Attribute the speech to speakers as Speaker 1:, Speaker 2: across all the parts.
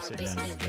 Speaker 1: Sit down and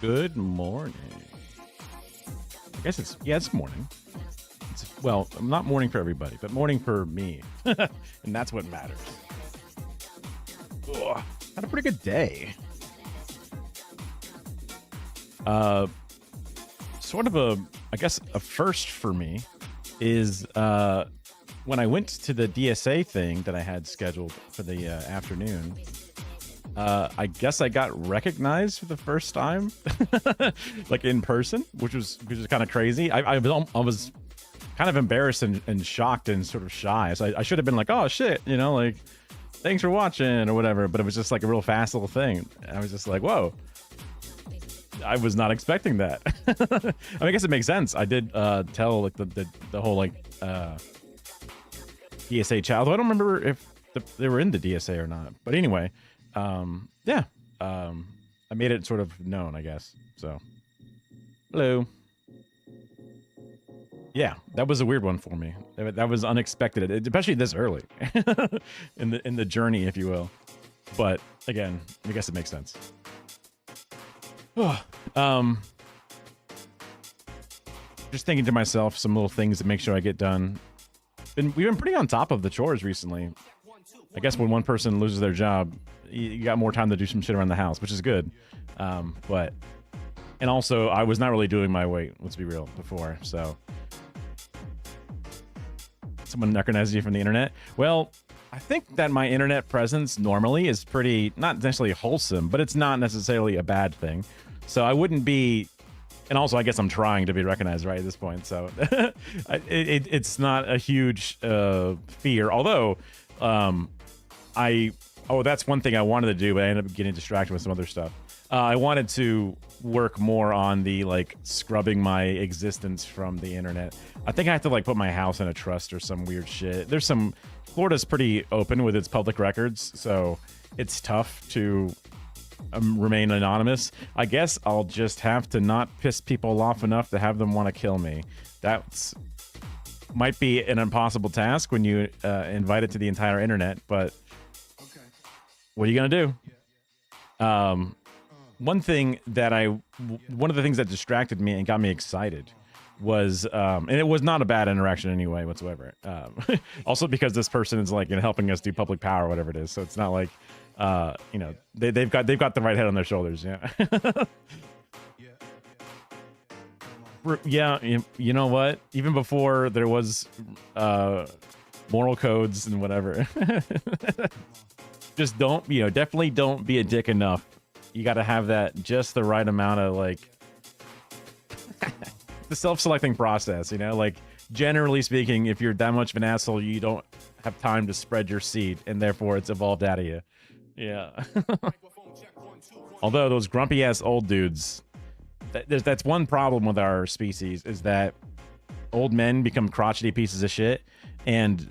Speaker 1: Good morning. I guess it's morning. Well, not morning for everybody, but morning for me. And that's what matters. Ugh, had a pretty good day. Sort of I guess a first for me is when I went to the DSA thing that I had scheduled for the afternoon. I guess I got recognized for the first time, like in person, which was kind of crazy. I was kind of embarrassed and shocked and sort of shy. So I should have been like, oh shit, like, thanks for watching or whatever. But it was just like a real fast little thing. I was just like, whoa, I was not expecting that. I guess it makes sense. I did tell like the whole like DSA chat. Although I don't remember if they were in the DSA or not. But anyway. Yeah, I made it sort of known, I guess. So, hello. Yeah, that was a weird one for me. That was unexpected, especially this early in the journey, if you will. But again, I guess it makes sense. Just thinking to myself some little things to make sure I get done. We've been pretty on top of the chores recently. I guess when one person loses their job, you got more time to do some shit around the house, which is good. And also I was not really doing my weight, let's be real, before. So someone recognizes you from the internet. Well, I think that my internet presence normally is pretty, not necessarily wholesome, but it's not necessarily a bad thing. So I wouldn't be, and also I guess I'm trying to be recognized right at this point. So it's not a huge fear. Although that's one thing I wanted to do, but I ended up getting distracted with some other stuff. I wanted to work more on the like scrubbing my existence from the internet. I think I have to like put my house in a trust or some weird shit. Florida's pretty open with its public records, so it's tough to remain anonymous. I guess I'll just have to not piss people off enough to have them want to kill me. That's might be an impossible task when you invite it to the entire internet, but what are you gonna do? One of the things that distracted me and got me excited was, and it was not a bad interaction anyway whatsoever. Also because this person is like helping us do public power, whatever it is. So it's not like, they've got the right head on their shoulders. Yeah. Yeah. You know what? Even before there was moral codes and whatever, just definitely don't be a dick enough. You got to have that just the right amount of like the self-selecting process, like generally speaking, if you're that much of an asshole, you don't have time to spread your seed and therefore it's evolved out of you. Yeah. Although those grumpy ass old dudes, that's one problem with our species, is that old men become crotchety pieces of shit, and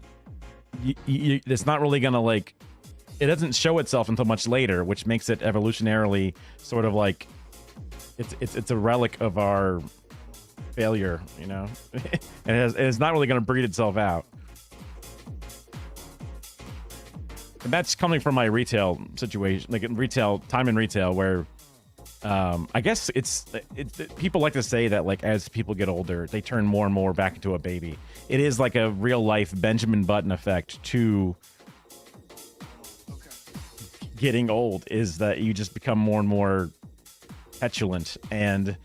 Speaker 1: it's not really gonna like, it doesn't show itself until much later, which makes it evolutionarily sort of like it's a relic of our failure, you know. And it's not really gonna breed itself out. And that's coming from my retail situation, like in retail, time in retail, where I guess it's people like to say that like as people get older, they turn more and more back into a baby. It is like a real life Benjamin Button effect to getting old, is that you just become more and more petulant and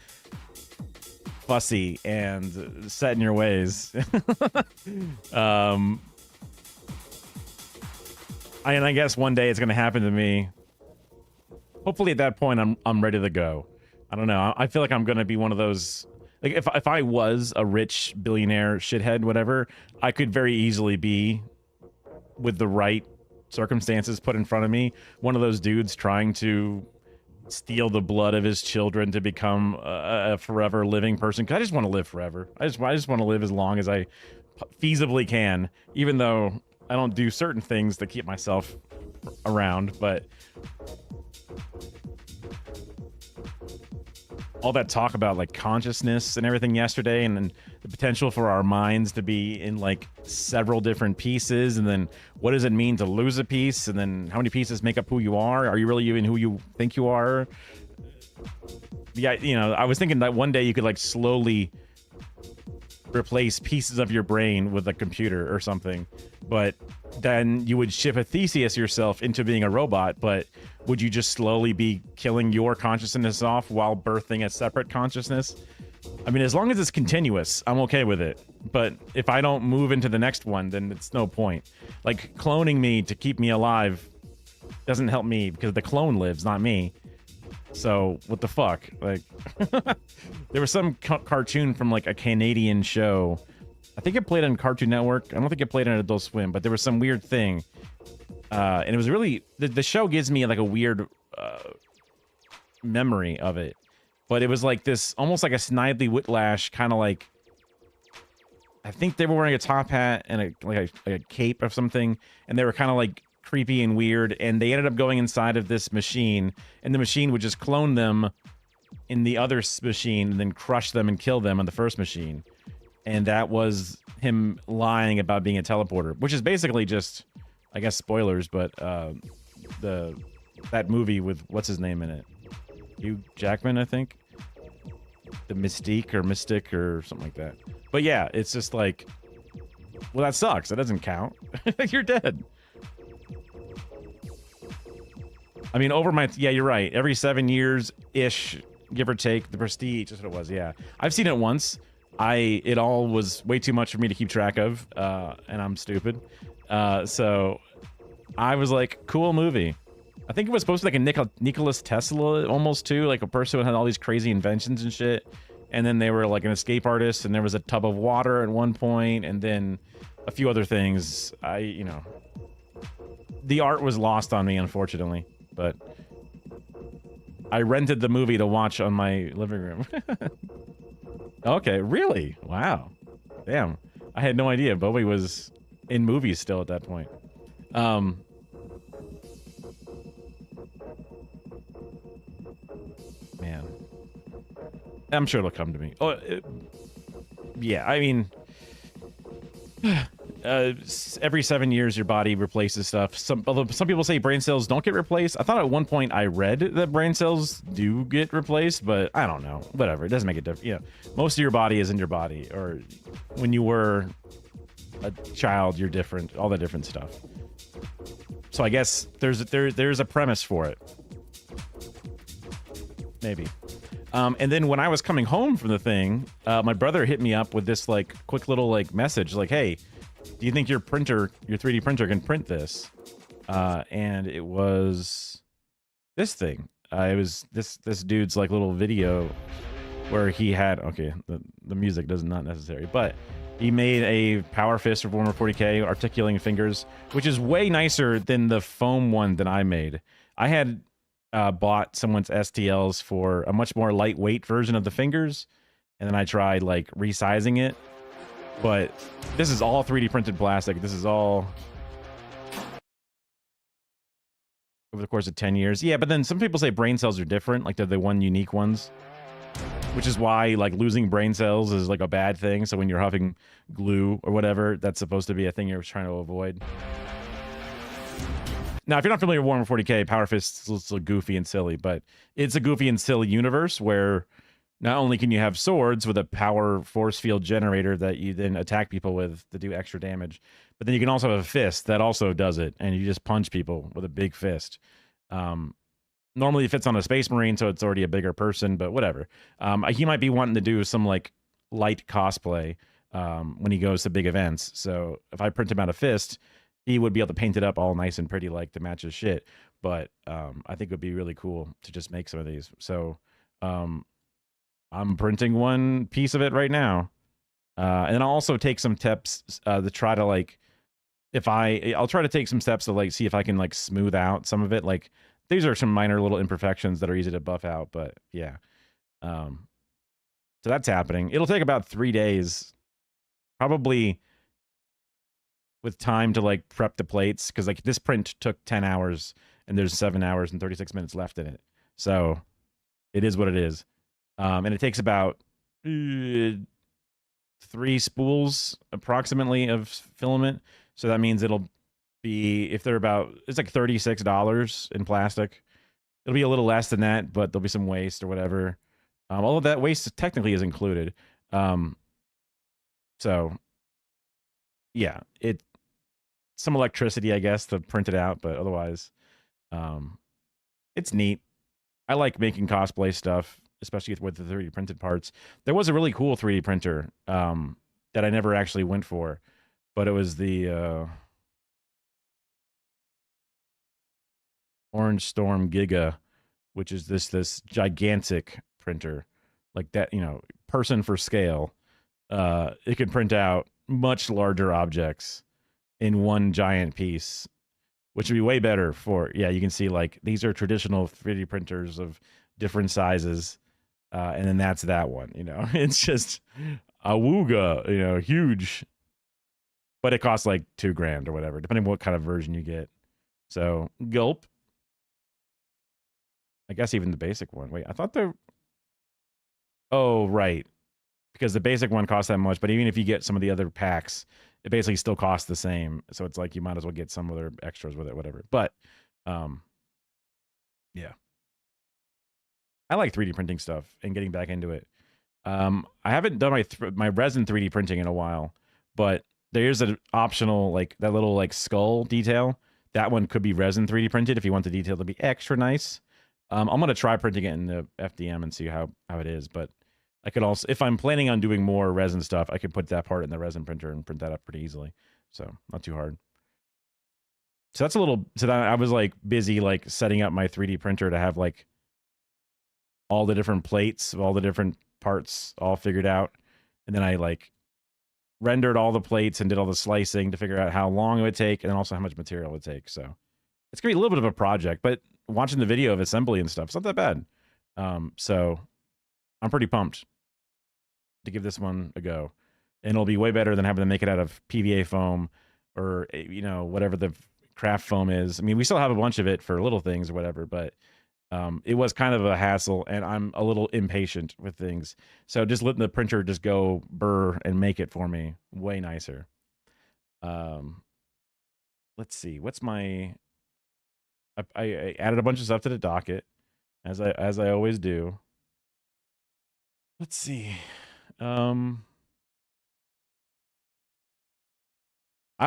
Speaker 1: fussy and set in your ways. And I guess one day it's gonna happen to me. Hopefully at that point I'm ready to go. I don't know. I feel like I'm gonna be one of those, like if I was a rich billionaire shithead, whatever, I could very easily be, with the right circumstances put in front of me, one of those dudes trying to steal the blood of his children to become a forever living person. 'Cause I just want to live forever. I just want to live as long as I feasibly can, even though I don't do certain things to keep myself around. But all that talk about like consciousness and everything yesterday, and then the potential for our minds to be in like several different pieces, and then what does it mean to lose a piece, and then how many pieces make up who you are you really even who you think you are? Yeah, you know, I was thinking that one day you could like slowly replace pieces of your brain with a computer or something, but then you would ship a Theseus yourself into being a robot. But would you just slowly be killing your consciousness off while birthing a separate consciousness? I mean, as long as it's continuous, I'm okay with it. But if I don't move into the next one, then it's no point. Like, cloning me to keep me alive doesn't help me, because the clone lives, not me. So what the fuck? Like, there was some cartoon from like a Canadian show. I think it played on Cartoon Network. I don't think it played on Adult Swim, but there was some weird thing. And it was really, the show gives me like a weird memory of it. But it was like this, almost like a Snidely Whiplash kind of like, I think they were wearing a top hat and a cape or something, and they were kind of like creepy and weird, and they ended up going inside of this machine, and the machine would just clone them in the other machine and then crush them and kill them on the first machine. And that was him lying about being a teleporter, which is basically just, I guess, spoilers, but that movie with what's his name in it, Hugh Jackman, I think, the Mystique or Mystic or something like that. But yeah, it's just like, well, that sucks. That doesn't count. You're dead. I mean, yeah, you're right. Every 7 years-ish, give or take, the Prestige is what it was, yeah. I've seen it once. It all was way too much for me to keep track of, and I'm stupid. So I was like, cool movie. I think it was supposed to be like a Nikola Tesla almost too, like a person who had all these crazy inventions and shit. And then they were like an escape artist, and there was a tub of water at one point, and then a few other things. You know, the art was lost on me, unfortunately. But I rented the movie to watch on my living room. Okay, really? Wow. Damn. I had no idea Bowie was in movies still at that point. Man. I'm sure it'll come to me. Oh, yeah, I mean... every 7 years your body replaces stuff. Although some people say brain cells don't get replaced. I thought at one point I read that brain cells do get replaced, but I don't know. Whatever, it doesn't make a difference. You know, most of your body is in your body, or when you were a child you're different, all that different stuff. So I guess there's a premise for it, maybe. And then when I was coming home from the thing, my brother hit me up with this like quick little like message, like, hey, do you think your 3D printer can print this? And it was this thing. It was this dude's like little video where he had, okay, the music does not necessary, but he made a Power Fist for Warhammer 40k articulating fingers, which is way nicer than the foam one that I made. I had bought someone's STLs for a much more lightweight version of the fingers, and then I tried like resizing it. But this is all 3D printed plastic. This is all over the course of 10 years. Yeah, but then some people say brain cells are different, like they're the one unique ones, which is why like losing brain cells is like a bad thing. So when you're huffing glue or whatever, that's supposed to be a thing you're trying to avoid. Now, if you're not familiar with Warhammer 40k, Power Fist is a goofy and silly, but it's a goofy and silly universe where not only can you have swords with a power force field generator that you then attack people with to do extra damage, but then you can also have a fist that also does it, and you just punch people with a big fist. Normally it fits on a Space Marine, so it's already a bigger person, but whatever. He might be wanting to do some like light cosplay when he goes to big events. So if I print him out a fist, he would be able to paint it up all nice and pretty like to match his shit. But I think it would be really cool to just make some of these. So I'm printing one piece of it right now. And I'll also take some steps to try to like, I'll try to take some steps to like see if I can like smooth out some of it. Like these are some minor little imperfections that are easy to buff out, but yeah. So that's happening. It'll take about 3 days, probably, with time to like prep the plates, because like this print took 10 hours and there's 7 hours and 36 minutes left in it. So it is what it is. And it takes about 3 spools approximately of filament. So that means it'll be, if they're about, it's like $36 in plastic. It'll be a little less than that, but there'll be some waste or whatever. All of that waste technically is included. So yeah, some electricity, I guess, to print it out, but otherwise, it's neat. I like making cosplay stuff, especially with the 3D printed parts. There was a really cool 3D printer that I never actually went for, but it was the Orange Storm Giga, which is this gigantic printer, like that, person for scale. It can print out much larger objects in one giant piece, which would be way better for, you can see like these are traditional 3D printers of different sizes. And then that's that one, it's just a wooga, huge, but it costs like $2,000 or whatever, depending on what kind of version you get. So gulp. I guess even the basic one. Wait, I thought oh, right. Because the basic one costs that much, but even if you get some of the other packs, it basically still costs the same. So it's like you might as well get some other extras with it, whatever. But yeah. I like 3D printing stuff and getting back into it. I haven't done my resin 3D printing in a while, but there's an optional, like that little like skull detail. That one could be resin 3D printed if you want the detail to be extra nice. I'm going to try printing it in the FDM and see how it is, but I could also, if I'm planning on doing more resin stuff, I could put that part in the resin printer and print that up pretty easily. So not too hard. So that's a little, so that I was like busy, like setting up my 3D printer to have like all the different plates of all the different parts all figured out. And then I like rendered all the plates and did all the slicing to figure out how long it would take and then also how much material it would take. So it's gonna be a little bit of a project, but watching the video of assembly and stuff, it's not that bad. So I'm pretty pumped to give this one a go. And it'll be way better than having to make it out of PVA foam or, whatever the craft foam is. I mean, we still have a bunch of it for little things or whatever, but it was kind of a hassle, and I'm a little impatient with things. So just letting the printer just go burr and make it for me, way nicer. Let's see. What's my... I added a bunch of stuff to the docket, as I always do. Let's see. I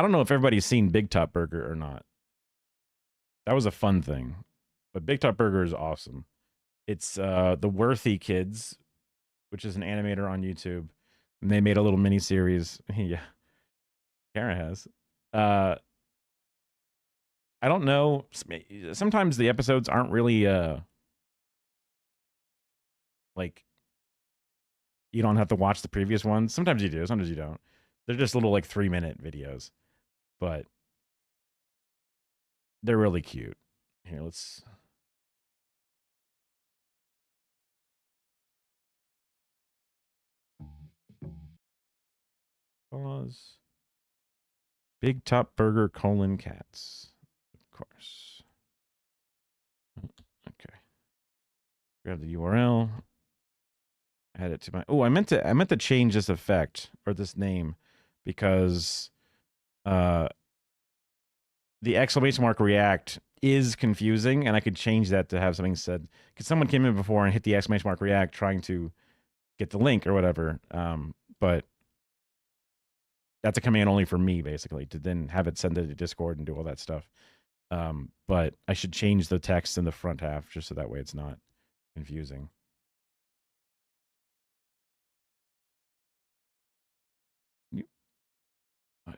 Speaker 1: don't know if everybody's seen Big Top Burger or not. That was a fun thing. But Big Top Burger is awesome. It's the Worthy Kids, which is an animator on YouTube. And they made a little mini series. Yeah. Kara has. I don't know. Sometimes the episodes aren't really like, you don't have to watch the previous ones. Sometimes you do, sometimes you don't. They're just little like 3-minute videos. But they're really cute. Here, let's pause. Big Top Burger : cats. Of course. Okay. Grab the URL. Add it to my. Oh, I meant to change this effect or this name because the exclamation mark react is confusing, and I could change that to have something said because someone came in before and hit the exclamation mark react trying to get the link or whatever. But that's a command only for me, basically, to then have it send it to Discord and do all that stuff. But I should change the text in the front half just so that way it's not confusing. Okay.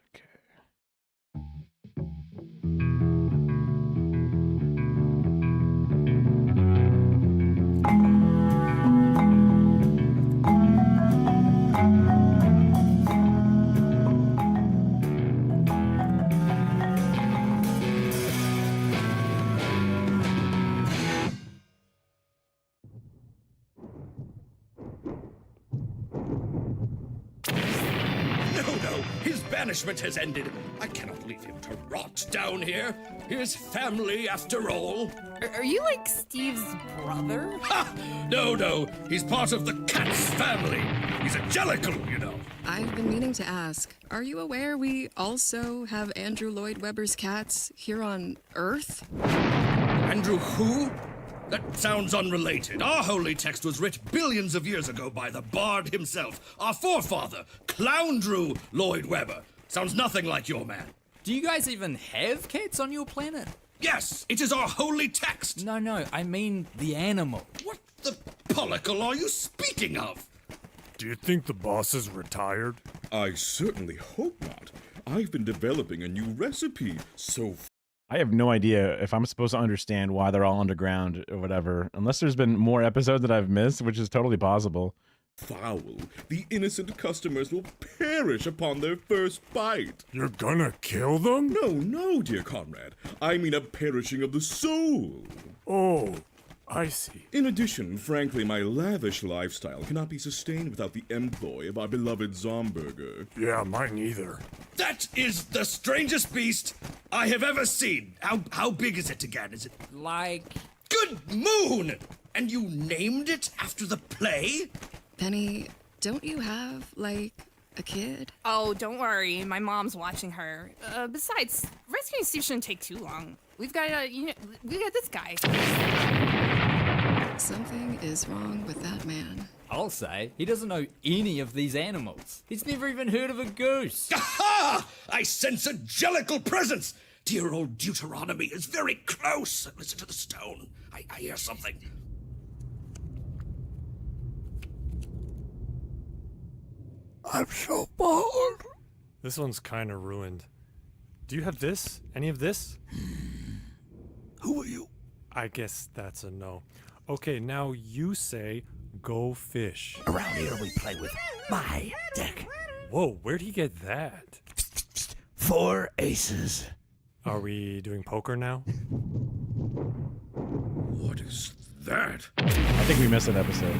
Speaker 2: No, his banishment has ended. I cannot leave him to rot down here. His family, after all.
Speaker 3: Are you like Steve's brother?
Speaker 2: Ha! No, he's part of the cat's family. He's a jellicle, you know.
Speaker 4: I've been meaning to ask, are you aware we also have Andrew Lloyd Webber's cats here on Earth?
Speaker 2: Andrew who? That sounds unrelated. Our holy text was writ billions of years ago by the bard himself, our forefather, Clowndrew Lloyd Webber. Sounds nothing like your man.
Speaker 5: Do you guys even have cats on your planet?
Speaker 2: Yes, it is our holy text.
Speaker 5: No, I mean the animal.
Speaker 2: What the pollicle are you speaking of?
Speaker 6: Do you think the boss is retired?
Speaker 7: I certainly hope not. I've been developing a new recipe, so
Speaker 1: I have no idea if I'm supposed to understand why they're all underground or whatever, unless there's been more episodes that I've missed, which is totally possible.
Speaker 7: foul. The innocent customers will perish upon their first bite.
Speaker 6: You're gonna kill them?
Speaker 7: No, dear comrade. I mean a perishing of the soul.
Speaker 6: Oh, I see.
Speaker 7: In addition, frankly, my lavish lifestyle cannot be sustained without the employ of our beloved Zomburger.
Speaker 6: Yeah, mine either.
Speaker 2: That is the strangest beast I have ever seen. How big is it again? Is it
Speaker 5: Like,
Speaker 2: Good Moon? And you named it after the play?
Speaker 4: Penny, don't you have, like, a kid?
Speaker 3: Oh, don't worry. My mom's watching her. Besides, rescuing Steve shouldn't take too long. We've got, we got this guy.
Speaker 4: Something is wrong with that man.
Speaker 5: I'll say, he doesn't know any of these animals. He's never even heard of a goose.
Speaker 2: Aha! I sense a jellicle presence. Dear old Deuteronomy is very close. Listen to the stone. I hear something.
Speaker 6: I'm so bored. This one's kind of ruined. Do you have this? Any of this?
Speaker 2: Who are you?
Speaker 6: I guess that's a no. Okay, now you say go fish.
Speaker 2: Around here we play with my deck.
Speaker 6: Whoa, where'd he get that?
Speaker 2: 4 aces.
Speaker 6: Are we doing poker now?
Speaker 7: What is that?
Speaker 1: I think we missed an episode.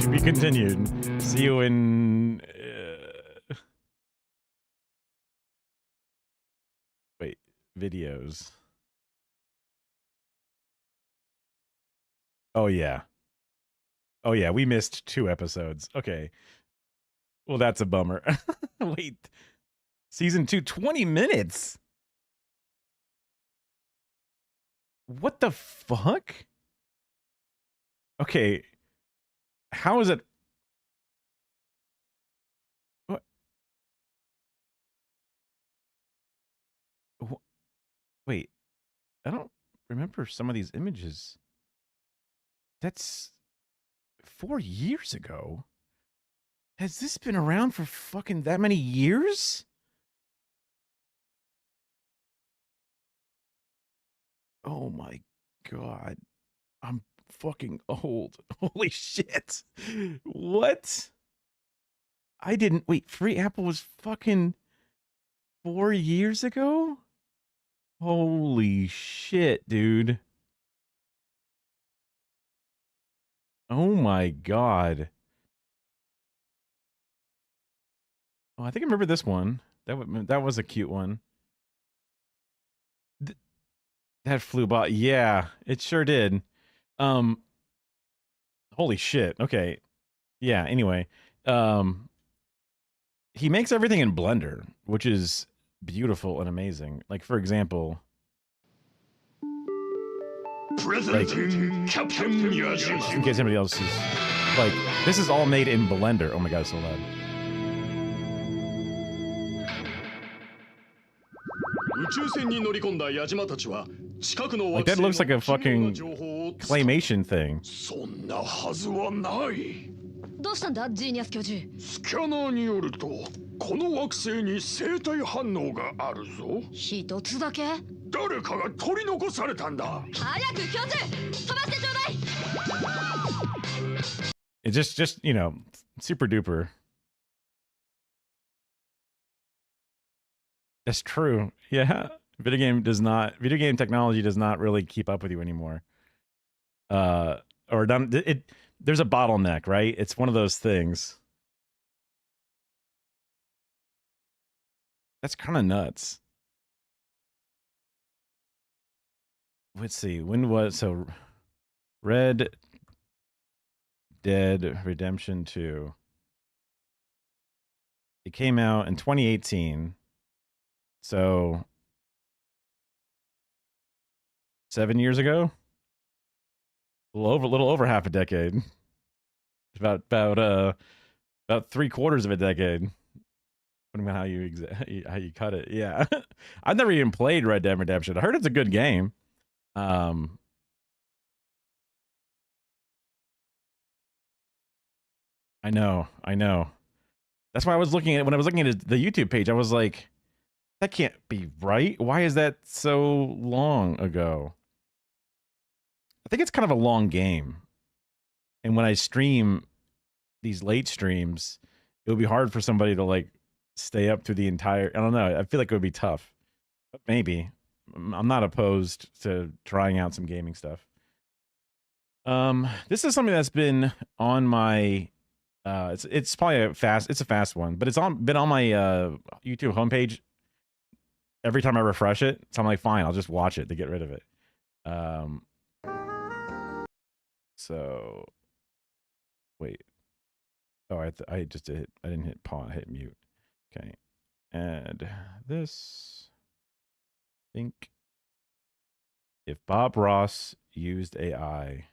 Speaker 1: To be continued. See you in. Wait, videos. Oh, yeah. Oh, yeah, we missed 2 episodes. Okay. Well, that's a bummer. Wait. Season 2, 20 minutes? What the fuck? Okay. How is it? What? Wait. I don't remember some of these images. That's 4 years ago. Has this been around for fucking that many years? Oh my God. I'm fucking old. Holy shit. What? I didn't wait. Free Apple was fucking 4 years ago? Holy shit, dude. Oh my god. Oh, I think I remember this one. That was a cute one. That flew by. Yeah, it sure did. Um, holy shit. Okay. Yeah, anyway. He makes everything in Blender, which is beautiful and amazing. Like, for example, like,
Speaker 8: Presenting Captain Yajima.
Speaker 1: in case anybody else is like, this is all made in Blender. Oh my god, it's so loud. Like, that looks like a fucking claymation thing.
Speaker 8: そんなはずはない。
Speaker 9: どうしたんだ、ジーニアス教授。
Speaker 8: スキャナーによると、この惑星に生体反応があるぞ。
Speaker 9: 一つだけ。
Speaker 8: 誰かが取り残されたんだ。
Speaker 9: 早く教授、飛ばしてちょうだい。
Speaker 1: It's just you know, super duper. That's true. Yeah. Video game technology does not really keep up with you anymore. Or there's a bottleneck, right? It's one of those things. That's kind of nuts. Let's see. Red Dead Redemption 2. It came out in 2018. So 7 years ago, a little over half a decade, about 3/4 of a decade. Depending on how you cut it, yeah. I've never even played Red Dead Redemption. I heard it's a good game. I know. That's why when I was looking at the YouTube page, I was like, that can't be right. Why is that so long ago? I think it's kind of a long game. And when I stream these late streams, it would be hard for somebody to like stay up through the entire, I don't know. I feel like it would be tough. But maybe. I'm not opposed to trying out some gaming stuff. This is something that's been on my it's probably a fast one, but it's been on my YouTube homepage every time I refresh it. So I'm like, fine, I'll just watch it to get rid of it. So wait. Oh, I didn't hit pause, hit mute. Okay. And this, I think if Bob Ross used AI,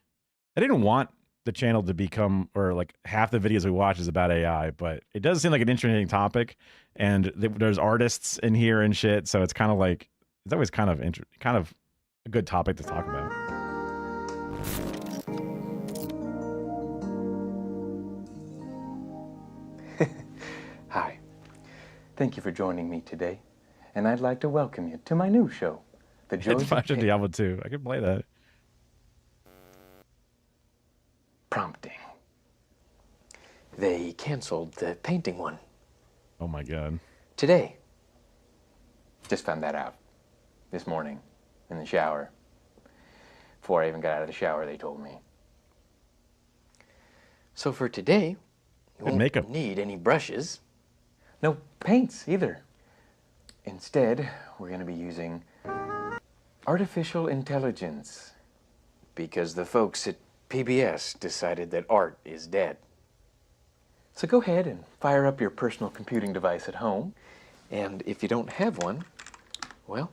Speaker 1: I didn't want the channel to become, or like half the videos we watch is about AI, but it does seem like an interesting topic, and there's artists in here and shit, so it's kind of like, it's always kind of a good topic to talk about.
Speaker 10: Hi. Thank you for joining me today, and I'd like to welcome you to my new show, The Joys of
Speaker 1: Painting. Diablo 2. I can play that.
Speaker 10: Prompting. They canceled the painting one.
Speaker 1: Oh my god.
Speaker 10: Today. Just found that out. This morning, in the shower. Before I even got out of the shower, they told me. So for today, you won't need any brushes. No paints either. Instead, we're going to be using artificial intelligence. Because the folks at PBS decided that art is dead. So go ahead and fire up your personal computing device at home. And if you don't have one, well,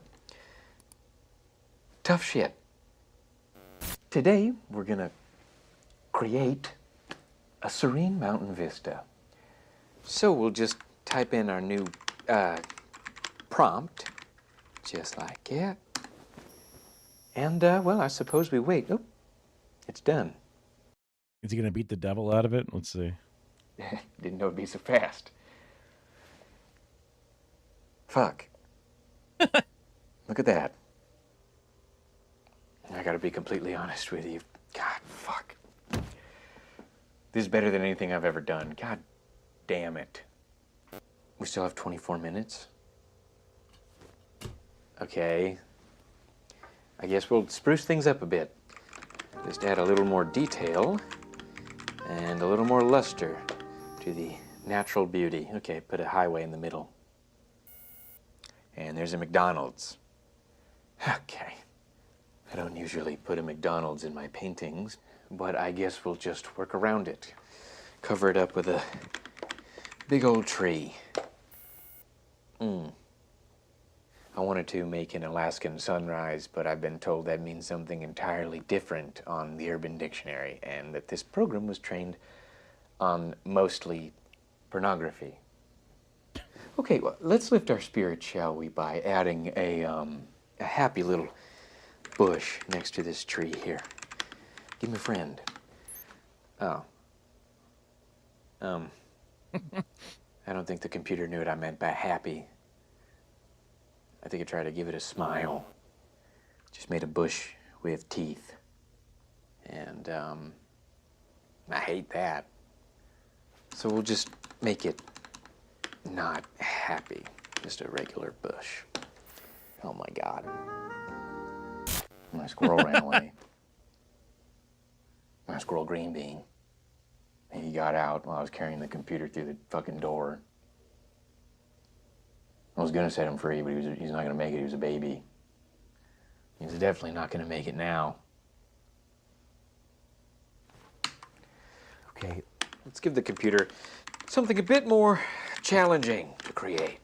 Speaker 10: tough shit. Today, we're going to create a serene mountain vista. So we'll just type in our new prompt, just like that. And, well, I suppose we wait. Oh, it's done.
Speaker 1: Is he going to beat the devil out of it? Let's see.
Speaker 10: Didn't know it'd be so fast. Fuck. Look at that. I gotta be completely honest with you. God, fuck. This is better than anything I've ever done. God damn it. We still have 24 minutes? Okay, I guess we'll spruce things up a bit. Just add a little more detail and a little more luster to the natural beauty. Okay, put a highway in the middle. And there's a McDonald's. Okay. I don't usually put a McDonald's in my paintings, but I guess we'll just work around it. Cover it up with a big old tree. I wanted to make an Alaskan sunrise, but I've been told that means something entirely different on the Urban Dictionary, and that this program was trained on mostly pornography. Okay, well, let's lift our spirits, shall we, by adding a happy little bush next to this tree here. Give me a friend. Oh. I don't think the computer knew what I meant by happy. I think I tried to give it a smile. Just made a bush with teeth. And, I hate that. So we'll just make it not happy. Just a regular bush. Oh my God. My squirrel ran away. My squirrel green bean. He got out while I was carrying the computer through the fucking door. I was gonna set him free, but he's not gonna make it. He was a baby. He's definitely not gonna make it now. Okay, let's give the computer something a bit more challenging to create.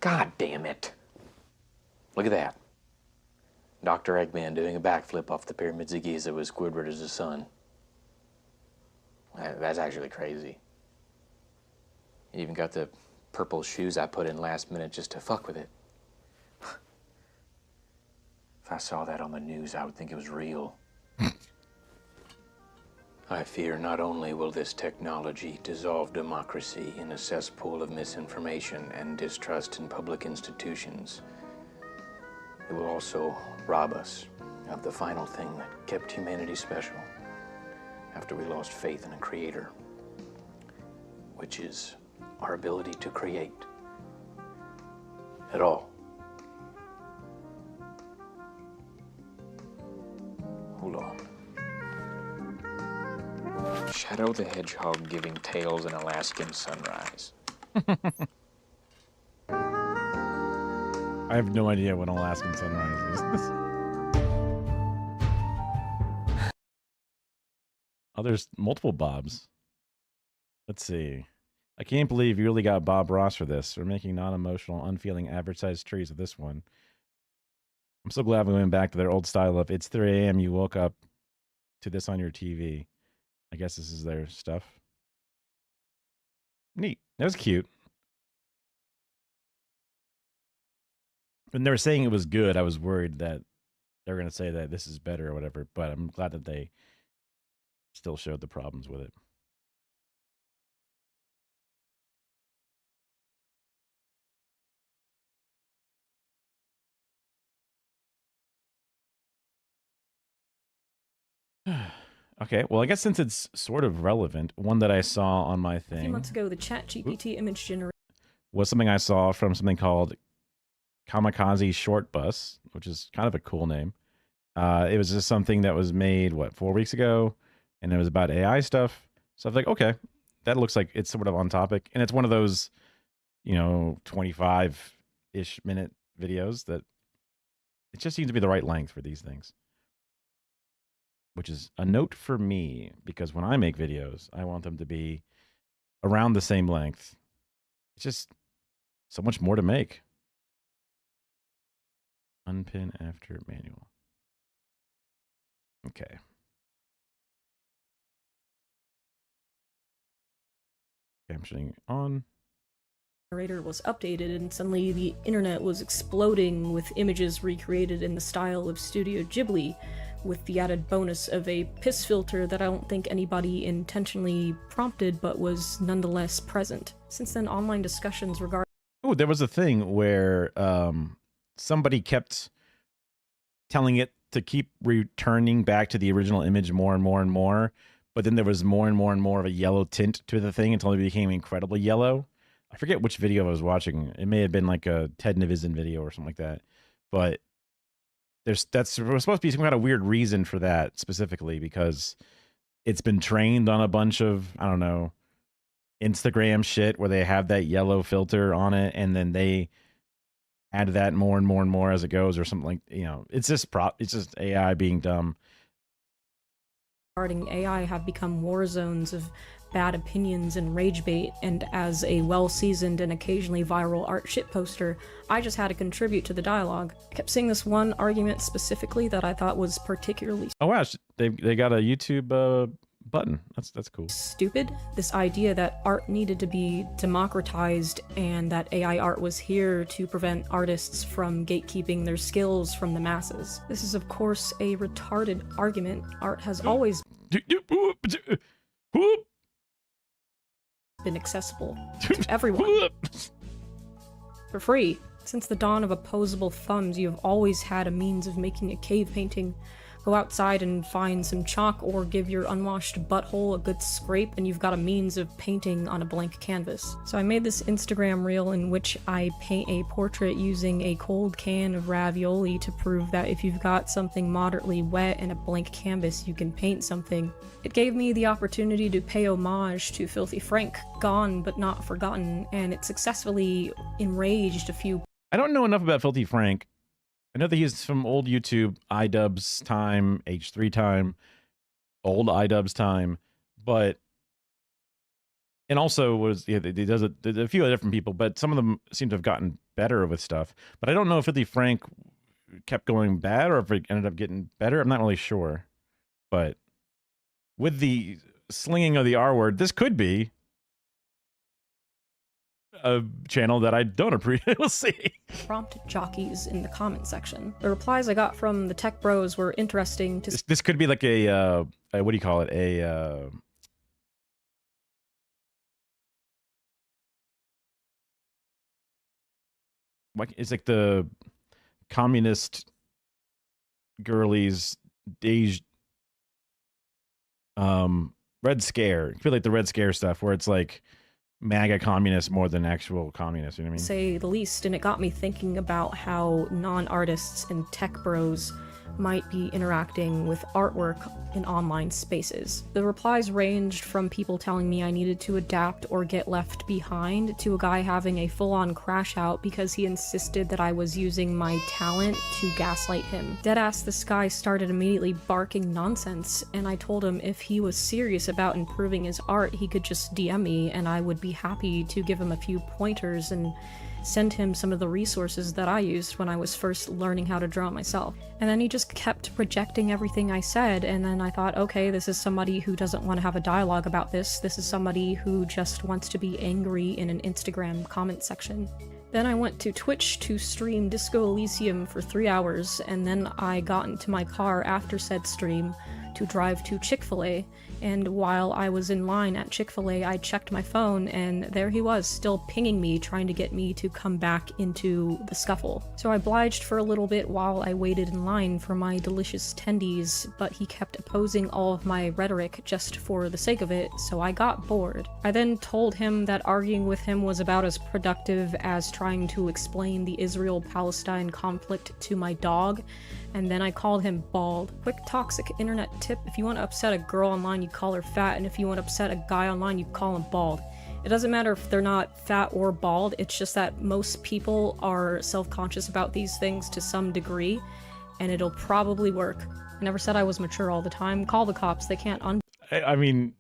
Speaker 10: God damn it. Look at that. Dr. Eggman doing a backflip off the pyramids of Giza with Squidward as his son. That's actually crazy. He even got the purple shoes I put in last minute just to fuck with it. If I saw that on the news, I would think it was real. I fear not only will this technology dissolve democracy in a cesspool of misinformation and distrust in public institutions, it will also rob us of the final thing that kept humanity special after we lost faith in a creator, which is our ability to create at all. Hold on. Shadow the Hedgehog giving Tails an Alaskan sunrise.
Speaker 1: I have no idea what Alaskan sunrise is. Oh, there's multiple Bobs. Let's see. I can't believe you really got Bob Ross for this. We're making non-emotional, unfeeling average-sized trees with this one. I'm so glad we went back to their old style of it's 3 a.m. you woke up to this on your TV. I guess this is their stuff. Neat. That was cute. When they were saying it was good, I was worried that they were going to say that this is better or whatever, but I'm glad that they still showed the problems with it. Okay, well, I guess since it's sort of relevant, one that I saw on my
Speaker 11: A few
Speaker 1: thing
Speaker 11: months ago, the ChatGPT image generator
Speaker 1: was something I saw from something called Kamikaze Short Bus, which is kind of a cool name. It was just something that was made, 4 weeks ago, and it was about AI stuff. So I was like, okay, that looks like it's sort of on topic. And it's one of those, 25-ish minute videos that it just seems to be the right length for these things. Which is a note for me, because when I make videos, I want them to be around the same length. It's just so much more to make. Unpin after manual. Okay. Captioning on.
Speaker 11: generator was updated, and suddenly the internet was exploding with images recreated in the style of Studio Ghibli, with the added bonus of a piss filter that I don't think anybody intentionally prompted but was nonetheless present. Since then, online discussions regarding
Speaker 1: Oh, there was a thing where somebody kept telling it to keep returning back to the original image more and more and more, but then there was more and more and more of a yellow tint to the thing until it became incredibly yellow. I forget which video I was watching. It may have been like a Ted Nivison video or something like that, but there's supposed to be some kind of weird reason for that specifically, because it's been trained on a bunch of, I don't know, Instagram shit where they have that yellow filter on it, and then they add that more and more and more as it goes, or something like, you know, it's just AI being dumb.
Speaker 11: Regarding AI have become war zones of bad opinions and rage bait, and as a well-seasoned and occasionally viral art shitposter, I just had to contribute to the dialogue. I kept seeing this one argument specifically that I thought was particularly
Speaker 1: Oh wow, they got a YouTube button. That's cool.
Speaker 11: stupid. This idea that art needed to be democratized and that AI art was here to prevent artists from gatekeeping their skills from the masses. This is of course a retarded argument. Art has always been accessible to everyone for free. Since the dawn of opposable thumbs, you have always had a means of making a cave painting. Go outside and find some chalk or give your unwashed butthole a good scrape and you've got a means of painting on a blank canvas. So I made this Instagram reel in which I paint a portrait using a cold can of ravioli to prove that if you've got something moderately wet and a blank canvas, you can paint something. It gave me the opportunity to pay homage to Filthy Frank, gone but not forgotten, and it successfully enraged a few.
Speaker 1: I don't know enough about Filthy Frank. I know that he's from old YouTube, iDubbbz time, H3 time, old iDubbbz time, but, and also was, yeah, he does a few other different people, but some of them seem to have gotten better with stuff. But I don't know if Filthy Frank kept going bad or if it ended up getting better. I'm not really sure. But with the slinging of the R word, this could be a channel that I don't appreciate. We'll see.
Speaker 11: Prompt jockeys in the comment section. The replies I got from the tech bros were interesting to
Speaker 1: This could be like a what do you call it? A it's like the communist girlies Red Scare. It could be like the Red Scare stuff where it's like MAGA communists more than actual communists, you know what I mean?
Speaker 11: say the least, and it got me thinking about how non-artists and tech bros might be interacting with artwork in online spaces. The replies ranged from people telling me I needed to adapt or get left behind to a guy having a full-on crash out because he insisted that I was using my talent to gaslight him. Deadass, this guy started immediately barking nonsense, and I told him if he was serious about improving his art, he could just DM me and I would be happy to give him a few pointers and send him some of the resources that I used when I was first learning how to draw myself. And then he just kept rejecting everything I said, and then I thought, okay, this is somebody who doesn't want to have a dialogue about this. This is somebody who just wants to be angry in an Instagram comment section. Then I went to Twitch to stream Disco Elysium for 3 hours, and then I got into my car after said stream to drive to Chick-fil-A, and while I was in line at Chick-fil-A, I checked my phone, and there he was, still pinging me, trying to get me to come back into the scuffle. So I obliged for a little bit while I waited in line for my delicious tendies, but he kept opposing all of my rhetoric just for the sake of it, so I got bored. I then told him that arguing with him was about as productive as trying to explain the Israel-Palestine conflict to my dog, and then I called him bald. Quick toxic internet tip: if you want to upset a girl online, you call her fat, and if you want to upset a guy online, you call him bald. It doesn't matter if they're not fat or bald, it's just that most people are self-conscious about these things to some degree, and it'll probably work. I never said I was mature all the time. Call the cops, they can't
Speaker 1: I mean,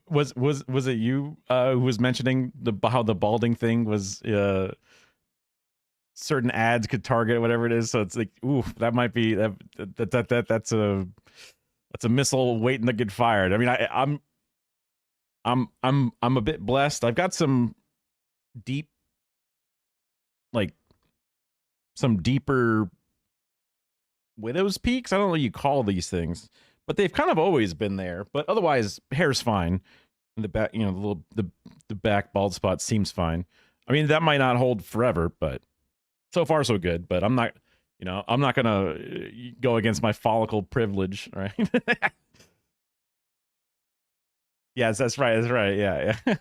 Speaker 1: was it you who was mentioning how the balding thing was certain ads could target whatever it is, so it's like, ooh, that might be that's a missile waiting to get fired. I mean, I'm a bit blessed. I've got some deep, like some deeper widow's peaks. I don't know what you call these things, but they've kind of always been there. But otherwise, hair's fine. And the back, you know, the back bald spot seems fine. I mean, that might not hold forever, but so far so good. But I'm not, you know, I'm not gonna go against my follicle privilege, right? Yes, that's right. That's right. Yeah, yeah.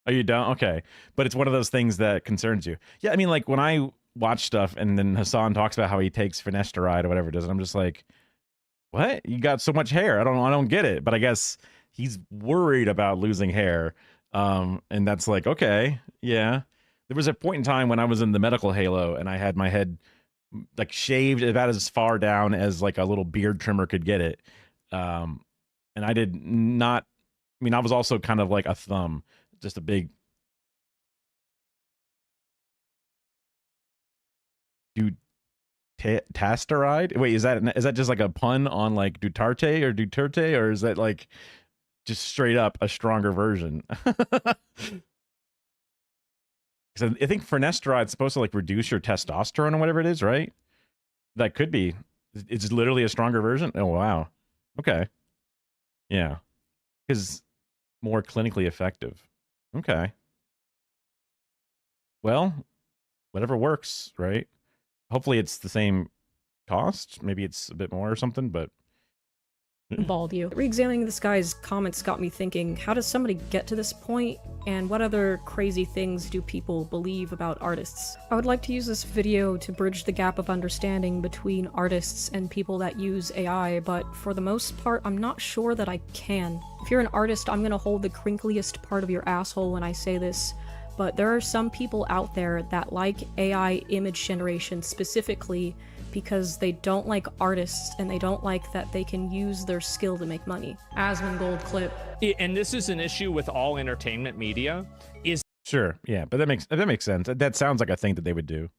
Speaker 1: Oh, you don't? Okay. But it's one of those things that concerns you. Yeah, I mean, like when I watch stuff and then Hassan talks about how he takes finasteride or whatever it does, and I'm just like, what? You got so much hair. I don't get it. But I guess he's worried about losing hair. And that's like, okay, yeah. There was a point in time when I was in the medical halo and I had my head like shaved about as far down as like a little beard trimmer could get it. And I did not, I mean, I was also kind of like a thumb, just a big dude. Tasteride? Wait, is that just like a pun on like Duterte, or is that like just straight up a stronger version? Because I think finasteride is supposed to like reduce your testosterone or whatever it is, right? That could be. It's literally a stronger version. Oh wow. Okay. Yeah. Because more clinically effective. Okay. Well, whatever works, right? Hopefully it's the same cost. Maybe it's a bit more or something, but
Speaker 11: bald you. Re-examining this guy's comments got me thinking, how does somebody get to this point, and what other crazy things do people believe about artists? I would like to use this video to bridge the gap of understanding between artists and people that use AI, but for the most part, I'm not sure that I can. If you're an artist, I'm gonna hold the crinkliest part of your asshole when I say this, but there are some people out there that like AI image generation specifically because they don't like artists and they don't like that they can use their skill to make money. Asmongold clip.
Speaker 12: And this is an issue with all entertainment media. Is
Speaker 1: sure, yeah, but that makes sense. That sounds like a thing that they would do.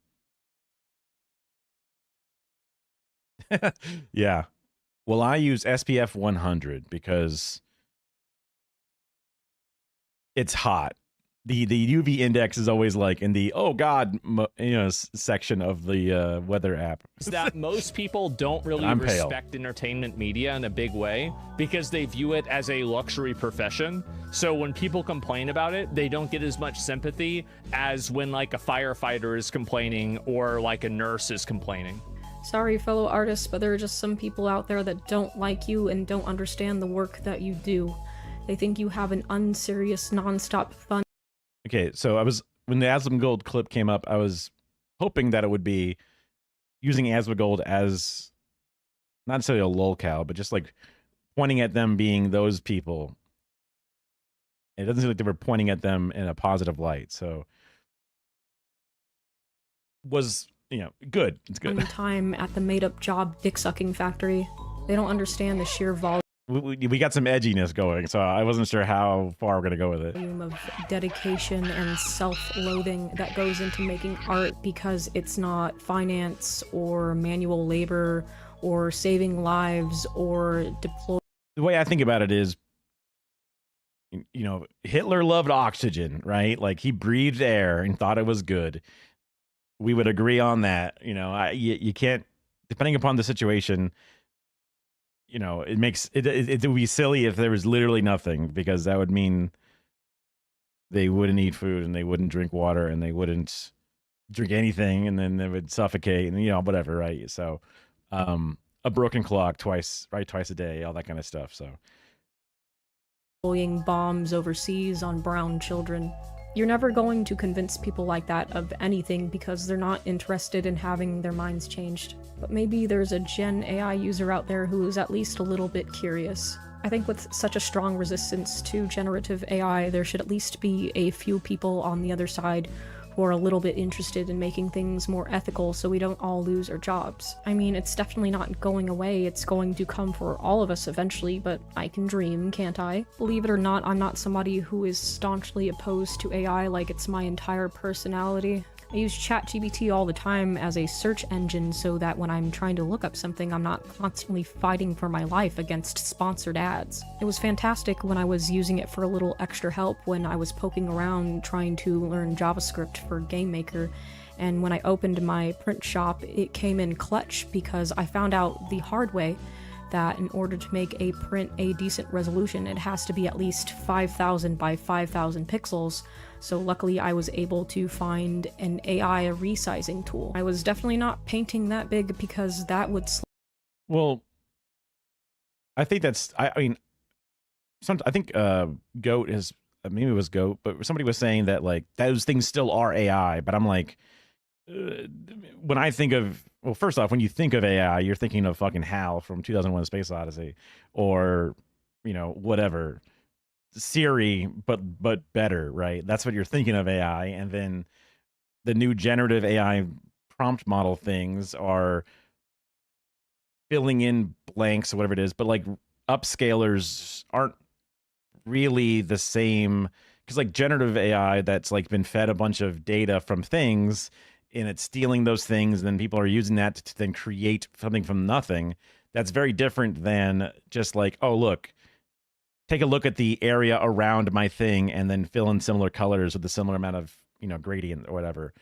Speaker 1: Yeah. Well, I use SPF 100 because it's hot. The UV index is always like in the oh god section of the weather app.
Speaker 12: that most people don't really respect entertainment media in a big way because they view it as a luxury profession. So when people complain about it, they don't get as much sympathy as when like a firefighter is complaining or like a nurse is complaining.
Speaker 11: Sorry, fellow artists, but there are just some people out there that don't like you and don't understand the work that you do. They think you have an unserious, non-stop fun.
Speaker 1: Okay, so when the Asmongold clip came up, I was hoping that it would be using Asmongold as not necessarily a lolcow, but just like pointing at them being those people. It doesn't seem like they were pointing at them in a positive light. So was, good. It's good.
Speaker 11: Time at the made-up job dick-sucking factory. They don't understand the sheer volume.
Speaker 1: We got some edginess going, so I wasn't sure how far we're going to go with it.
Speaker 11: Of dedication and self-loathing that goes into making art because it's not finance or manual labor or saving lives or deploy.
Speaker 1: The way I think about it is, Hitler loved oxygen, right? Like he breathed air and thought it was good. We would agree on that. You can't, depending upon the situation, it would be silly if there was literally nothing, because that would mean they wouldn't eat food and they wouldn't drink water and they wouldn't drink anything, and then they would suffocate and whatever, right? So a broken clock twice a day, all that kind of stuff. So
Speaker 11: deploying bombs overseas on brown children. You're never going to convince people like that of anything because they're not interested in having their minds changed. But maybe there's a Gen AI user out there who is at least a little bit curious. I think with such a strong resistance to generative AI, there should at least be a few people on the other side who are a little bit interested in making things more ethical so we don't all lose our jobs. I mean, it's definitely not going away, it's going to come for all of us eventually, but I can dream, can't I? Believe it or not, I'm not somebody who is staunchly opposed to AI like it's my entire personality. I use ChatGPT all the time as a search engine so that when I'm trying to look up something, I'm not constantly fighting for my life against sponsored ads. It was fantastic when I was using it for a little extra help when I was poking around trying to learn JavaScript for GameMaker, and when I opened my print shop, it came in clutch because I found out the hard way that in order to make a print a decent resolution, it has to be at least 5,000 by 5,000 pixels. So luckily I was able to find an AI resizing tool. I was definitely not painting that big because that would...
Speaker 1: Well, I think that's... I think Goat has maybe it was Goat, but somebody was saying that like those things still are AI. But I'm like, when I think of, well, first off, when you think of AI, you're thinking of fucking HAL from 2001: Space Odyssey, or whatever, Siri, but better, right? That's what you're thinking of AI. And then the new generative AI prompt model things are filling in blanks or whatever it is, but like upscalers aren't really the same, because like generative AI that's like been fed a bunch of data from things and it's stealing those things, and then people are using that to then create something from nothing. That's very different than just like, oh, look, take a look at the area around my thing and then fill in similar colors with a similar amount of gradient or whatever,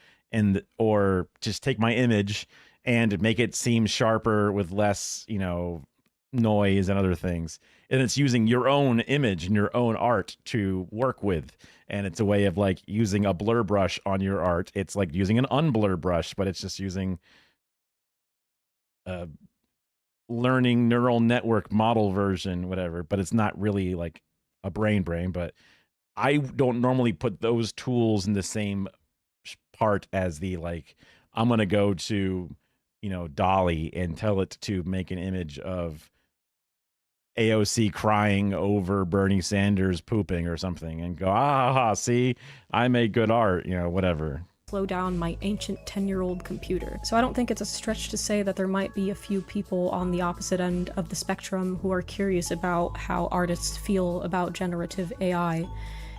Speaker 1: or just take my image and make it seem sharper with less noise and other things, and it's using your own image and your own art to work with, and it's a way of like using a blur brush on your art. It's like using an unblur brush, but it's just using a learning neural network model version, whatever, but it's not really like a brain, but I don't normally put those tools in the same part as the like, I'm gonna go to Dolly and tell it to make an image of AOC crying over Bernie Sanders pooping or something and go, see, I made good art, whatever.
Speaker 11: Slow down my ancient 10-year-old computer. So I don't think it's a stretch to say that there might be a few people on the opposite end of the spectrum who are curious about how artists feel about generative AI.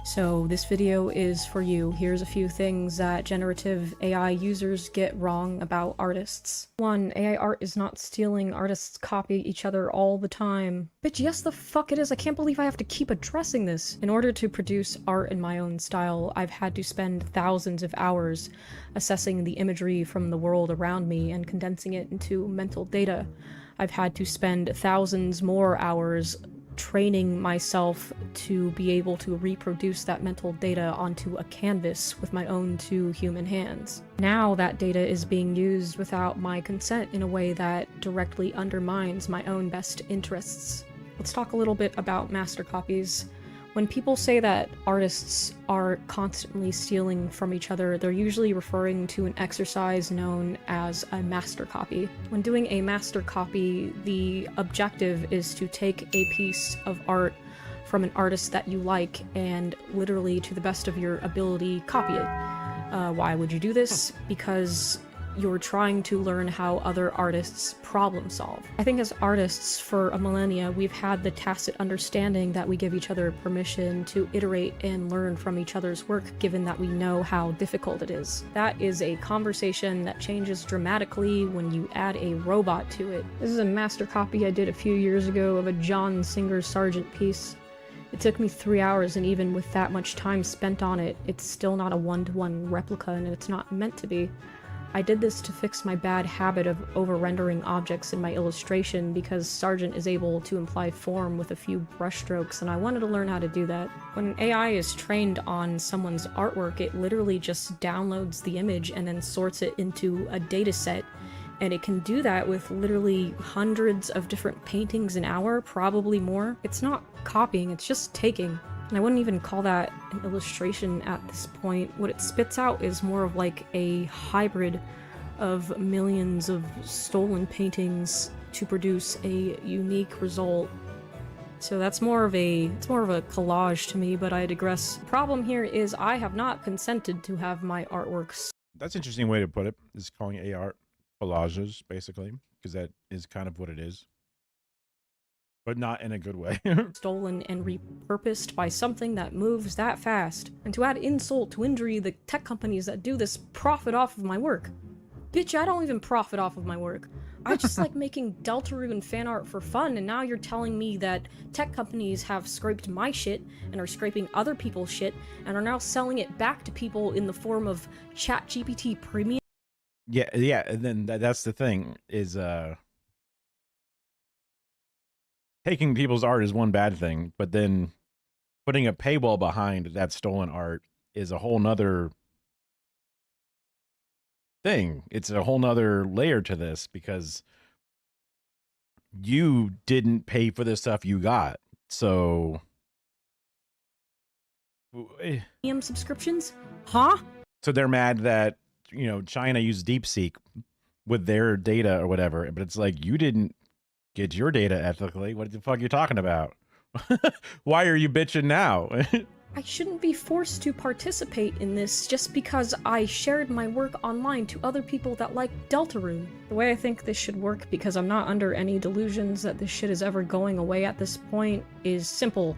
Speaker 11: So this video is for you. Here's a few things that generative AI users get wrong about artists. 1. AI art is not stealing. Artists copy each other all the time. Bitch, yes the fuck it is. I can't believe I have to keep addressing this. In order to produce art in my own style, I've had to spend thousands of hours assessing the imagery from the world around me and condensing it into mental data. I've had to spend thousands more hours training myself to be able to reproduce that mental data onto a canvas with my own 2 human hands. Now that data is being used without my consent in a way that directly undermines my own best interests. Let's talk a little bit about master copies. When people say that artists are constantly stealing from each other, they're usually referring to an exercise known as a master copy. When doing a master copy, the objective is to take a piece of art from an artist that you like and literally, to the best of your ability, copy it. Why would you do this? Because you're trying to learn how other artists problem solve. I think as artists for a millennia, we've had the tacit understanding that we give each other permission to iterate and learn from each other's work, given that we know how difficult it is. That is a conversation that changes dramatically when you add a robot to it. This is a master copy I did a few years ago of a John Singer Sargent piece. It took me 3 hours, and even with that much time spent on it, it's still not a one-to-one replica, and it's not meant to be. I did this to fix my bad habit of over-rendering objects in my illustration because Sargent is able to imply form with a few brushstrokes, and I wanted to learn how to do that. When an AI is trained on someone's artwork, it literally just downloads the image and then sorts it into a dataset, and it can do that with literally hundreds of different paintings an hour, probably more. It's not copying, it's just taking. And I wouldn't even call that an illustration at this point. What it spits out is more of like a hybrid of millions of stolen paintings to produce a unique result. So that's more of a collage to me, but I digress. The problem here is I have not consented to have my artworks.
Speaker 1: That's an interesting way to put it, is calling AI art collages, basically, because that is kind of what it is. But not in a good way.
Speaker 11: Stolen and repurposed by something that moves that fast. And to add insult to injury, the tech companies that do this profit off of my work. Bitch, I don't even profit off of my work. I just like making Deltarune fan art for fun, and now you're telling me that tech companies have scraped my shit and are scraping other people's shit and are now selling it back to people in the form of ChatGPT Premium?
Speaker 1: Yeah, and then that's the thing, is taking people's art is one bad thing, but then putting a paywall behind that stolen art is a whole nother thing. It's a whole nother layer to this, because you didn't pay for the stuff you got. So
Speaker 11: Premium subscriptions? Huh?
Speaker 1: So they're mad that, you know, China used DeepSeek with their data or whatever, but it's like, you didn't get your data ethically. What the fuck are you talking about? Why are you bitching now?
Speaker 11: I shouldn't be forced to participate in this just because I shared my work online to other people that like Deltarune. The way I think this should work, because I'm not under any delusions that this shit is ever going away at this point, is simple.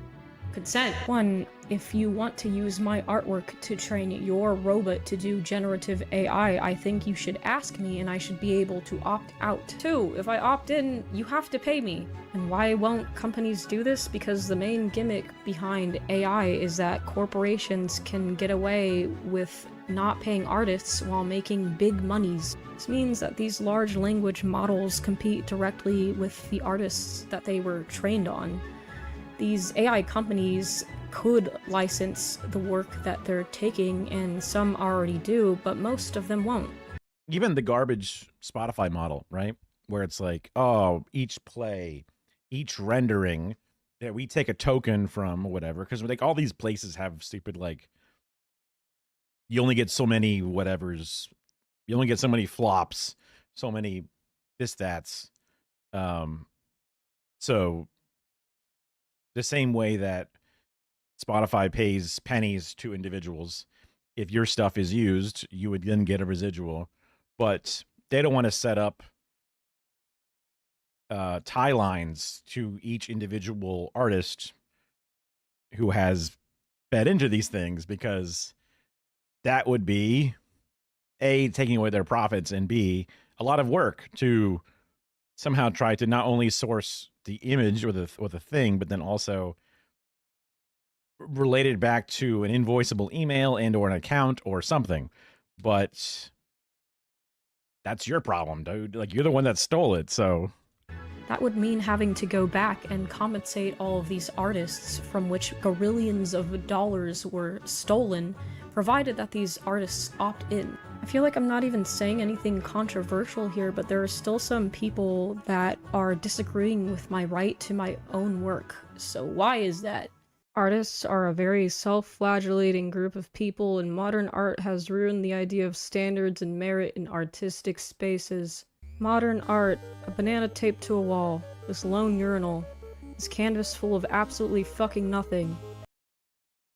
Speaker 11: Consent. 1. If you want to use my artwork to train your robot to do generative AI, I think you should ask me and I should be able to opt out. 2. If I opt in, you have to pay me. And why won't companies do this? Because the main gimmick behind AI is that corporations can get away with not paying artists while making big monies. This means that these large language models compete directly with the artists that they were trained on. These AI companies could license the work that they're taking, and some already do, but most of them won't.
Speaker 1: Even the garbage Spotify model, right? Where it's like, oh, each play, each rendering, that we take a token from or whatever, because like all these places have stupid, like, you only get so many whatevers, you only get so many flops, so many this, that's. So the same way that Spotify pays pennies to individuals, if your stuff is used, you would then get a residual. But they don't want to set up tie lines to each individual artist who has fed into these things, because that would be A, taking away their profits, and B, a lot of work to somehow try to not only source the image or the thing, but then also relate it back to an invoiceable email and or an account or something. But that's your problem, dude. Like, you're the one that stole it, so.
Speaker 11: That would mean having to go back and compensate all of these artists from which gorillions of dollars were stolen, provided that these artists opt in. I feel like I'm not even saying anything controversial here, but there are still some people that are disagreeing with my right to my own work. So why is that? Artists are a very self-flagellating group of people, and modern art has ruined the idea of standards and merit in artistic spaces. Modern art, a banana taped to a wall, this lone urinal, this canvas full of absolutely fucking nothing.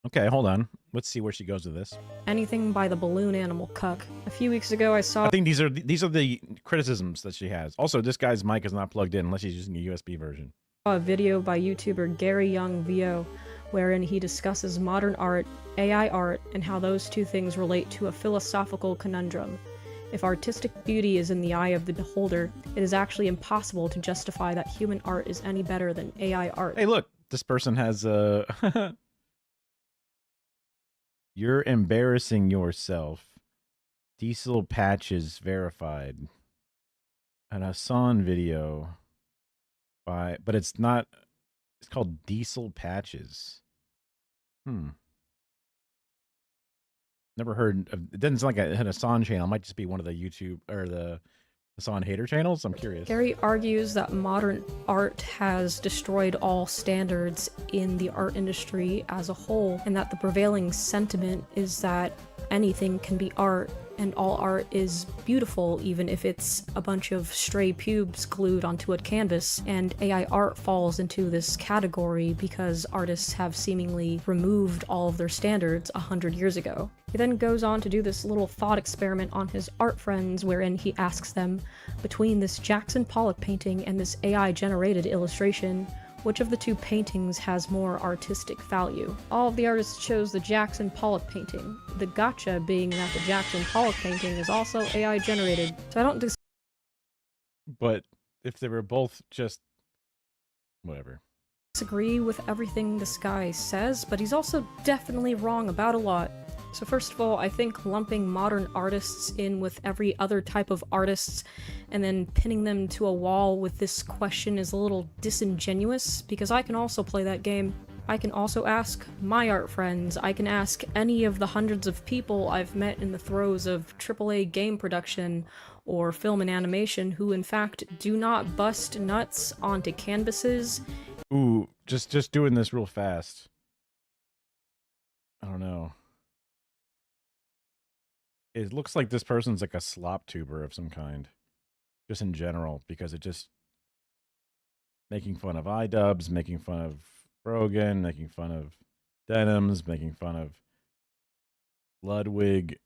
Speaker 1: Okay, hold on. Let's see where she goes with this.
Speaker 11: Anything by the balloon animal cuck. A few weeks ago I saw—
Speaker 1: I think these are the criticisms that she has. Also, this guy's mic is not plugged in unless he's using a USB version.
Speaker 11: A video by YouTuber Gary Young VO, wherein he discusses modern art, AI art, and how those two things relate to a philosophical conundrum. If artistic beauty is in the eye of the beholder, it is actually impossible to justify that human art is any better than AI art.
Speaker 1: Hey, look, this person has a... You're embarrassing yourself. Diesel Patches verified. An Hassan video by... But it's not... It's called Diesel Patches. Never heard of... It doesn't sound like a Hassan channel. It might just be one of the YouTube... Or the Hassan hater channels. I'm curious.
Speaker 11: Gary argues that modern art has destroyed all standards in the art industry as a whole, and that the prevailing sentiment is that anything can be art, and all art is beautiful even if it's a bunch of stray pubes glued onto a canvas, and AI art falls into this category because artists have seemingly removed all of their standards 100 years ago. He then goes on to do this little thought experiment on his art friends, wherein he asks them, between this Jackson Pollock painting and this AI-generated illustration, which of the two paintings has more artistic value? All of the artists chose the Jackson Pollock painting, the gotcha being that the Jackson Pollock painting is also AI-generated, so I don't
Speaker 1: But if they were both just... whatever.
Speaker 11: disagree with everything this guy says, but he's also definitely wrong about a lot. So first of all, I think lumping modern artists in with every other type of artists and then pinning them to a wall with this question is a little disingenuous, because I can also play that game. I can also ask my art friends, I can ask any of the hundreds of people I've met in the throes of AAA game production or film and animation who in fact do not bust nuts onto canvases.
Speaker 1: Ooh, just doing this real fast. I don't know. It looks like this person's like a slop tuber of some kind, just in general, because it just making fun of iDubbbz, making fun of Brogan, making fun of Denims, making fun of Ludwig.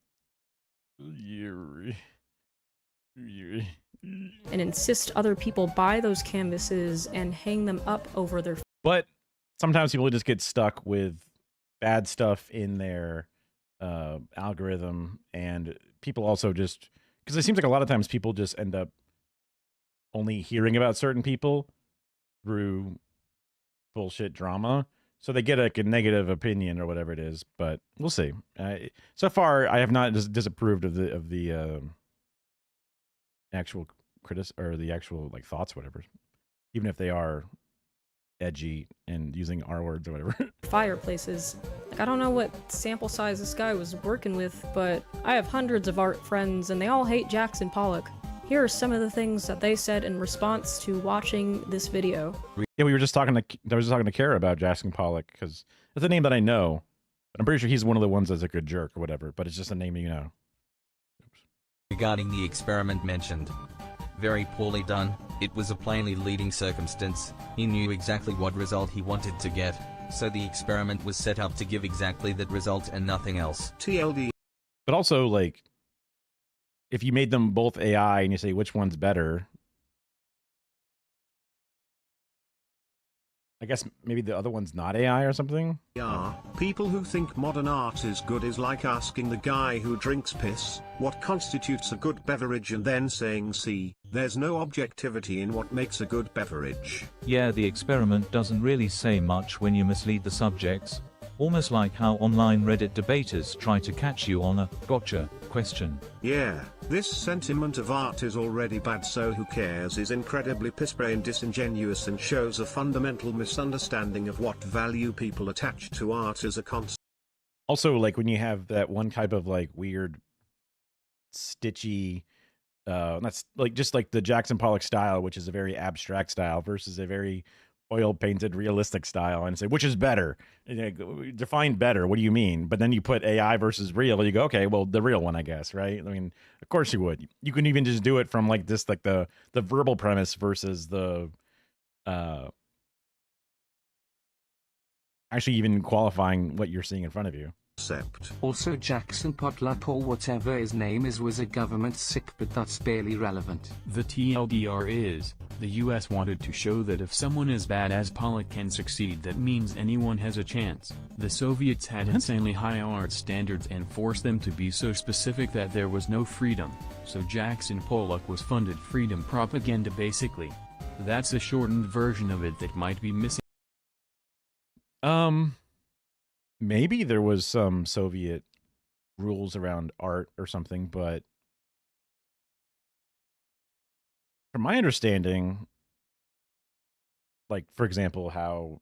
Speaker 11: And insist other people buy those canvases and hang them up over their.
Speaker 1: But sometimes people just get stuck with bad stuff in their algorithm, and people also just, because it seems like a lot of times people just end up only hearing about certain people through bullshit drama, so they get like a negative opinion or whatever it is. But we'll see. So far, I have not disapproved of the actual or the actual like thoughts, whatever, even if they are edgy and using R words or whatever.
Speaker 11: Fireplaces. Like, I don't know what sample size this guy was working with, but I have hundreds of art friends and they all hate Jackson Pollock. Here are some of the things that they said in response to watching this video.
Speaker 1: Yeah, I was just talking to Kara about Jackson Pollock, because it's a name that I know, but I'm pretty sure he's one of the ones that's a good jerk or whatever, but it's just a name you know.
Speaker 13: Oops. Regarding the experiment mentioned, very poorly done. It was a plainly leading circumstance. He knew exactly what result he wanted to get, so the experiment was set up to give exactly that result and nothing else.
Speaker 1: TLD. But also, like, if you made them both AI and you say which one's better, I guess maybe the other one's not AI or something?
Speaker 14: Yeah, people who think modern art is good is like asking the guy who drinks piss what constitutes a good beverage and then saying, see, there's no objectivity in what makes a good beverage.
Speaker 15: Yeah, the experiment doesn't really say much when you mislead the subjects. Almost like how online Reddit debaters try to catch you on a gotcha question.
Speaker 14: Yeah, this sentiment of art is already bad, so who cares is incredibly piss-spray and disingenuous and shows a fundamental misunderstanding of what value people attach to art as a concept.
Speaker 1: Also, like when you have that one type of like weird stitchy, that's like just like the Jackson Pollock style, which is a very abstract style, versus a very oil painted realistic style, and say which is better. Define better. What do you mean? But then you put AI versus real, you go, okay, well, the real one, I guess, right? I mean, of course you would. You can even just do it from like this, like the verbal premise versus the actually even qualifying what you're seeing in front of you.
Speaker 16: Also, Jackson Pollock, or whatever his name is, was a government sick, but that's barely relevant.
Speaker 17: The TLDR is, the US wanted to show that if someone as bad as Pollock can succeed, that means anyone has a chance. The Soviets had insanely high art standards and forced them to be so specific that there was no freedom, so Jackson Pollock was funded freedom propaganda basically. That's a shortened version of it that might be missing.
Speaker 1: Maybe there was some Soviet rules around art or something, but from my understanding, like, for example, how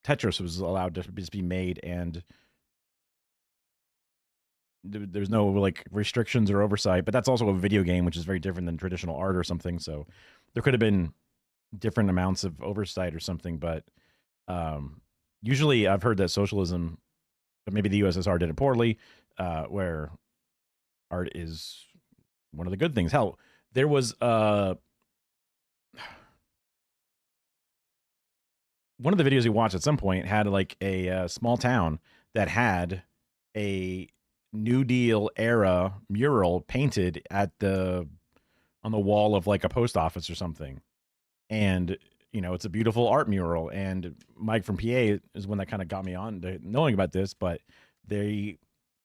Speaker 1: Tetris was allowed to just be made and there's no like restrictions or oversight, but that's also a video game, which is very different than traditional art or something. So there could have been different amounts of oversight or something, but usually I've heard that socialism, but maybe the USSR did it poorly, where art is one of the good things. Hell, there was one of the videos you watched at some point had like a small town that had a New Deal era mural painted at on the wall of like a post office or something. And you know, it's a beautiful art mural, and Mike from PA is one that kind of got me on to knowing about this, but they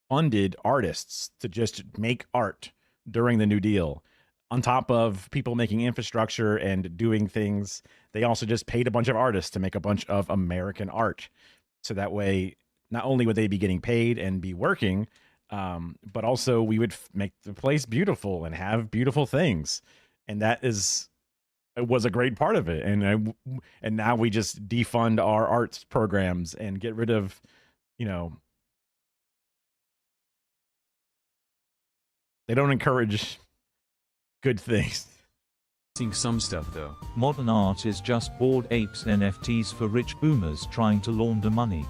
Speaker 1: funded artists to just make art during the New Deal. On top of people making infrastructure and doing things, they also just paid a bunch of artists to make a bunch of American art. So that way, not only would they be getting paid and be working, but also we would make the place beautiful and have beautiful things. And that was a great part of it. And now we just defund our arts programs and get rid of, you know, they don't encourage good things.
Speaker 17: Seeing some stuff though.
Speaker 15: Modern art is just bored apes NFTs for rich boomers trying to launder money.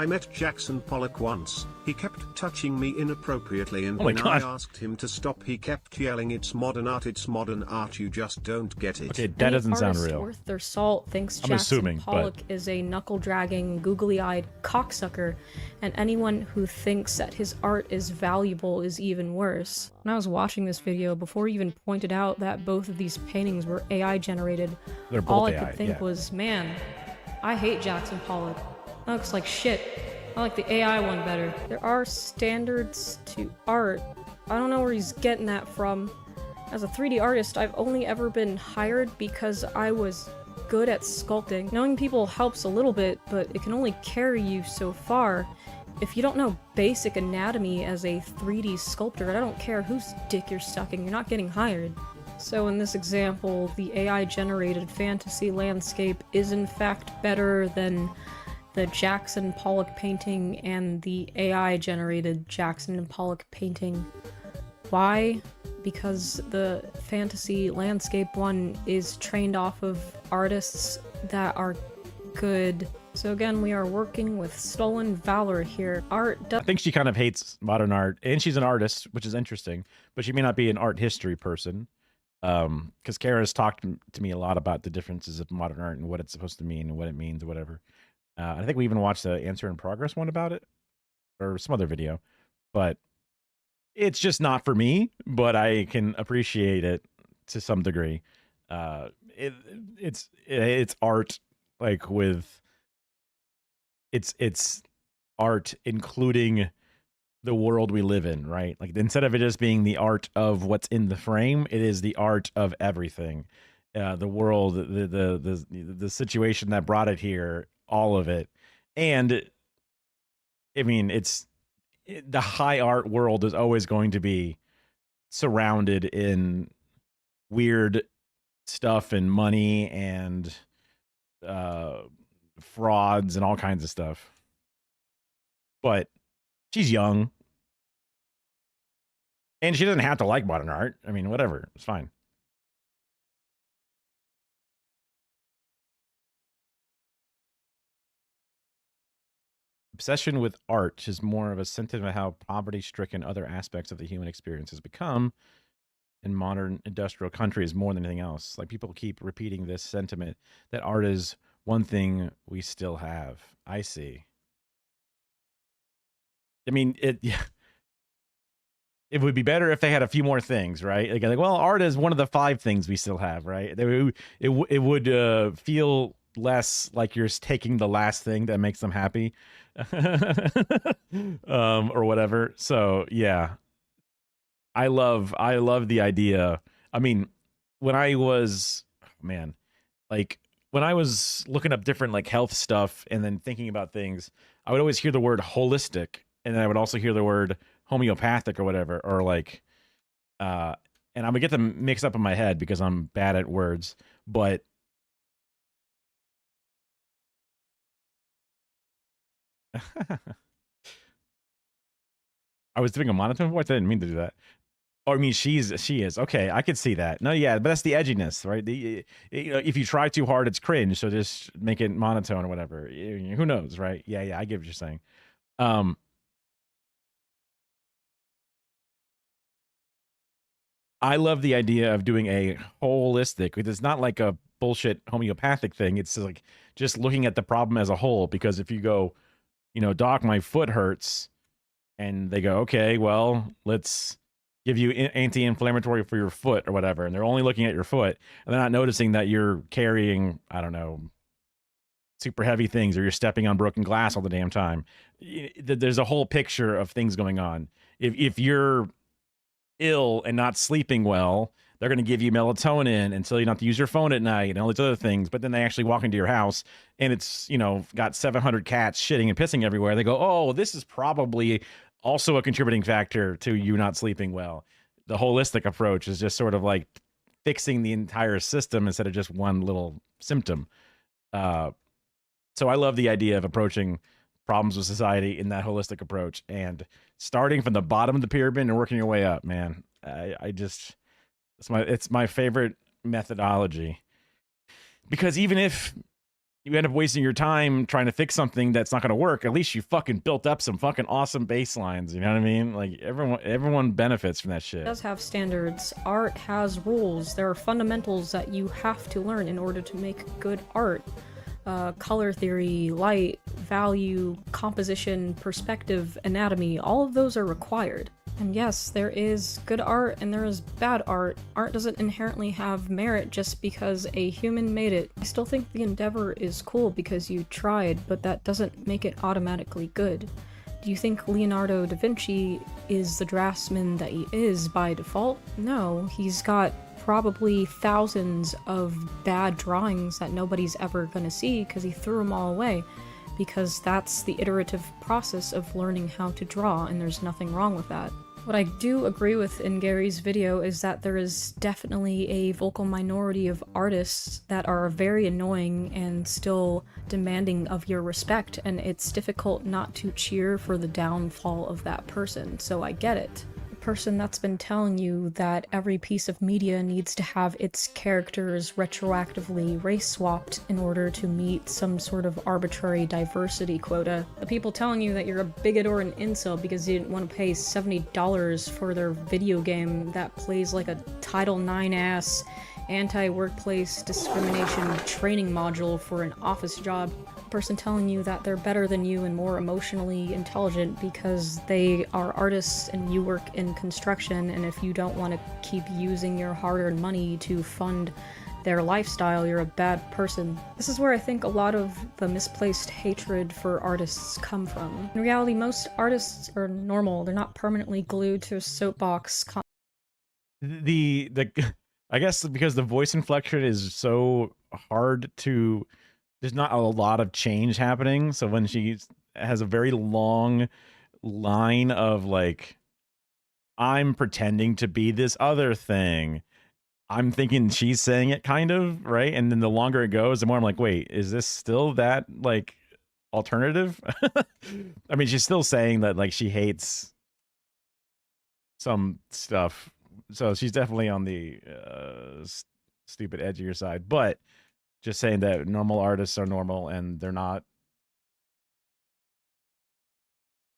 Speaker 14: I met Jackson Pollock once. He kept touching me inappropriately, and
Speaker 1: Oh my
Speaker 14: when I
Speaker 1: God.
Speaker 14: asked him to stop, he kept yelling, "It's modern art, you just don't get it."
Speaker 1: Okay, that
Speaker 11: Any
Speaker 1: doesn't sound
Speaker 11: artist
Speaker 1: real.
Speaker 11: worth their salt thinks
Speaker 1: I'm
Speaker 11: Jackson
Speaker 1: assuming, but-
Speaker 11: Pollock is a knuckle-dragging, googly-eyed cocksucker, and anyone who thinks that his art is valuable is even worse. When I was watching this video, before he even pointed out that both of these paintings were AI-generated,
Speaker 1: They're both
Speaker 11: all I
Speaker 1: AI,
Speaker 11: could think
Speaker 1: yeah.
Speaker 11: was, man, I hate Jackson Pollock. That looks like shit. I like the AI one better. There are standards to art. I don't know where he's getting that from. As a 3D artist, I've only ever been hired because I was good at sculpting. Knowing people helps a little bit, but it can only carry you so far. If you don't know basic anatomy as a 3D sculptor, I don't care whose dick you're sucking, you're not getting hired. So in this example, the AI-generated fantasy landscape is in fact better than the Jackson Pollock painting and the AI-generated Jackson Pollock painting. Why? Because the fantasy landscape one is trained off of artists that are good. So again, we are working with stolen valor here. Art
Speaker 1: I think she kind of hates modern art, and she's an artist, which is interesting, but she may not be an art history person. Because Kara's talked to me a lot about the differences of modern art and what it's supposed to mean and what it means or whatever. I think we even watched the Answer in Progress one about it, or some other video, but it's just not for me, but I can appreciate it to some degree. It's art, like it's art including the world we live in, right? Like instead of it just being the art of what's in the frame, it is the art of everything. The world, the situation that brought it here, all of it. And I mean, the high art world is always going to be surrounded in weird stuff and money and frauds and all kinds of stuff. But she's young. And she doesn't have to like modern art. I mean, whatever. It's fine. Obsession with art is more of a sentiment of how poverty-stricken other aspects of the human experience has become in modern industrial countries more than anything else. Like people keep repeating this sentiment that art is one thing we still have. I see. I mean, yeah. It would be better if they had a few more things, right? Like, well, art is one of the 5 things we still have, right? It would feel less like you're taking the last thing that makes them happy, or whatever. So yeah, I love the idea. I mean, when I was when I was looking up different like health stuff and then thinking about things, I would always hear the word holistic, and then I would also hear the word homeopathic or whatever, or like, and I'm gonna get them mixed up in my head because I'm bad at words, but I was doing a monotone voice. I didn't mean to do that. Oh, I mean, she is. Okay, I could see that. No, yeah, but that's the edginess, right? If you try too hard, it's cringe. So just make it monotone or whatever. Who knows, right? Yeah, I get what you're saying. I love the idea of doing a holistic. It's not like a bullshit homeopathic thing. It's like just looking at the problem as a whole. Because if you go, doc, my foot hurts, and they go, okay, well, let's give you anti-inflammatory for your foot or whatever, and they're only looking at your foot, and they're not noticing that you're carrying, I don't know, super heavy things, or you're stepping on broken glass all the damn time. There's a whole picture of things going on. If you're ill and not sleeping well, they're going to give you melatonin until you don't have to use your phone at night and all these other things. But then they actually walk into your house and it's, got 700 cats shitting and pissing everywhere. They go, oh, this is probably also a contributing factor to you not sleeping well. The holistic approach is just sort of like fixing the entire system instead of just one little symptom. So I love the idea of approaching problems with society in that holistic approach and starting from the bottom of the pyramid and working your way up, man. It's my favorite methodology, because even if you end up wasting your time trying to fix something that's not going to work. At least you fucking built up some fucking awesome baselines. You know what I mean? Like everyone benefits from that shit.
Speaker 11: It does have standards. Art has rules. There are fundamentals that you have to learn in order to make good art. Color theory, light, value, composition, perspective, anatomy, all of those are required. And yes, there is good art and there is bad art. Art doesn't inherently have merit just because a human made it. I still think the endeavor is cool because you tried, but that doesn't make it automatically good. Do you think Leonardo da Vinci is the draftsman that he is by default? No, he's got probably thousands of bad drawings that nobody's ever gonna see because he threw them all away, because that's the iterative process of learning how to draw, and there's nothing wrong with that. What I do agree with in Gary's video is that there is definitely a vocal minority of artists that are very annoying and still demanding of your respect, and it's difficult not to cheer for the downfall of that person, so I get it. Person that's been telling you that every piece of media needs to have its characters retroactively race swapped in order to meet some sort of arbitrary diversity quota. The people telling you that you're a bigot or an incel because you didn't want to pay $70 for their video game that plays like a Title IX ass anti-workplace discrimination training module for an office job. Person telling you that they're better than you and more emotionally intelligent because they are artists and you work in construction, and if you don't want to keep using your hard-earned money to fund their lifestyle, you're a bad person. This is where I think a lot of the misplaced hatred for artists come from. In reality, most artists are normal. They're not permanently glued to a soapbox.
Speaker 1: I guess because the voice inflection is so hard to, there's not a lot of change happening. So when she has a very long line of like, I'm pretending to be this other thing, I'm thinking she's saying it kind of, right? And then the longer it goes, the more I'm like, wait, is this still that like alternative? I mean, she's still saying that like she hates some stuff. So she's definitely on the stupid edgier side, but just saying that normal artists are normal and they're not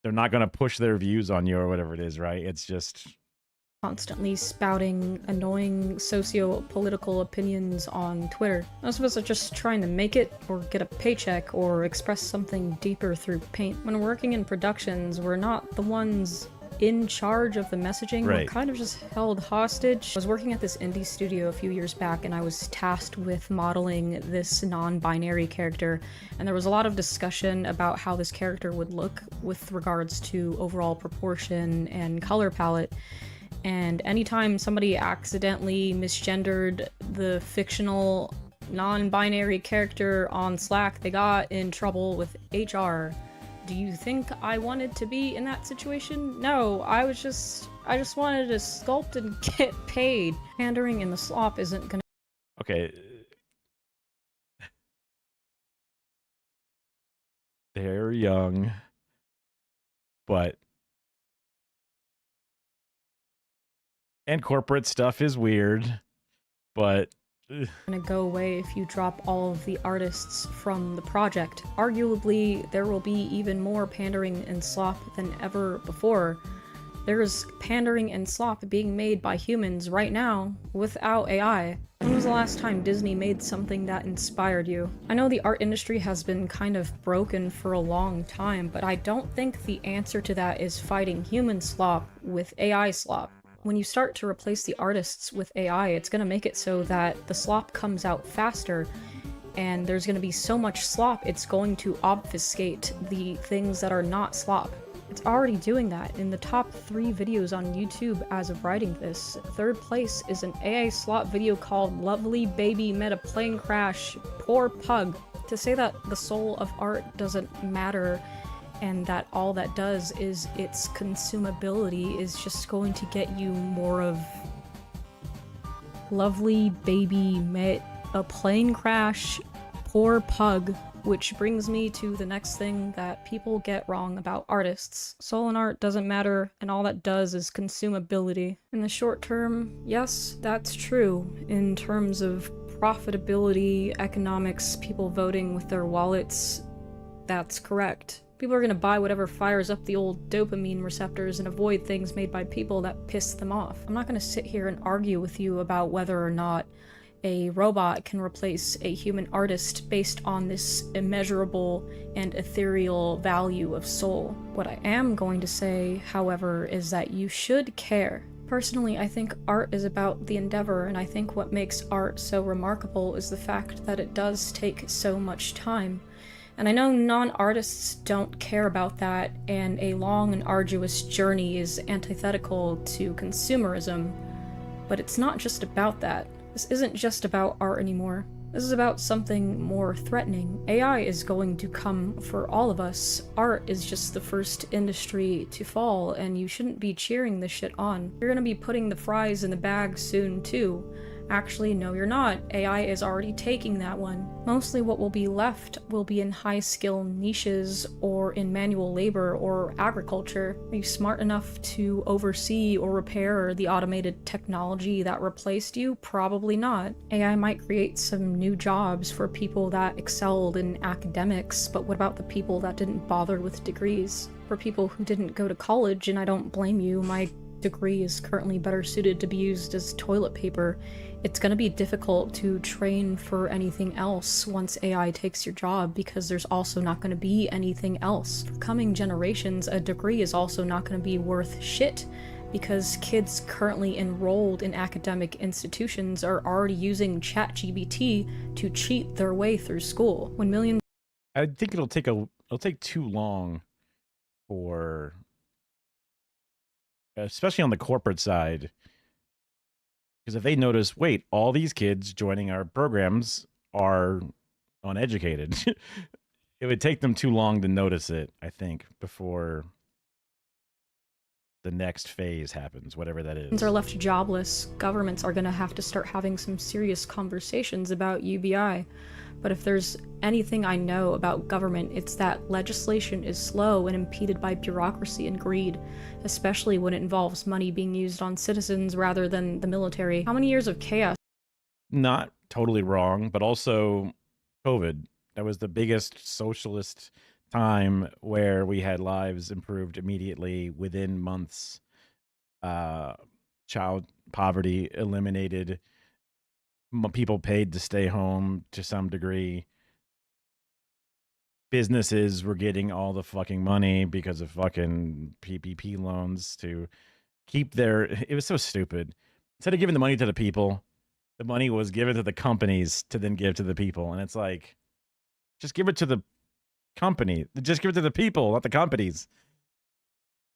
Speaker 1: going to push their views on you or whatever it is, right? It's just
Speaker 11: constantly spouting annoying socio-political opinions on Twitter. Most of us are just trying to make it or get a paycheck or express something deeper through paint. When working in productions, we're not the ones in charge of the messaging.
Speaker 1: Right.
Speaker 11: We're kind of just held hostage. I was working at this indie studio a few years back and I was tasked with modeling this non-binary character, and there was a lot of discussion about how this character would look with regards to overall proportion and color palette. And anytime somebody accidentally misgendered the fictional non-binary character on Slack, they got in trouble with HR. Do you think I wanted to be in that situation? No, I just wanted to sculpt and get paid. Pandering in the slop isn't gonna—
Speaker 1: okay. They're young, but and corporate stuff is weird, but
Speaker 11: gonna go away if you drop all of the artists from the project. Arguably, there will be even more pandering and slop than ever before. There's pandering and slop being made by humans right now without AI. When was the last time Disney made something that inspired you? I know the art industry has been kind of broken for a long time, but I don't think the answer to that is fighting human slop with AI slop. When you start to replace the artists with AI, it's going to make it so that the slop comes out faster, and there's going to be so much slop, it's going to obfuscate the things that are not slop. It's already doing that. In the top 3 videos on YouTube as of writing this, 3rd place is an AI slop video called Lovely Baby Met a Plane Crash, Poor Pug. To say that the soul of art doesn't matter and that all that does is its consumability is just going to get you more of Lovely Baby Met a Plane Crash, Poor Pug, which brings me to the next thing that people get wrong about artists. Soul in art doesn't matter, and all that does is consumability. In the short term, yes, that's true in terms of profitability, economics, people voting with their wallets, that's correct. People are going to buy whatever fires up the old dopamine receptors and avoid things made by people that piss them off. I'm not going to sit here and argue with you about whether or not a robot can replace a human artist based on this immeasurable and ethereal value of soul. What I am going to say, however, is that you should care. Personally, I think art is about the endeavor, and I think what makes art so remarkable is the fact that it does take so much time. And I know non-artists don't care about that, and a long and arduous journey is antithetical to consumerism, but it's not just about that. This isn't just about art anymore. This is about something more threatening. AI is going to come for all of us. Art is just the first industry to fall, and you shouldn't be cheering this shit on. You're gonna be putting the fries in the bag soon, too. Actually, no you're not. AI is already taking that one. Mostly what will be left will be in high-skill niches or in manual labor or agriculture. Are you smart enough to oversee or repair the automated technology that replaced you? Probably not. AI might create some new jobs for people that excelled in academics, but what about the people that didn't bother with degrees? For people who didn't go to college, and I don't blame you, my degree is currently better suited to be used as toilet paper. It's going to be difficult to train for anything else once AI takes your job, because there's also not going to be anything else. For coming generations, a degree is also not going to be worth shit, because kids currently enrolled in academic institutions are already using ChatGPT to cheat their way through school. When millions...
Speaker 1: I think it'll take too long for, especially on the corporate side, because if they notice, wait, all these kids joining our programs are uneducated, it would take them too long to notice it, I think, before the next phase happens, whatever that is.
Speaker 11: Are left jobless, governments are going to have to start having some serious conversations about UBI. But if there's anything I know about government, it's that legislation is slow and impeded by bureaucracy and greed, especially when it involves money being used on citizens rather than the military. How many years of chaos?
Speaker 1: Not totally wrong, but also COVID. That was the biggest socialist time where we had lives improved immediately within months. Child poverty eliminated. People paid to stay home to some degree. Businesses were getting all the fucking money because of fucking PPP loans to keep their... It was so stupid. Instead of giving the money to the people, the money was given to the companies to then give to the people. And it's like, just give it to the company. Just give it to the people, not the companies.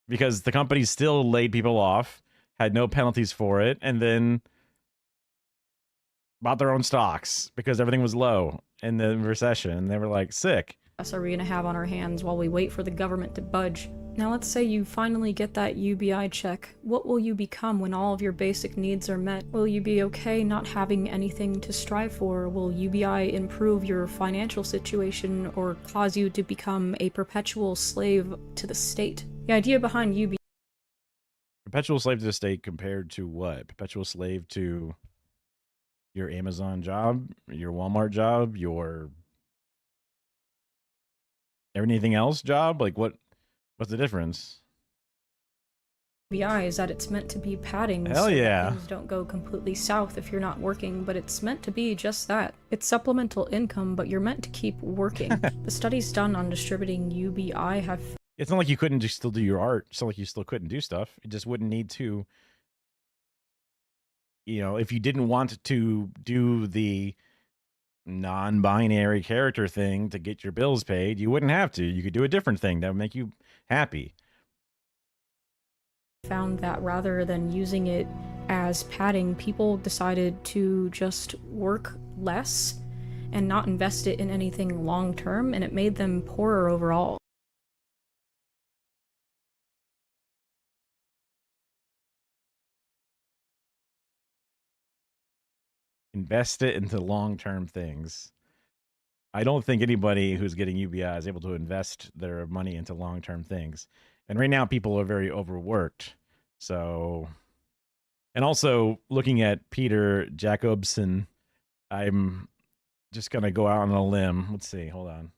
Speaker 1: Because the companies still laid people off, had no penalties for it, and then bought their own stocks because everything was low in the recession. And they were like, sick.
Speaker 11: Are we going to have on our hands while we wait for the government to budge? Now let's say you finally get that UBI check. What will you become when all of your basic needs are met? Will you be okay not having anything to strive for? Will UBI improve your financial situation or cause you to become a perpetual slave to the state? The idea behind UBI...
Speaker 1: Perpetual slave to the state compared to what? Perpetual slave to your Amazon job, your Walmart job, your anything else job? Like what's the difference?
Speaker 11: UBI is that it's meant to be padding.
Speaker 1: Hell yeah.
Speaker 11: So things don't go completely south if you're not working, but it's meant to be just that. It's supplemental income, but you're meant to keep working. The studies done on distributing UBI have...
Speaker 1: It's not like you couldn't just still do your art. It's not like you still couldn't do stuff. It just wouldn't need to, you know, if you didn't want to do the non-binary character thing to get your bills paid, you wouldn't have to. You could do a different thing that would make you happy.
Speaker 11: Found that rather than using it as padding, people decided to just work less and not invest it in anything long-term, and it made them poorer overall.
Speaker 1: Invest it into long-term things. I don't think anybody who's getting UBI is able to invest their money into long-term things. And right now people are very overworked. So, and also looking at Peter Jacobson I'm just gonna go out on a limb. Let's see. Hold on.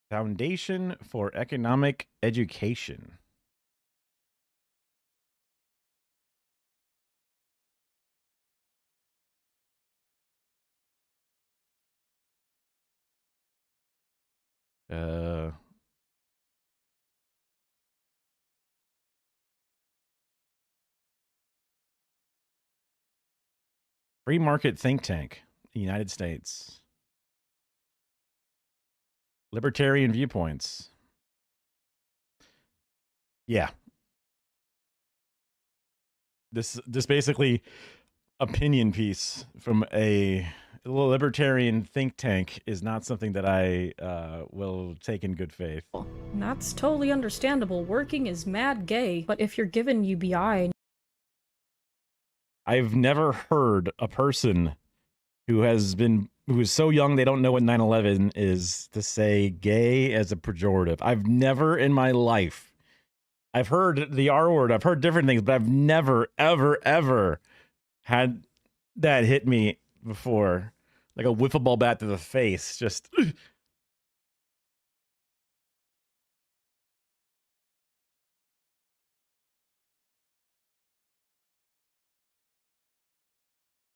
Speaker 1: Foundation for Economic Education. Free market think tank, United States. Libertarian viewpoints. Yeah. This basically opinion piece from a libertarian think tank is not something that I will take in good faith.
Speaker 11: And that's totally understandable. Working is mad gay, but if you're given UBI...
Speaker 1: I've never heard a person who is so young they don't know what 9/11 is to say gay as a pejorative. I've never in my life. I've heard the R word, I've heard different things, but I've never, ever, ever had that hit me before. Like a wiffle ball bat to the face. Just...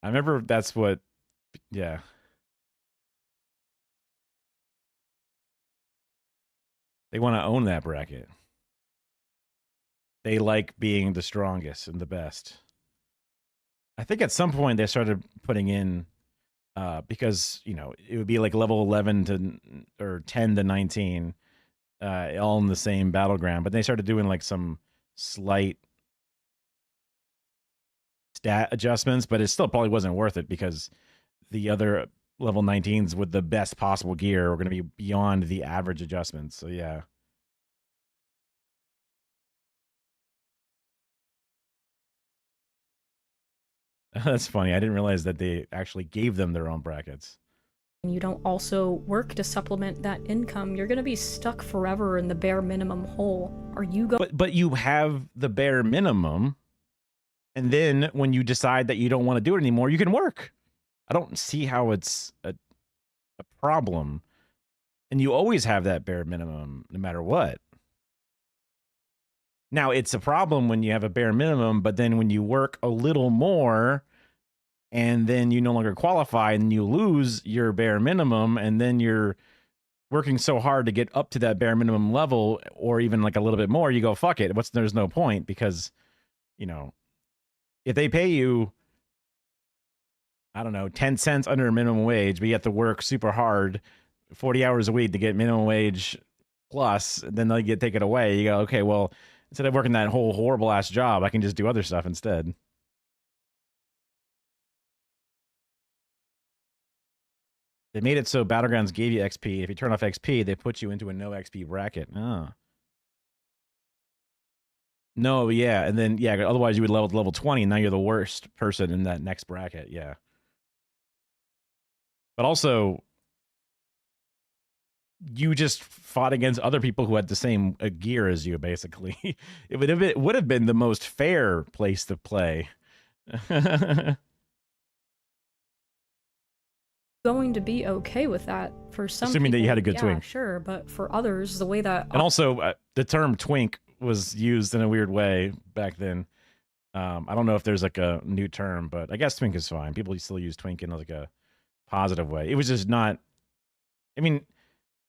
Speaker 1: I remember that's what... Yeah. They want to own that bracket. They like being the strongest and the best. I think at some point they started putting in, because, you know, it would be like level 11 to, or 10 to 19, all in the same battleground. But they started doing like some slight stat adjustments, but it still probably wasn't worth it because the other level 19s with the best possible gear are going to be beyond the average adjustments. So yeah. That's funny. I didn't realize that they actually gave them their own brackets.
Speaker 11: And you don't also work to supplement that income, you're going to be stuck forever in the bare minimum hole. Are you going...
Speaker 1: But you have the bare minimum, and then when you decide that you don't want to do it anymore, you can work. I don't see how it's a problem. And you always have that bare minimum no matter what. Now, it's a problem when you have a bare minimum, but then when you work a little more and then you no longer qualify and you lose your bare minimum, and then you're working so hard to get up to that bare minimum level or even like a little bit more, you go, fuck it. There's no point because, you know, if they pay you, I don't know, 10 cents under minimum wage, but you have to work super hard 40 hours a week to get minimum wage plus, then they take it away. You go, okay, well, instead of working that whole horrible ass job, I can just do other stuff instead. They made it so Battlegrounds gave you XP. If you turn off XP, they put you into a no XP bracket. Oh. No, yeah, and then, yeah, otherwise you would level to level 20, and now you're the worst person in that next bracket, yeah. But also, you just fought against other people who had the same gear as you, basically. It would have been the most fair place to play.
Speaker 11: Going to be okay with that for some
Speaker 1: assuming
Speaker 11: people,
Speaker 1: that you had a good twink.
Speaker 11: Sure, but for others, the way that...
Speaker 1: And also, the term twink was used in a weird way back then. I don't know if there's like a new term, but I guess twink is fine. People still use twink in like a positive way. It was just not... I mean,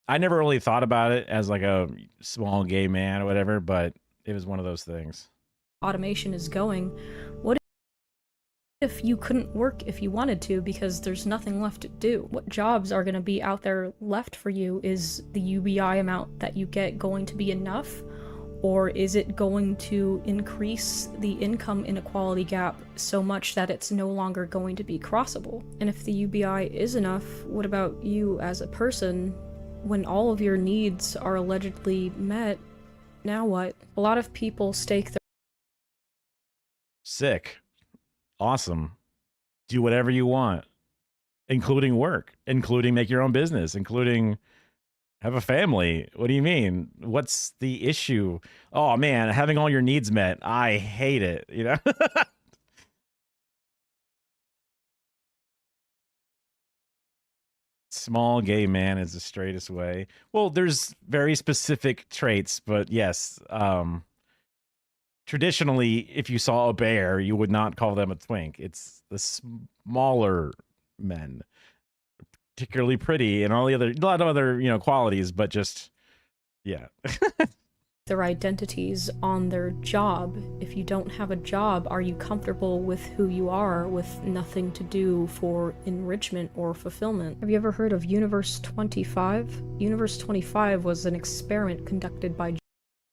Speaker 1: I never really thought about it as like a small gay man or whatever, but it was one of those things.
Speaker 11: Automation is going. What if you couldn't work if you wanted to because there's nothing left to do? What jobs are going to be out there left for you? Is the UBI amount that you get going to be enough? Or is it going to increase the income inequality gap so much that it's no longer going to be crossable? And if the UBI is enough, what about you as a person? When all of your needs are allegedly met, now what? A lot of people stake their
Speaker 1: Sick. Awesome. Do whatever you want, including work, including make your own business, including have a family. What do you mean? What's the issue? Oh man, having all your needs met. I hate it, you know? Small gay man is the straightest way. Well, there's very specific traits, but yes, traditionally, if you saw a bear, you would not call them a twink. It's the smaller men, particularly pretty, and all the other, a lot of other, you know, qualities, but just, yeah.
Speaker 11: Their identities on their job. If you don't have a job, are you comfortable with who you are with nothing to do for enrichment or fulfillment? Have you ever heard of Universe 25? Universe 25 was an experiment conducted by...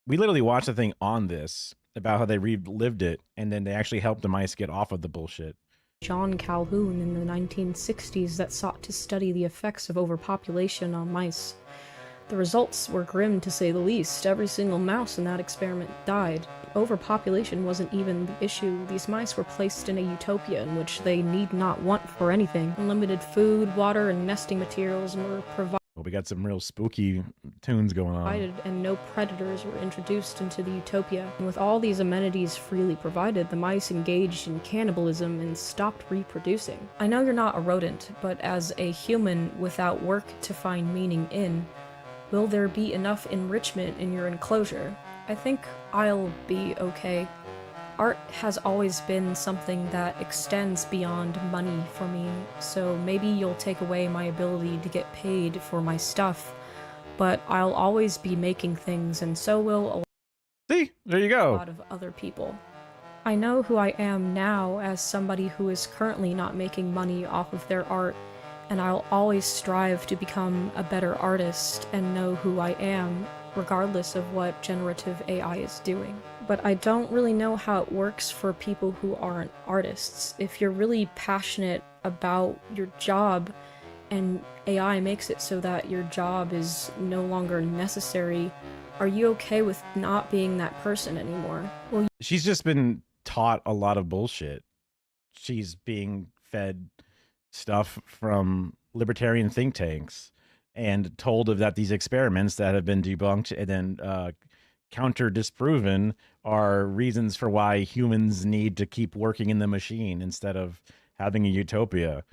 Speaker 1: We literally watched a thing on this about how they relived it, and then they actually helped the mice get off of the bullshit.
Speaker 11: John Calhoun in the 1960s that sought to study the effects of overpopulation on mice. The results were grim to say the least. Every single mouse in that experiment died. Overpopulation wasn't even the issue. These mice were placed in a utopia in which they need not want for anything. Unlimited food, water, and nesting materials were provided.
Speaker 1: Well, we got some real spooky tunes going on.
Speaker 11: And no predators were introduced into the utopia. And with all these amenities freely provided, the mice engaged in cannibalism and stopped reproducing. I know you're not a rodent, but as a human without work to find meaning in, will there be enough enrichment in your enclosure? I think I'll be okay. Art has always been something that extends beyond money for me, so maybe you'll take away my ability to get paid for my stuff, but I'll always be making things, and so will
Speaker 1: See, there you go.
Speaker 11: A lot of other people. I know who I am now as somebody who is currently not making money off of their art, and I'll always strive to become a better artist and know who I am, regardless of what generative AI is doing. But I don't really know how it works for people who aren't artists. If you're really passionate about your job and AI makes it so that your job is no longer necessary, are you okay with not being that person anymore? Well,
Speaker 1: she's just been taught a lot of bullshit. She's being fed stuff from libertarian think tanks and told of that these experiments that have been debunked and then counter disproven are reasons for why humans need to keep working in the machine instead of having a utopia.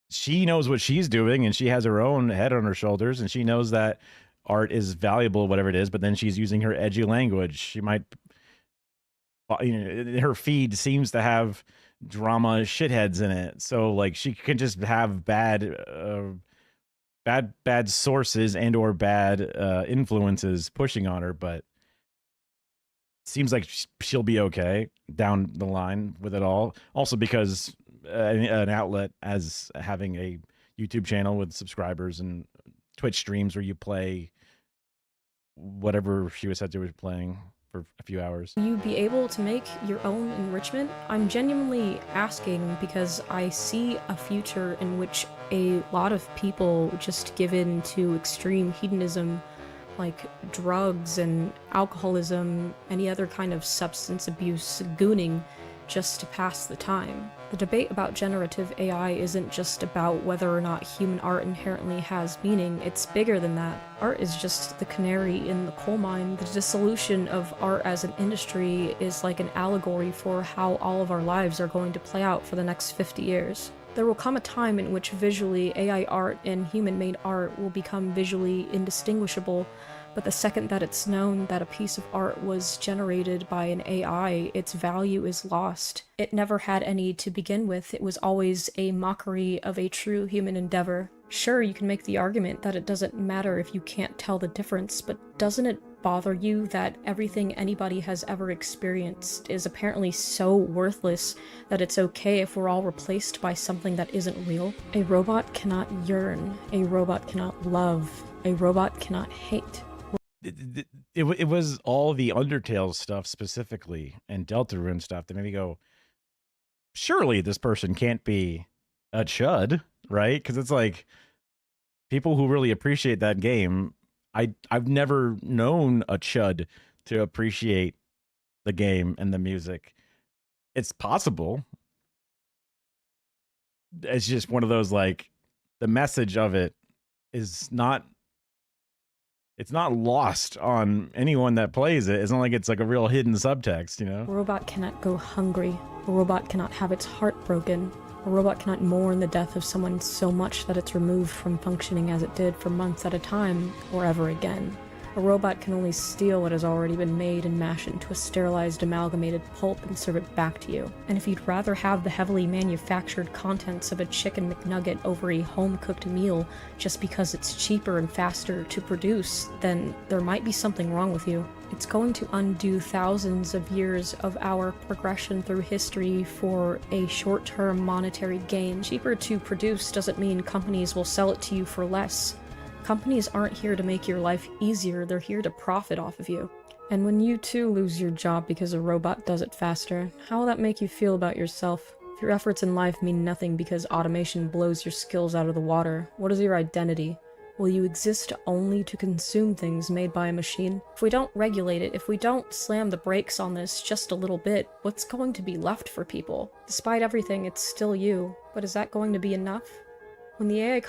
Speaker 1: She knows what she's doing, and she has her own head on her shoulders, and she knows that art is valuable, whatever it is, but then she's using her edgy language. She might, you know, her feed seems to have drama shitheads in it, so like she can just have bad sources and or bad influences pushing on her, but seems like she'll be okay down the line with it all. Also because an outlet as having a YouTube channel with subscribers and Twitch streams where you play whatever she was said to be playing for a few hours.
Speaker 11: Will you be able to make your own enrichment? I'm genuinely asking because I see a future in which a lot of people just give in to extreme hedonism, like drugs and alcoholism, any other kind of substance abuse, gooning, just to pass the time. The debate about generative AI isn't just about whether or not human art inherently has meaning, it's bigger than that. Art is just the canary in the coal mine. The dissolution of art as an industry is like an allegory for how all of our lives are going to play out for the next 50 years. There will come a time in which visually AI art and human-made art will become visually indistinguishable, but the second that it's known that a piece of art was generated by an AI, its value is lost. It never had any to begin with. It was always a mockery of a true human endeavor. Sure, you can make the argument that it doesn't matter if you can't tell the difference, but doesn't it bother you that everything anybody has ever experienced is apparently so worthless that it's okay if we're all replaced by something that isn't real? A robot cannot yearn. A robot cannot love. A robot cannot hate.
Speaker 1: It was all the Undertale stuff specifically and Deltarune stuff that made me go, surely this person can't be a chud, right? Because it's like people who really appreciate that game, I've never known a chud to appreciate the game and the music. It's possible. It's just one of those, like, the message of it is not, it's not lost on anyone that plays it. It's not like it's like a real hidden subtext, you know?
Speaker 11: A robot cannot go hungry. A robot cannot have its heart broken. A robot cannot mourn the death of someone so much that it's removed from functioning as it did for months at a time, or ever again. A robot can only steal what has already been made and mash it into a sterilized amalgamated pulp and serve it back to you. And if you'd rather have the heavily manufactured contents of a chicken McNugget over a home-cooked meal just because it's cheaper and faster to produce, then there might be something wrong with you. It's going to undo thousands of years of our progression through history for a short-term monetary gain. Cheaper to produce doesn't mean companies will sell it to you for less. Companies aren't here to make your life easier, they're here to profit off of you. And when you too lose your job because a robot does it faster, how will that make you feel about yourself? If your efforts in life mean nothing because automation blows your skills out of the water, what is your identity? Will you exist only to consume things made by a machine? If we don't regulate it, if we don't slam the brakes on this just a little bit, what's going to be left for people? Despite everything, it's still you, but is that going to be enough? When the AI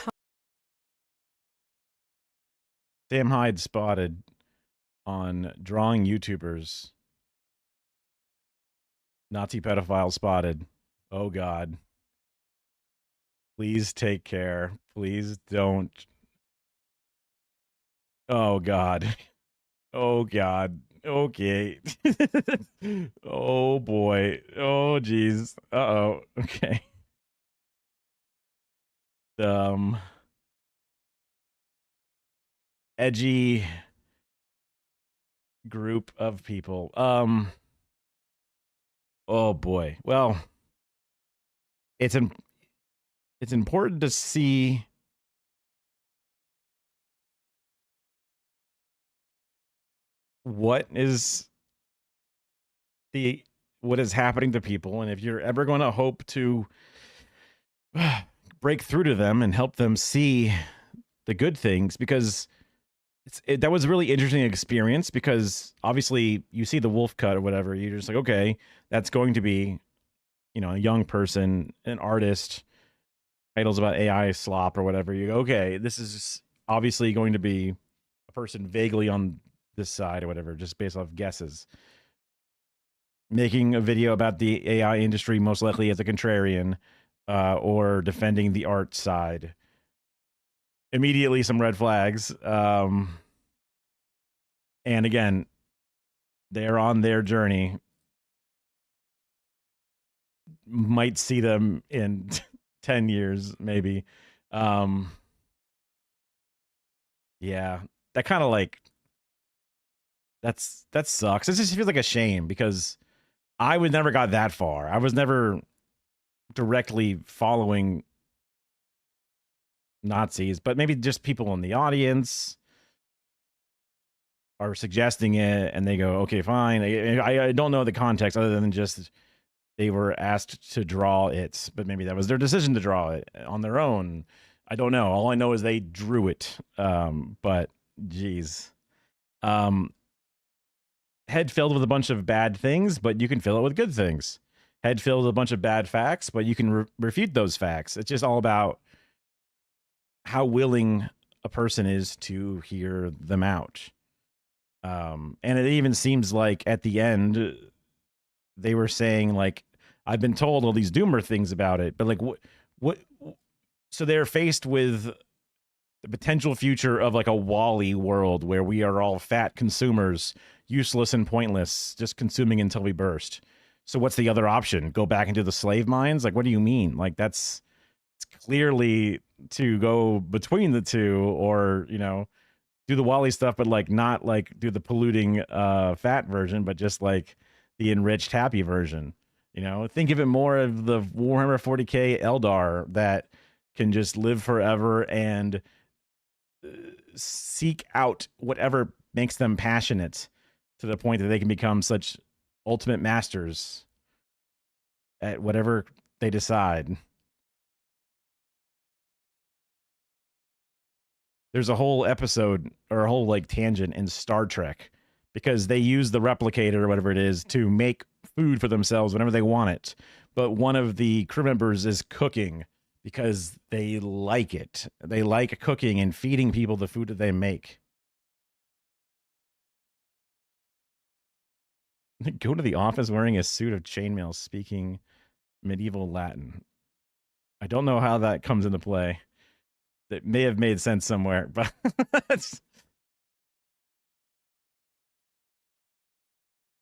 Speaker 1: Sam Hyde spotted on drawing YouTubers. Nazi pedophile spotted. Oh God. Please take care. Please don't. Oh God. Oh God. Okay. Oh boy. Oh geez. Uh-oh. Okay. Edgy group of people. Oh boy. Well, it's important to see what is happening to people, and if you're ever going to hope to break through to them and help them see the good things, because that was a really interesting experience, because obviously you see the wolf cut or whatever, you're just like, okay, that's going to be, you know, a young person, an artist, titles about AI slop or whatever. You go, okay, this is obviously going to be a person vaguely on this side or whatever, just based off guesses. Making a video about the AI industry, most likely as a contrarian, or defending the art side. Immediately some red flags. And again, they're on their journey. Might see them in 10 years, maybe. Yeah, that kind of like, that sucks. It just feels like a shame, because I would never got that far. I was never directly following Nazis, but maybe just people in the audience are suggesting it, and they go, okay, fine. I don't know the context other than just they were asked to draw it, but maybe that was their decision to draw it on their own. I don't know. All I know is they drew it. But geez. Head filled with a bunch of bad things, but you can fill it with good things. Head filled with a bunch of bad facts, but you can refute those facts. It's just all about how willing a person is to hear them out. And it even seems like at the end, they were saying, like, I've been told all these doomer things about it, but like, what, so they're faced with the potential future of like a Wall-E world where we are all fat consumers, useless and pointless, just consuming until we burst. So what's the other option? Go back into the slave mines? Like, what do you mean? Like, it's clearly to go between the two, or, you know, do the Wall-E stuff, but like not like do the polluting fat version, but just like the enriched happy version. You know, think of it more of the Warhammer 40k Eldar that can just live forever and seek out whatever makes them passionate to the point that they can become such ultimate masters at whatever they decide. There's a whole episode or a whole like tangent in Star Trek because they use the replicator or whatever it is to make food for themselves whenever they want it. But one of the crew members is cooking because they like it. They like cooking and feeding people the food that they make. Go to the office wearing a suit of chainmail speaking medieval Latin. I don't know how that comes into play. That may have made sense somewhere, but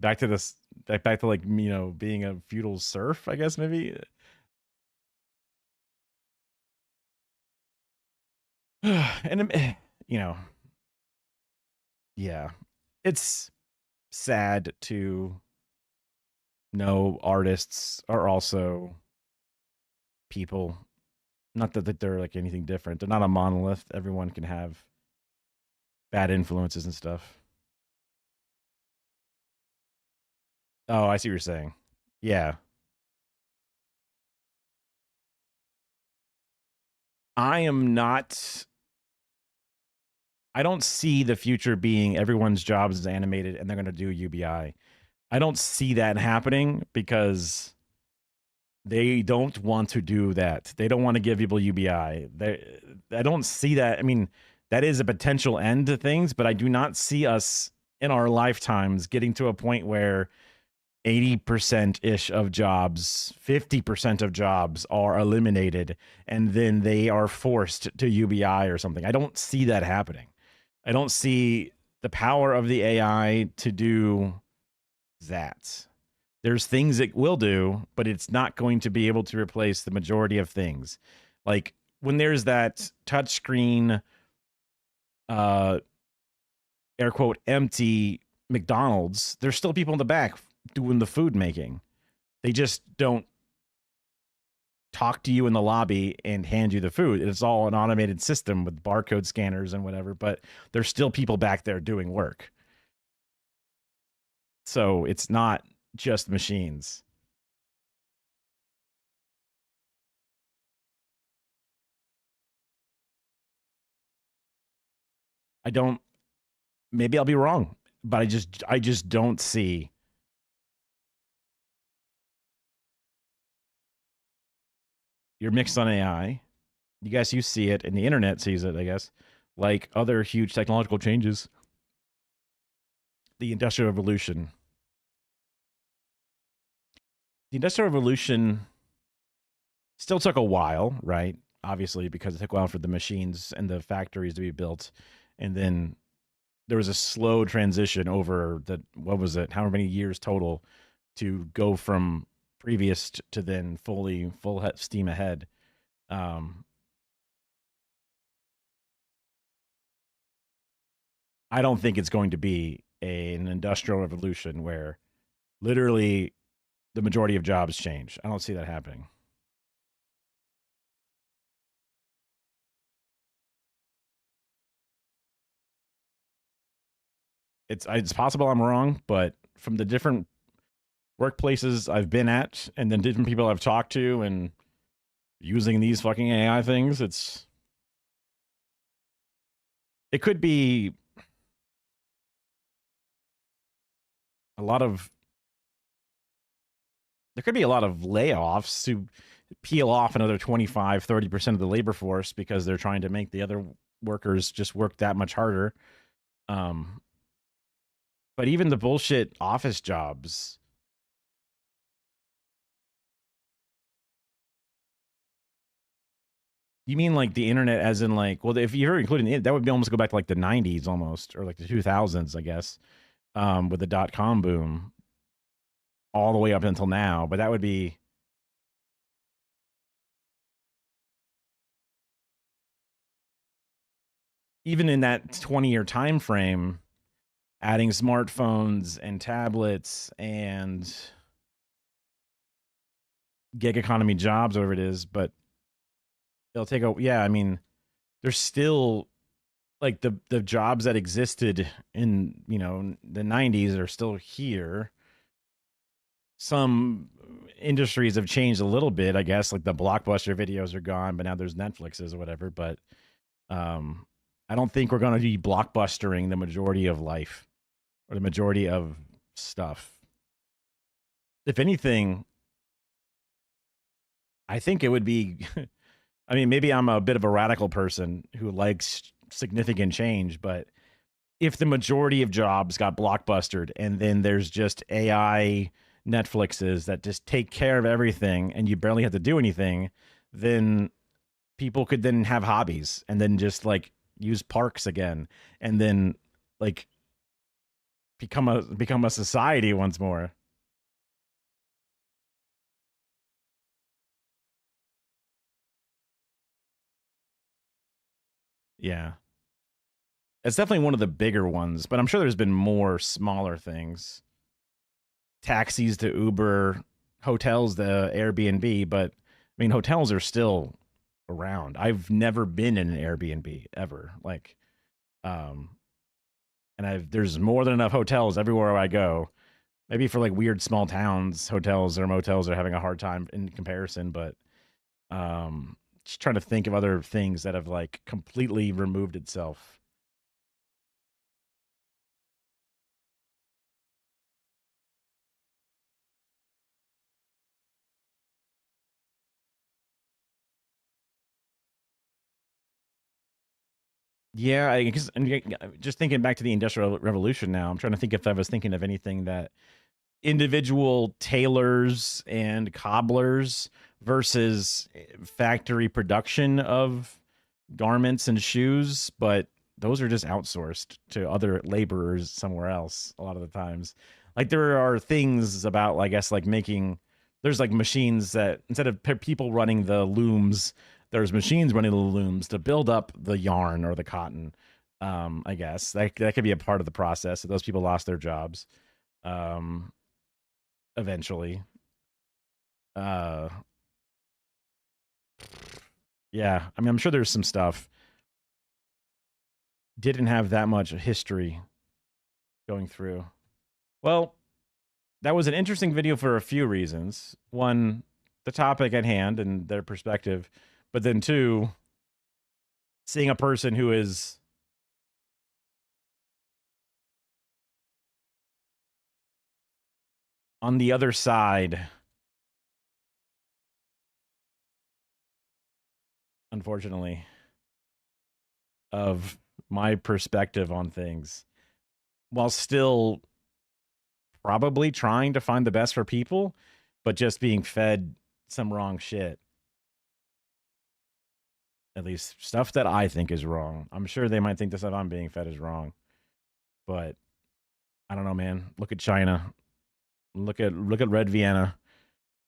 Speaker 1: back to this, back to like, being a feudal serf, I guess, maybe. And, yeah, it's sad to know artists are also people. Not that they're like anything different. They're not a monolith. Everyone can have bad influences and stuff. Oh, I see what you're saying. Yeah. I don't see the future being everyone's jobs is animated and they're going to do UBI. I don't see that happening because they don't want to do that. They don't want to give people UBI. I don't see that. I mean, that is a potential end to things, but I do not see us in our lifetimes getting to a point where 80%-ish of jobs, 50% of jobs are eliminated, and then they are forced to UBI or something. I don't see that happening. I don't see the power of the AI to do that. There's things it will do, but it's not going to be able to replace the majority of things. Like when there's that touchscreen, air quote, empty McDonald's, there's still people in the back doing the food making. They just don't talk to you in the lobby and hand you the food. It's all an automated system with barcode scanners and whatever, but there's still people back there doing work. So it's not just machines. Maybe I'll be wrong, but I just don't see you're mixed on AI. You see it and the internet sees it, I guess, like other huge technological changes. The Industrial Revolution. The Industrial Revolution still took a while, right? Obviously, because it took a while for the machines and the factories to be built. And then there was a slow transition over what was it, however many years total, to go from previous to then full steam ahead. I don't think it's going to be an industrial revolution where literally the majority of jobs change. I don't see that happening. It's possible I'm wrong, but from the different workplaces I've been at and then different people I've talked to and using these fucking AI things, it could be there could be a lot of layoffs to peel off another 25-30% of the labor force because they're trying to make the other workers just work that much harder. But even the bullshit office jobs, you mean like the internet as in like, well, if you're including it, that would be almost go back to like the 90s almost, or like the 2000s, I guess, with the .com boom all the way up until now. But that would be, even in that 20-year time frame, adding smartphones and tablets and gig economy jobs, whatever it is, but they'll take I mean, there's still like the jobs that existed in, the 90s are still here. Some industries have changed a little bit, I guess, like the Blockbuster videos are gone, but now there's Netflixes or whatever. But I don't think we're going to be blockbustering the majority of life or the majority of stuff. If anything, I think it would be, I mean, maybe I'm a bit of a radical person who likes significant change, but if the majority of jobs got blockbustered and then there's just AI Netflixes that just take care of everything and you barely have to do anything, then people could then have hobbies and then just like use parks again and then like become a society once more. Yeah. It's definitely one of the bigger ones, but I'm sure there's been more smaller things. Taxis to Uber, hotels to Airbnb, but I mean hotels are still around. I've never been in an Airbnb ever. Like and there's more than enough hotels everywhere I go. Maybe for like weird small towns, hotels or motels are having a hard time in comparison, but just trying to think of other things that have like completely removed itself. Yeah, I guess, and just thinking back to the Industrial Revolution now, I'm trying to think if I was thinking of anything that individual tailors and cobblers versus factory production of garments and shoes, but those are just outsourced to other laborers somewhere else a lot of the times. Like there are things about, I guess, like making, there's like machines that instead of people running the looms, there's machines running the looms to build up the yarn or the cotton. I guess that could be a part of the process. Those people lost their jobs eventually. Yeah, I mean, I'm sure there's some stuff didn't have that much history going through. Well, that was an interesting video for a few reasons. One, the topic at hand and their perspective, but then two, seeing a person who is on the other side, unfortunately, of my perspective on things, while still probably trying to find the best for people, but just being fed some wrong shit. At least stuff that I think is wrong. I'm sure they might think the stuff I'm being fed is wrong, but I don't know, man. Look at China. Look at Red Vienna.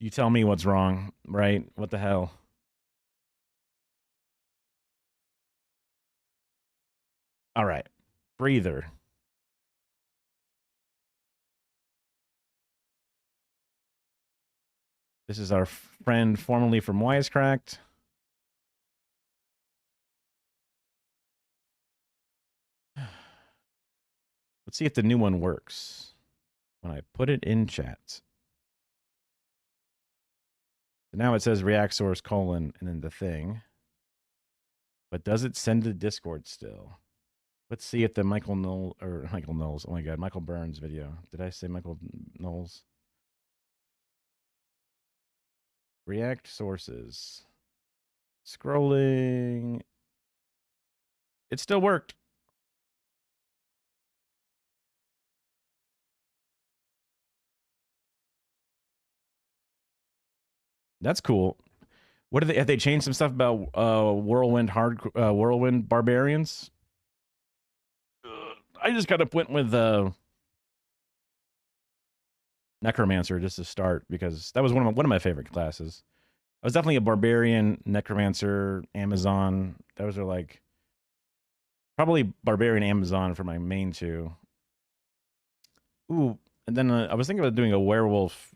Speaker 1: You tell me what's wrong, right? What the hell? All right. Breather. This is our friend formerly from Wisecracked. Let's see if the new one works when I put it in chat. Now it says React source : and then the thing. But does it send to Discord still? Let's see if the Michael Knowles, oh my God, Michael Burns video. Did I say Michael Knowles? React sources. Scrolling. It still worked. That's cool. What have they changed some stuff about whirlwind barbarians? I just kind of went with necromancer just to start because that was one of my favorite classes. I was definitely a barbarian, necromancer, Amazon. Those are like probably barbarian, Amazon for my main two. Ooh, and then I was thinking about doing a werewolf,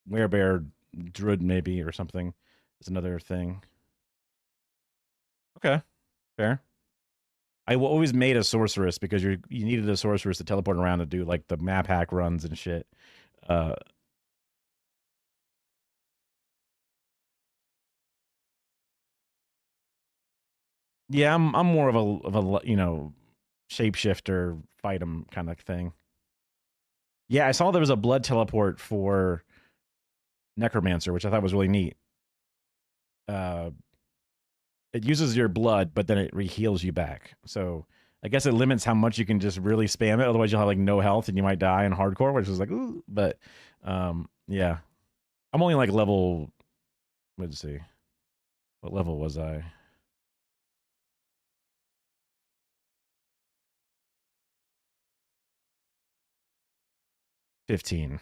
Speaker 1: werebear, druid maybe or something. Is another thing. Okay, fair. I always made a sorceress because you needed a sorceress to teleport around to do like the map hack runs and shit. Yeah, I'm more of a shapeshifter, fight 'em kind of thing. Yeah, I saw there was a blood teleport for Necromancer, which I thought was really neat. It uses your blood, but then it re-heals you back. So I guess it limits how much you can just really spam it. Otherwise, you'll have like no health and you might die in hardcore, which is like, ooh. But yeah, I'm only like level. Let's see, what level was I? $15.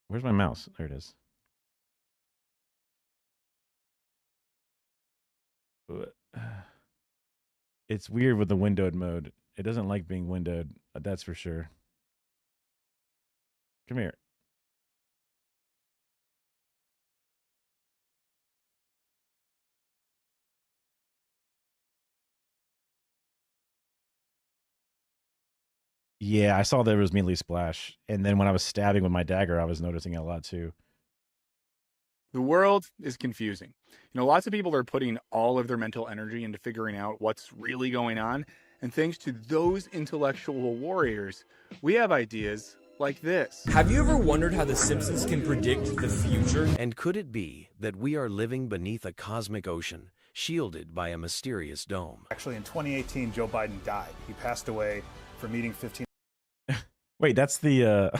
Speaker 1: Where's my mouse? There it is. It's weird with the windowed mode. It doesn't like being windowed. That's for sure. Come here. Yeah, I saw there was melee splash. And then when I was stabbing with my dagger, I was noticing it a lot too.
Speaker 18: The world is confusing. You know, lots of people are putting all of their mental energy into figuring out what's really going on. And thanks to those intellectual warriors, we have ideas like this.
Speaker 19: Have you ever wondered how The Simpsons can predict the future? And could it be that we are living beneath a cosmic ocean, shielded by a mysterious dome?
Speaker 20: Actually, in 2018, Joe Biden died. He passed away from eating 15
Speaker 1: Wait, that's the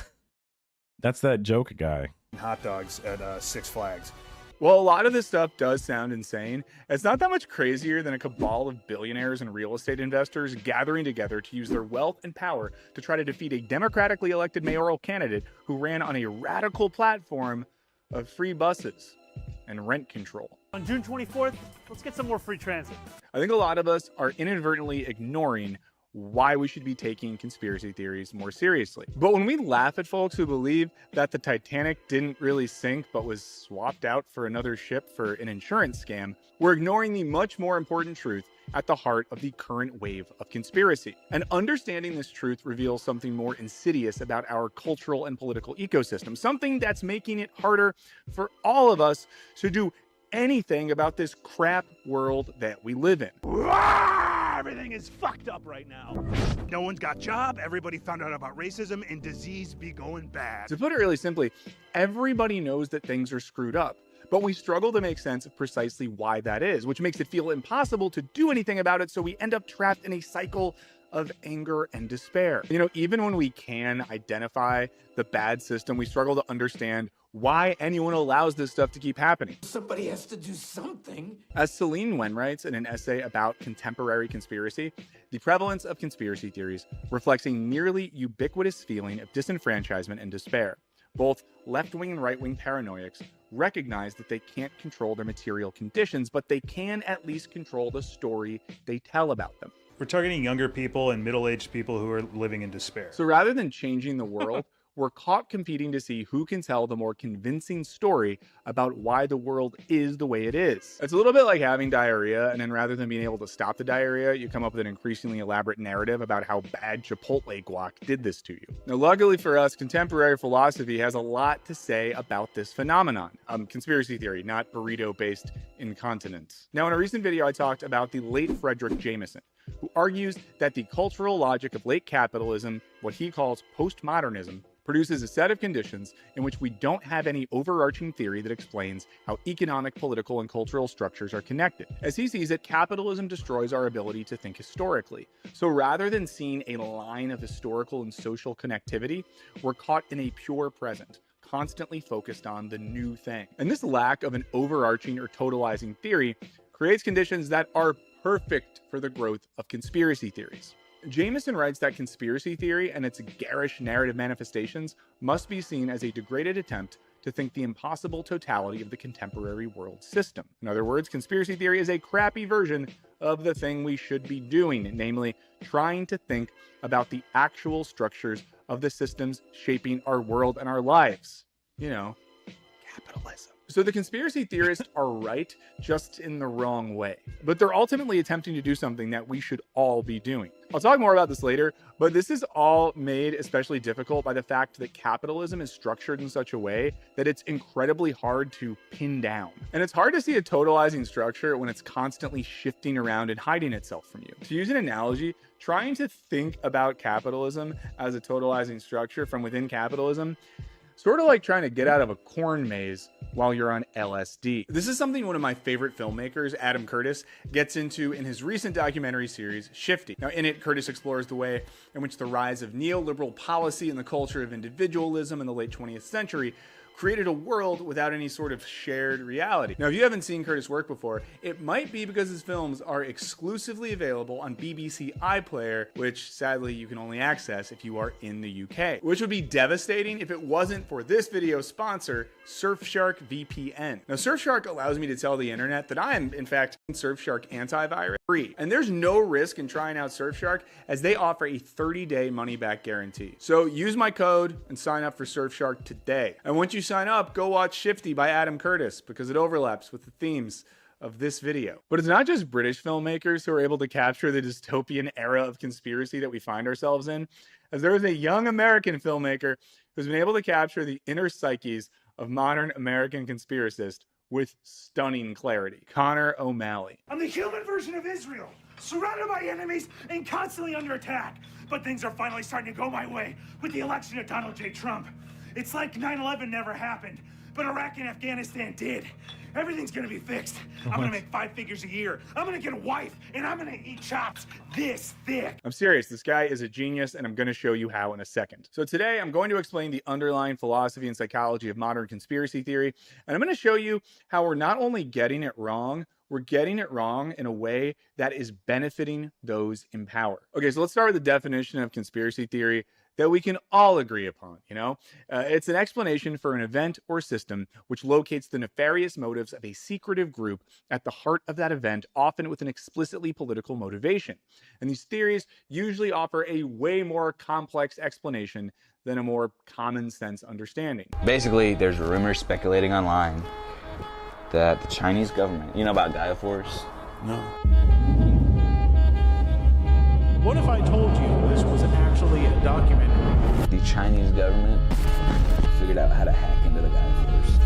Speaker 1: that's that joke guy.
Speaker 20: hot dogs at Six Flags.
Speaker 18: Well, a lot of this stuff does sound insane. It's not that much crazier than a cabal of billionaires and real estate investors gathering together to use their wealth and power to try to defeat a democratically elected mayoral candidate who ran on a radical platform of free buses and rent control.
Speaker 21: On June 24th, let's get some more free transit.
Speaker 18: I think a lot of us are inadvertently ignoring why we should be taking conspiracy theories more seriously. But when we laugh at folks who believe that the Titanic didn't really sink but was swapped out for another ship for an insurance scam, we're ignoring the much more important truth at the heart of the current wave of conspiracy. And understanding this truth reveals something more insidious about our cultural and political ecosystem, something that's making it harder for all of us to do anything about this crap world that we live in.
Speaker 21: Everything is fucked up right now. No one's got job, everybody found out about racism, and disease be going bad.
Speaker 18: To put it really simply, everybody knows that things are screwed up, but we struggle to make sense of precisely why that is, which makes it feel impossible to do anything about it, so we end up trapped in a cycle of anger and despair. You know, even when we can identify the bad system, we struggle to understand why anyone allows this stuff to keep happening.
Speaker 19: Somebody has to do something.
Speaker 18: As Celine Wen writes in an essay about contemporary conspiracy, the prevalence of conspiracy theories reflects a nearly ubiquitous feeling of disenfranchisement and despair. Both left-wing and right-wing paranoiacs recognize that they can't control their material conditions, but they can at least control the story they tell about them.
Speaker 20: We're targeting younger people and middle-aged people who are living in despair.
Speaker 18: So rather than changing the world, we're caught competing to see who can tell the more convincing story about why the world is the way it is. It's a little bit like having diarrhea, and then rather than being able to stop the diarrhea, you come up with an increasingly elaborate narrative about how bad Chipotle guac did this to you. Now, luckily for us, contemporary philosophy has a lot to say about this phenomenon. Conspiracy theory, not burrito-based incontinence. Now, in a recent video, I talked about the late Frederick Jameson, who argues that the cultural logic of late capitalism, what he calls postmodernism, produces a set of conditions in which we don't have any overarching theory that explains how economic, political, and cultural structures are connected. As he sees it, capitalism destroys our ability to think historically. So rather than seeing a line of historical and social connectivity, we're caught in a pure present, constantly focused on the new thing. And this lack of an overarching or totalizing theory creates conditions that are perfect for the growth of conspiracy theories. Jameson writes that conspiracy theory and its garish narrative manifestations must be seen as a degraded attempt to think the impossible totality of the contemporary world system. In other words, conspiracy theory is a crappy version of the thing we should be doing, namely trying to think about the actual structures of the systems shaping our world and our lives. You know, capitalism. So the conspiracy theorists are right, just in the wrong way. But they're ultimately attempting to do something that we should all be doing. I'll talk more about this later, but this is all made especially difficult by the fact that capitalism is structured in such a way that it's incredibly hard to pin down. And it's hard to see a totalizing structure when it's constantly shifting around and hiding itself from you. To use an analogy, trying to think about capitalism as a totalizing structure from within capitalism, sort of like trying to get out of a corn maze while you're on LSD. This is something one of my favorite filmmakers, Adam Curtis, gets into in his recent documentary series, Shifty. Now, in it, Curtis explores the way in which the rise of neoliberal policy and the culture of individualism in the late 20th century created a world without any sort of shared reality. Now, if you haven't seen Curtis' work before, it might be because his films are exclusively available on BBC iPlayer, which sadly you can only access if you are in the UK, which would be devastating if it wasn't for this video's sponsor, Surfshark VPN. Now, Surfshark allows me to tell the internet that I am, in fact, Surfshark antivirus free. And there's no risk in trying out Surfshark, as they offer a 30-day money-back guarantee. So use my code and sign up for Surfshark today. And once you sign up, go watch Shifty by Adam Curtis, because it overlaps with the themes of this video. But it's not just British filmmakers who are able to capture the dystopian era of conspiracy that we find ourselves in, as there is a young American filmmaker who's been able to capture the inner psyches of modern American conspiracists with stunning clarity. Connor O'Malley.
Speaker 21: I'm the human version of Israel, surrounded by enemies and constantly under attack. But things are finally starting to go my way with the election of Donald J. Trump. It's like 9/11 never happened, but Iraq and Afghanistan did. Everything's gonna be fixed. I'm gonna make 5 figures a year. I'm gonna get a wife, and I'm gonna eat chops this thick.
Speaker 18: I'm serious, this guy is a genius, and I'm gonna show you how in a second. So today, I'm going to explain the underlying philosophy and psychology of modern conspiracy theory, and I'm gonna show you how we're not only getting it wrong, we're getting it wrong in a way that is benefiting those in power. Okay, so let's start with the definition of conspiracy theory that we can all agree upon, It's an explanation for an event or system which locates the nefarious motives of a secretive group at the heart of that event, often with an explicitly political motivation. And these theories usually offer a way more complex explanation than a more common sense understanding.
Speaker 3: Basically, there's rumors speculating online that the Chinese government, you know about Gaia Force?
Speaker 22: No. What if I told you this was actually a documentary?
Speaker 3: The Chinese government figured out how to hack into the Gaia Force,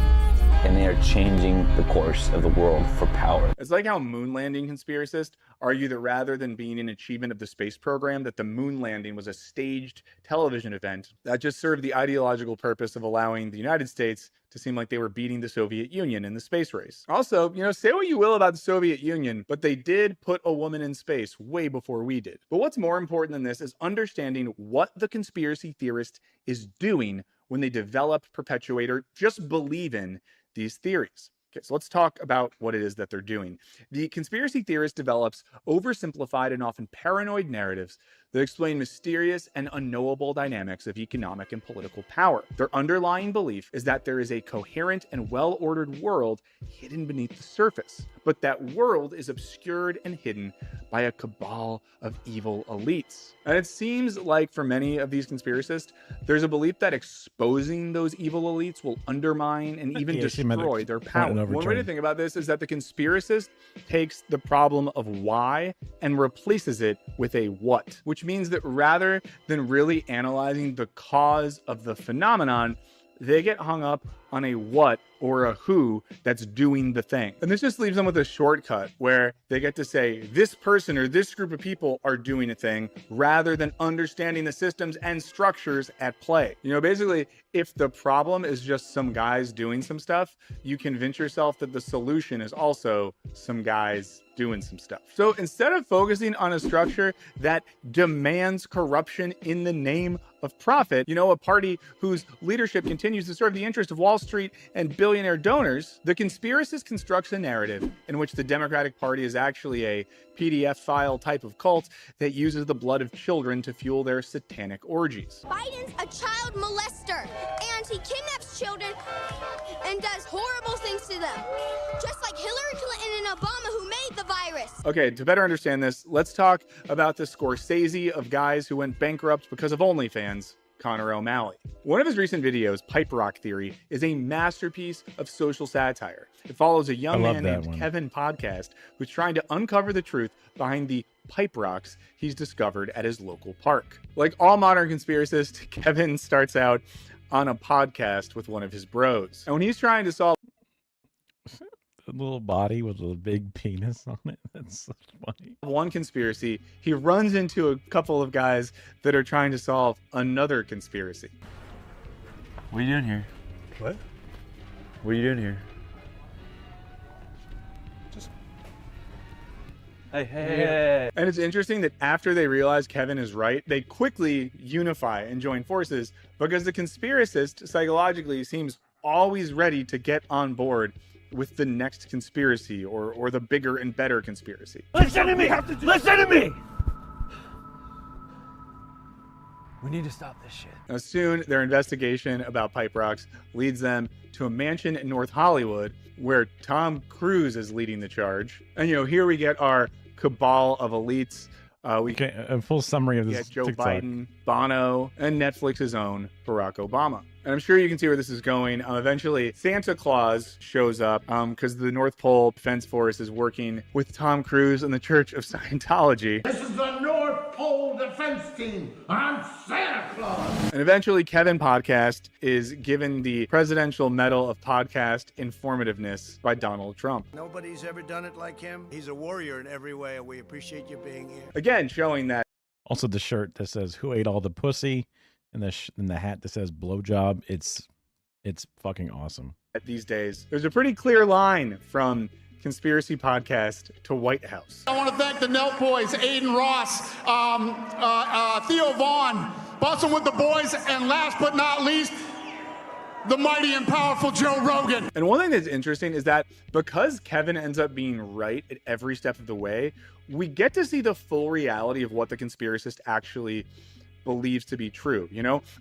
Speaker 3: and they are changing the course of the world for power.
Speaker 18: It's like how moon landing conspiracists argue that rather than being an achievement of the space program, that the moon landing was a staged television event that just served the ideological purpose of allowing the United States to seem like they were beating the Soviet Union in the space race. Also, say what you will about the Soviet Union, but they did put a woman in space way before we did. But what's more important than this is understanding what the conspiracy theorist is doing when they develop, perpetuate, or just believe in these theories. Okay, so let's talk about what it is that they're doing. The conspiracy theorist develops oversimplified and often paranoid narratives that explain mysterious and unknowable dynamics of economic and political power. Their underlying belief is that there is a coherent and well-ordered world hidden beneath the surface, but that world is obscured and hidden by a cabal of evil elites. And it seems like for many of these conspiracists, there's a belief that exposing those evil elites will undermine and even destroy their power. One way to think about this is that the conspiracist takes the problem of why and replaces it with a what, which means that rather than really analyzing the cause of the phenomenon, they get hung up on a what or a who that's doing the thing. And this just leaves them with a shortcut where they get to say this person or this group of people are doing a thing rather than understanding the systems and structures at play. Basically, if the problem is just some guys doing some stuff, you convince yourself that the solution is also some guys doing some stuff. So instead of focusing on a structure that demands corruption in the name of profit, a party whose leadership continues to serve the interest of Wall Street and billionaire donors, the conspiracist constructs a narrative in which the Democratic Party is actually a PDF file type of cult that uses the blood of children to fuel their satanic orgies.
Speaker 23: Biden's a child molester, and he kidnaps children and does horrible things to them, just like Hillary Clinton and Obama, who made the virus.
Speaker 18: Okay, to better understand this, let's talk about the Scorsese of guys who went bankrupt because of OnlyFans Connor O'Malley. One of his recent videos, Pipe Rock Theory, is a masterpiece of social satire. It follows a young man named Kevin Podcast who's trying to uncover the truth behind the pipe rocks he's discovered at his local park. Like all modern conspiracists, Kevin starts out on a podcast with one of his bros. And when he's trying to solve
Speaker 1: a little body with a big penis on it. That's so funny.
Speaker 18: one conspiracy, he runs into a couple of guys that are trying to solve another conspiracy.
Speaker 2: What are you doing here?
Speaker 20: What?
Speaker 2: What are you doing here?
Speaker 20: Just...
Speaker 2: Hey.
Speaker 18: And it's interesting that after they realize Kevin is right, they quickly unify and join forces because the conspiracist psychologically seems always ready to get on board with the next conspiracy or the bigger and better conspiracy.
Speaker 2: Listen to me! Listen to me! We need to stop this shit.
Speaker 18: Now soon, their investigation about pipe rocks leads them to a mansion in North Hollywood where Tom Cruise is leading the charge. And here we get our cabal of elites.
Speaker 1: A full summary of this
Speaker 18: get Joe
Speaker 1: TikTok.
Speaker 18: Biden, Bono, and Netflix's own Barack Obama. And I'm sure you can see where this is going. Eventually, Santa Claus shows up because the North Pole Defense Force is working with Tom Cruise and the Church of Scientology.
Speaker 8: This is the North Pole Defense Team. I'm Santa Claus.
Speaker 18: And eventually, Kevin Podcast is given the Presidential Medal of Podcast Informativeness by Donald Trump.
Speaker 4: Nobody's ever done it like him. He's a warrior in every way, and we appreciate you being here.
Speaker 18: Again, showing that.
Speaker 1: Also, the shirt that says "Who ate all the pussy," and the hat that says "blowjob." It's fucking awesome.
Speaker 18: These days, there's a pretty clear line from Conspiracy Podcast to White House.
Speaker 8: I want to thank the Nelk Boys, Aiden Ross, Theo Vaughn, Bussin' with the Boys, and last but not least, the mighty and powerful Joe Rogan.
Speaker 18: And one thing that's interesting is that because Kevin ends up being right at every step of the way, we get to see the full reality of what the conspiracist actually believes to be true.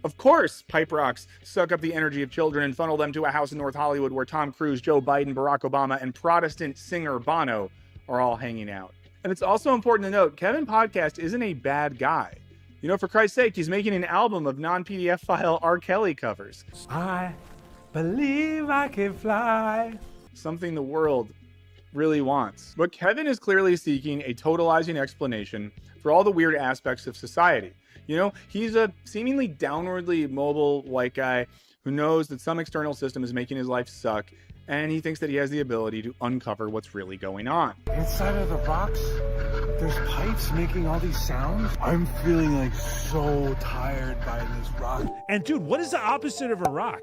Speaker 18: Of course, pipe rocks suck up the energy of children and funnel them to a house in North Hollywood where Tom Cruise, Joe Biden, Barack Obama, and Protestant singer Bono are all hanging out. And it's also important to note, Kevin Podcast isn't a bad guy. For Christ's sake, he's making an album of non-PDF file R. Kelly covers.
Speaker 2: I believe I can fly.
Speaker 18: Something the world really wants. But Kevin is clearly seeking a totalizing explanation for all the weird aspects of society. He's a seemingly downwardly mobile white guy who knows that some external system is making his life suck, and he thinks that he has the ability to uncover what's really going on.
Speaker 5: Inside of the rocks, there's pipes making all these sounds. I'm feeling like so tired by this rock.
Speaker 22: And dude, what is the opposite of a rock?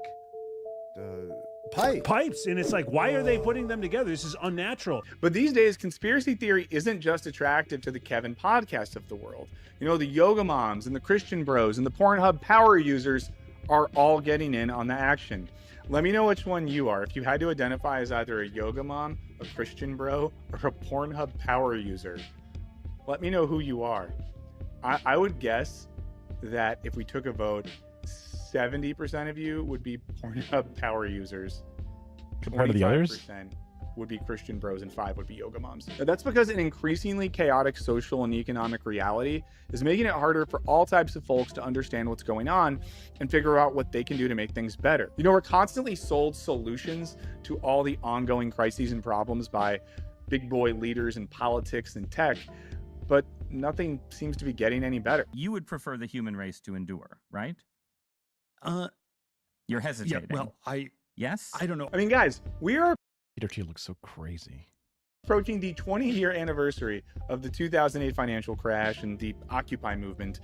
Speaker 22: Pipes. And it's like, why are they putting them together? This is unnatural.
Speaker 18: But these days, conspiracy theory isn't just attractive to the Kevin Podcast of the world. The yoga moms and the Christian bros and the Pornhub power users are all getting in on the action. Let me know which one you are. If you had to identify as either a yoga mom, a Christian bro, or a Pornhub power user, let me know who you are. I would guess that if we took a vote, 70% of you would be Pornhub power users.
Speaker 1: Compared to the others?
Speaker 18: 25% would be Christian bros and 5 would be yoga moms. Now, that's because an increasingly chaotic social and economic reality is making it harder for all types of folks to understand what's going on and figure out what they can do to make things better. We're constantly sold solutions to all the ongoing crises and problems by big boy leaders in politics and tech, but nothing seems to be getting any better.
Speaker 24: You would prefer the human race to endure, right? You're hesitating.
Speaker 21: Yeah, well,
Speaker 24: Yes?
Speaker 21: I don't know.
Speaker 18: I mean, guys, we are
Speaker 1: Peter T looks so crazy.
Speaker 18: approaching the 20-year anniversary of the 2008 financial crash and the Occupy movement,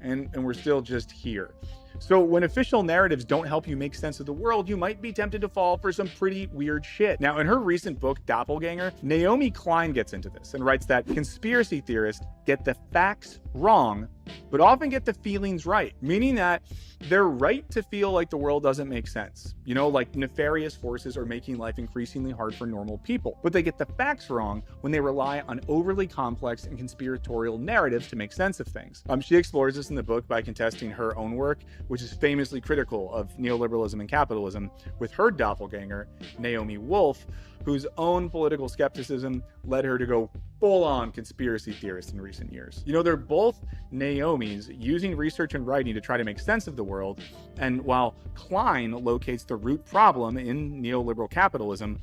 Speaker 18: and we're still just here. So when official narratives don't help you make sense of the world, you might be tempted to fall for some pretty weird shit. Now, in her recent book, Doppelganger, Naomi Klein gets into this and writes that conspiracy theorists get the facts wrong, but often get the feelings right, meaning that they're right to feel like the world doesn't make sense. Like nefarious forces are making life increasingly hard for normal people. But they get the facts wrong when they rely on overly complex and conspiratorial narratives to make sense of things. She explores this in the book by contesting her own work, which is famously critical of neoliberalism and capitalism, with her doppelganger, Naomi Wolf, whose own political skepticism led her to go full-on conspiracy theorist in recent years. You know, they're both Naomis using research and writing to try to make sense of the world, and while Klein locates the root problem in neoliberal capitalism,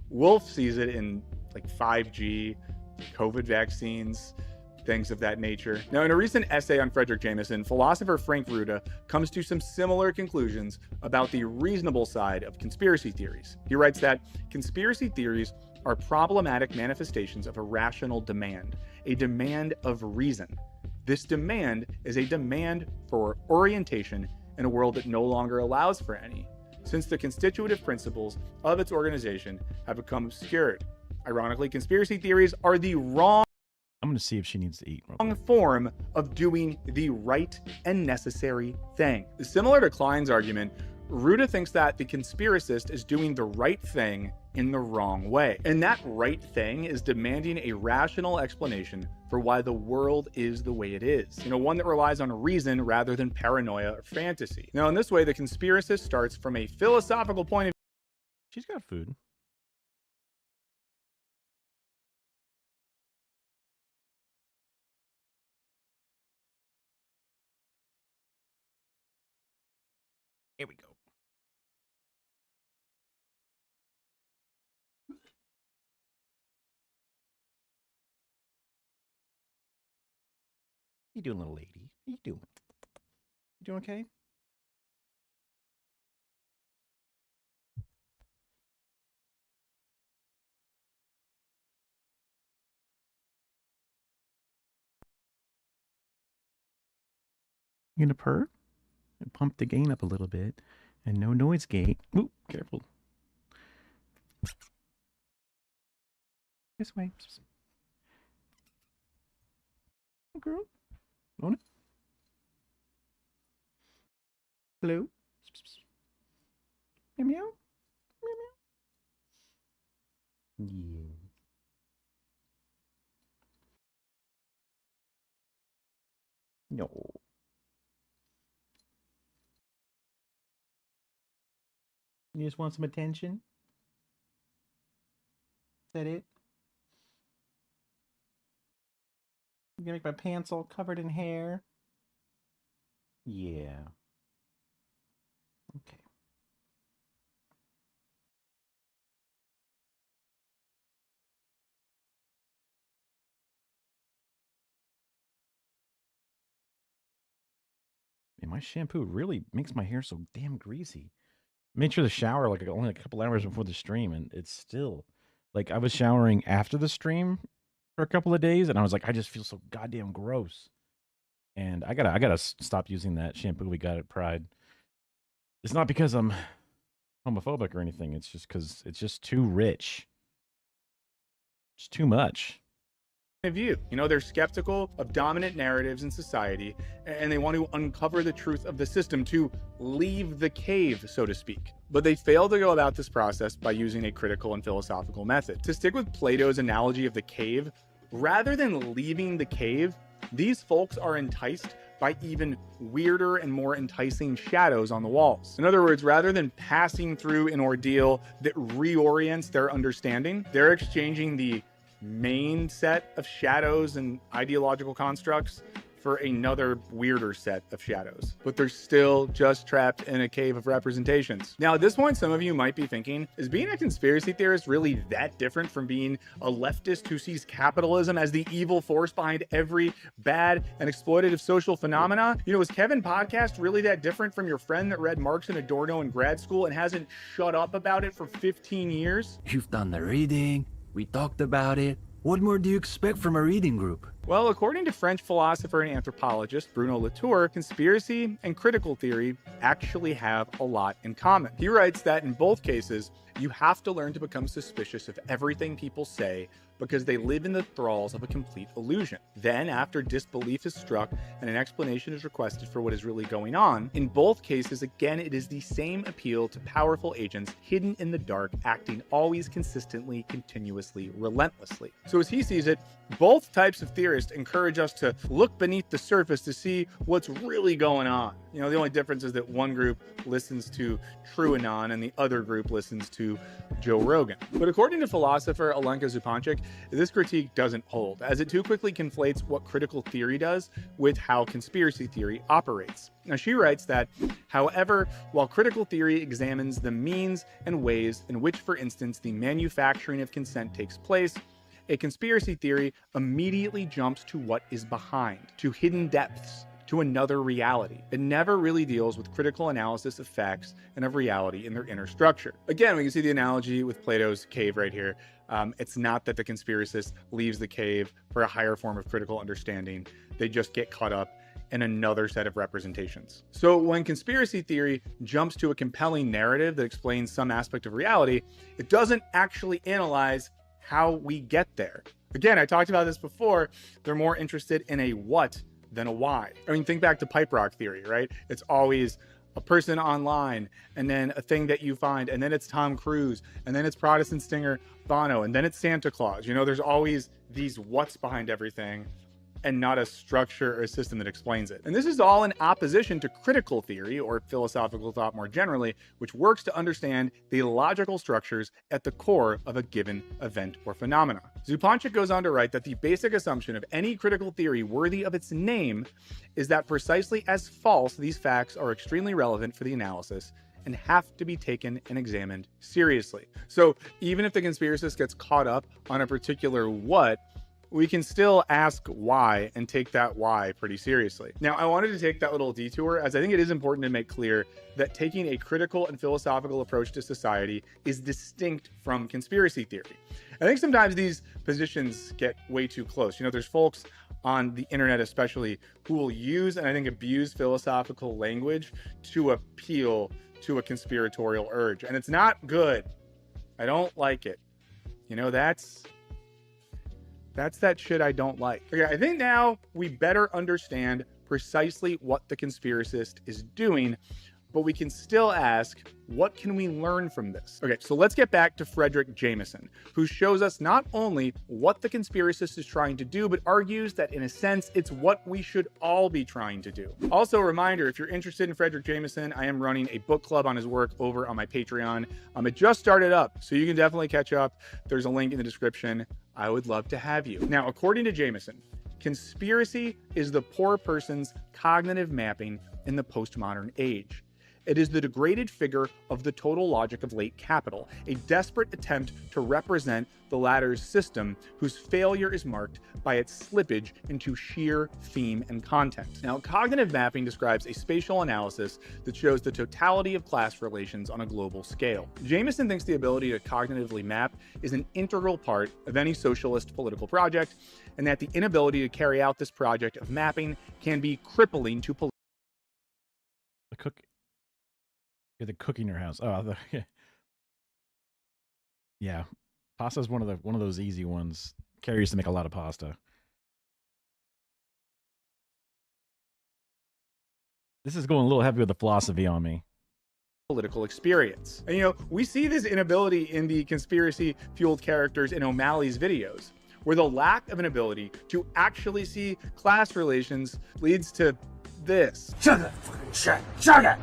Speaker 18: Wolf sees it in like 5G, COVID vaccines, things of that nature. Now, in a recent essay on Frederick Jameson, philosopher Frank Ruda comes to some similar conclusions about the reasonable side of conspiracy theories. He writes that conspiracy theories are problematic manifestations of a rational demand, a demand of reason. This demand is a demand for orientation in a world that no longer allows for any, since the constitutive principles of its organization have become obscured. Ironically, conspiracy theories are the wrong
Speaker 1: I'm going to see if she needs to eat.
Speaker 18: form of doing the right and necessary thing. Similar to Klein's argument, Ruda thinks that the conspiracist is doing the right thing in the wrong way. And that right thing is demanding a rational explanation for why the world is the way it is. You know, one that relies on reason rather than paranoia or fantasy. Now, in this way, the conspiracist starts from a philosophical point of view.
Speaker 1: She's got food. Here we go. How you doing, little lady? How you doing? You doing okay? You gonna purr? And pump the gain up a little bit. And no noise gate. Ooh, careful. This way. Oh, girl. On it. Hello? Meow meow. Meow meow. Yeah. No. You just want some attention? Is that it? You gonna make my pants all covered in hair? Yeah. Okay. Man, my shampoo really makes my hair so damn greasy. Made sure to shower like only a couple hours before the stream, and it's still like I was showering after the stream for a couple of days, and I was like, I just feel so goddamn gross. And I gotta stop using that shampoo we got at Pride. It's not because I'm homophobic or anything. It's just because it's just too rich. It's too much.
Speaker 18: View. You know, they're skeptical of dominant narratives in society, and they want to uncover the truth of the system, to leave the cave, so to speak. But they fail to go about this process by using a critical and philosophical method. To stick with Plato's analogy of the cave, rather than leaving the cave, these folks are enticed by even weirder and more enticing shadows on the walls. In other words, rather than passing through an ordeal that reorients their understanding, they're exchanging the main set of shadows and ideological constructs for another weirder set of shadows. But they're still just trapped in a cave of representations. Now, at this point, some of you might be thinking, is being a conspiracy theorist really that different from being a leftist who sees capitalism as the evil force behind every bad and exploitative social phenomena? You know, is Kevin Podcast really that different from your friend that read Marx and Adorno in grad school and hasn't shut up about it for 15 years?
Speaker 6: You've done the reading. We talked about it. What more do you expect from a reading group?
Speaker 18: Well, according to French philosopher and anthropologist Bruno Latour, conspiracy and critical theory actually have a lot in common. He writes that in both cases, you have to learn to become suspicious of everything people say because they live in the thralls of a complete illusion. Then, after disbelief is struck and an explanation is requested for what is really going on, in both cases, again, it is the same appeal to powerful agents hidden in the dark, acting always consistently, continuously, relentlessly. So as he sees it, both types of theory theorists encourage us to look beneath the surface to see what's really going on. You know, the only difference is that one group listens to TrueAnon and the other group listens to Joe Rogan. But according to philosopher Alenka Zupančič, this critique doesn't hold, as it too quickly conflates what critical theory does with how conspiracy theory operates. Now, she writes that, however, while critical theory examines the means and ways in which, for instance, the manufacturing of consent takes place, a conspiracy theory immediately jumps to what is behind, to hidden depths, to another reality. It never really deals with critical analysis of facts and of reality in their inner structure. Again, we can see the analogy with Plato's cave right here. It's not that the conspiracist leaves the cave for a higher form of critical understanding. They just get caught up in another set of representations. So when conspiracy theory jumps to a compelling narrative that explains some aspect of reality, it doesn't actually analyze how we get there. Again, I talked about this before. They're more interested in a what than a why. I mean, think back to pipe rock theory, right? It's always a person online, and then a thing that you find, and then it's Tom Cruise, and then it's Protestant singer Bono, and then it's Santa Claus. You know, there's always these what's behind everything, and not a structure or a system that explains it. And this is all in opposition to critical theory, or philosophical thought more generally, which works to understand the logical structures at the core of a given event or phenomena. Zupančič goes on to write that the basic assumption of any critical theory worthy of its name is that precisely as false, these facts are extremely relevant for the analysis and have to be taken and examined seriously. So even if the conspiracist gets caught up on a particular what, we can still ask why and take that why pretty seriously. Now, I wanted to take that little detour as I think it is important to make clear that taking a critical and philosophical approach to society is distinct from conspiracy theory. I think sometimes these positions get way too close. You know, there's folks on the internet especially who will use and I think abuse philosophical language to appeal to a conspiratorial urge. And it's not good. I don't like it. You know, that's that shit I don't like. Okay, I think now we better understand precisely what the conspiracist is doing, but we can still ask, what can we learn from this? Okay, so let's get back to Frederick Jameson, who shows us not only what the conspiracist is trying to do, but argues that in a sense, it's what we should all be trying to do. Also a reminder, if you're interested in Frederick Jameson, I am running a book club on his work over on my Patreon. It just started up, so you can definitely catch up. There's a link in the description. I would love to have you. Now, according to Jameson, conspiracy is the poor person's cognitive mapping in the postmodern age. It is the degraded figure of the total logic of late capital, a desperate attempt to represent the latter's system whose failure is marked by its slippage into sheer theme and content. Now, cognitive mapping describes a spatial analysis that shows the totality of class relations on a global scale. Jameson thinks the ability to cognitively map is an integral part of any socialist political project, and that the inability to carry out this project of mapping can be crippling to political.
Speaker 1: The cook in your house. Oh, yeah. Pasta's one of those easy ones. Carrie used to make a lot of pasta. This is going a little heavy with the philosophy on me.
Speaker 18: Political experience. And you know, we see this inability in the conspiracy-fueled characters in O'Malley's videos, where the lack of an ability to actually see class relations leads to this.
Speaker 21: Sugar, sugar,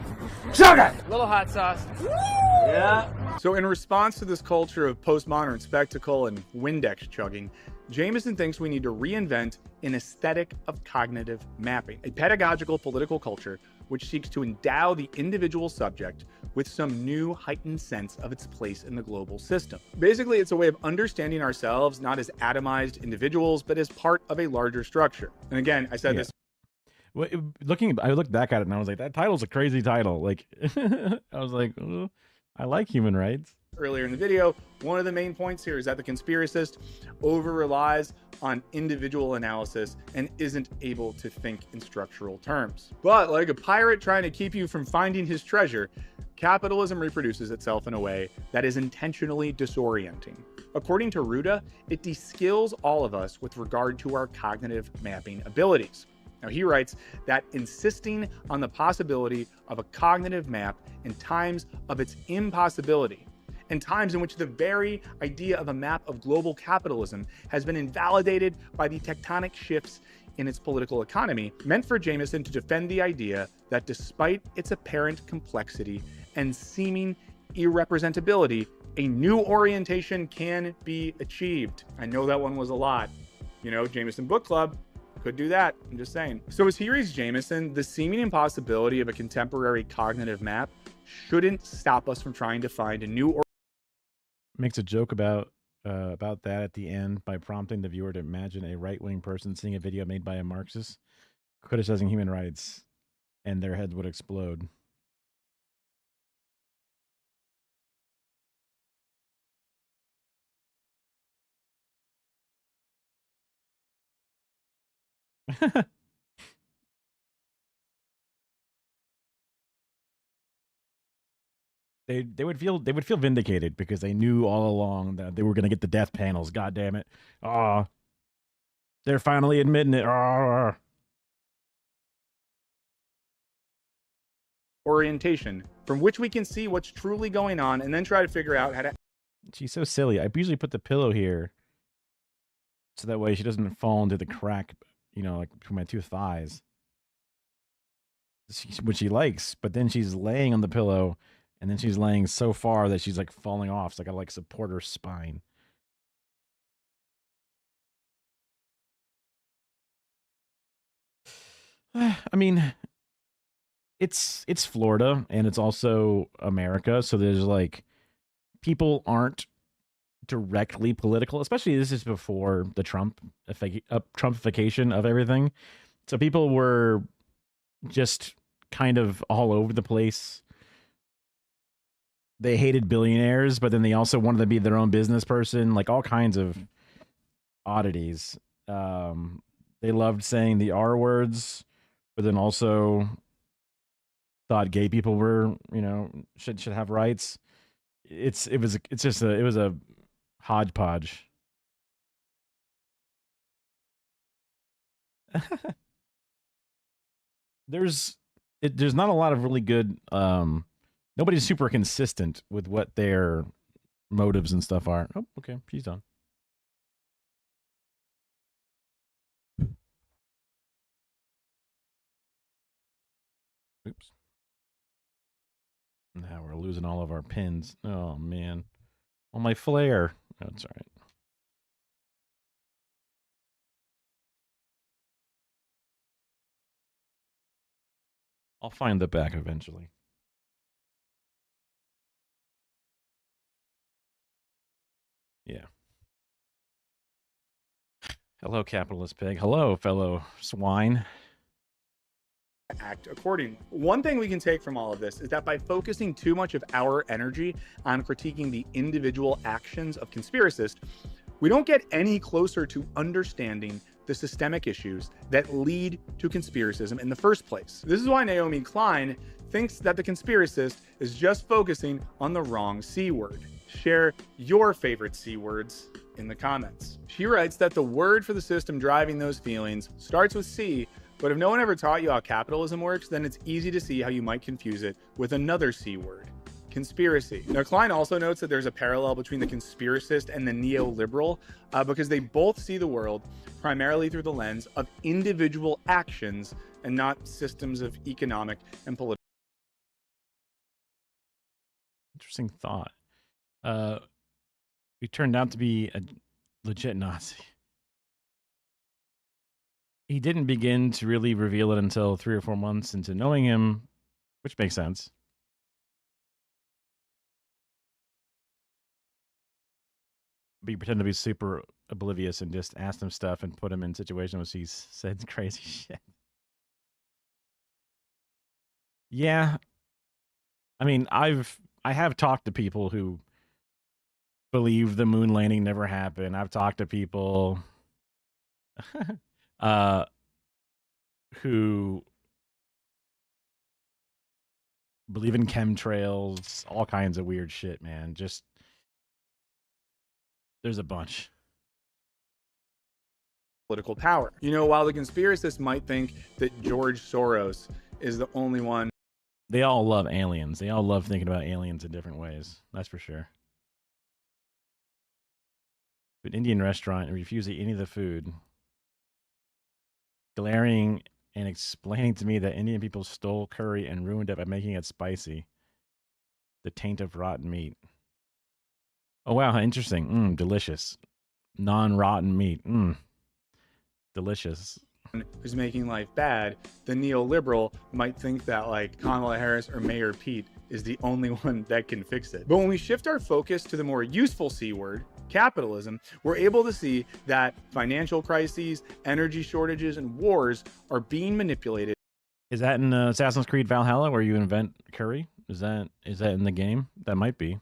Speaker 21: sugar. Little hot sauce.
Speaker 18: Yeah. So in response to this culture of postmodern spectacle and Windex chugging, Jameson thinks we need to reinvent an aesthetic of cognitive mapping, a pedagogical political culture which seeks to endow the individual subject with some new heightened sense of its place in the global system. Basically, it's a way of understanding ourselves not as atomized individuals, but as part of a larger structure. And again, I said this.
Speaker 1: Well, I looked back at it and I was like, that title's a crazy title. Like, I was like, oh, I like human rights.
Speaker 18: Earlier in the video, one of the main points here is that the conspiracist over-relies on individual analysis and isn't able to think in structural terms. But like a pirate trying to keep you from finding his treasure, capitalism reproduces itself in a way that is intentionally disorienting. According to Ruda, it de-skills all of us with regard to our cognitive mapping abilities. Now, he writes that insisting on the possibility of a cognitive map in times of its impossibility and times in which the very idea of a map of global capitalism has been invalidated by the tectonic shifts in its political economy, meant for Jameson to defend the idea that despite its apparent complexity and seeming irrepresentability, a new orientation can be achieved. I know that one was a lot. You know, Jameson Book Club could do that. I'm just saying. So as he reads Jameson, the seeming impossibility of a contemporary cognitive map shouldn't stop us from trying to find a new
Speaker 1: Makes a joke about that at the end by prompting the viewer to imagine a right-wing person seeing a video made by a Marxist criticizing human rights, and their heads would explode. They would feel vindicated because they knew all along that they were going to get the death panels. God damn it! Ah, they're finally admitting it.
Speaker 18: orientation from which we can see what's truly going on and then try to figure out how to.
Speaker 1: She's so silly. I usually put the pillow here so that way she doesn't fall into the crack, you know, like between my two thighs, which she likes. But then she's laying on the pillow, and then she's laying so far that she's like falling off. So I gotta like support her spine. I mean, it's Florida and it's also America, so there's like people aren't directly political, especially this is before the Trumpification of everything. So people were just kind of all over the place. They hated billionaires, but then they also wanted to be their own business person, like all kinds of oddities. They loved saying the R words, but then also thought gay people were, you know, should have rights. It was a hodgepodge. There's not a lot of really good nobody's super consistent with what their motives and stuff are. Oh, okay, she's done. Oops. Now we're losing all of our pins. Oh man. Oh, my flare. That's all right. I'll find the back eventually. Yeah. Hello, capitalist pig. Hello, fellow swine.
Speaker 18: Act accordingly. One thing we can take from all of this is that by focusing too much of our energy on critiquing the individual actions of conspiracists, we don't get any closer to understanding the systemic issues that lead to conspiracism in the first place. This is why Naomi Klein thinks that the conspiracist is just focusing on the wrong C word. Share your favorite C words in the comments. She writes that the word for the system driving those feelings starts with C, but if no one ever taught you how capitalism works, then it's easy to see how you might confuse it with another C word, conspiracy. Now, Klein also notes that there's a parallel between the conspiracist and the neoliberal because they both see the world primarily through the lens of individual actions and not systems of economic and political.
Speaker 1: Interesting thought. He turned out to be a legit Nazi. He didn't begin to really reveal it until 3 or 4 months into knowing him, which makes sense. But you pretend to be super oblivious and just ask him stuff and put him in situations where he's said crazy shit. Yeah. I mean, I have talked to people who believe the moon landing never happened. I've talked to people who believe in chemtrails, all kinds of weird shit, man. Just there's a bunch.
Speaker 18: Political power. You know, while the conspiracists might think that George Soros is the only one.
Speaker 1: They all love aliens. They all love thinking about aliens in different ways. That's for sure. an Indian restaurant and refuse to eat any of the food, glaring and explaining to me that Indian people stole curry and ruined it by making it spicy. The taint of rotten meat. Oh, wow, how interesting. Delicious. Non-rotten meat. Delicious.
Speaker 18: Who's making life bad, the neoliberal might think that like Kamala Harris or Mayor Pete is the only one that can fix it. But when we shift our focus to the more useful C word, capitalism, we're able to see that financial crises, energy shortages, and wars are being manipulated.
Speaker 1: Is that in Assassin's Creed Valhalla where you invent curry? Is that in the game? That might be.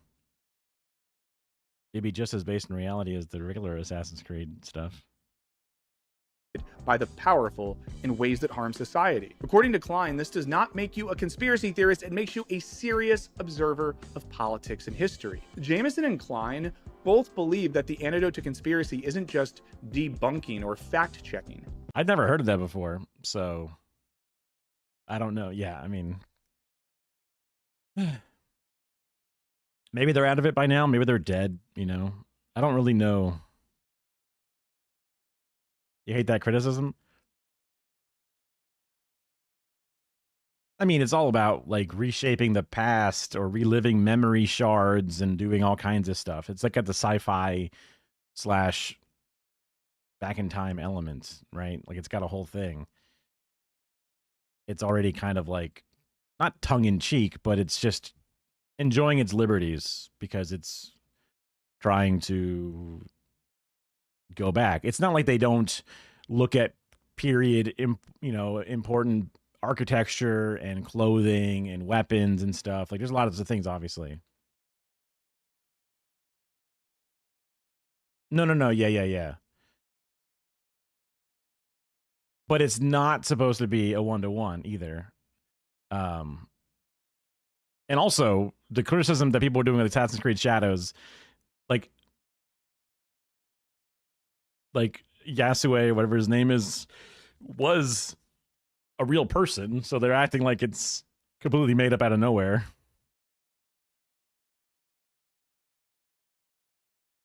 Speaker 1: It'd be just as based in reality as the regular Assassin's Creed stuff.
Speaker 18: By the powerful in ways that harm society. According to Klein, this does not make you a conspiracy theorist, it makes you a serious observer of politics and history. Jameson and Klein both believe that the antidote to conspiracy isn't just debunking or fact-checking.
Speaker 1: I'd never heard of that before, so I don't know. Yeah, I mean, maybe they're out of it by now, maybe they're dead, you know. I don't really know. You hate that criticism? I mean, it's all about like reshaping the past or reliving memory shards and doing all kinds of stuff. It's like at the sci-fi / back in time elements, right? Like it's got a whole thing. It's already kind of like not tongue in cheek, but it's just enjoying its liberties because it's trying to go back. It's not like they don't look at period, important architecture and clothing and weapons and stuff. Like there's a lot of things, obviously. No. Yeah. But it's not supposed to be a 1-to-1 either. And also the criticism that people are doing with Assassin's Creed Shadows, like Yasue, whatever his name is, was a real person, so they're acting like it's completely made up out of nowhere.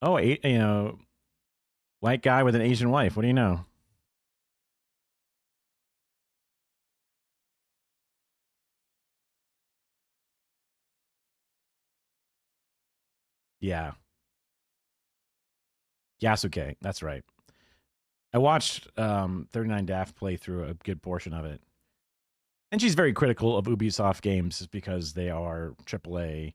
Speaker 1: Oh, white guy with an Asian wife. What do you know? Yeah. Yasuke, that's right. I watched 39 Daft play through a good portion of it. And she's very critical of Ubisoft games because they are AAA,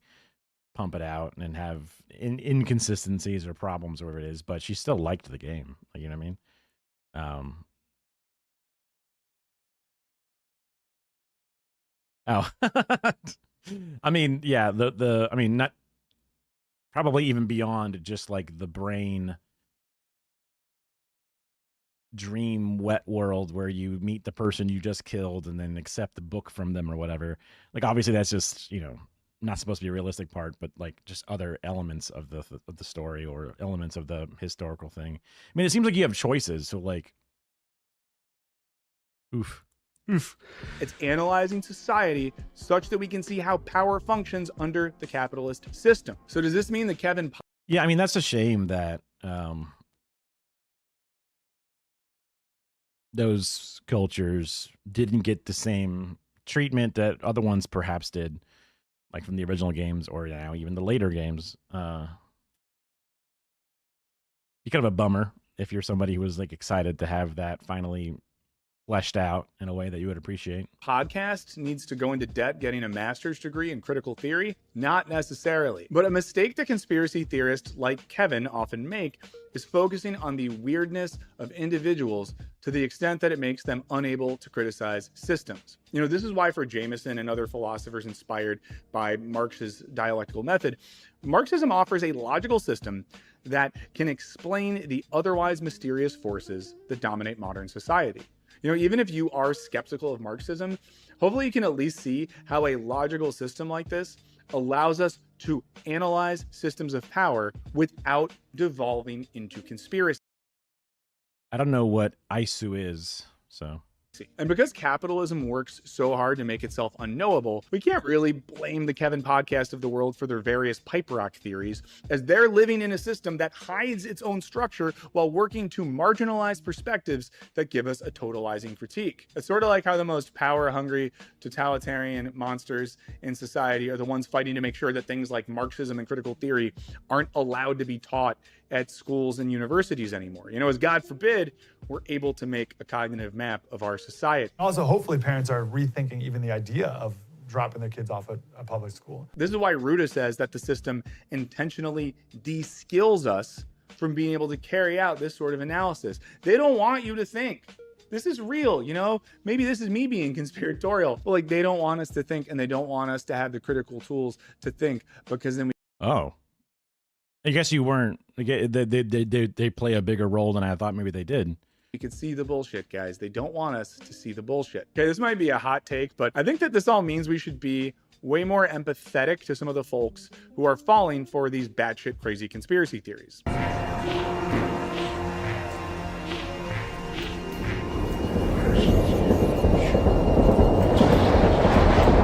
Speaker 1: pump it out, and have inconsistencies or problems or whatever it is, but she still liked the game. Like, you know what I mean? I mean, yeah, I mean, not probably even beyond just like the brain dream wet world where you meet the person you just killed and then accept the book from them or whatever. Like obviously that's just, not supposed to be a realistic part, but like just other elements of the story or elements of the historical thing. I mean, it seems like you have choices, so like oof.
Speaker 18: It's analyzing society such that we can see how power functions under the capitalist system. So does this mean that Kevin...
Speaker 1: Yeah, I mean, that's a shame that those cultures didn't get the same treatment that other ones perhaps did, like from the original games or now even the later games. Be kind of a bummer if you're somebody who was like excited to have that finally fleshed out in a way that you would appreciate.
Speaker 18: Podcast needs to go into debt getting a master's degree in critical theory? Not necessarily. But a mistake that conspiracy theorists like Kevin often make is focusing on the weirdness of individuals to the extent that it makes them unable to criticize systems. This is why for Jameson and other philosophers inspired by Marx's dialectical method, Marxism offers a logical system that can explain the otherwise mysterious forces that dominate modern society. Even if you are skeptical of Marxism, hopefully you can at least see how a logical system like this allows us to analyze systems of power without devolving into conspiracy.
Speaker 1: I don't know what ISU is, so.
Speaker 18: And because capitalism works so hard to make itself unknowable, we can't really blame the Kevin podcast of the world for their various pipe rock theories, as they're living in a system that hides its own structure while working to marginalize perspectives that give us a totalizing critique. It's sort of like how the most power-hungry, totalitarian monsters in society are the ones fighting to make sure that things like Marxism and critical theory aren't allowed to be taught at schools and universities anymore. You know, as God forbid, we're able to make a cognitive map of our society.
Speaker 5: Also, hopefully parents are rethinking even the idea of dropping their kids off at a public school.
Speaker 18: This is why Ruta says that the system intentionally de-skills us from being able to carry out this sort of analysis. They don't want you to think. This is real, you know? Maybe this is me being conspiratorial, but like they don't want us to think, and they don't want us to have the critical tools to think, because then we...
Speaker 1: Oh. I guess you weren't. They play a bigger role than I thought maybe they did.
Speaker 18: We could see the bullshit, guys. They don't want us to see the bullshit. Okay, this might be a hot take, but I think that this all means we should be way more empathetic to some of the folks who are falling for these batshit crazy conspiracy theories.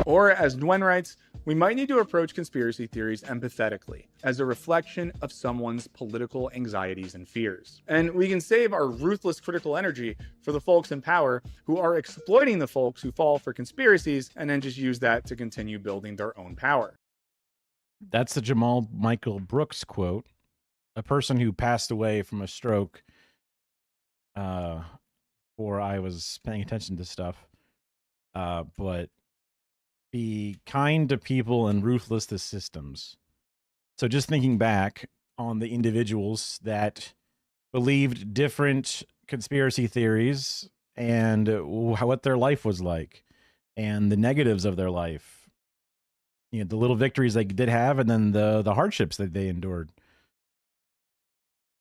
Speaker 18: Or, as Nguyen writes, we might need to approach conspiracy theories empathetically, as a reflection of someone's political anxieties and fears. And we can save our ruthless critical energy for the folks in power who are exploiting the folks who fall for conspiracies, and then just use that to continue building their own power.
Speaker 1: That's the Jamal Michael Brooks quote, a person who passed away from a stroke before I was paying attention to stuff. But be kind to people and ruthless to systems. So just thinking back on the individuals that believed different conspiracy theories and what their life was like and the negatives of their life, you know, the little victories they did have, and then the hardships that they endured.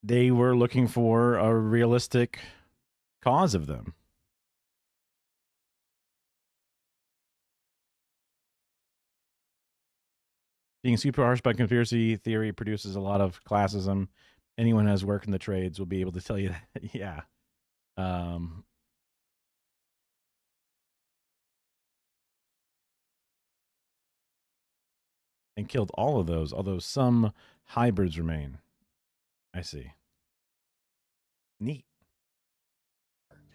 Speaker 1: They were looking for a realistic cause of them. Being super harsh by conspiracy theory produces a lot of classism. Anyone who has worked in the trades will be able to tell you that. Yeah. And killed all of those, although some hybrids remain. I see. Neat.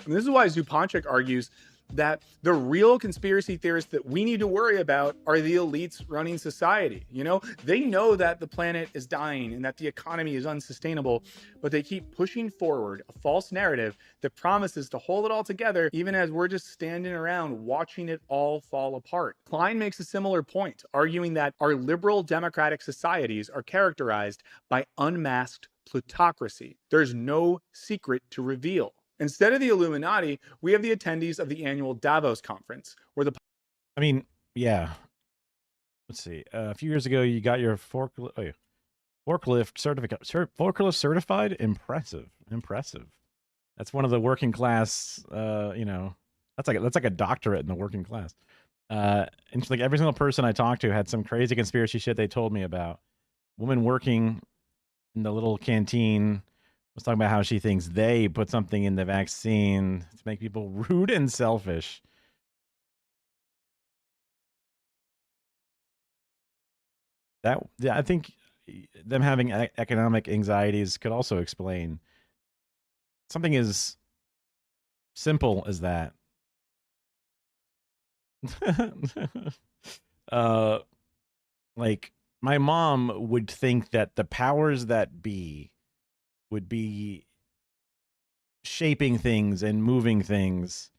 Speaker 18: And this is why Zupanchik argues that the real conspiracy theorists that we need to worry about are the elites running society. You know, they know that the planet is dying and that the economy is unsustainable, but they keep pushing forward a false narrative that promises to hold it all together, even as we're just standing around watching it all fall apart. Klein makes a similar point, arguing that our liberal democratic societies are characterized by unmasked plutocracy. There's no secret to reveal. Instead of the Illuminati, we have the attendees of the annual Davos conference, where the...
Speaker 1: I mean, yeah. Let's see. A few years ago, you got your forklift certified. Impressive. That's one of the working class. You know, that's like a doctorate in the working class. And like every single person I talked to had some crazy conspiracy shit they told me about. Woman working in the little canteen was talking about how she thinks they put something in the vaccine to make people rude and selfish. I think them having economic anxieties could also explain something as simple as that. Like my mom would think that the powers that be would be shaping things and moving things.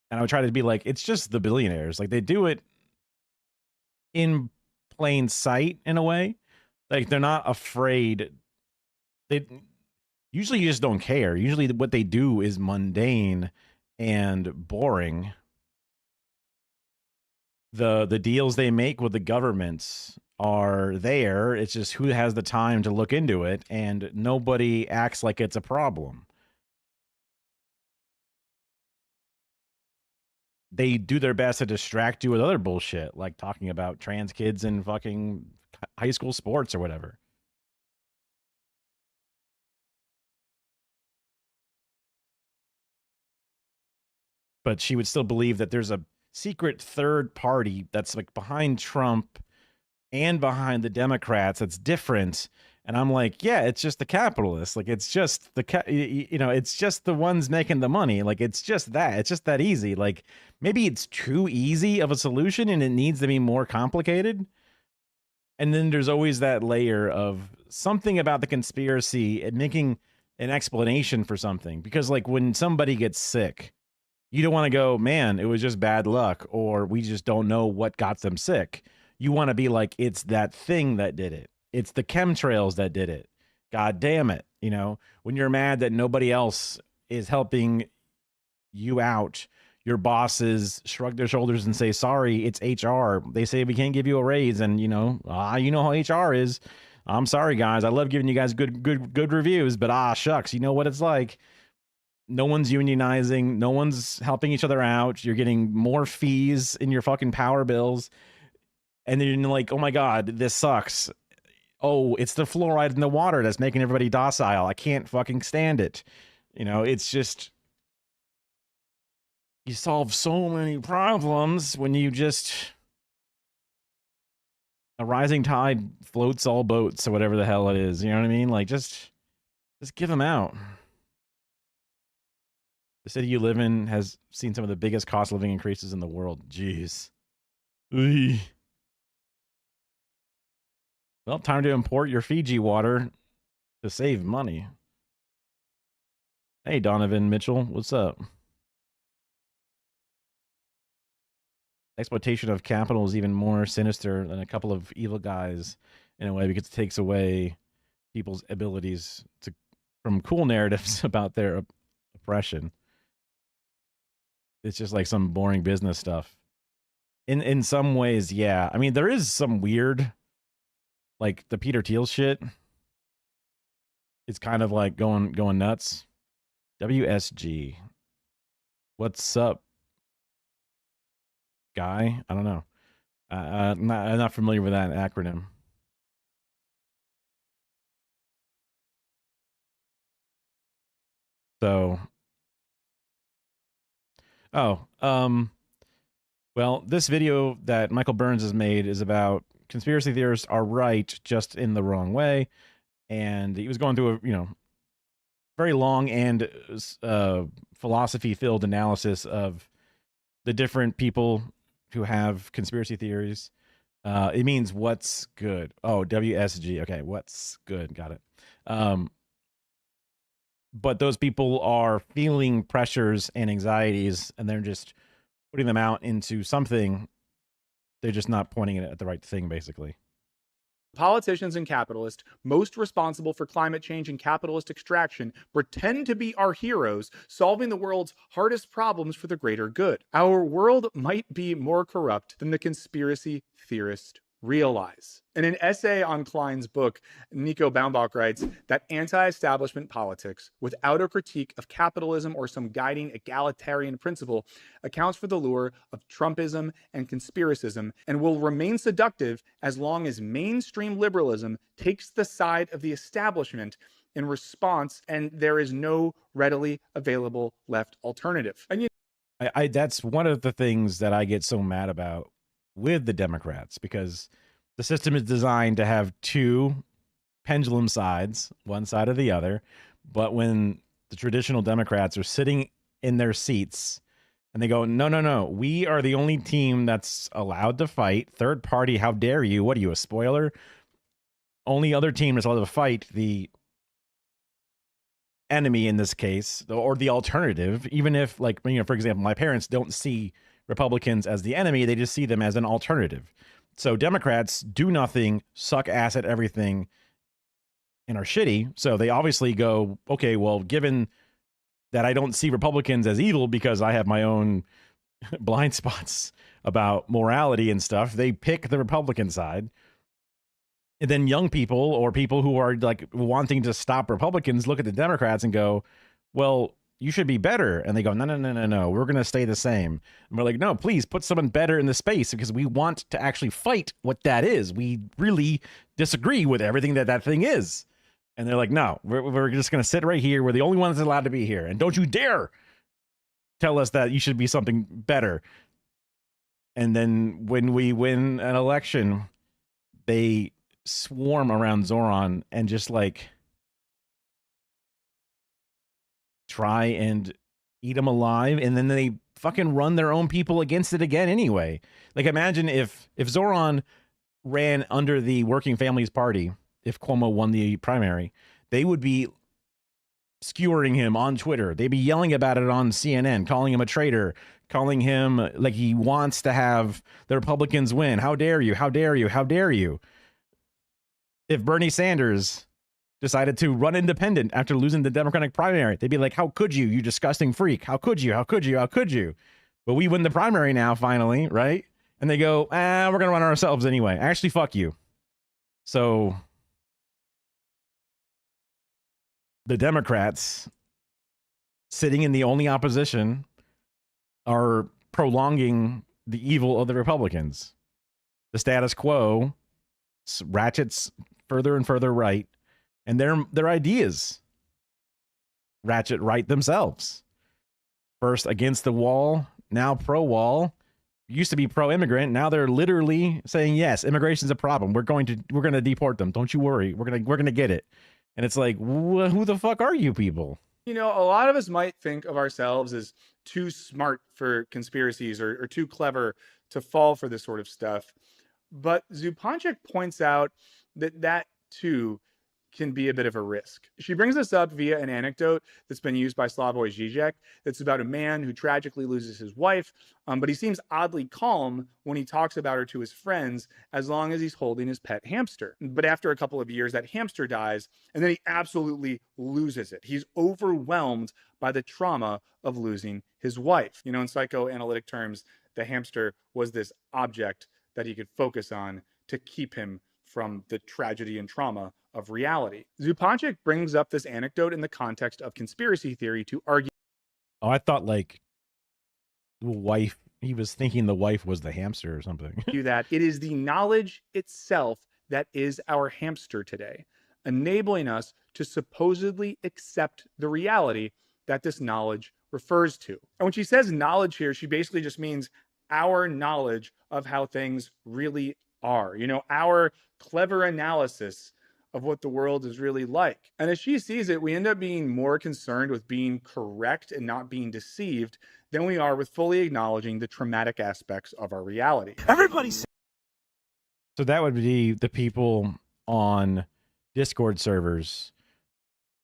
Speaker 1: And I would try to be like, it's just the billionaires. Like they do it in plain sight in a way. Like they're not afraid. Usually you just don't care. Usually what they do is mundane and boring. The deals they make with the governments are there. It's just who has the time to look into it, and nobody acts like it's a problem. They do their best to distract you with other bullshit, like talking about trans kids in fucking high school sports or whatever. but she would still believe that there's a secret third party that's like behind Trump and behind the Democrats that's different. And I'm like, yeah, it's just the capitalists. Like, it's just it's just the ones making the money. Like, it's just that easy. Like, maybe it's too easy of a solution and it needs to be more complicated. And then there's always that layer of something about the conspiracy and making an explanation for something. Because like when somebody gets sick, you don't want to go, man, it was just bad luck, or we just don't know what got them sick. You want to be like, it's that thing that did it. It's the chemtrails that did it. God damn it. You know, when you're mad that nobody else is helping you out, your bosses shrug their shoulders and say, sorry, it's HR. They say we can't give you a raise. And, you know how HR is. I'm sorry, guys. I love giving you guys good reviews, but shucks, you know what it's like. No one's unionizing. No one's helping each other out. You're getting more fees in your fucking power bills. And then you're like, oh my God, this sucks. Oh, it's the fluoride in the water that's making everybody docile. I can't fucking stand it. You know, it's just, you solve so many problems when you just, a rising tide floats all boats or whatever the hell it is. You know what I mean? Like, just give them out. The city you live in has seen some of the biggest cost of living increases in the world. Jeez. Eey. Well, time to import your Fiji water to save money. Hey, Donovan Mitchell, what's up? Exploitation of capital is even more sinister than a couple of evil guys in a way, because it takes away people's abilities from cool narratives about their oppression. It's just like some boring business stuff. In some ways, yeah. I mean, there is some weird, like the Peter Thiel shit. It's kind of like going nuts. WSG. What's up, guy? I don't know. I'm not familiar with that acronym. So, well, this video that Michael Burns has made is about conspiracy theorists are right, just in the wrong way. And he was going through a, very long and philosophy-filled analysis of the different people who have conspiracy theories. It means what's good. Oh, WSG. Okay, what's good. Got it. But those people are feeling pressures and anxieties, and they're just putting them out into something. They're just not pointing it at the right thing, basically.
Speaker 18: Politicians and capitalists most responsible for climate change and capitalist extraction pretend to be our heroes, solving the world's hardest problems for the greater good. Our world might be more corrupt than the conspiracy theorists realize. In an essay on Klein's book, Nico Baumbach writes that anti-establishment politics, without a critique of capitalism or some guiding egalitarian principle, accounts for the lure of Trumpism and conspiracism, and will remain seductive as long as mainstream liberalism takes the side of the establishment in response, and there is no readily available left alternative. And
Speaker 1: that's one of the things that I get so mad about with the Democrats, because the system is designed to have two pendulum sides, one side or the other. But when the traditional Democrats are sitting in their seats and they go, no, we are the only team that's allowed to fight. Third party, how dare you? What are you, a spoiler? Only other team that's allowed to fight the enemy in this case, or the alternative, even if, like, for example, my parents don't see Republicans as the enemy, they just see them as an alternative. So Democrats do nothing, suck ass at everything, and are shitty. So they obviously go, okay, well, given that I don't see Republicans as evil because I have my own blind spots about morality and stuff, they pick the Republican side. And then young people, or people who are like wanting to stop Republicans, look at the Democrats and go, well, you should be better. And they go, no, we're going to stay the same. And we're like, no, please put someone better in the space, because we want to actually fight what that is. We really disagree with everything that thing is. And they're like, no, we're just going to sit right here. We're the only ones allowed to be here. And don't you dare tell us that you should be something better. And then when we win an election, they swarm around Zoran and just like try and eat him alive, and then they fucking run their own people against it again anyway. Like, imagine if Zoran ran under the Working Families Party, if Cuomo won the primary, they would be skewering him on Twitter. They'd be yelling about it on CNN, calling him a traitor, calling him like he wants to have the Republicans win. How dare you? How dare you? How dare you? If Bernie Sanders decided to run independent after losing the Democratic primary, they'd be like, how could you, you disgusting freak? How could you? How could you? How could you? But we win the primary now, finally, right? And they go, we're going to run ourselves anyway. Actually, fuck you. So the Democrats, sitting in the only opposition, are prolonging the evil of the Republicans. The status quo ratchets further and further right, and their ideas ratchet right themselves. First against the wall, now pro-wall. Used to be pro-immigrant, now they're literally saying, yes, immigration's a problem. We're going to deport them. Don't you worry. We're gonna get it. And it's like, who the fuck are you people?
Speaker 18: You know, a lot of us might think of ourselves as too smart for conspiracies or too clever to fall for this sort of stuff. But Zupanchik points out that too can be a bit of a risk. She brings this up via an anecdote that's been used by Slavoj Žižek. That's about a man who tragically loses his wife, but he seems oddly calm when he talks about her to his friends, as long as he's holding his pet hamster. But after a couple of years, that hamster dies, and then he absolutely loses it. He's overwhelmed by the trauma of losing his wife. You know, in psychoanalytic terms, the hamster was this object that he could focus on to keep him from the tragedy and trauma of reality. Zupanchik brings up this anecdote in the context of conspiracy theory to argue.
Speaker 1: Oh, I thought like the wife, he was thinking the wife was the hamster or something.
Speaker 18: That it is the knowledge itself that is our hamster today, enabling us to supposedly accept the reality that this knowledge refers to. And when she says knowledge here, she basically just means our knowledge of how things really are. You know, our clever analysis of what the world is really like. And as she sees it, we end up being more concerned with being correct and not being deceived than we are with fully acknowledging the traumatic aspects of our reality.
Speaker 1: Everybody's. So that would be the people on Discord servers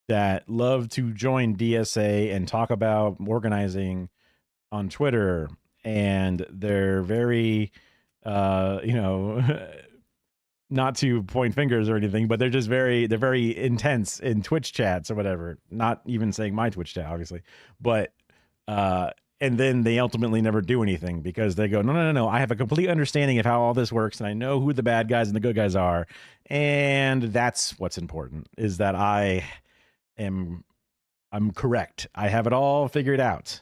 Speaker 1: that love to join DSA and talk about organizing on Twitter, and they're very not to point fingers or anything, but they're very intense in Twitch chats or whatever. Not even saying my Twitch chat, obviously, but and then they ultimately never do anything because they go, no, I have a complete understanding of how all this works, and I know who the bad guys and the good guys are, and that's what's important, is that I'm correct. I have it all figured out.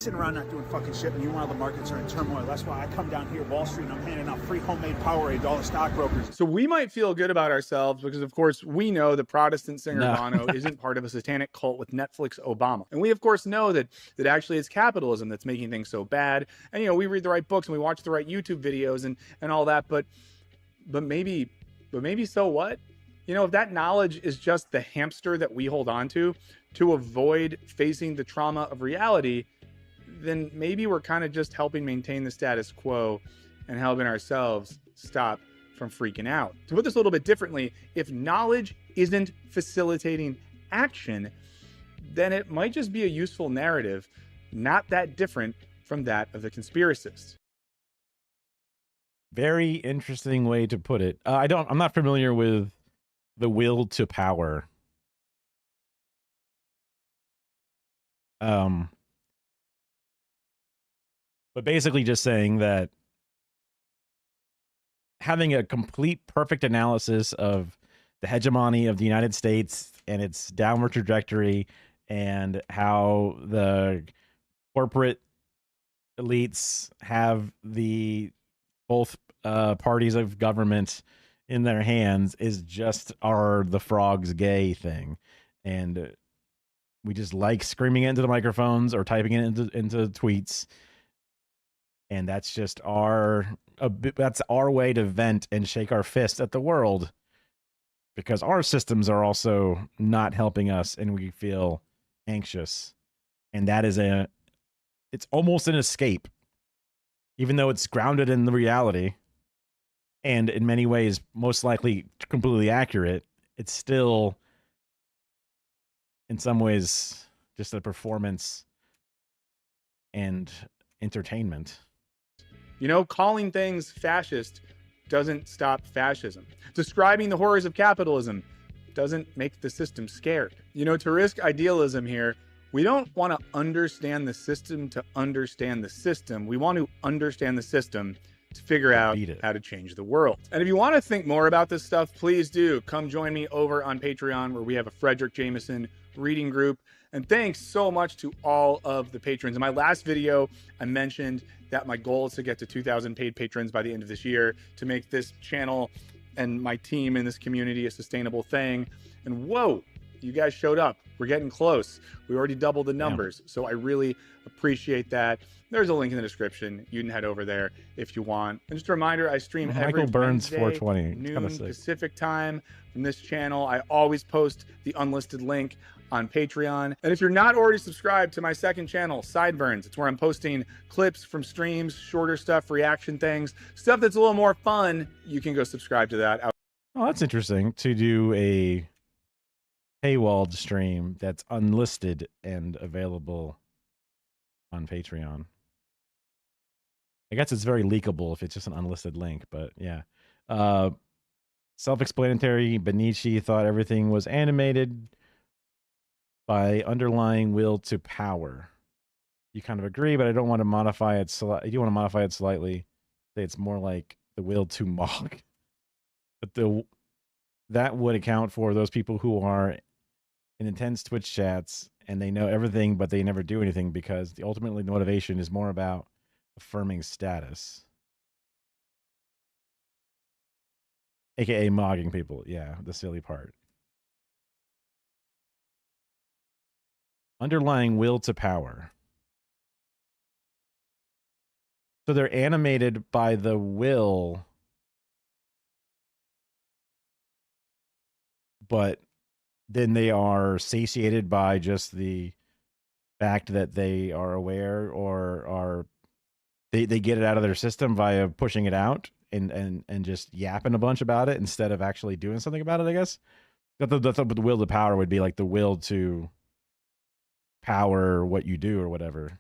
Speaker 7: Sitting around not doing fucking shit, and meanwhile the markets are in turmoil. That's why I come down here, Wall Street, and I'm handing out free homemade Powerade to all the stockbrokers.
Speaker 18: So we might feel good about ourselves because, of course, we know the Protestant singer Bono isn't part of a satanic cult with Netflix Obama. And we, of course, know that actually it's capitalism that's making things so bad. And, you know, we read the right books and we watch the right YouTube videos and all that. But maybe so what? You know, if that knowledge is just the hamster that we hold on to avoid facing the trauma of reality, then maybe we're kind of just helping maintain the status quo and helping ourselves stop from freaking out. To put this a little bit differently, if knowledge isn't facilitating action, then it might just be a useful narrative, not that different from that of the conspiracists.
Speaker 1: Very interesting way to put it. I'm not familiar with the will to power. But basically just saying that having a complete perfect analysis of the hegemony of the United States and its downward trajectory, and how the corporate elites have both parties of government in their hands, is just the frogs gay thing. And We just like screaming it into the microphones or typing it into tweets. And that's just that's our way to vent and shake our fist at the world, because our systems are also not helping us and we feel anxious. And that is it's almost an escape, even though it's grounded in the reality and in many ways most likely completely accurate. It's still in some ways just a performance and entertainment.
Speaker 18: You know, calling things fascist doesn't stop fascism. Describing the horrors of capitalism doesn't make the system scared. You know, to risk idealism here, we don't want to understand the system to understand the system. We want to understand the system to figure out how to change the world. And if you want to think more about this stuff, please do come join me over on Patreon, where we have a Frederick Jameson reading group. And thanks so much to all of the patrons. In my last video, I mentioned that my goal is to get to 2,000 paid patrons by the end of this year to make this channel and my team in this community a sustainable thing. And whoa, you guys showed up. We're getting close. We already doubled the numbers. So I really appreciate that. There's a link in the description. You can head over there if you want. And just a reminder, I stream every
Speaker 1: Burns
Speaker 18: Wednesday,
Speaker 1: 420.
Speaker 18: noon Pacific time from this channel. I always post the unlisted link on Patreon. And if you're not already subscribed to my second channel, Sideburns, it's where I'm posting clips from streams, shorter stuff, reaction things, stuff that's a little more fun. You can go subscribe to that.
Speaker 1: Oh, that's interesting to do a paywalled stream that's unlisted and available on Patreon. I guess it's very leakable if it's just an unlisted link, but yeah. Self-explanatory. Benici thought everything was animated by underlying will to power. You kind of agree, but I don't want to modify it. You do want to modify it slightly. Say it's more like the will to mock. But that would account for those people who are in intense Twitch chats and they know everything, but they never do anything, because the ultimately motivation is more about affirming status. AKA mogging people. Yeah, the silly part. Underlying will to power. So they're animated by the will, but then they are satiated by just the fact that they are aware, or are they get it out of their system via pushing it out and just yapping a bunch about it instead of actually doing something about it, I guess. The will to power would be like the will to power what you do or whatever,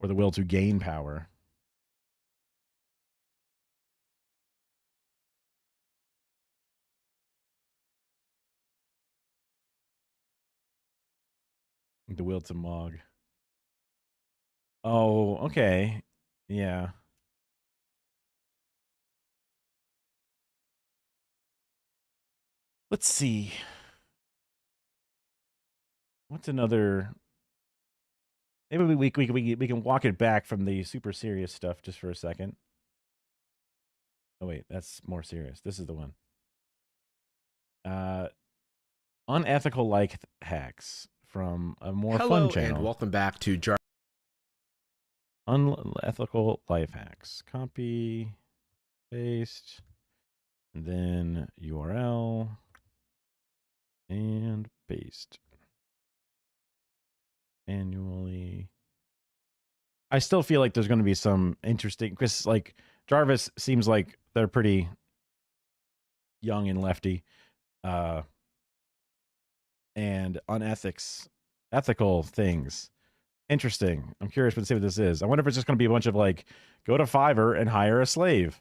Speaker 1: or the will to gain power. The will to mog. Oh, okay. Yeah. Let's see. What's another? Maybe we can walk it back from the super serious stuff just for a second. Oh wait, that's more serious. This is the one. Unethical life hacks from a more fun channel.
Speaker 19: And welcome back to
Speaker 1: Unethical life hacks. Copy, paste, and then URL, and paste. Manually. I still feel like there's going to be some interesting, because like Jarvis seems like they're pretty young and lefty, and ethical things. Interesting. I'm curious to see what this is. I wonder if it's just going to be a bunch of like, go to Fiverr and hire a slave.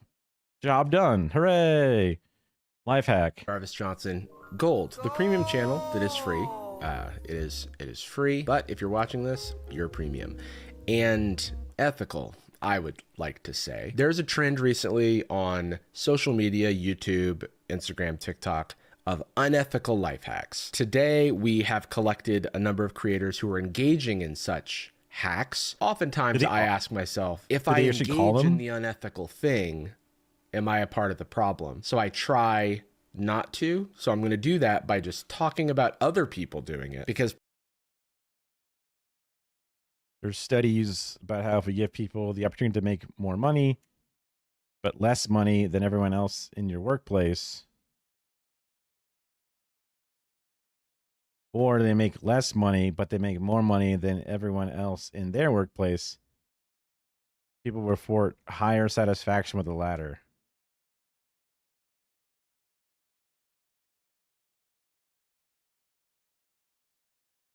Speaker 1: Job done. Hooray. Life hack.
Speaker 19: Jarvis Johnson Gold, the premium channel that is free. It is free, but if you're watching this, you're premium. And ethical, I would like to say. There's a trend recently on social media, YouTube, Instagram, TikTok, of unethical life hacks. Today, we have collected a number of creators who are engaging in such hacks. Oftentimes, I ask myself, if I engage in the unethical thing, am I a part of the problem? So I try not to. So I'm going to do that by just talking about other people doing it, because
Speaker 1: There's studies about how if we give people the opportunity to make more money, but less money than everyone else in your workplace, or they make less money, but they make more money than everyone else in their workplace, people report higher satisfaction with the latter.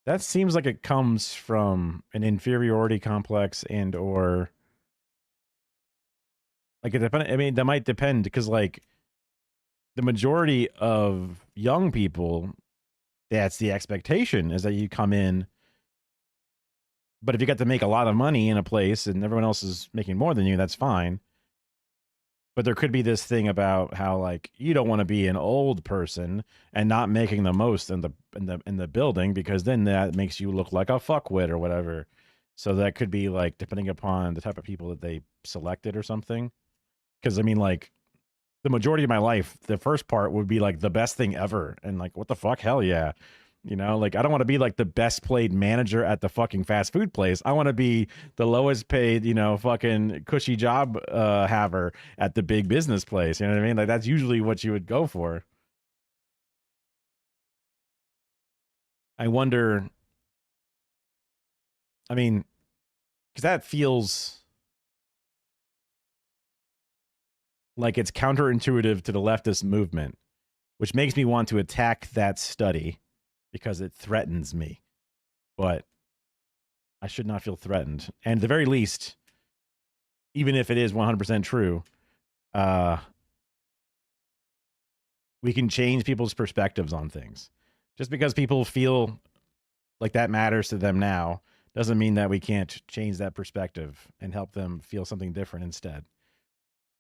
Speaker 1: That seems like it comes from an inferiority complex and or like it depend. I mean, that might depend because like the majority of young people, that's the expectation is that you come in. But if you got to make a lot of money in a place and everyone else is making more than you, that's fine. But there could be this thing about how like you don't want to be an old person and not making the most in the building because then that makes you look like a fuckwit or whatever. So that could be like depending upon the type of people that they selected or something. Because I mean, like the majority of my life, the first part would be like the best thing ever, and like what the fuck, hell yeah. You know, like I don't want to be like the best played manager at the fucking fast food place. I want to be the lowest paid, you know, fucking cushy job haver at the big business place. You know what I mean? Like that's usually what you would go for. I wonder. I mean, because that feels like it's counterintuitive to the leftist movement, which makes me want to attack that study because it threatens me. But I should not feel threatened. And at the very least, even if it is 100% true, we can change people's perspectives on things. Just because people feel like that matters to them now doesn't mean that we can't change that perspective and help them feel something different instead.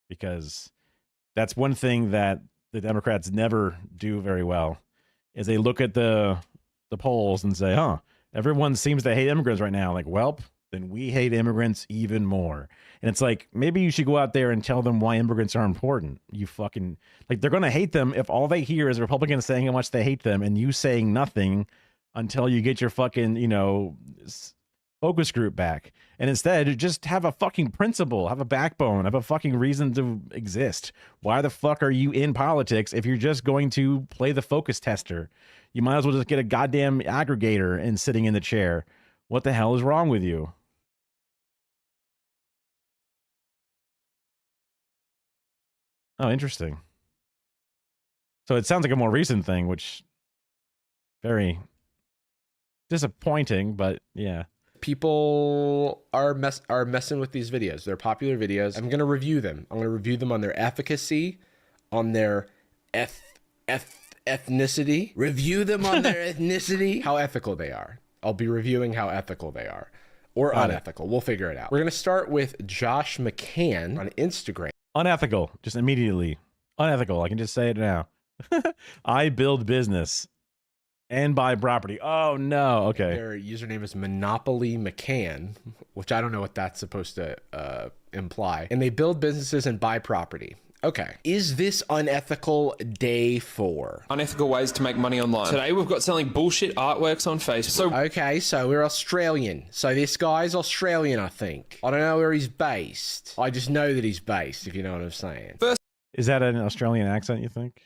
Speaker 1: Because that's one thing that the Democrats never do very well is they look at the polls and say, huh, everyone seems to hate immigrants right now. Like, welp, then we hate immigrants even more. And it's like, maybe you should go out there and tell them why immigrants are important. You fucking, like, they're going to hate them if all they hear is Republicans saying how much they hate them and you saying nothing until you get your fucking, you know, focus group back. And instead, just have a fucking principle, have a backbone, have a fucking reason to exist. Why the fuck are you in politics if you're just going to play the focus tester? You might as well just get a goddamn aggregator and sitting in the chair. What the hell is wrong with you? Oh, interesting. So it sounds like a more recent thing, which very disappointing, but yeah.
Speaker 19: People are messing with these videos. They're popular videos. I'm going to review them. I'm going to review them on their efficacy, on their ethnicity. Review them on their ethnicity. How ethical they are. I'll be reviewing how ethical they are. Or unethical. We'll figure it out. We're going to start with Josh McCann on Instagram.
Speaker 1: Unethical. Just immediately. Unethical. I can just say it now. I build business and buy property. Oh, no. Okay.
Speaker 19: Their username is Monopoly McCann, which I don't know what that's supposed to imply. And they build businesses and buy property. Okay. Is this unethical day 4?
Speaker 9: Unethical ways to make money online. Today we've got selling bullshit artworks on Facebook.
Speaker 19: Okay, so we're Australian. So this guy's Australian, I think. I don't know where he's based. I just know that he's based, if you know what I'm saying.
Speaker 1: Is that an Australian accent, you think?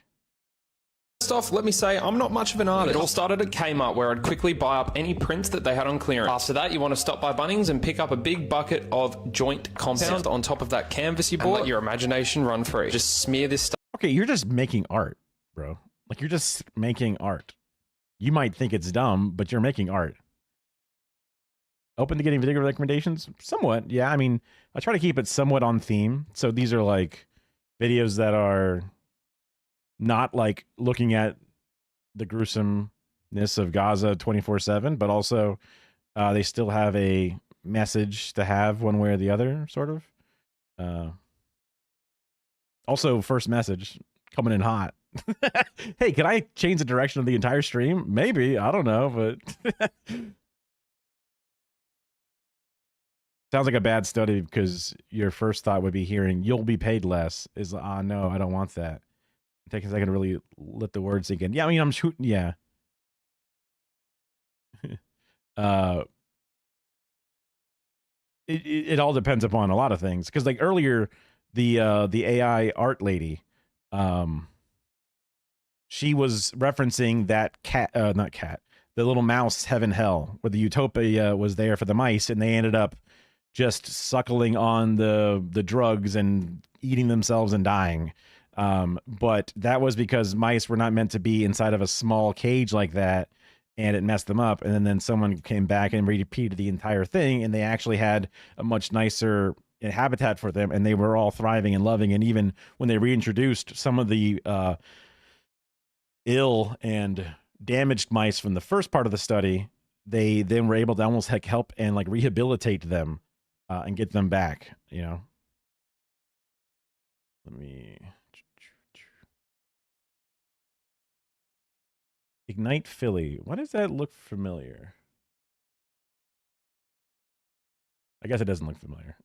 Speaker 9: First off, let me say, I'm not much of an artist. It all started at Kmart, where I'd quickly buy up any prints that they had on clearance. After that, you want to stop by Bunnings and pick up a big bucket of joint compound on top of that canvas you bought and let your imagination run free. Just smear this stuff.
Speaker 1: Okay, you're just making art, bro. Like, you're just making art. You might think it's dumb, but you're making art. Open to getting video recommendations? Somewhat, yeah. I mean, I try to keep it somewhat on theme. So these are, like, videos that are not like looking at the gruesomeness of Gaza 24/7, but also they still have a message to have one way or the other, sort of. Also, first message coming in hot. Hey, can I change the direction of the entire stream? Maybe. I don't know, but sounds like a bad study because your first thought would be hearing you'll be paid less is, no, I don't want that. Take a second to really let the words sink in. Yeah, I mean, I'm shooting. Yeah. it all depends upon a lot of things. Because like earlier, the AI art lady, she was referencing that the little mouse Heaven Hell, where the utopia was there for the mice, and they ended up just suckling on the drugs and eating themselves and dying. But that was because mice were not meant to be inside of a small cage like that, and it messed them up. And then someone came back and repeated the entire thing, and they actually had a much nicer habitat for them, and they were all thriving and loving. And even when they reintroduced some of the ill and damaged mice from the first part of the study, they then were able to almost help and like rehabilitate them and get them back, you know. Let me Ignite Philly. Why does that look familiar? I guess it doesn't look familiar.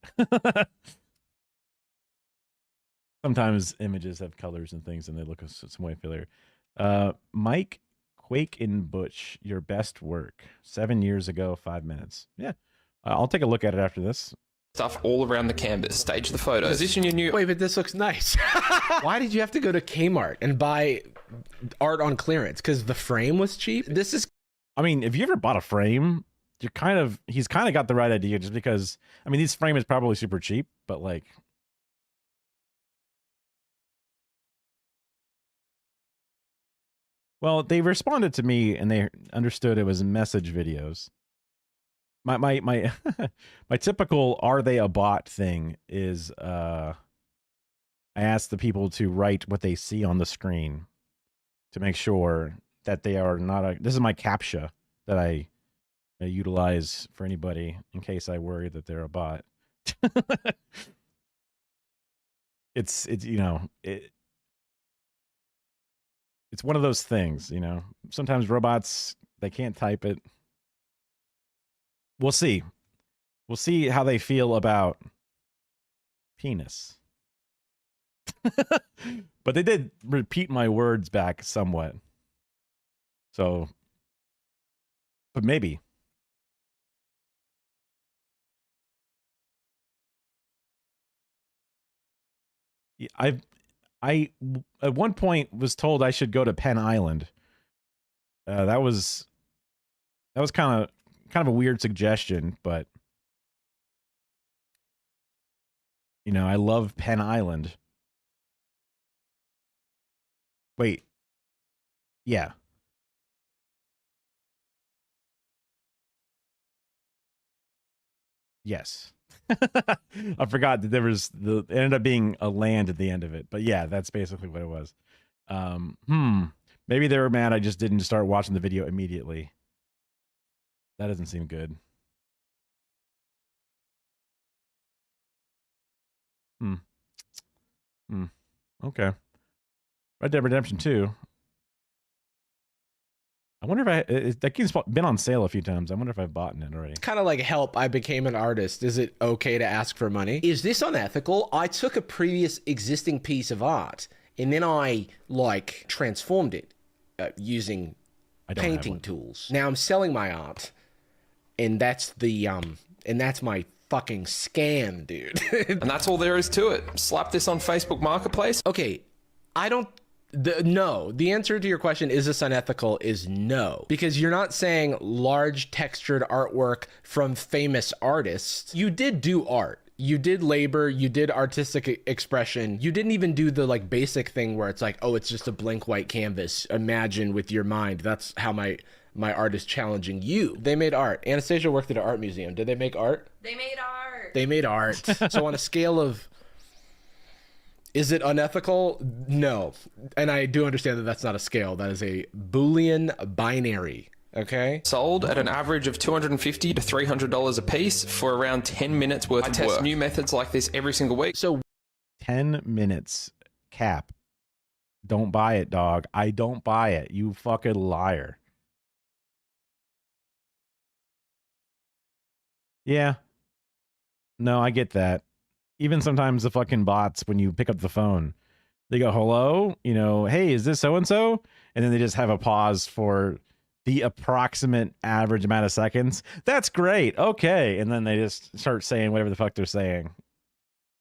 Speaker 1: Sometimes images have colors and things and they look some way familiar. Mike Quake and Butch, your best work. 7 years ago, 5 minutes. Yeah. I'll take a look at it after this.
Speaker 9: Stuff all around the canvas. Stage the photos. Position your new...
Speaker 19: Wait, but this looks nice. Why did you have to go to Kmart and buy art on clearance? Because the frame was cheap? This is...
Speaker 1: I mean, if you ever bought a frame, he's kind of got the right idea, just because, I mean, this frame is probably super cheap, but like... Well, they responded to me and they understood it was message videos. My my typical "are they a bot" thing is I ask the people to write what they see on the screen to make sure that they are not a... This is my CAPTCHA that I utilize for anybody in case I worry that they're a bot. It's you know, it's one of those things, you know. Sometimes robots, they can't type it. We'll see. We'll see how they feel about penis. But they did repeat my words back somewhat. So, but maybe. I at one point was told I should go to Penn Island. That was kind of a weird suggestion, but you know, I love Penn Island. Wait. Yeah. Yes. I forgot that there was it ended up being a land at the end of it, but yeah, that's basically what it was. Maybe they were mad I just didn't start watching the video immediately. That doesn't seem good. Okay. Red Dead Redemption 2. I wonder if that game's been on sale a few times. I wonder if I've bought it already.
Speaker 19: Kind of like help, I became an artist. Is it okay to ask for money? Is this unethical? I took a previous existing piece of art and then I like transformed it using painting tools. Now I'm selling my art, and that's the and that's my fucking scam, dude.
Speaker 9: And that's all there is to it. Slap this on Facebook Marketplace.
Speaker 19: Okay, I don't... No, the answer to your question, is this unethical, is no. Because you're not saying large textured artwork from famous artists. You did do art. You did labor, you did artistic expression. You didn't even do the like basic thing where it's like, oh, it's just a blank white canvas. Imagine with your mind. That's how my art is challenging you. They made art. Anastasia worked at an art museum. Did they make art?
Speaker 10: They made art.
Speaker 19: They made art. So on a scale of... Is it unethical? No. And I do understand that that's not a scale. That is a Boolean binary. Okay?
Speaker 9: Sold at an average of $250 to $300 a piece for around 10 minutes worth of work. I test new methods like this every single week.
Speaker 19: So
Speaker 1: 10 minutes cap. Don't buy it, dog. I don't buy it. You fucking liar. Yeah. No, I get that. Even sometimes the fucking bots, when you pick up the phone, they go, hello, you know, hey, is this so-and-so? And then they just have a pause for the approximate average amount of seconds. That's great. Okay. And then they just start saying whatever the fuck they're saying.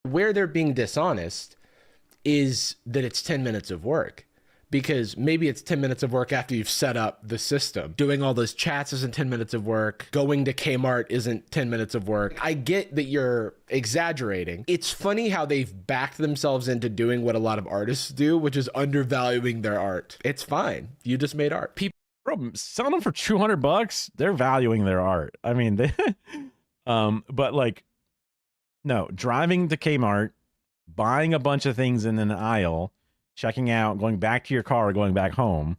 Speaker 19: Where they're being dishonest is that it's 10 minutes of work. Because maybe it's 10 minutes of work after you've set up the system. Doing all those chats isn't 10 minutes of work. Going to Kmart isn't 10 minutes of work. I get that you're exaggerating. It's funny how they've backed themselves into doing what a lot of artists do, which is undervaluing their art. It's fine. You just made art. People,
Speaker 1: bro, selling them for $200, they're valuing their art. I mean, they, but like, no, driving to Kmart, buying a bunch of things in an aisle, checking out, going back to your car, going back home,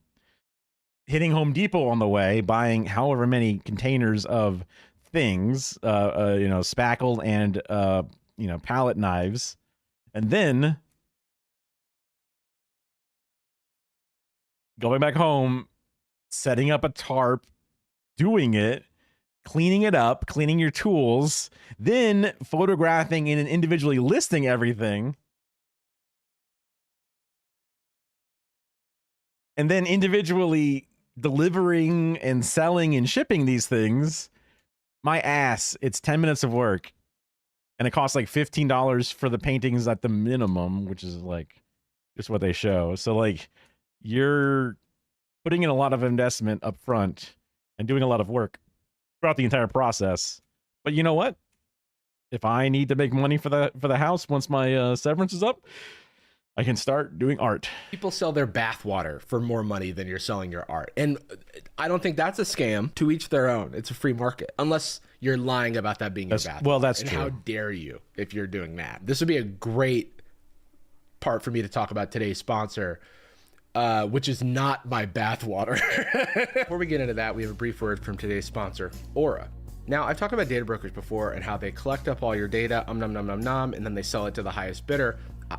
Speaker 1: hitting Home Depot on the way, buying however many containers of things, spackle and, palette knives, and then going back home, setting up a tarp, doing it, cleaning it up, cleaning your tools, then photographing and individually listing everything, and then individually delivering and selling and shipping these things. My ass, it's 10 minutes of work. And it costs like $15 for the paintings at the minimum, which is like just what they show. So like you're putting in a lot of investment up front and doing a lot of work throughout the entire process. But you know what? If I need to make money for the house once my severance is up, I can start doing art.
Speaker 19: people sell their bathwater for more money than you're selling your art. And I don't think that's a scam. To each their own. It's a free market. Unless you're lying about that being your bathwater.
Speaker 1: Well, that's
Speaker 19: and
Speaker 1: true.
Speaker 19: How dare you if you're doing that? This would be a great part for me to talk about today's sponsor, which is not my bathwater. Before we get into that, we have a brief word from today's sponsor, Aura. Now, I've talked about data brokers before and how they collect up all your data, and then they sell it to the highest bidder.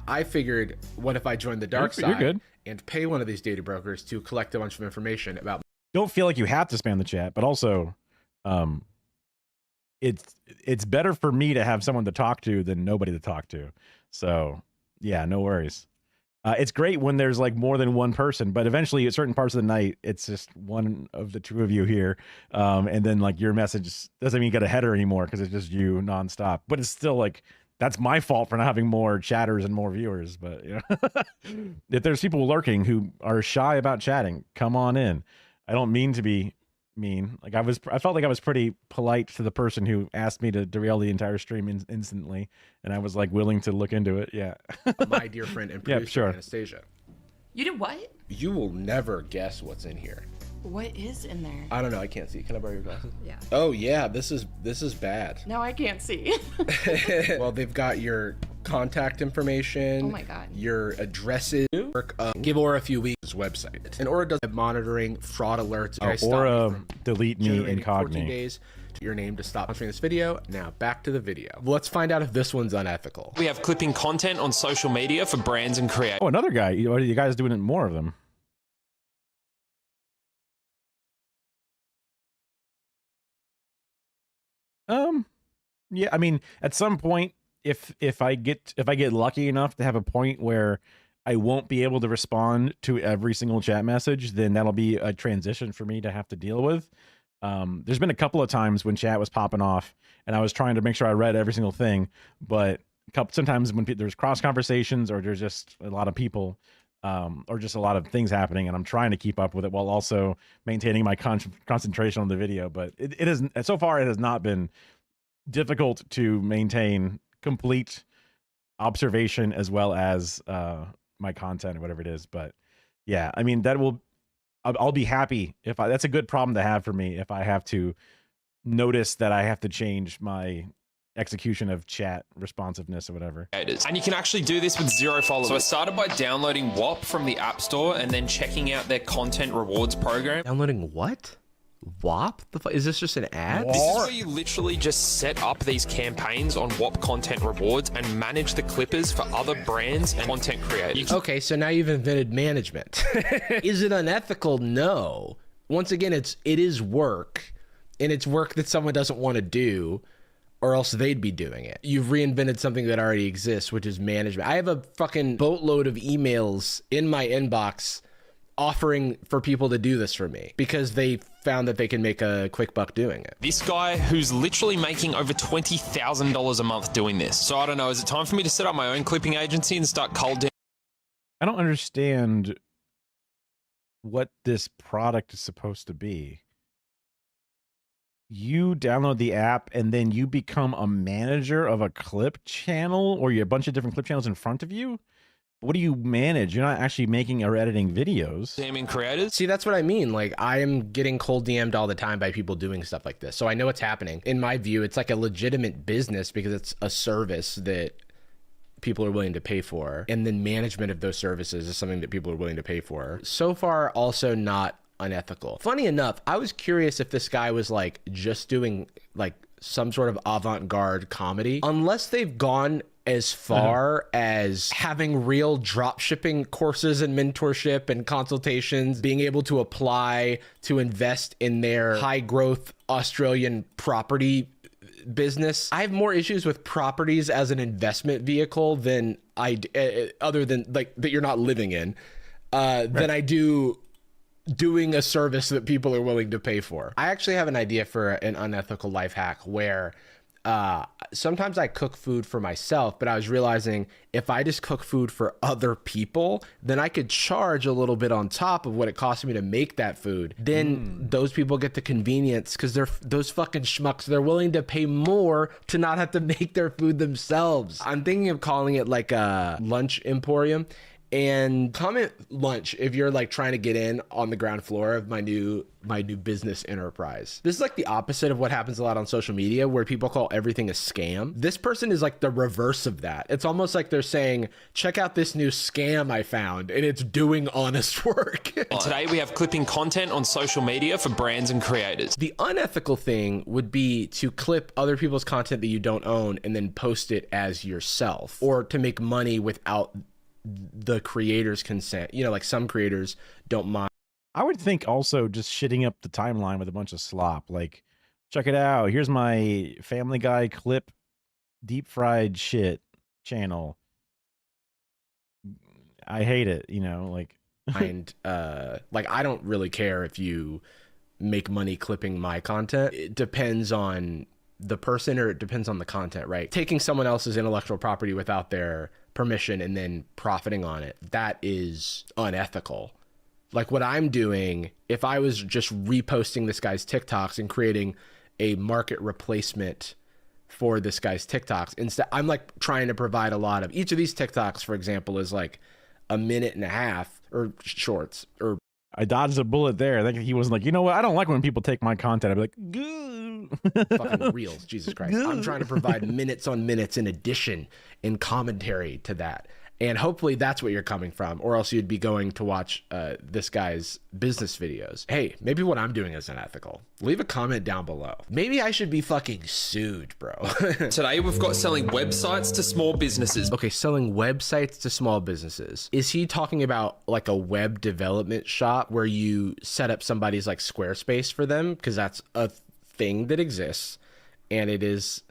Speaker 19: I figured, what if I joined the dark side and pay one of these data brokers to collect a bunch of information about...
Speaker 1: Don't feel like you have to spam the chat, but also it's better for me to have someone to talk to than nobody to talk to. So yeah, no worries. It's great when there's like more than one person, but eventually at certain parts of the night, it's just one of the two of you here. And then like your message doesn't mean you get a header anymore because it's just you nonstop, but it's still like, that's my fault for not having more chatters and more viewers. But you know, if there's people lurking who are shy about chatting, come on in. I don't mean to be mean. Like I felt like I was pretty polite to the person who asked me to derail the entire stream instantly, and I was like willing to look into it. Yeah.
Speaker 19: My dear friend and producer,
Speaker 1: sure.
Speaker 19: Anastasia.
Speaker 10: You did what?
Speaker 19: You will never guess what's in here.
Speaker 10: What is in there?
Speaker 19: I don't know. I can't see. Can I borrow your glasses?
Speaker 10: Yeah.
Speaker 19: Oh yeah, this is bad.
Speaker 10: No, I can't see.
Speaker 19: Well, they've got your contact information.
Speaker 10: Oh my God.
Speaker 19: Your addresses. Give Aura a few weeks website. And Aura does
Speaker 1: monitoring,
Speaker 19: fraud alerts.
Speaker 1: Aura delete me
Speaker 19: 14
Speaker 1: incognito.
Speaker 19: days to your name to stop sponsoring this video. Now back to the video. Let's find out if this one's unethical.
Speaker 9: We have clipping content on social media for brands and creators.
Speaker 1: Oh, another guy. You guys doing it more of them? Yeah, I mean, at some point, if I get lucky enough to have a point where I won't be able to respond to every single chat message, then that'll be a transition for me to have to deal with. There's been a couple of times when chat was popping off and I was trying to make sure I read every single thing, but sometimes when there's cross conversations or there's just a lot of people, or just a lot of things happening, and I'm trying to keep up with it while also maintaining my concentration on the video. But it is, so far it has not been difficult to maintain complete observation as well as my content or whatever it is. But yeah, I mean, I'll be happy if that's a good problem to have for me if I have to notice that I have to change my execution of chat responsiveness or whatever.
Speaker 9: And you can actually do this with 0 followers. So I started by downloading WAP from the App Store and then checking out their content rewards program.
Speaker 19: Downloading what? WAP? Is this just an ad?
Speaker 9: This is where you literally just set up these campaigns on WAP content rewards and manage the clippers for other brands and content creators.
Speaker 19: Okay, so now you've invented management. Is it unethical? No. Once again, it is work, and it's work that someone doesn't want to do, or else they'd be doing it. You've reinvented something that already exists, which is management. I have a fucking boatload of emails in my inbox offering for people to do this for me because they found that they can make a quick buck doing it.
Speaker 9: This guy who's literally making over $20,000 a month doing this. So I don't know, is it time for me to set up my own clipping agency and start cold down?
Speaker 1: I don't understand what this product is supposed to be. You download the app and then you become a manager of a clip channel, or you have a bunch of different clip channels in front of you. What do you manage? You're not actually making or editing videos.
Speaker 9: Damn creators.
Speaker 19: See, that's what I mean. Like, I am getting cold DM'd all the time by people doing stuff like this. So I know what's happening. In my view, it's like a legitimate business because it's a service that people are willing to pay for. And then management of those services is something that people are willing to pay for. So far, also not unethical. Funny enough, I was curious if this guy was like just doing like some sort of avant-garde comedy, unless they've gone as far as having real drop shipping courses and mentorship and consultations, being able to apply to invest in their high growth Australian property business. I have more issues with properties as an investment vehicle than other than like that you're not living in, than I do doing a service that people are willing to pay for. I actually have an idea for an unethical life hack where sometimes I cook food for myself, but I was realizing if I just cook food for other people, then I could charge a little bit on top of what it costs me to make that food. Then those people get the convenience because they're those fucking schmucks. They're willing to pay more to not have to make their food themselves. I'm thinking of calling it like a lunch emporium. And comment lunch if you're like trying to get in on the ground floor of my new business enterprise. This is like the opposite of what happens a lot on social media where people call everything a scam. This person is like the reverse of that. It's almost like they're saying, check out this new scam I found, and it's doing honest work.
Speaker 9: And today we have clipping content on social media for brands and creators.
Speaker 19: The unethical thing would be to clip other people's content that you don't own and then post it as yourself, or to make money without the creator's consent. You know, like some creators don't mind.
Speaker 1: I would think also just shitting up the timeline with a bunch of slop. Like, check it out. Here's my Family Guy clip deep fried shit channel. I hate it, you know, like.
Speaker 19: And like, I don't really care if you make money clipping my content. It depends on the person, or it depends on the content, right? Taking someone else's intellectual property without their permission and then profiting on it, that is unethical. Like what I'm doing, if I was just reposting this guy's TikToks and creating a market replacement for this guy's TikToks, instead I'm like trying to provide a lot of each of these TikToks, for example, is like a minute and a half or shorts. Or
Speaker 1: I dodged a bullet there. I think he was like, you know what? I don't like when people take my content. I'd be like, goo.
Speaker 19: Fucking reels, Jesus Christ. I'm trying to provide minutes on minutes in addition in commentary to that. And hopefully that's what you're coming from, or else you'd be going to watch this guy's business videos. Hey, maybe what I'm doing is unethical. Leave a comment down below. Maybe I should be fucking sued, bro.
Speaker 9: Today we've got selling websites to small businesses.
Speaker 19: Okay, selling websites to small businesses. Is he talking about like a web development shop where you set up somebody's like Squarespace for them? Because that's a thing that exists and it is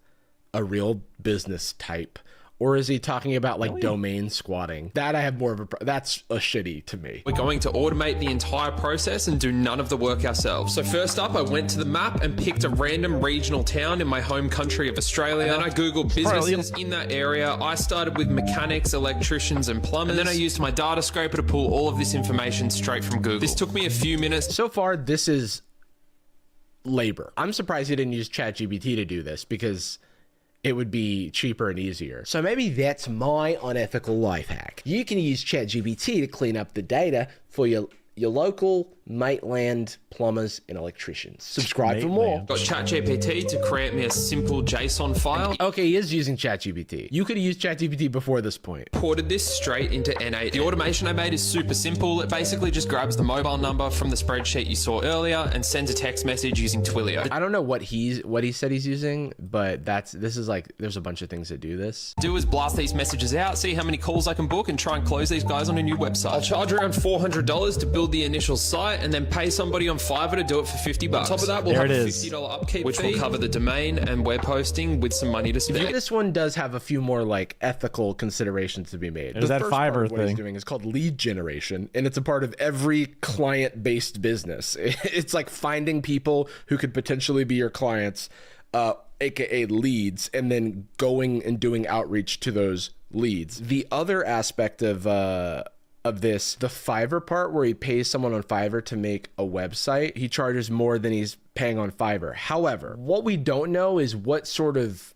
Speaker 19: a real business type. Or is he talking about like domain squatting? That I have more of that's a shitty to me.
Speaker 9: We're going to automate the entire process and do none of the work ourselves. So first up, I went to the map and picked a random regional town in my home country of Australia. And then I Googled businesses in that area. I started with mechanics, electricians, and plumbers. And then I used my data scraper to pull all of this information straight from Google. This took me a few minutes.
Speaker 19: So far, this is labor. I'm surprised he didn't use ChatGPT to do this because it would be cheaper and easier. So maybe that's my unethical life hack. You can use ChatGPT to clean up the data for your local Maitland plumbers and electricians. Subscribe for more.
Speaker 9: Got ChatGPT to create me a simple JSON file.
Speaker 19: Okay, he is using ChatGPT. You could have used ChatGPT before this point.
Speaker 9: Ported this straight into N8. The automation I made is super simple. It basically just grabs the mobile number from the spreadsheet you saw earlier and sends a text message using Twilio.
Speaker 19: I don't know what he said he's using, but this is like, there's a bunch of things that do this.
Speaker 9: Do is blast these messages out, see how many calls I can book, and try and close these guys on a new website. I'll charge around $400 to build the initial site. website and then pay somebody on Fiverr to do it for $50. On top of that, we'll have a $50 upkeep which will cover the domain and web hosting with some money to spend.
Speaker 19: This one does have a few more like ethical considerations to be made.
Speaker 1: There's that
Speaker 19: first part
Speaker 1: Fiverr
Speaker 19: of what he's
Speaker 1: thing.
Speaker 19: doing is called lead generation, and it's a part of every client-based business. It's like finding people who could potentially be your clients, aka leads, and then going and doing outreach to those leads. The other aspect of this, the Fiverr part, where he pays someone on Fiverr to make a website, he charges more than he's paying on Fiverr. However, what we don't know is what sort of,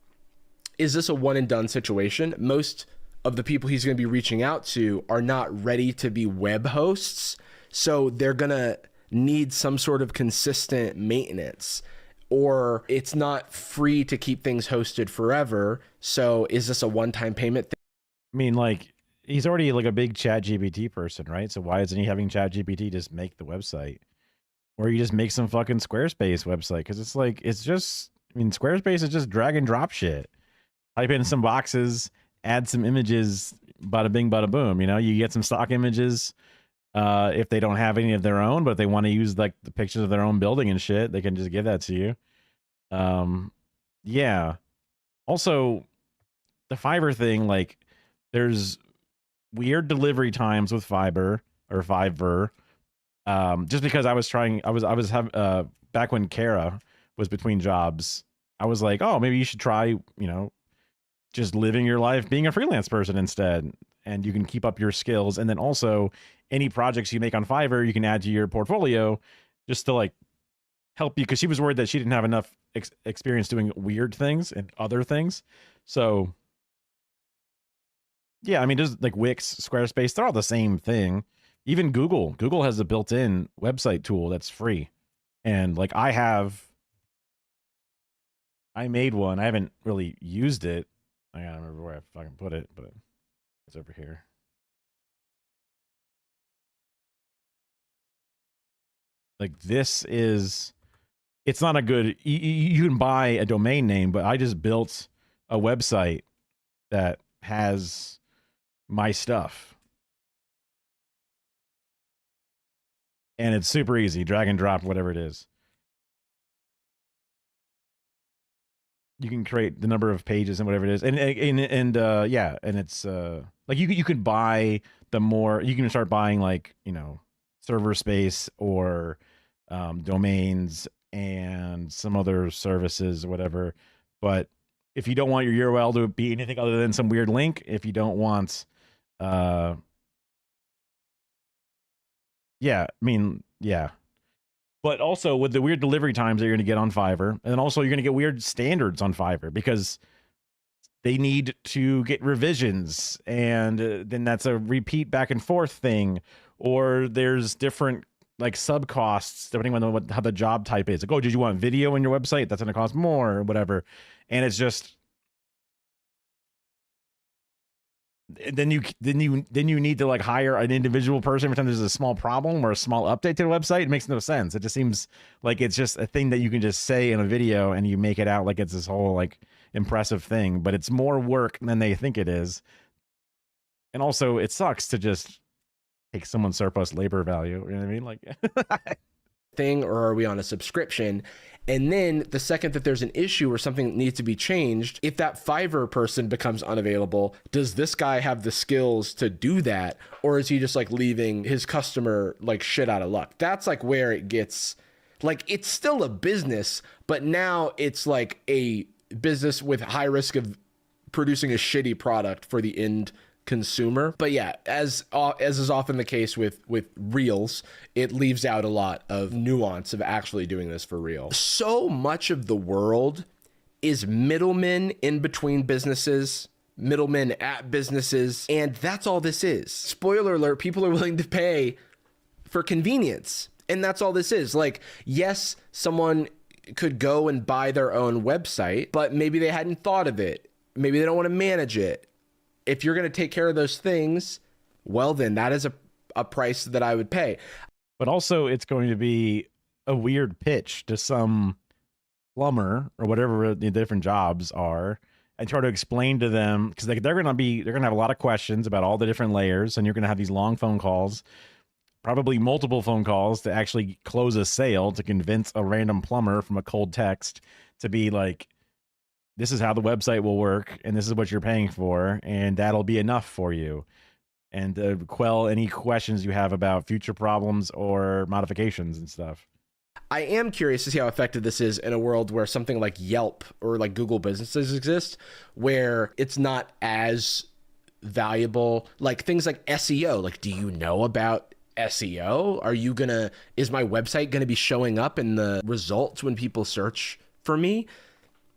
Speaker 19: is this a one and done situation? Most of the people he's going to be reaching out to are not ready to be web hosts, so they're going to need some sort of consistent maintenance, or it's not free to keep things hosted forever. So is this a one-time payment thing?
Speaker 1: I mean, like, he's already like a big ChatGPT person, right? So why isn't he having ChatGPT just make the website? Or you just make some fucking Squarespace website? Because it's like, it's just, I mean, Squarespace is just drag and drop shit. Type in some boxes, add some images, bada bing, bada boom. You know, you get some stock images if they don't have any of their own, but if they want to use like the pictures of their own building and shit, they can just give that to you. Yeah. Also, the Fiverr thing, like, there's weird delivery times with Fiverr. Just because I was back when Kara was between jobs, I was like, oh, maybe you should try, you know, just living your life being a freelance person instead, and you can keep up your skills. And then also any projects you make on Fiverr, you can add to your portfolio just to like help you. Cause she was worried that she didn't have enough experience doing weird things and other things. So yeah, I mean, just like Wix, Squarespace, they're all the same thing. Even Google has a built-in website tool that's free. And like I made one. I haven't really used it. I gotta remember where I fucking put it, but it's over here. Like this is, it's not a good, you can buy a domain name, but I just built a website that has my stuff. And it's super easy, drag and drop, whatever it is. You can create the number of pages and whatever it is. And yeah, and it's like you could buy you can start buying like, you know, server space or domains and some other services or whatever. But if you don't want your URL to be anything other than some weird link, if you don't want yeah, I mean, yeah. But also with the weird delivery times that you're going to get on Fiverr, and then also you're going to get weird standards on Fiverr because they need to get revisions, and then that's a repeat back and forth thing, or there's different like sub costs depending on how the job type is. Like, oh, did you want video in your website? That's going to cost more or whatever. And it's just, then you need to like hire an individual person every time there's a small problem or a small update to the website. It makes no sense. It just seems like it's just a thing that you can just say in a video and you make it out like it's this whole like impressive thing, but it's more work than they think it is. And also it sucks to just take someone's surplus labor value. You know what I mean? Like
Speaker 19: thing, or are we on a subscription? And then the second that there's an issue or something that needs to be changed, if that Fiverr person becomes unavailable, does this guy have the skills to do that? Or is he just like leaving his customer like shit out of luck? That's like where it gets like, it's still a business, but now it's like a business with high risk of producing a shitty product for the end consumer. But yeah, as is often the case with Reels, it leaves out a lot of nuance of actually doing this for real. So much of the world is middlemen in between businesses, middlemen at businesses, and that's all this is. Spoiler alert, people are willing to pay for convenience, and that's all this is. Like, yes, someone could go and buy their own website, but maybe they hadn't thought of it. Maybe they don't want to manage it. If you're going to take care of those things, well, then that is a price that I would pay.
Speaker 1: But also it's going to be a weird pitch to some plumber or whatever the different jobs are, and try to explain to them, because they're going to have a lot of questions about all the different layers, and you're going to have these long phone calls probably multiple phone calls to actually close a sale to convince a random plumber from a cold text to be like, this is how the website will work and this is what you're paying for and that'll be enough for you, and quell any questions you have about future problems or modifications and stuff.
Speaker 19: I am curious to see how effective this is in a world where something like Yelp or like Google businesses exist, where it's not as valuable, like things like SEO. Like, do you know about SEO? Is my website gonna be showing up in the results when people search for me?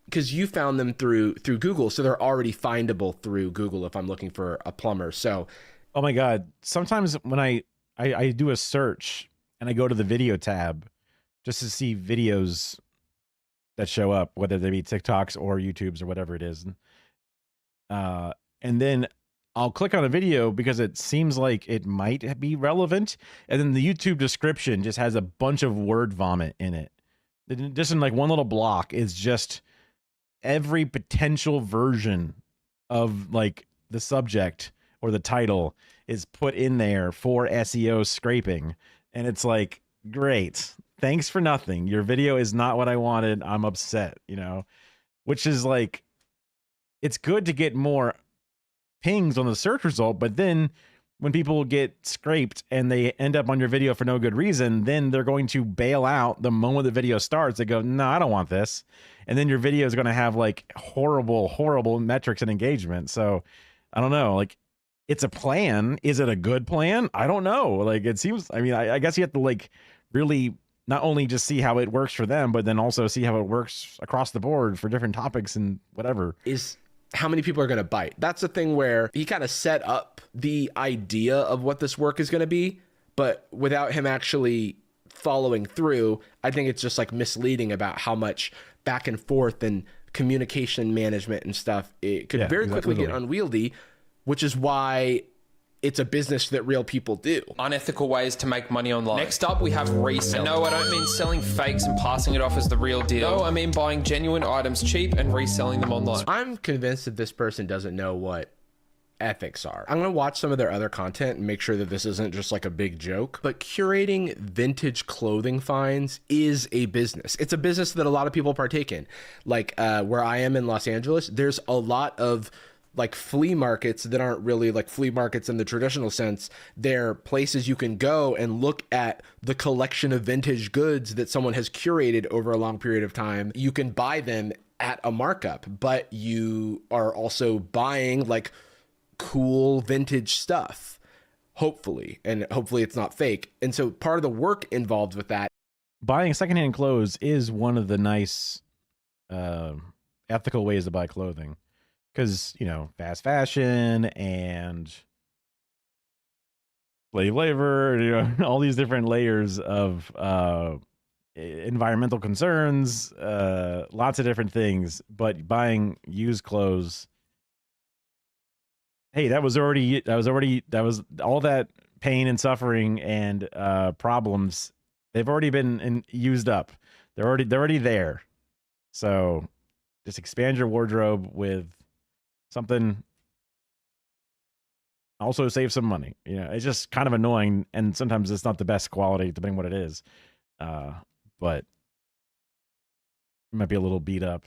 Speaker 19: Because you found them through Google, so they're already findable through Google if I'm looking for a plumber. So,
Speaker 1: oh my God, sometimes when I do a search and I go to the video tab just to see videos that show up, whether they be TikToks or YouTubes or whatever it is. And then I'll click on a video because it seems like it might be relevant. And then the YouTube description just has a bunch of word vomit in it. Just in like one little block is just every potential version of like the subject or the title is put in there for SEO scraping. And it's like, great. Thanks for nothing. Your video is not what I wanted. I'm upset, which is like, it's good to get more pings on the search result, but then when people get scraped and they end up on your video for no good reason, then they're going to bail out the moment the video starts. They go, no, I don't want this. And then your video is going to have like horrible metrics and engagement. So I don't know, like, it's a plan. Is it a good plan? I don't know. Like, it seems, I guess you have to like really not only just see how it works for them, but then also see how it works across the board for different topics and whatever.
Speaker 19: Is how many people are going to bite. That's the thing where he kind of set up the idea of what this work is going to be, but without him actually following through, I think it's just like misleading about how much back and forth and communication management and stuff, it could very quickly get unwieldy, which is why it's a business that real people do.
Speaker 9: Unethical ways to make money online. Next up, we have resale. No, I don't mean selling fakes and passing it off as the real deal. No, I mean buying genuine items cheap and reselling them online.
Speaker 19: I'm convinced that this person doesn't know what ethics are. I'm gonna watch some of their other content and make sure that this isn't just like a big joke, but curating vintage clothing finds is a business. It's a business that a lot of people partake in. Like where I am in Los Angeles, there's a lot of like flea markets that aren't really like flea markets in the traditional sense. They're places you can go and look at the collection of vintage goods that someone has curated over a long period of time. You can buy them at a markup, but you are also buying like cool vintage stuff, hopefully, and hopefully it's not fake. And so part of the work involved with that,
Speaker 1: buying secondhand clothes is one of the nice ethical ways to buy clothing. Because, fast fashion and slave labor, all these different layers of environmental concerns, lots of different things. But buying used clothes, hey, that was all that pain and suffering and problems. They've already been used up. They're already there. So just expand your wardrobe with something, also save some money. It's just kind of annoying, and sometimes it's not the best quality depending on what it is, but it might be a little beat up.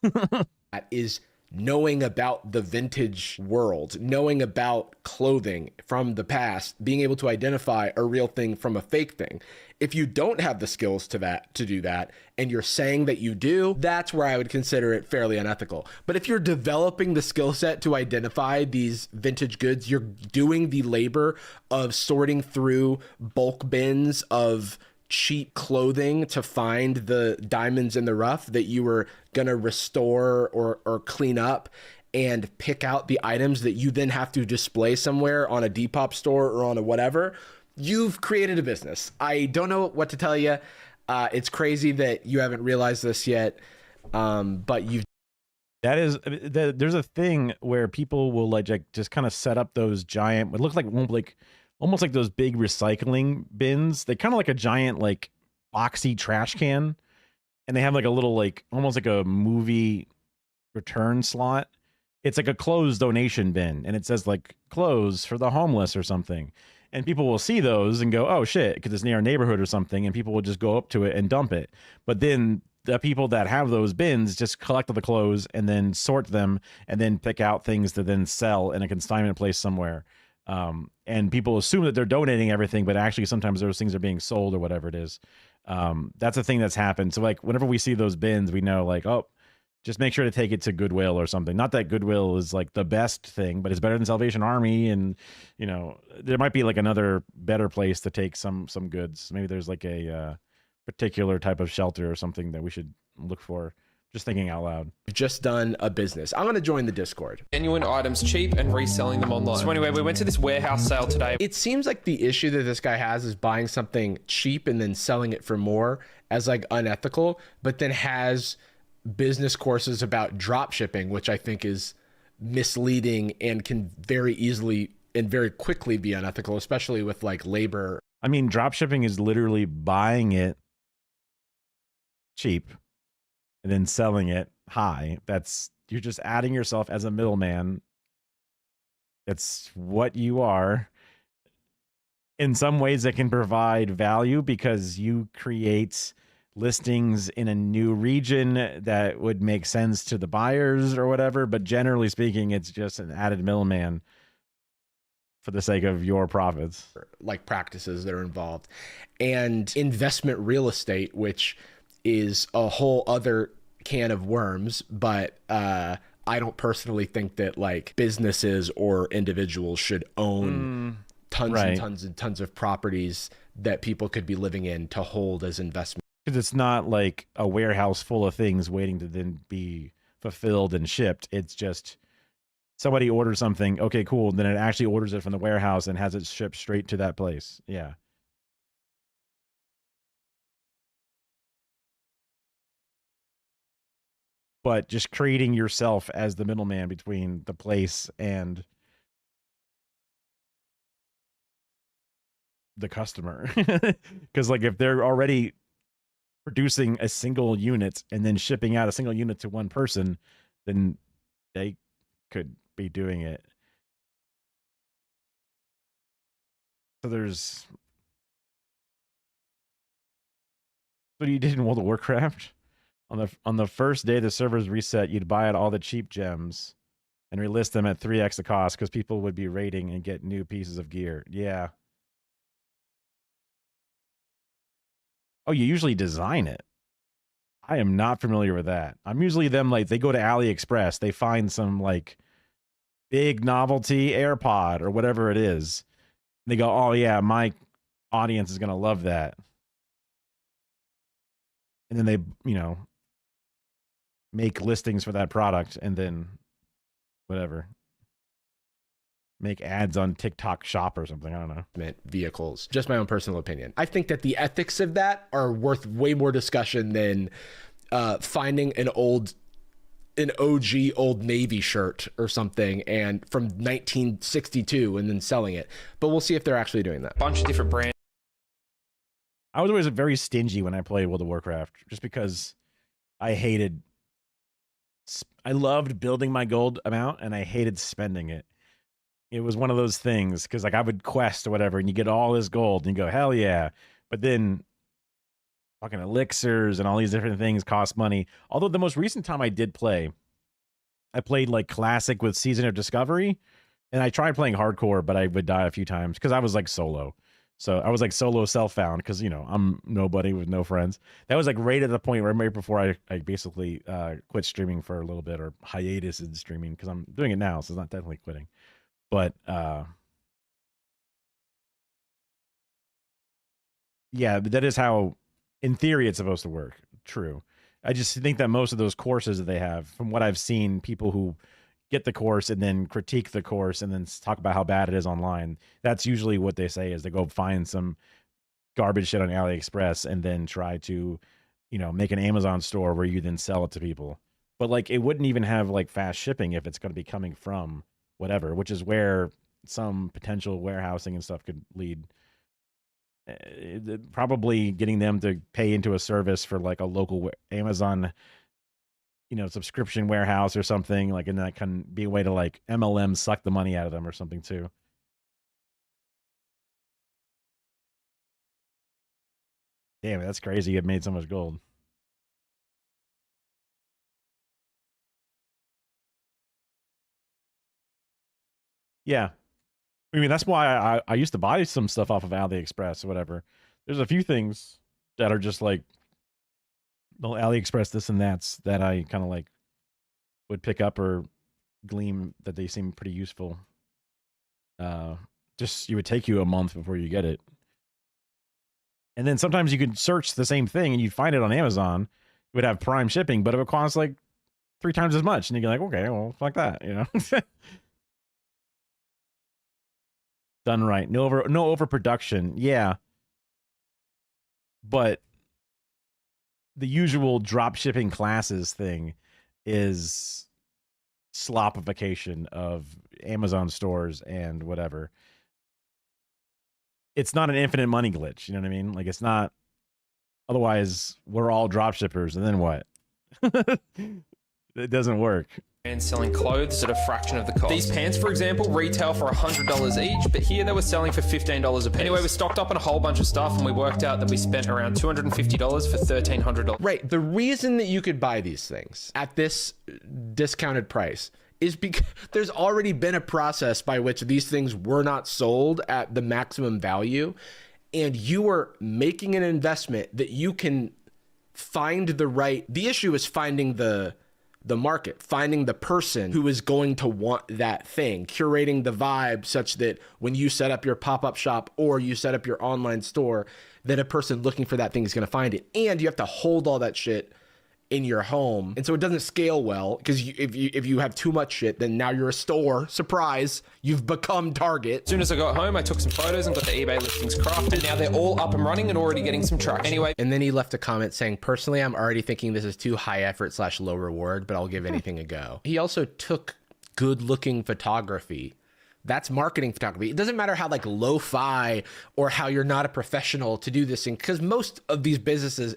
Speaker 19: that is knowing about the vintage world, knowing about clothing from the past, being able to identify a real thing from a fake thing. If you don't have the skills to do that, and you're saying that you do, that's where I would consider it fairly unethical. But if you're developing the skill set to identify these vintage goods, you're doing the labor of sorting through bulk bins of cheap clothing to find the diamonds in the rough that you were gonna restore or clean up, and pick out the items that you then have to display somewhere on a Depop store or on a whatever, you've created a business. I don't know what to tell you. It's crazy that you haven't realized this yet, but you've.
Speaker 1: There's a thing where people will like just kind of set up those giant, it looks like almost like those big recycling bins. They kind of like a giant like boxy trash can, and they have like a little like almost like a movie return slot. It's like a closed donation bin, and it says like clothes for the homeless or something. and people will see those and go, oh shit, because it's near a neighborhood or something, and people will just go up to it and dump it. But then the people that have those bins just collect the clothes and then sort them and then pick out things to then sell in a consignment place somewhere. And people assume that they're donating everything, but actually sometimes those things are being sold or whatever it is. That's a thing that's happened. So like whenever we see those bins, we know like, oh, just make sure to take it to Goodwill or something. Not that Goodwill is like the best thing, but it's better than Salvation Army. And, you know, there might be like another better place to take some goods. Maybe there's like a particular type of shelter or something that we should look for. Just thinking out loud.
Speaker 19: Just done a business. I'm going to join the Discord.
Speaker 9: Genuine items cheap and reselling them online. So anyway, we went to this warehouse sale today.
Speaker 19: It seems like the issue that this guy has is buying something cheap and then selling it for more as like unethical, but then has business courses about drop shipping, which I think is misleading and can very easily and very quickly be unethical, especially with like labor.
Speaker 1: I mean, drop shipping is literally buying it cheap and then selling it high. You're just adding yourself as a middleman. That's what you are. In some ways it can provide value because you create listings in a new region that would make sense to the buyers or whatever, but generally speaking, it's just an added middleman for the sake of your profits.
Speaker 19: Like practices that are involved. And investment real estate, which is a whole other can of worms, but I don't personally think that like businesses or individuals should own tons and tons and tons of properties that people could be living in to hold as investment.
Speaker 1: Because it's not like a warehouse full of things waiting to then be fulfilled and shipped. It's just somebody orders something. Okay, cool. Then it actually orders it from the warehouse and has it shipped straight to that place. Yeah. But just creating yourself as the middleman between the place and the customer. Because like if they're already producing a single unit and then shipping out a single unit to one person, then they could be doing it. So there's what you did in World of Warcraft. On the first day the servers reset, you'd buy out all the cheap gems and relist them at 3x the cost because people would be raiding and get new pieces of gear. Yeah. Oh, you usually design it. I am not familiar with that. I'm usually them like they go to AliExpress, they find some like big novelty AirPod or whatever it is. They go, oh yeah, my audience is gonna love that. And then they, you know, make listings for that product and then whatever. Make ads on TikTok Shop or something. I don't know.
Speaker 19: Vehicles. Just my own personal opinion. I think that the ethics of that are worth way more discussion than finding an OG Old Navy shirt or something and from 1962 and then selling it. But we'll see if they're actually doing that.
Speaker 9: Bunch of different brands.
Speaker 1: I was always very stingy when I played World of Warcraft just because I loved building my gold amount and I hated spending it. It was one of those things because like I would quest or whatever and you get all this gold and you go, hell yeah. But then fucking elixirs and all these different things cost money. Although the most recent time I did play, I played like classic with Season of Discovery and I tried playing hardcore, but I would die a few times because I was like solo. So I was like solo self-found because, you know, I'm nobody with no friends. That was like right at the point where right before I basically quit streaming for a little bit or hiatus in streaming because I'm doing it now. So it's not definitely quitting. But yeah, that is how, in theory, it's supposed to work. True. I just think that most of those courses that they have, from what I've seen, people who get the course and then critique the course and then talk about how bad it is online, that's usually what they say is they go find some garbage shit on AliExpress and then try to, you know, make an Amazon store where you then sell it to people. But like it wouldn't even have like fast shipping if it's going to be coming from whatever, which is where some potential warehousing and stuff could lead. Probably getting them to pay into a service for like a local Amazon, you know, subscription warehouse or something like, and that can be a way to like MLM suck the money out of them or something too. Damn, that's crazy. It made so much gold. Yeah. I mean, that's why I used to buy some stuff off of AliExpress or whatever. There's a few things that are just like the AliExpress this and that's that I kind of like would pick up or gleam that they seem pretty useful. Just, it would take you a month before you get it. And then sometimes you could search the same thing and you'd find it on Amazon. It would have Prime shipping, but it would cost like 3 times as much. And you'd be like, okay, well, fuck that, you know? Done right. No overproduction. Yeah. But the usual drop shipping classes thing is slopification of Amazon stores and whatever. It's not an infinite money glitch. You know what I mean? Like, it's not. Otherwise, we're all drop shippers, and then what? It doesn't work.
Speaker 9: And selling clothes at a fraction of the cost. These pants, for example, retail for $100 each, but here they were selling for $15 a piece. Anyway, we stocked up on a whole bunch of stuff, and we worked out that we spent around $250 for $1,300.
Speaker 19: Right. The reason that you could buy these things at this discounted price is because there's already been a process by which these things were not sold at the maximum value, and you are making an investment that you can find the right. The issue is finding the market, finding the person who is going to want that thing, curating the vibe such that when you set up your pop-up shop or you set up your online store, that a person looking for that thing is going to find it. And you have to hold all that shit in your home, and so it doesn't scale well, because if you have too much shit, then now you're a store. Surprise, you've become Target.
Speaker 9: As soon as I got home, I took some photos and got the eBay listings crafted. Now they're all up and running and already getting some traction. Anyway,
Speaker 19: and then he left a comment saying, personally, I'm already thinking this is too high effort / low reward, but I'll give anything a go. He also took good looking photography. That's marketing photography. It doesn't matter how like lo-fi or how you're not a professional to do this thing, because most of these businesses,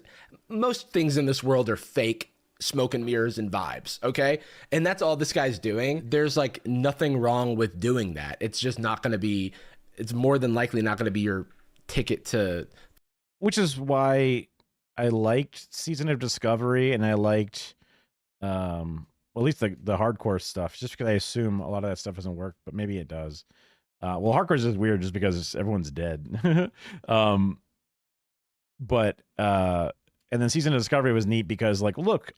Speaker 19: most things in this world are fake smoke and mirrors and vibes, okay? And that's all this guy's doing. There's like nothing wrong with doing that. It's just not going to be, it's more than likely not going to be your ticket to.
Speaker 1: Which is why I liked Season of Discovery, and I liked, well, at least the hardcore stuff, just because I assume a lot of that stuff doesn't work, but maybe it does. Well, hardcore is just weird just because everyone's dead. And then Season of Discovery was neat because, like, look,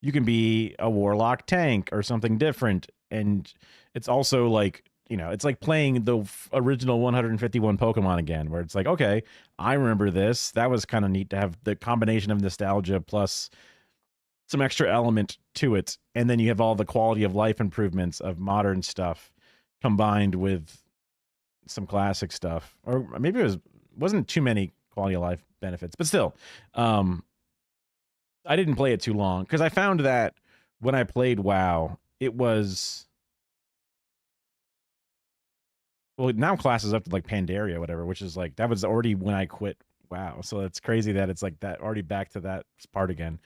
Speaker 1: you can be a warlock tank or something different. And it's also like, you know, it's like playing the original 151 Pokemon again, where it's like, okay, I remember this. That was kind of neat to have the combination of nostalgia plus some extra element to it. And then you have all the quality of life improvements of modern stuff combined with some classic stuff. Or maybe it wasn't too many quality of life benefits, but still, I didn't play it too long because I found that when I played WoW, it was, well, now class is up to like Pandaria or whatever, which is like, that was already when I quit WoW. So it's crazy that it's like that, already back to that part again.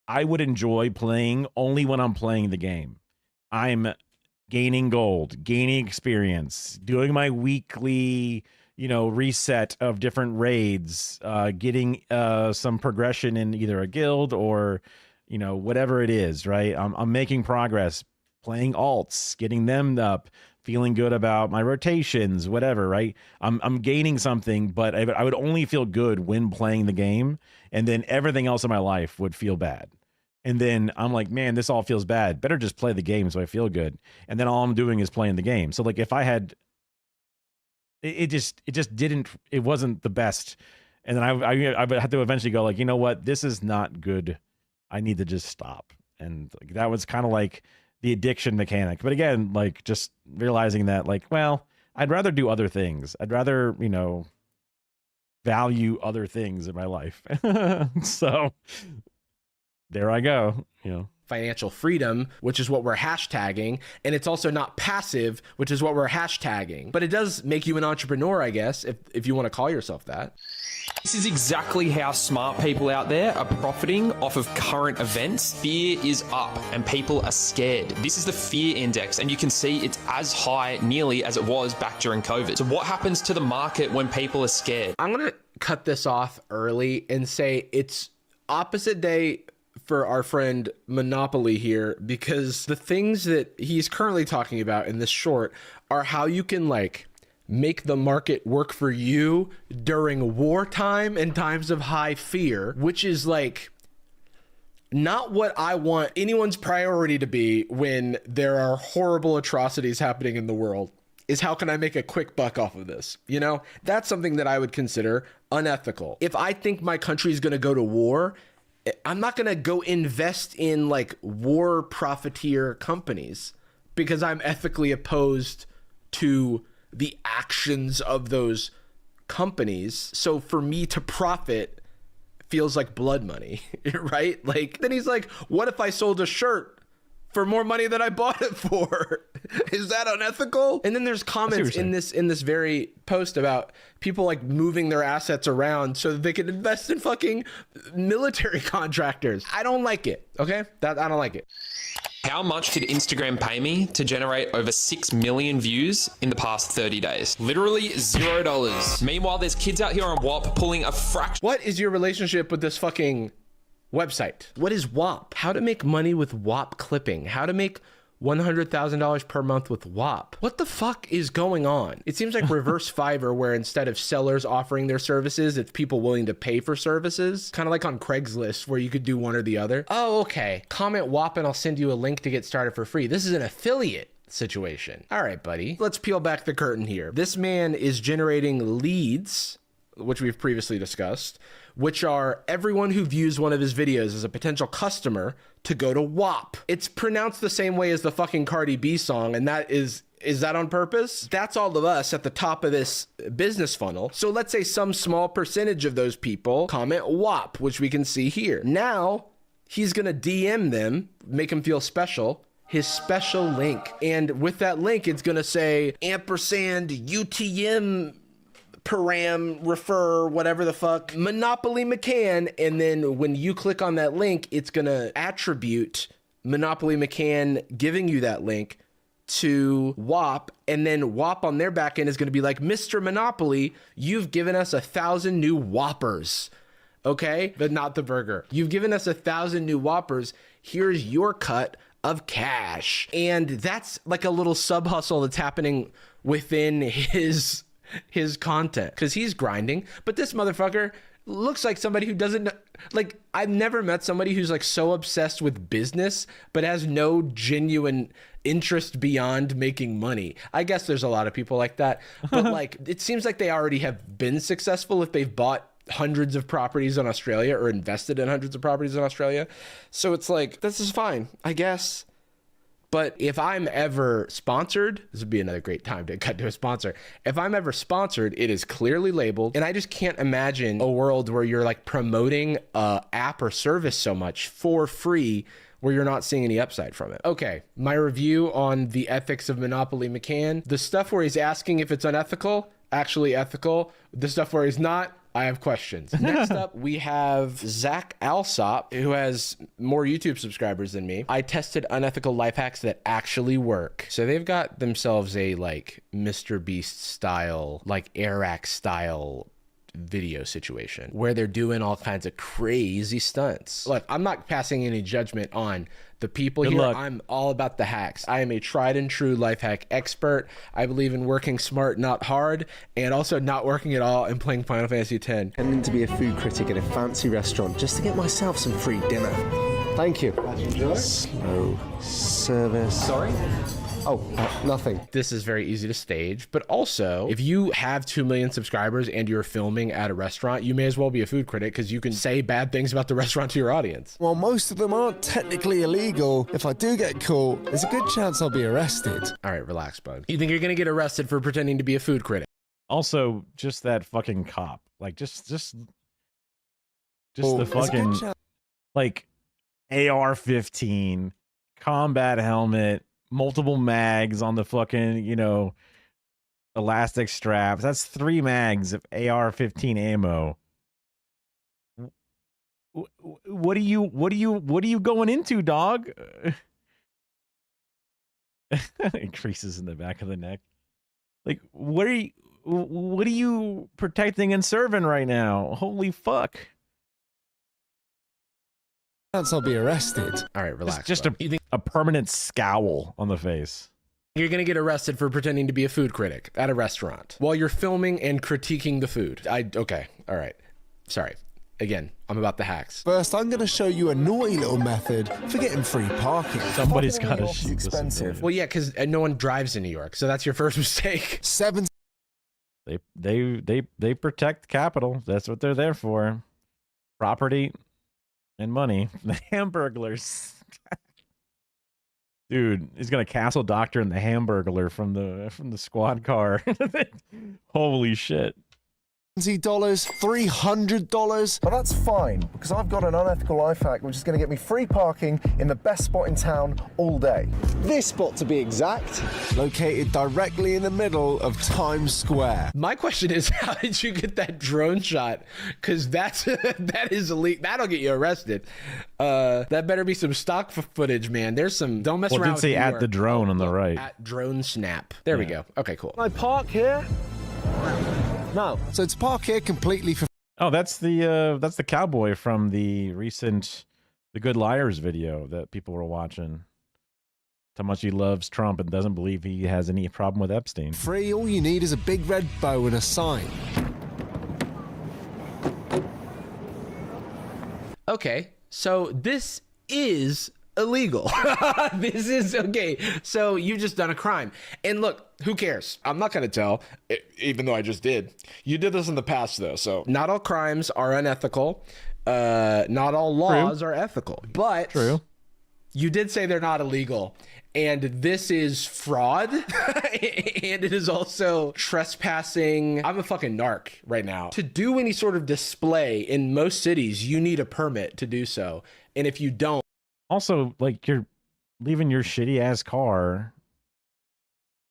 Speaker 1: I would enjoy playing only when I'm playing the game. I'm gaining gold, gaining experience, doing my weekly, you know, reset of different raids, getting some progression in either a guild or, you know, whatever it is, right? I'm making progress, playing alts, getting them up, feeling good about my rotations, whatever, right? I'm gaining something, but I would only feel good when playing the game, and then everything else in my life would feel bad. And then I'm like, man, this all feels bad. Better just play the game so I feel good. And then all I'm doing is playing the game. So like if I had, it wasn't the best. And then I had to eventually go like, you know what? This is not good. I need to just stop. And like, that was kind of like the addiction mechanic. But again, like just realizing that like, well, I'd rather do other things. I'd rather, you know, value other things in my life. So there I go, you know.
Speaker 19: financial freedom, which is what we're hashtagging, and it's also not passive, which is what we're hashtagging. But it does make you an entrepreneur, I guess, if you want to call yourself that.
Speaker 9: This is exactly how smart people out there are profiting off of current events. Fear is up and people are scared. This is the fear index, and you can see it's as high nearly as it was back during COVID. So what happens to the market when people are scared?
Speaker 19: I'm going to cut this off early and say it's opposite day for our friend Monopoly here, because the things that he's currently talking about in this short are how you can like make the market work for you during wartime and times of high fear, which is like not what I want anyone's priority to be when there are horrible atrocities happening in the world. Is how can I make a quick buck off of this? You know, that's something that I would consider unethical. If I think my country is going to go to war, I'm not going to go invest in like war profiteer companies because I'm ethically opposed to the actions of those companies. So for me to profit feels like blood money, right? Like, then he's like, what if I sold a shirt for more money than I bought it for? Is that unethical? And then there's comments in this very post about people like moving their assets around so that they can invest in fucking military contractors. I don't like it. Okay, I don't like it.
Speaker 9: How much did Instagram pay me to generate over 6 million views in the past 30 days? Literally $0. Meanwhile, there's kids out here on WAP pulling a fraction.
Speaker 19: What is your relationship with this fucking website? What is WAP? How to make money with WAP clipping? How to make $100,000 per month with WAP? What the fuck is going on? It seems like reverse Fiverr, where instead of sellers offering their services, it's people willing to pay for services. Kind of like on Craigslist, where you could do one or the other. Oh, okay. Comment WAP and I'll send you a link to get started for free. This is an affiliate situation. All right, buddy. Let's peel back the curtain here. This man is generating leads, which we've previously discussed, which are everyone who views one of his videos as a potential customer to go to WAP. It's pronounced the same way as the fucking Cardi B song, and that is that on purpose? That's all of us at the top of this business funnel. So let's say some small percentage of those people comment WAP, which we can see here. Now, he's gonna DM them, make them feel special, his special link. And with that link, it's gonna say ampersand UTM param refer whatever the fuck Monopoly McCann, and then when you click on that link, it's gonna attribute Monopoly McCann giving you that link to WAP, and then WAP on their back end is gonna be like, Mr. Monopoly, you've given us 1,000 new Whoppers, okay? But not the burger. You've given us 1,000 new Whoppers. Here's your cut of cash. And that's like a little sub hustle that's happening within his content, because he's grinding. But this motherfucker looks like somebody who doesn't, like, I've never met somebody who's like so obsessed with business but has no genuine interest beyond making money. I guess there's a lot of people like that, but like, it seems like they already have been successful if they've bought hundreds of properties in Australia or invested in hundreds of properties in Australia. So it's like, this is fine, I guess. But if I'm ever sponsored, this would be another great time to cut to a sponsor. If I'm ever sponsored, it is clearly labeled. And I just can't imagine a world where you're like promoting a app or service so much for free where you're not seeing any upside from it. Okay, my review on the ethics of Monopoly McCann. The stuff where he's asking if it's unethical, actually ethical. The stuff where he's not, I have questions. Next up, we have Zach Alsop, who has more YouTube subscribers than me. I tested unethical life hacks that actually work. So they've got themselves a like Mr. Beast style, like Airac style video situation where they're doing all kinds of crazy stunts. Look, I'm not passing any judgment on the people here. I'm all about the hacks. I am a tried and true life hack expert. I believe in working smart, not hard, and also not working at all and playing Final Fantasy X.
Speaker 12: Pretending to be a food critic at a fancy restaurant just to get myself some free dinner. Thank you. Slow service. Sorry? Oh, nothing.
Speaker 19: This is very easy to stage, but also if you have 2 million subscribers and you're filming at a restaurant, you may as well be a food critic because you can say bad things about the restaurant to your audience.
Speaker 12: While most of them aren't technically illegal, if I do get caught, there's a good chance I'll be arrested.
Speaker 19: All right, relax, bud. You think you're gonna get arrested for pretending to be a food critic?
Speaker 1: Also, just that fucking cop, like just the fucking, like, AR-15, combat helmet, multiple mags on the fucking, elastic straps. That's 3 mags of AR-15 ammo. What are you going into, dog? Increases in the back of the neck. Like, what are you protecting and serving right now? Holy fuck.
Speaker 12: I'll be arrested.
Speaker 19: All right, relax.
Speaker 1: It's just a permanent scowl on the face.
Speaker 19: You're gonna get arrested for pretending to be a food critic at a restaurant while you're filming and critiquing the food. Okay, all right. Sorry. Again, I'm about the hacks.
Speaker 12: First, I'm going to show you a naughty little method for getting free parking.
Speaker 1: Somebody's got to shoot
Speaker 12: expensive.
Speaker 19: Well, yeah, because no one drives in New York, so that's your first mistake.
Speaker 1: They protect capital. That's what they're there for. Property and money. The Hamburglers. Dude, he's gonna castle doctor and the Hamburglar from the squad car. Holy shit.
Speaker 12: $70, $300, but that's fine because I've got an unethical life hack which is going to get me free parking in the best spot in town all day. This spot to be exact, located directly in the middle of Times Square.
Speaker 19: My question is, how did you get that drone shot? Because that is elite. That'll get you arrested. That better be some stock footage, man. There's some. Don't mess around.
Speaker 1: Well, it did say at the drone on the right.
Speaker 19: At drone snap. There we go. Okay, cool.
Speaker 12: Can I park here? No. So to park here completely for.
Speaker 1: Oh, that's the cowboy from the recent The Good Liars video that people were watching. How much he loves Trump and doesn't believe he has any problem with Epstein.
Speaker 12: Free, all you need is a big red bow and a sign.
Speaker 19: Okay, so this is illegal. This is okay. So you've just done a crime. And look, who cares? I'm not going to tell, even though I just did. You did this in the past, though. So not all crimes are unethical. Not all laws are ethical. But you did say they're not illegal. And this is fraud. And it is also trespassing. I'm a fucking narc right now. To do any sort of display in most cities, you need a permit to do so. And if you don't,
Speaker 1: also, like, you're leaving your shitty ass car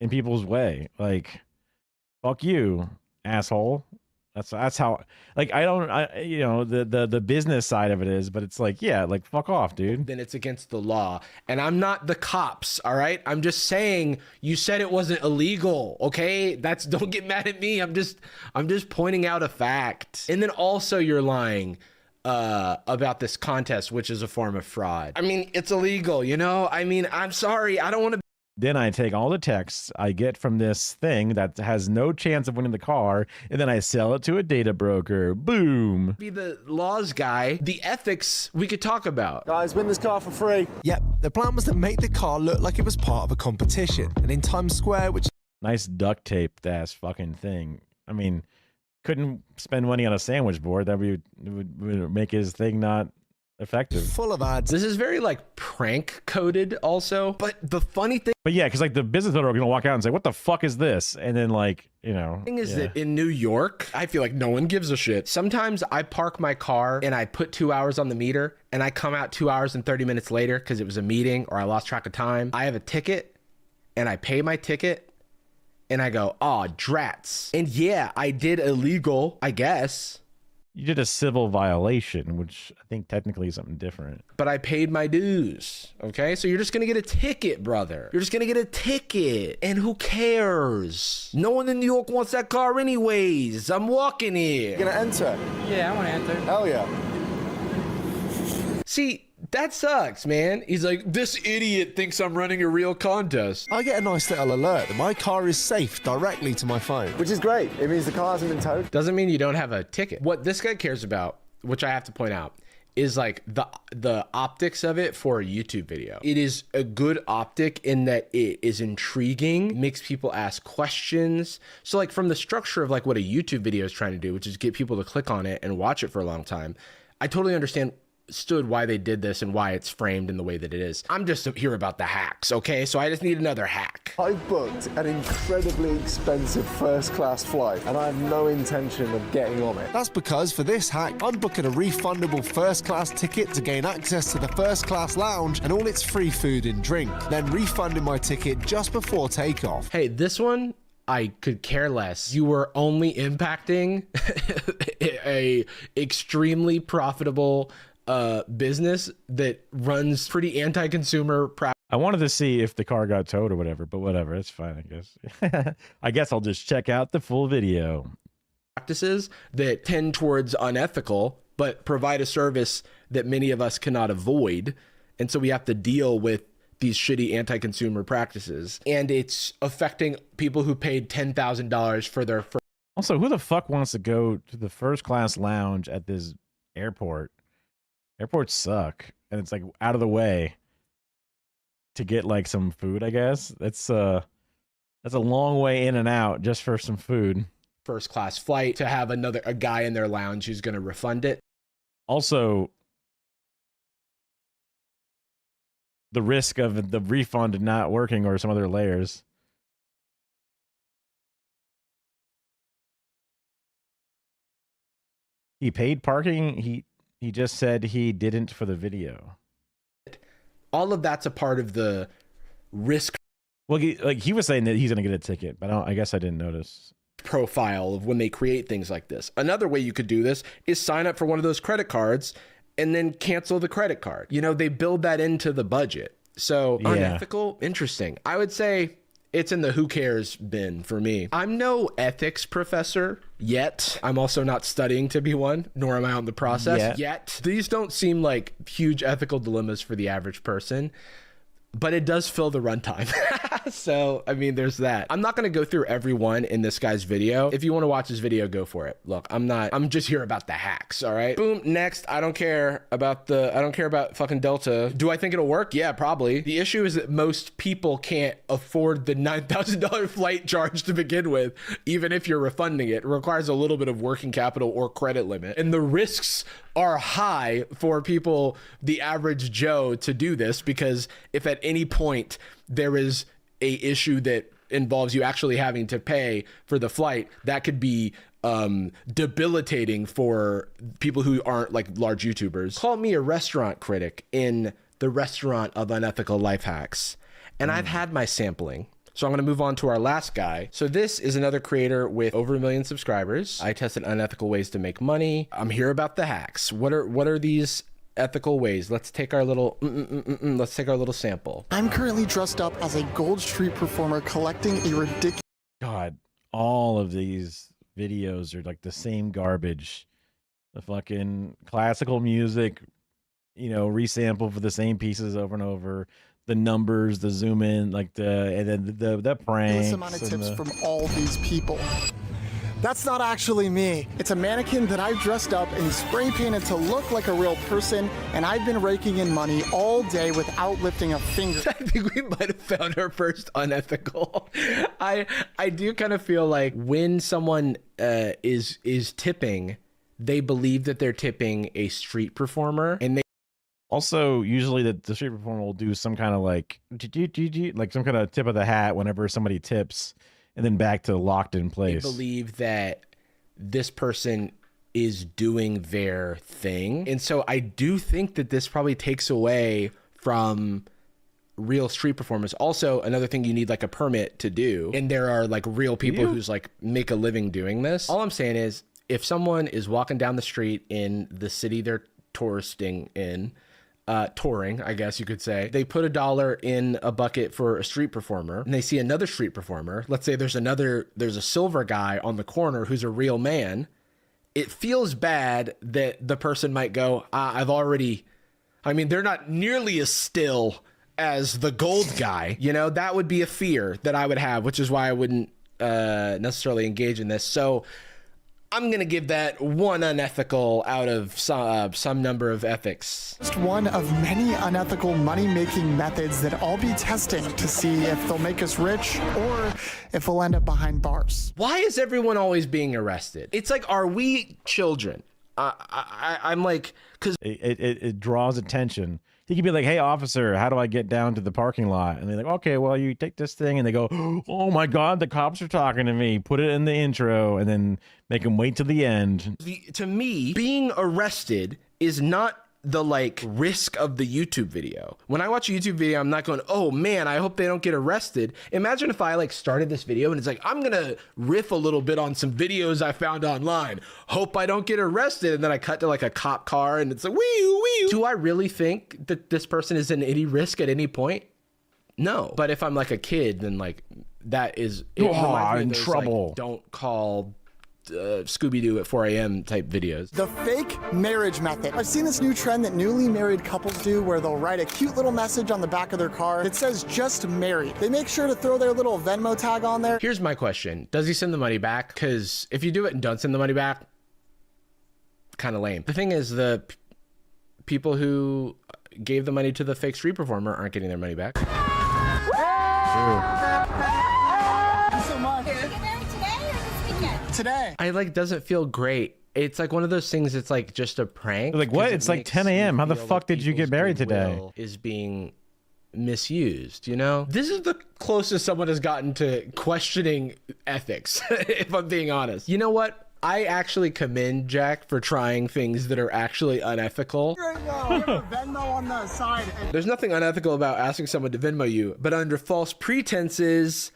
Speaker 1: in people's way. Like, fuck you, asshole. That's how. Like, the business side of it is, but it's like, yeah, like, fuck off, dude.
Speaker 19: Then it's against the law. And I'm not the cops, all right? I'm just saying you said it wasn't illegal, okay? Don't get mad at me. I'm just pointing out a fact. And then also you're lying about this contest, which is a form of fraud. I mean, it's illegal, I mean, I'm sorry. I don't want to.
Speaker 1: Then I take all the texts I get from this thing that has no chance of winning the car, and then I sell it to a data broker. Boom.
Speaker 19: Be the laws guy. The ethics we could talk about.
Speaker 12: Guys, win this car for free. Yep, the plan was to make the car look like it was part of a competition. And in Times Square, which...
Speaker 1: Nice duct taped ass fucking thing. I mean, couldn't spend money on a sandwich board. That would make his thing not effective.
Speaker 12: Full of ads.
Speaker 19: This is very like prank coded also. But the funny thing.
Speaker 1: But yeah, because like the business owner are gonna walk out and say, "What the fuck is this?" And then like,
Speaker 19: thing is that in New York, I feel like no one gives a shit. Sometimes I park my car and I put 2 hours on the meter and I come out 2 hours and 30 minutes later because it was a meeting or I lost track of time. I have a ticket and I pay my ticket. And I go, oh, drats. And yeah, I did illegal, I guess.
Speaker 1: You did a civil violation, which I think technically is something different.
Speaker 19: But I paid my dues, okay? So you're just going to get a ticket, brother. You're just going to get a ticket. And who cares? No one in New York wants that car anyways. I'm walking here.
Speaker 12: You going to enter?
Speaker 2: Yeah, I want to enter.
Speaker 12: Hell yeah.
Speaker 19: See, that sucks, man. He's like, this idiot thinks I'm running a real contest.
Speaker 12: I get a nice little alert that my car is safe directly to my phone. Which is great. It means the car hasn't been towed.
Speaker 19: Doesn't mean you don't have a ticket. What this guy cares about, which I have to point out, is like the optics of it for a YouTube video. It is a good optic in that it is intriguing, makes people ask questions. So like from the structure of like what a YouTube video is trying to do, which is get people to click on it and watch it for a long time, I totally understand why they did this and why it's framed in the way that it is. I'm just here about the hacks, okay? So I just need another hack.
Speaker 12: I booked an incredibly expensive first-class flight, and I have no intention of getting on it. That's because for this hack, I'm booking a refundable first-class ticket to gain access to the first-class lounge and all its free food and drink, then refunding my ticket just before takeoff.
Speaker 19: Hey, this one, I could care less. You were only impacting a extremely profitable business that runs pretty anti-consumer practices.
Speaker 1: I wanted to see if the car got towed or whatever, but whatever, it's fine, I guess. I guess I'll just check out the full video.
Speaker 19: Practices that tend towards unethical, but provide a service that many of us cannot avoid. And so we have to deal with these shitty anti-consumer practices. And it's affecting people who paid $10,000 for their first.
Speaker 1: Also, who the fuck wants to go to the first class lounge at this airport? Airports suck, and it's like out of the way to get like some food, I guess. That's a long way in and out just for some food.
Speaker 19: First class flight to have a guy in their lounge who's going to refund it.
Speaker 1: Also, the risk of the refund not working or some other layers. He paid parking. He just said he didn't for the video.
Speaker 19: All of that's a part of the risk.
Speaker 1: Well, he was saying that he's going to get a ticket, but I guess I didn't notice.
Speaker 19: Profile of when they create things like this. Another way you could do this is sign up for one of those credit cards and then cancel the credit card. You know, they build that into the budget. So
Speaker 1: yeah.
Speaker 19: Unethical, interesting. I would say it's in the who cares bin for me. I'm no ethics professor yet. I'm also not studying to be one, nor am I on the process yet. These don't seem like huge ethical dilemmas for the average person, but it does fill the runtime. So, I mean, there's that. I'm not going to go through every one in this guy's video. If you want to watch his video, go for it. Look, I'm just here about the hacks, all right? Boom, next. I don't care about fucking Delta. Do I think it'll work? Yeah, probably. The issue is that most people can't afford the $9,000 flight charge to begin with, even if you're refunding it. It requires a little bit of working capital or credit limit. And the risks are high for people, the average Joe, to do this, because if at any point there is a issue that involves you actually having to pay for the flight, that could be debilitating for people who aren't like large YouTubers. Call me a restaurant critic in the restaurant of unethical life hacks. And I've had my sampling. So I'm going to move on to our last guy. So this is another creator with over 1 million subscribers. I tested unethical ways to make money. I'm here about the hacks. What are these ethical ways? Let's take our little let's take our little sample.
Speaker 13: I'm currently dressed up as a gold street performer collecting a ridiculous.
Speaker 1: God, all of these videos are like the same garbage. The fucking classical music, you know, resample for the same pieces over and over. The numbers, the zoom in, like and then the pranks.
Speaker 13: This amount of tips from all these people. That's not actually me. It's a mannequin that I've dressed up and spray painted to look like a real person, and I've been raking in money all day without lifting a finger.
Speaker 19: I think we might have found our first unethical. I do kind of feel like when someone is tipping, they believe that they're tipping a street performer, and they
Speaker 1: also usually the street performer will do some kind of like some kind of tip of the hat whenever somebody tips. And then back to locked in place.
Speaker 19: They believe that this person is doing their thing. And so I do think that this probably takes away from real street performers. Also, another thing you need like a permit to do. And there are like real people who's like make a living doing this. All I'm saying is if someone is walking down the street in the city they're touring, I guess you could say. They put $1 in a bucket for a street performer and they see another street performer. Let's say there's a silver guy on the corner who's a real man. It feels bad that the person might go, they're not nearly as still as the gold guy. You know, that would be a fear that I would have, which is why I wouldn't necessarily engage in this. So I'm going to give that one unethical out of some number of ethics.
Speaker 13: Just one of many unethical money-making methods that I'll be testing to see if they'll make us rich or if we'll end up behind bars.
Speaker 19: Why is everyone always being arrested? It's like, are we children? I'm like, because
Speaker 1: it draws attention. He could be like, "Hey, officer, how do I get down to the parking lot?" And they're like, "Okay, well, you take this thing," and they go, "Oh my God, the cops are talking to me." Put it in the intro, and then make them wait till the end.
Speaker 19: To me, being arrested is not the like risk of the YouTube video. When I watch a YouTube video, I'm not going, "Oh man, I hope they don't get arrested." Imagine if I like started this video and it's like, I'm gonna riff a little bit on some videos I found online. Hope I don't get arrested. And then I cut to like a cop car and it's like, wee wee. Do I really think that this person is in any risk at any point? No. But if I'm like a kid, then like that is
Speaker 1: in trouble.
Speaker 19: Like, don't call Scooby-Doo at 4 a.m. type videos.
Speaker 13: The fake marriage method. I've seen this new trend that newly married couples do where they'll write a cute little message on the back of their car that says just married. They make sure to throw their little Venmo tag on there.
Speaker 19: Here's my question. Does he send the money back? Because if you do it and don't send the money back, kind of lame. The thing is, the people who gave the money to the fake street performer aren't getting their money back.
Speaker 13: Today.
Speaker 19: I like doesn't feel great. It's like one of those things. It's like just a prank.
Speaker 1: Like what? It's like 10 a.m. How the fuck did you get married today?
Speaker 19: Is being misused, you know? This is the closest someone has gotten to questioning ethics, if I'm being honest. You know what? I actually commend Jack for trying things that are actually unethical.
Speaker 13: Venmo on the side.
Speaker 19: There's nothing unethical about asking someone to Venmo you, but under false pretenses,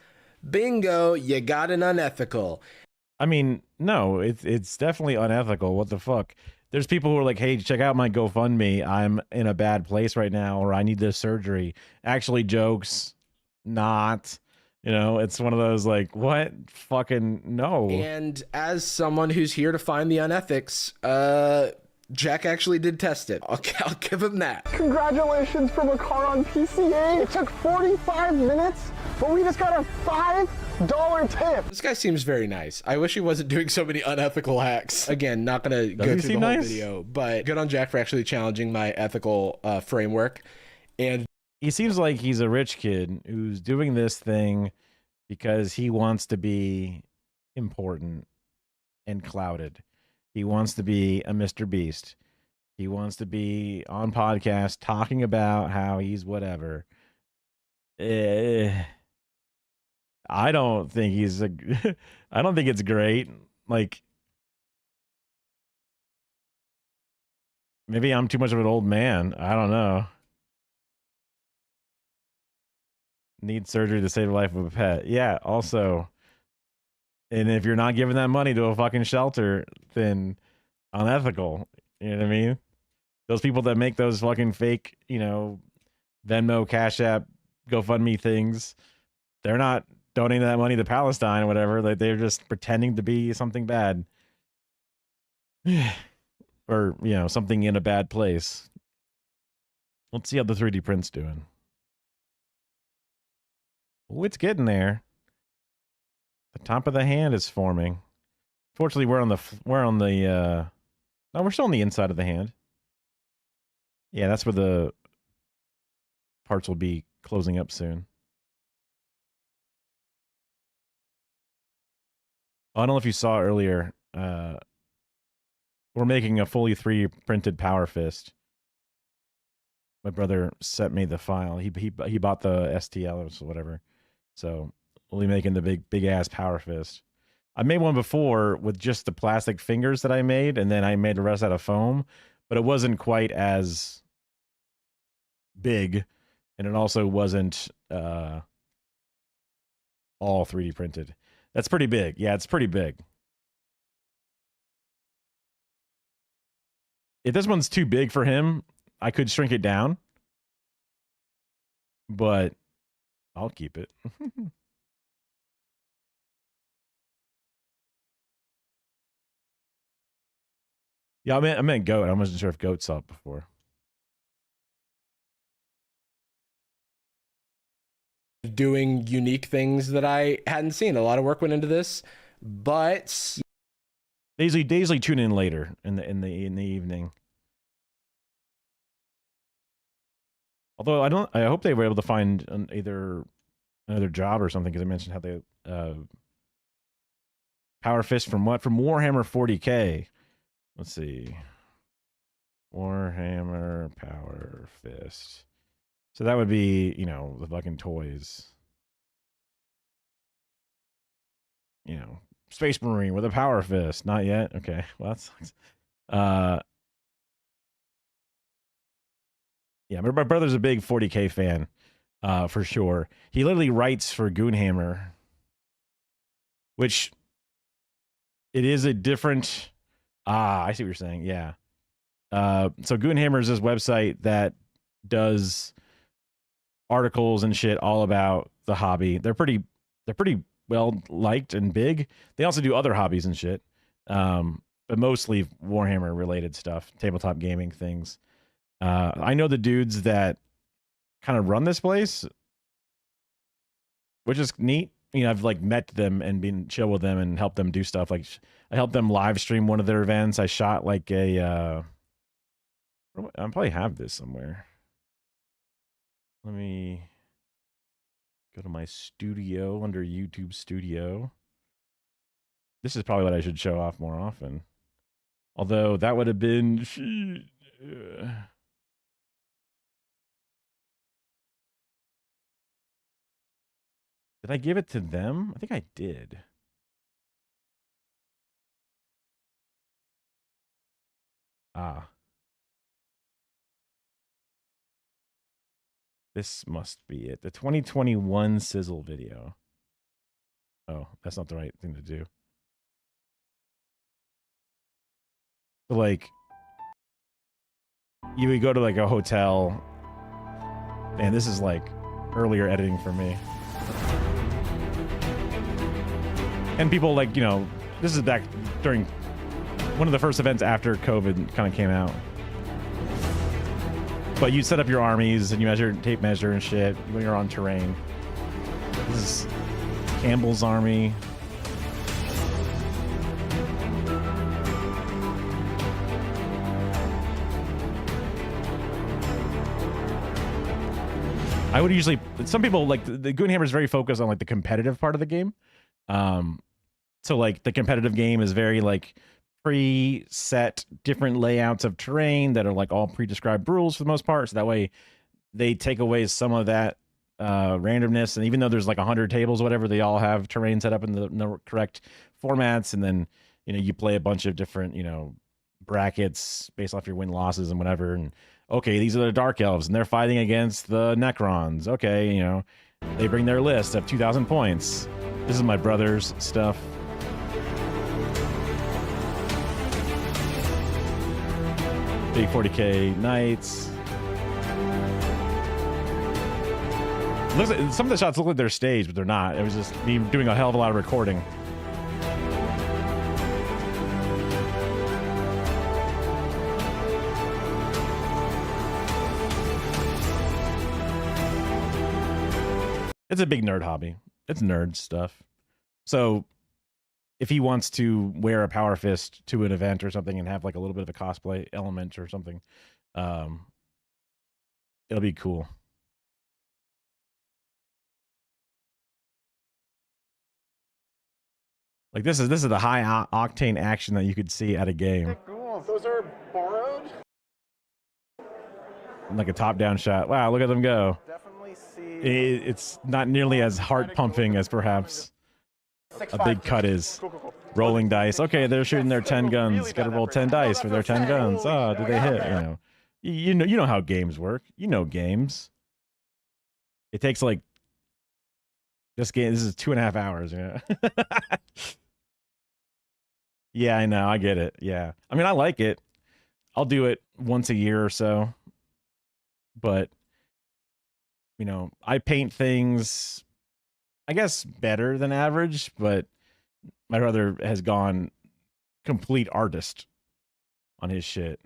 Speaker 19: bingo, you got an unethical.
Speaker 1: I mean, no, it's definitely unethical. What the fuck? There's people who are like, "Hey, check out my GoFundMe. I'm in a bad place right now, or I need this surgery." Actually, jokes, not. You know, it's one of those like, what? Fucking no.
Speaker 19: And as someone who's here to find the unethics, Jack actually did test it. I'll give him that.
Speaker 13: Congratulations from a car on PCA. It took 45 minutes, but we just got a $5 tip.
Speaker 19: This guy seems very nice. I wish he wasn't doing so many unethical hacks. Again, not gonna go through the whole video, but good on Jack for actually challenging my ethical framework. And
Speaker 1: he seems like he's a rich kid who's doing this thing because he wants to be important and clouded. He wants to be a Mr. Beast. He wants to be on podcast talking about how he's whatever. I don't think he's I don't think it's great. Like, maybe I'm too much of an old man. I don't know. Need surgery to save the life of a pet. Yeah, also. And if you're not giving that money to a fucking shelter, then unethical. You know what I mean? Those people that make those fucking fake, you know, Venmo, Cash App, GoFundMe things, they're not donating that money to Palestine or whatever. Like, they're just pretending to be something bad. Or, you know, something in a bad place. Let's see how the 3D print's doing. Oh, it's getting there. The top of the hand is forming. Fortunately, we're on the no, we're still on the inside of the hand. Yeah, that's where the parts will be closing up soon. I don't know if you saw earlier, we're making a fully 3D printed Power Fist. My brother sent me the file. He bought the STL or whatever. So we'll be making the big ass Power Fist. I made one before with just the plastic fingers that I made, and then I made the rest out of foam, but it wasn't quite as big, and it also wasn't all 3D printed. That's pretty big. Yeah, it's pretty big. If this one's too big for him, I could shrink it down, but I'll keep it. Yeah, I meant goat. I wasn't sure if goat saw it before.
Speaker 19: Doing unique things that I hadn't seen. A lot of work went into this, but
Speaker 1: Daisley tune in later in the evening. Although I hope they were able to find either another job or something, because I mentioned how they Power Fist from what? From Warhammer 40K. Let's see. Warhammer Power Fist. So that would be, you know, the fucking toys. You know, Space Marine with a Power Fist. Not yet. Okay. Well, that sucks. Yeah, my brother's a big 40K fan, for sure. He literally writes for Goonhammer, which it is a different. I see what you're saying. Yeah. So Goonhammer is this website that does articles and shit all about the hobby. They're pretty well liked and big. They also do other hobbies and shit, but mostly Warhammer related stuff, tabletop gaming things. I know the dudes that kind of run this place, which is neat. You know, I've like met them and been chill with them and helped them do stuff. Like I helped them live stream one of their events. I shot like a, I probably have this somewhere. Let me go to my studio under YouTube Studio. This is probably what I should show off more often. Although that would have been... Did I give it to them? I think I did. This must be it. The 2021 Sizzle video. Oh, that's not the right thing to do. So like, you would go to like a hotel, and this is like earlier editing for me. And people like, you know, this is back during one of the first events after COVID kind of came out. But you set up your armies and you measure, tape measure and shit when you're on terrain. This is Campbell's army. I would usually, some people like the Goonhammer is very focused on like the competitive part of the game. So like the competitive game is very like pre-set different layouts of terrain that are like all pre-described rules for the most part. So that way they take away some of that randomness. And even though there's like 100 tables, whatever, they all have terrain set up in the correct formats. And then, you know, you play a bunch of different, you know, brackets based off your win losses and whatever. And okay, these are the Dark Elves and they're fighting against the Necrons. Okay, you know, they bring their list of 2,000 points. This is my brother's stuff. Big 40K Knights. Looks like, some of the shots look like they're staged, but they're not. It was just me doing a hell of a lot of recording. It's a big nerd hobby. It's nerd stuff. So if he wants to wear a Power Fist to an event or something and have like a little bit of a cosplay element or something, it'll be cool. Like this is the high octane action that you could see at a game.
Speaker 13: Those are borrowed.
Speaker 1: Like a top-down shot. Wow, look at them go.
Speaker 13: Definitely see.
Speaker 1: It's not nearly as heart-pumping as perhaps a big cut is. Rolling dice. Okay, they're shooting their 10 guns. Got to roll 10 dice for their 10 guns. Oh, did they hit? You know, you know how games work. You know games. It takes like this game. This is 2.5 hours. Yeah. Yeah, I know. I get it. Yeah. I mean, I like it. I'll do it once a year or so. But you know, I paint things, I guess, better than average, but my brother has gone complete artist on his shit.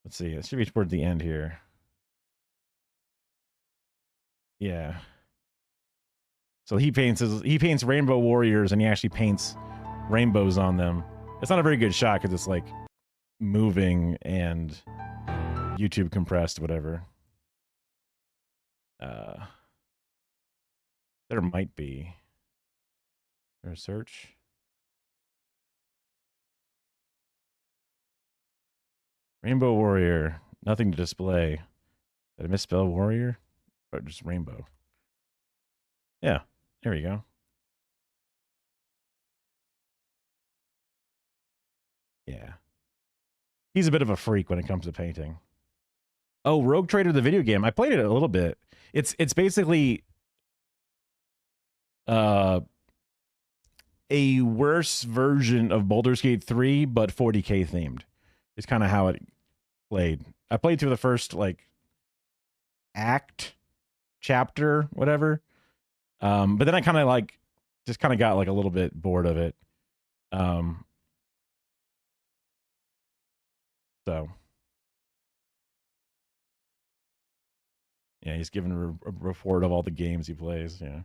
Speaker 1: Let's see. It should be toward the end here. Yeah. So he paints Rainbow Warriors, and he actually paints rainbows on them. It's not a very good shot because it's like moving and YouTube compressed, whatever. There might be. Or search. Rainbow Warrior. Nothing to display. Did I misspell warrior? Or just rainbow? Yeah. There you go. Yeah. He's a bit of a freak when it comes to painting. Oh, Rogue Trader, the video game. I played it a little bit. It's basically a worse version of Baldur's Gate 3, but 40K themed. It's kind of how it played. I played through the first like act, chapter, whatever. But then I kind of like just kind of got like a little bit bored of it. So yeah, he's given a report of all the games he plays. Yeah,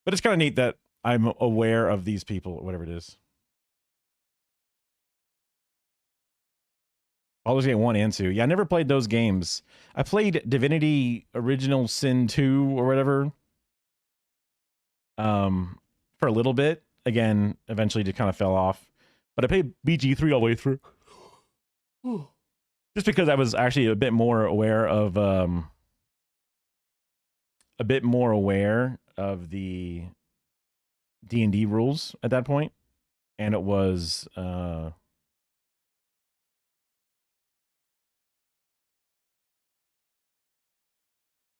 Speaker 1: but it's kind of neat that I'm aware of these people, whatever it is. Baldur's Gate 1 and 2. Yeah, I never played those games. I played Divinity Original Sin 2 or whatever. For a little bit. Again, eventually just kind of fell off. But I played BG3 all the way through. Just because I was actually a bit more aware of the D&D rules at that point. And it was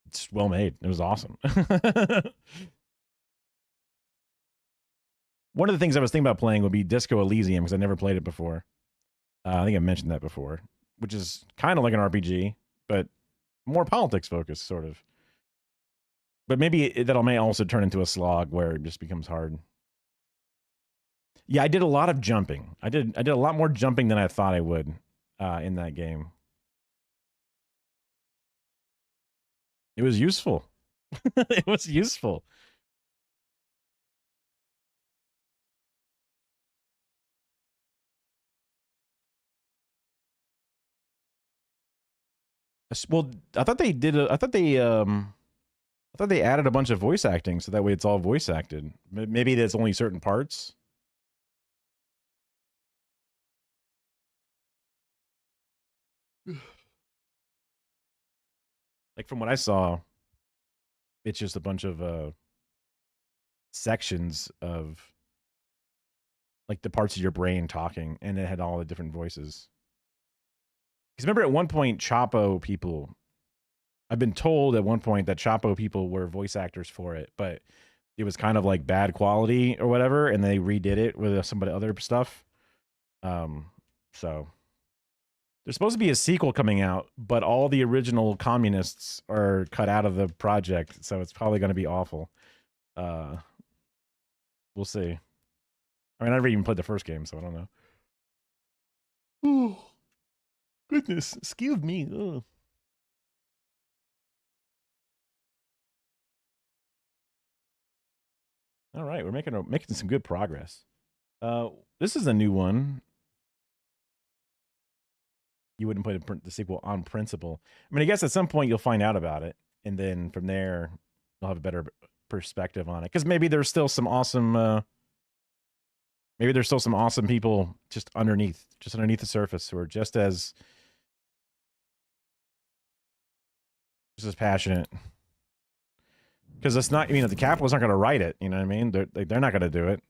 Speaker 1: it's well made. It was awesome. One of the things I was thinking about playing would be Disco Elysium because I never played it before. I think I mentioned that before, which is kind of like an RPG, but more politics focused, sort of. But maybe that may also turn into a slog where it just becomes hard. Yeah, I did a lot of jumping. I did a lot more jumping than I thought I would in that game. It was useful. It was useful. Well, I thought they did. I thought they added a bunch of voice acting, so that way it's all voice acted. Maybe there's only certain parts. Like from what I saw, it's just a bunch of sections of like the parts of your brain talking, and it had all the different voices. Because remember, at one point, Chapo people, I've been told at one point that Chapo people were voice actors for it, but it was kind of like bad quality or whatever, and they redid it with some other stuff. So there's supposed to be a sequel coming out, but all the original communists are cut out of the project, so it's probably going to be awful. We'll see. I mean, I never even played the first game, so I don't know. Oh, goodness, excuse me. Ugh. All right, we're making some good progress. This is a new one. You wouldn't play the sequel on principle. I mean, I guess at some point you'll find out about it, and then from there you'll have a better perspective on it. Because maybe there's still some awesome, people just underneath the surface who are just as passionate. Because it's not, the capitalists aren't going to write it. You know what I mean? They're not going to do it.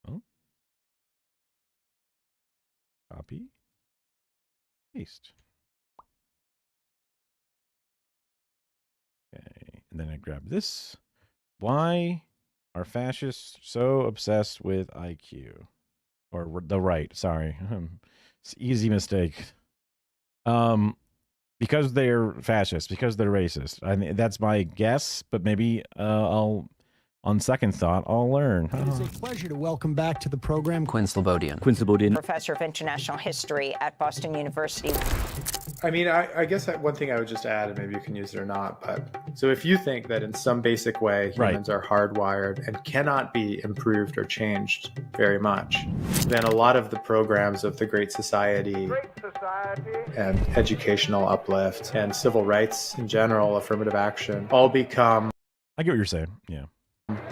Speaker 1: Oh. Copy. Paste. Okay. And then I grab this. Why are fascists so obsessed with IQ? Or the right, sorry. It's an easy mistake. Because they're fascist, because they're racist. I mean, that's my guess, but maybe on second thought, I'll learn.
Speaker 14: It is a pleasure to welcome back to the program
Speaker 15: Quinn Slobodian.
Speaker 16: Professor of International History at Boston University.
Speaker 17: I mean, I guess that one thing I would just add, and maybe you can use it or not, but so if you think that in some basic way humans are hardwired and cannot be improved or changed very much, then a lot of the programs of the Great Society and educational uplift and civil rights in general, affirmative action, all become...
Speaker 1: I get what you're saying, yeah.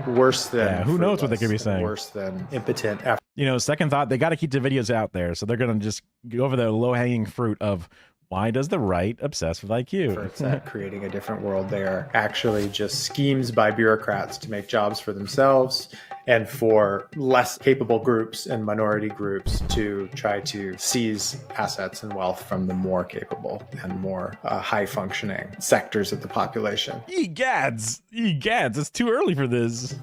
Speaker 17: worse than
Speaker 1: who knows what they could be saying.
Speaker 17: worse than impotent.
Speaker 1: You know, second thought, they got to keep the videos out there, so they're gonna just go over the low-hanging fruit of why does the right obsess with IQ?
Speaker 17: Efforts at creating a different world. They are actually just schemes by bureaucrats to make jobs for themselves and for less capable groups and minority groups to try to seize assets and wealth from the more capable and more high-functioning sectors of the population.
Speaker 1: Egads, it's too early for this.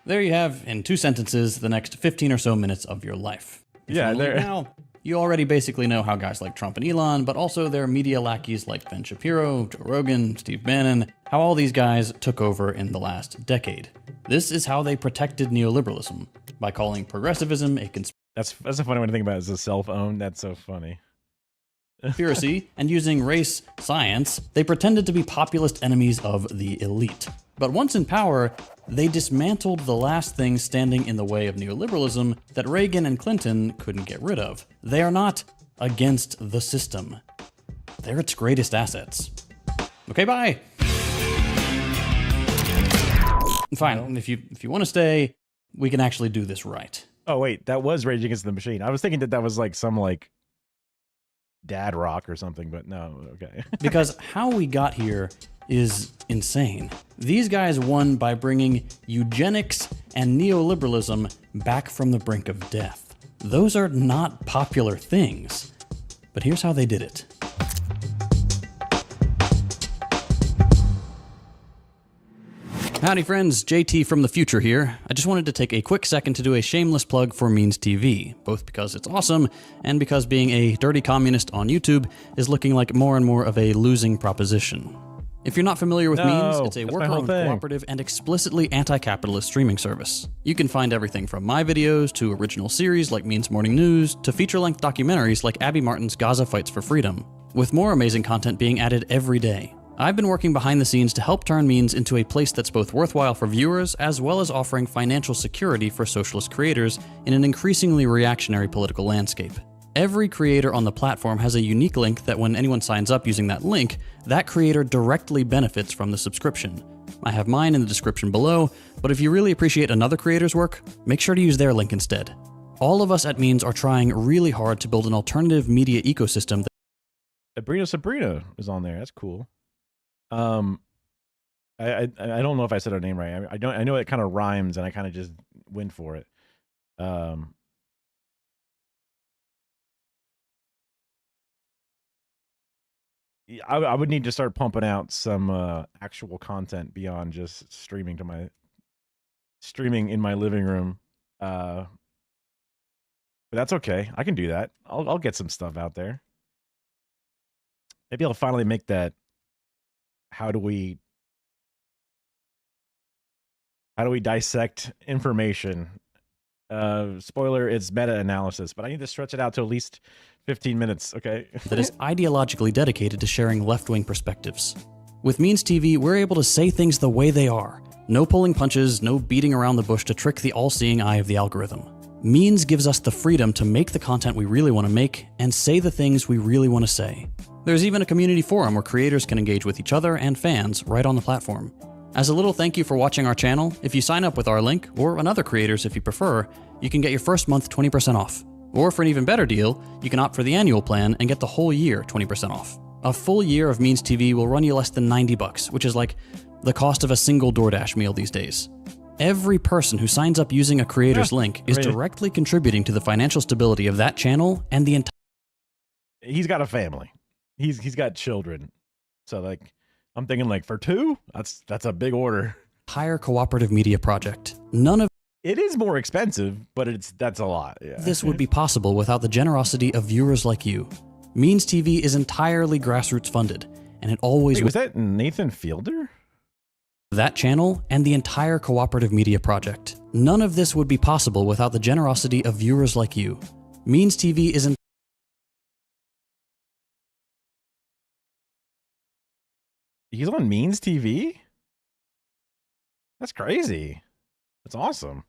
Speaker 3: There you have, in 2 sentences, the next 15 or so minutes of your life.
Speaker 1: Yeah, there.
Speaker 3: Now, you already basically know how guys like Trump and Elon, but also their media lackeys like Ben Shapiro, Joe Rogan, Steve Bannon, how all these guys took over in the last decade. This is how they protected neoliberalism, by calling progressivism a
Speaker 1: That's a funny one to think about as a self-owned. That's so funny.
Speaker 3: conspiracy, and using race science, they pretended to be populist enemies of the elite. But once in power, they dismantled the last thing standing in the way of neoliberalism that Reagan and Clinton couldn't get rid of. They are not against the system. They're its greatest assets. Okay, bye. Fine, if you want to stay, we can actually do this right.
Speaker 1: Oh wait, that was Rage Against the Machine. I was thinking that was like some like dad rock or something, but no, okay.
Speaker 3: Because how we got here is insane. These guys won by bringing eugenics and neoliberalism back from the brink of death. Those are not popular things, but here's how they did it. Howdy friends, JT from the future here. I just wanted to take a quick second to do a shameless plug for Means TV, both because it's awesome and because being a dirty communist on YouTube is looking like more and more of a losing proposition. If you're not familiar with Means, it's a worker-owned, cooperative, and explicitly anti-capitalist streaming service. You can find everything from my videos to original series like Means Morning News to feature-length documentaries like Abby Martin's Gaza Fights for Freedom, with more amazing content being added every day. I've been working behind the scenes to help turn Means into a place that's both worthwhile for viewers as well as offering financial security for socialist creators in an increasingly reactionary political landscape. Every creator on the platform has a unique link that when anyone signs up using that link, that creator directly benefits from the subscription. I have mine in the description below, but if you really appreciate another creator's work, make sure to use their link instead. All of us at Means are trying really hard to build an alternative media ecosystem that
Speaker 1: Sabrina is on there. That's cool. I don't know if I said her name right. I know it kind of rhymes and I kind of just went for it. I would need to start pumping out some actual content beyond just streaming in my living room. But that's okay. I can do that. I'll get some stuff out there. Maybe I'll finally make that how do we dissect information? Spoiler, it's meta-analysis, but I need to stretch it out to at least 15 minutes, okay?
Speaker 3: that is ideologically dedicated to sharing left-wing perspectives. With Means TV, we're able to say things the way they are. No pulling punches, no beating around the bush to trick the all-seeing eye of the algorithm. Means gives us the freedom to make the content we really want to make and say the things we really want to say. There's even a community forum where creators can engage with each other and fans right on the platform. As a little thank you for watching our channel, if you sign up with our link, or another creator's if you prefer, you can get your first month 20% off. Or for an even better deal, you can opt for the annual plan and get the whole year 20% off. A full year of Means TV will run you less than $90, which is like the cost of a single DoorDash meal these days. Every person who signs up using a creator's link is directly contributing to the financial stability of that channel and the entire...
Speaker 1: He's got a family. He's got children. So like, I'm thinking like for 2, that's a big order.
Speaker 3: Entire cooperative media project. None of
Speaker 1: it is more expensive, but that's a lot. Yeah.
Speaker 3: This would be possible without the generosity of viewers like you. Means TV is entirely grassroots funded, and it always
Speaker 1: was that Nathan Fielder?
Speaker 3: That channel and the entire cooperative media project. None of this would be possible without the generosity of viewers like you. Means TV is
Speaker 1: He's on Means TV? That's crazy. That's awesome.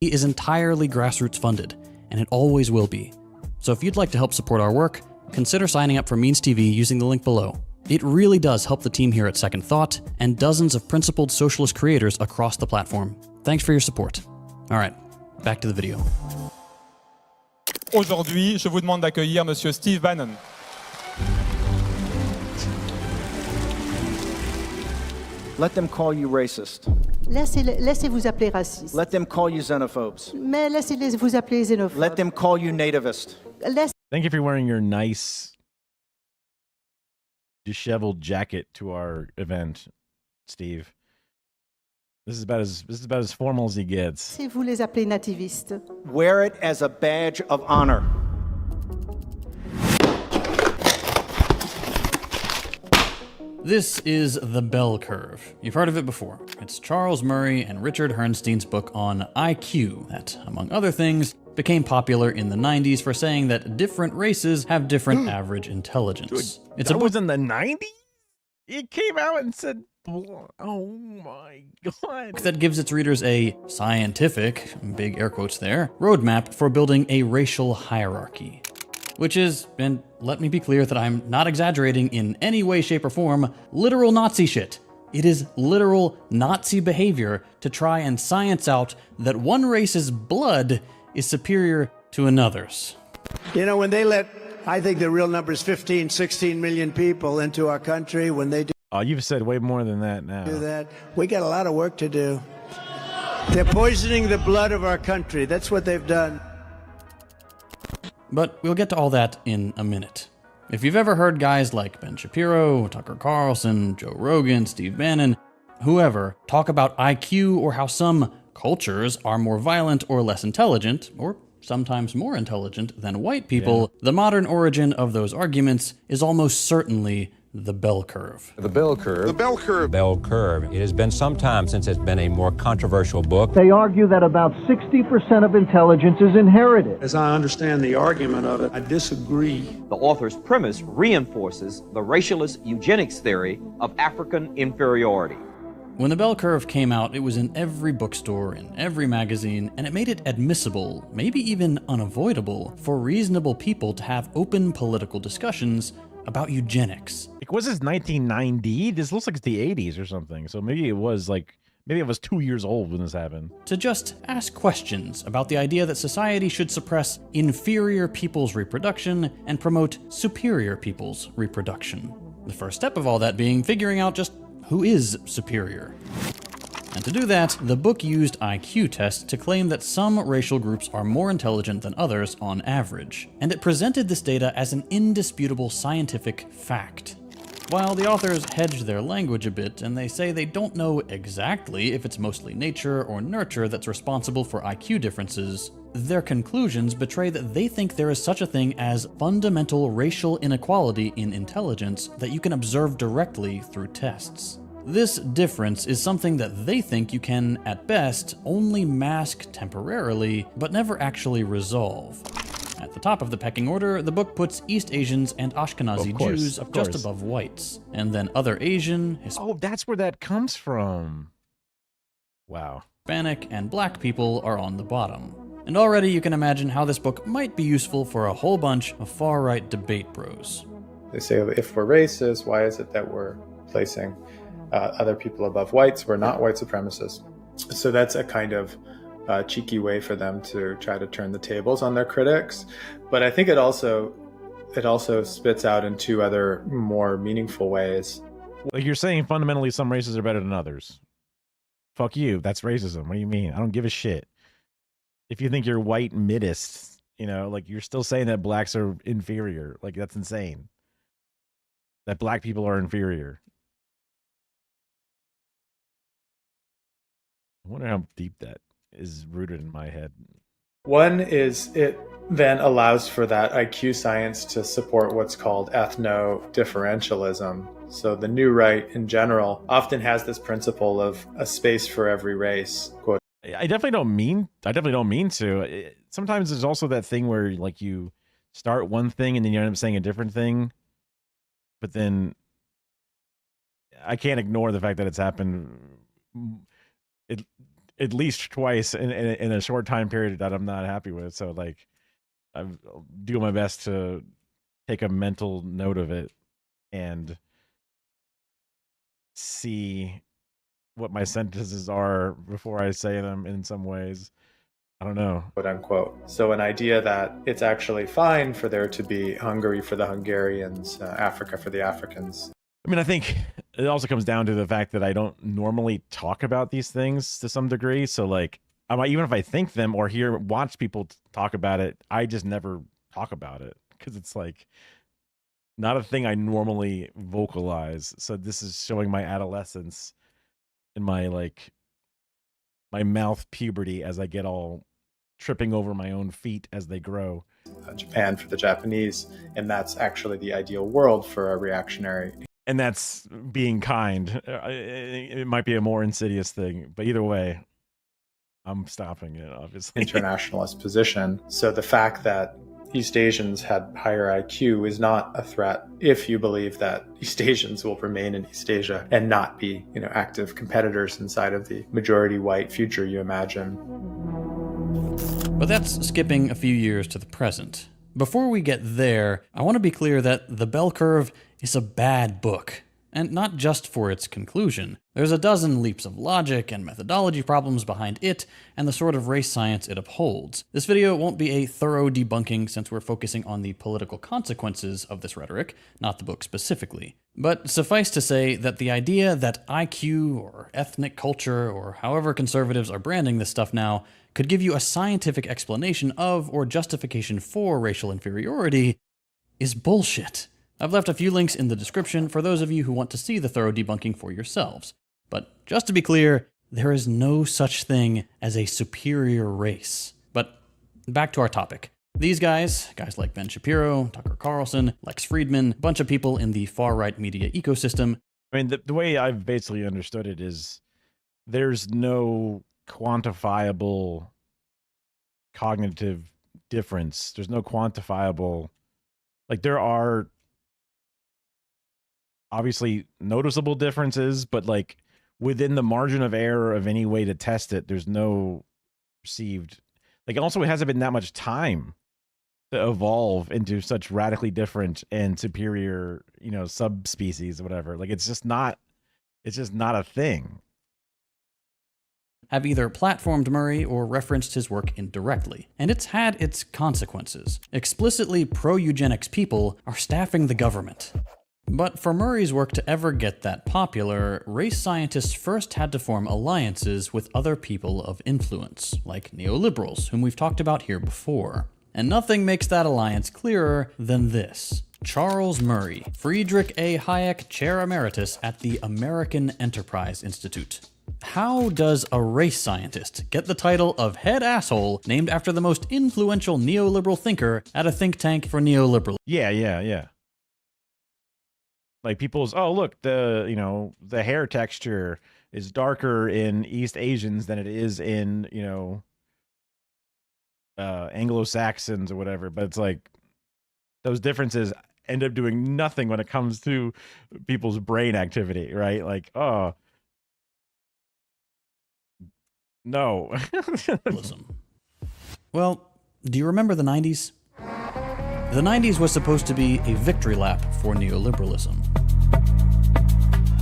Speaker 3: He is entirely grassroots funded, and it always will be. So if you'd like to help support our work, consider signing up for Means TV using the link below, It really does help the team here at Second Thought and dozens of principled socialist creators across the platform. Thanks for your support. All right, back to the video.
Speaker 11: Aujourd'hui, je vous demande d'accueillir Monsieur Steve Bannon.
Speaker 15: Let them call you racist.
Speaker 20: Laissez-vous appeler raciste.
Speaker 15: Let them call you xenophobes.
Speaker 20: Mais laissez-les vous appeler xénophobe.
Speaker 15: Let them call you nativist.
Speaker 1: Thank you for wearing your nice disheveled jacket to our event, Steve. This is about as formal as he gets.
Speaker 20: Laissez-vous les appeler nativistes.
Speaker 15: Wear it as a badge of honor.
Speaker 3: This is The Bell Curve. You've heard of it before. It's Charles Murray and Richard Herrnstein's book on IQ that, among other things, became popular in the 90s for saying that different races have different average intelligence.
Speaker 1: It's that was in the 90s? It came out and said, oh my God.
Speaker 3: That gives its readers a scientific, big air quotes there, roadmap for building a racial hierarchy. Which is, and let me be clear that I'm not exaggerating in any way, shape, or form, literal Nazi shit. It is literal Nazi behavior to try and science out that one race's blood is superior to another's.
Speaker 4: You know, when they let, I think the real number is 15, 16 million people into our country, when they do
Speaker 1: Oh, you've said way more than that now.
Speaker 4: that, we got a lot of work to do. They're poisoning the blood of our country. That's what they've done.
Speaker 3: But we'll get to all that in a minute. If you've ever heard guys like Ben Shapiro, Tucker Carlson, Joe Rogan, Steve Bannon, whoever, talk about IQ or how some cultures are more violent or less intelligent, or sometimes more intelligent than white people, the modern origin of those arguments is almost certainly the bell curve.
Speaker 23: The bell curve.
Speaker 25: The bell curve.
Speaker 23: Bell curve. It has been some time since it's been a more controversial book.
Speaker 26: They argue that about 60% of intelligence is inherited.
Speaker 27: As I understand the argument of it, I disagree.
Speaker 28: The author's premise reinforces the racialist eugenics theory of African inferiority.
Speaker 3: When the bell curve came out, it was in every bookstore, in every magazine, and it made it admissible, maybe even unavoidable, for reasonable people to have open political discussions about eugenics.
Speaker 1: Was this 1990? This looks like it's the 80s or something. So maybe it was 2 years old when this happened.
Speaker 3: To just ask questions about the idea that society should suppress inferior people's reproduction and promote superior people's reproduction. The first step of all that being figuring out just who is superior. And to do that, the book used IQ tests to claim that some racial groups are more intelligent than others on average, and it presented this data as an indisputable scientific fact. While the authors hedge their language a bit, and they say they don't know exactly if it's mostly nature or nurture that's responsible for IQ differences, their conclusions betray that they think there is such a thing as fundamental racial inequality in intelligence that you can observe directly through tests. This difference is something that they think you can, at best, only mask temporarily, but never actually resolve. At the top of the pecking order, the book puts East Asians and Ashkenazi Jews just above whites, and then other Asian,
Speaker 1: Oh, that's where that comes from. Wow.
Speaker 3: Hispanic, and black people are on the bottom. And already you can imagine how this book might be useful for a whole bunch of far-right debate bros.
Speaker 17: They say if we're racist, why is it that we're placing other people above whites? We're not white supremacists. So that's a kind of cheeky way for them to try to turn the tables on their critics. But I think it also spits out in two other more meaningful ways.
Speaker 1: Like you're saying fundamentally some races are better than others. Fuck you. That's racism. What do you mean? I don't give a shit. If you think you're white midists, you're still saying that blacks are inferior. Like that's insane. That black people are inferior. I wonder how deep that is rooted in my head.
Speaker 17: One is it then allows for that IQ science to support what's called ethno-differentialism. So the new right in general often has this principle of a space for every race. Quote.
Speaker 1: I definitely don't mean to. Sometimes there's also that thing where you start one thing and then you end up saying a different thing. But then I can't ignore the fact that it's happened at least twice in a short time period that I'm not happy with. So I'm doing my best to take a mental note of it and see what my sentences are before I say them in some ways. I don't know.
Speaker 17: Quote unquote. So an idea that it's actually fine for there to be Hungary for the Hungarians, Africa for the Africans.
Speaker 1: I mean, I think it also comes down to the fact that I don't normally talk about these things to some degree. So like, even if I think them or watch people talk about it, I just never talk about it because it's like not a thing I normally vocalize. So this is showing my adolescence and my mouth puberty as I get all tripping over my own feet as they grow.
Speaker 17: Japan for the Japanese, and that's actually the ideal world for a reactionary.
Speaker 1: And that's being kind. It might be a more insidious thing, but either way, I'm stopping it, obviously.
Speaker 17: Internationalist position. So the fact that East Asians had higher IQ is not a threat if you believe that East Asians will remain in East Asia and not be, active competitors inside of the majority white future you imagine.
Speaker 3: But that's skipping a few years to the present. Before we get there, I want to be clear that The Bell Curve is a bad book. And not just for its conclusion. There's a dozen leaps of logic and methodology problems behind it and the sort of race science it upholds. This video won't be a thorough debunking since we're focusing on the political consequences of this rhetoric, not the book specifically. But suffice to say that the idea that IQ or ethnic culture or however conservatives are branding this stuff now could give you a scientific explanation of or justification for racial inferiority is bullshit. I've left a few links in the description for those of you who want to see the thorough debunking for yourselves. But just to be clear, there is no such thing as a superior race. But back to our topic. These guys like Ben Shapiro, Tucker Carlson, Lex Friedman, a bunch of people in the far-right media ecosystem.
Speaker 1: I mean, the way I've basically understood it is there's no quantifiable cognitive difference. There's no quantifiable, there are obviously noticeable differences, but within the margin of error of any way to test it, there's no perceived, also it hasn't been that much time to evolve into such radically different and superior, subspecies or whatever. It's just not a thing.
Speaker 3: Have either platformed Murray or referenced his work indirectly. And it's had its consequences. Explicitly pro-eugenics people are staffing the government. But for Murray's work to ever get that popular, race scientists first had to form alliances with other people of influence, like neoliberals, whom we've talked about here before. And nothing makes that alliance clearer than this. Charles Murray, Friedrich A. Hayek Chair Emeritus at the American Enterprise Institute. How does a race scientist get the title of head asshole named after the most influential neoliberal thinker at a think tank for neoliberalism?
Speaker 1: Yeah. People's, oh, look, the hair texture is darker in East Asians than it is in, Anglo-Saxons or whatever. But it's those differences end up doing nothing when it comes to people's brain activity, right? Oh, no.
Speaker 3: Well, do you remember the 90s? The 90s was supposed to be a victory lap for neoliberalism.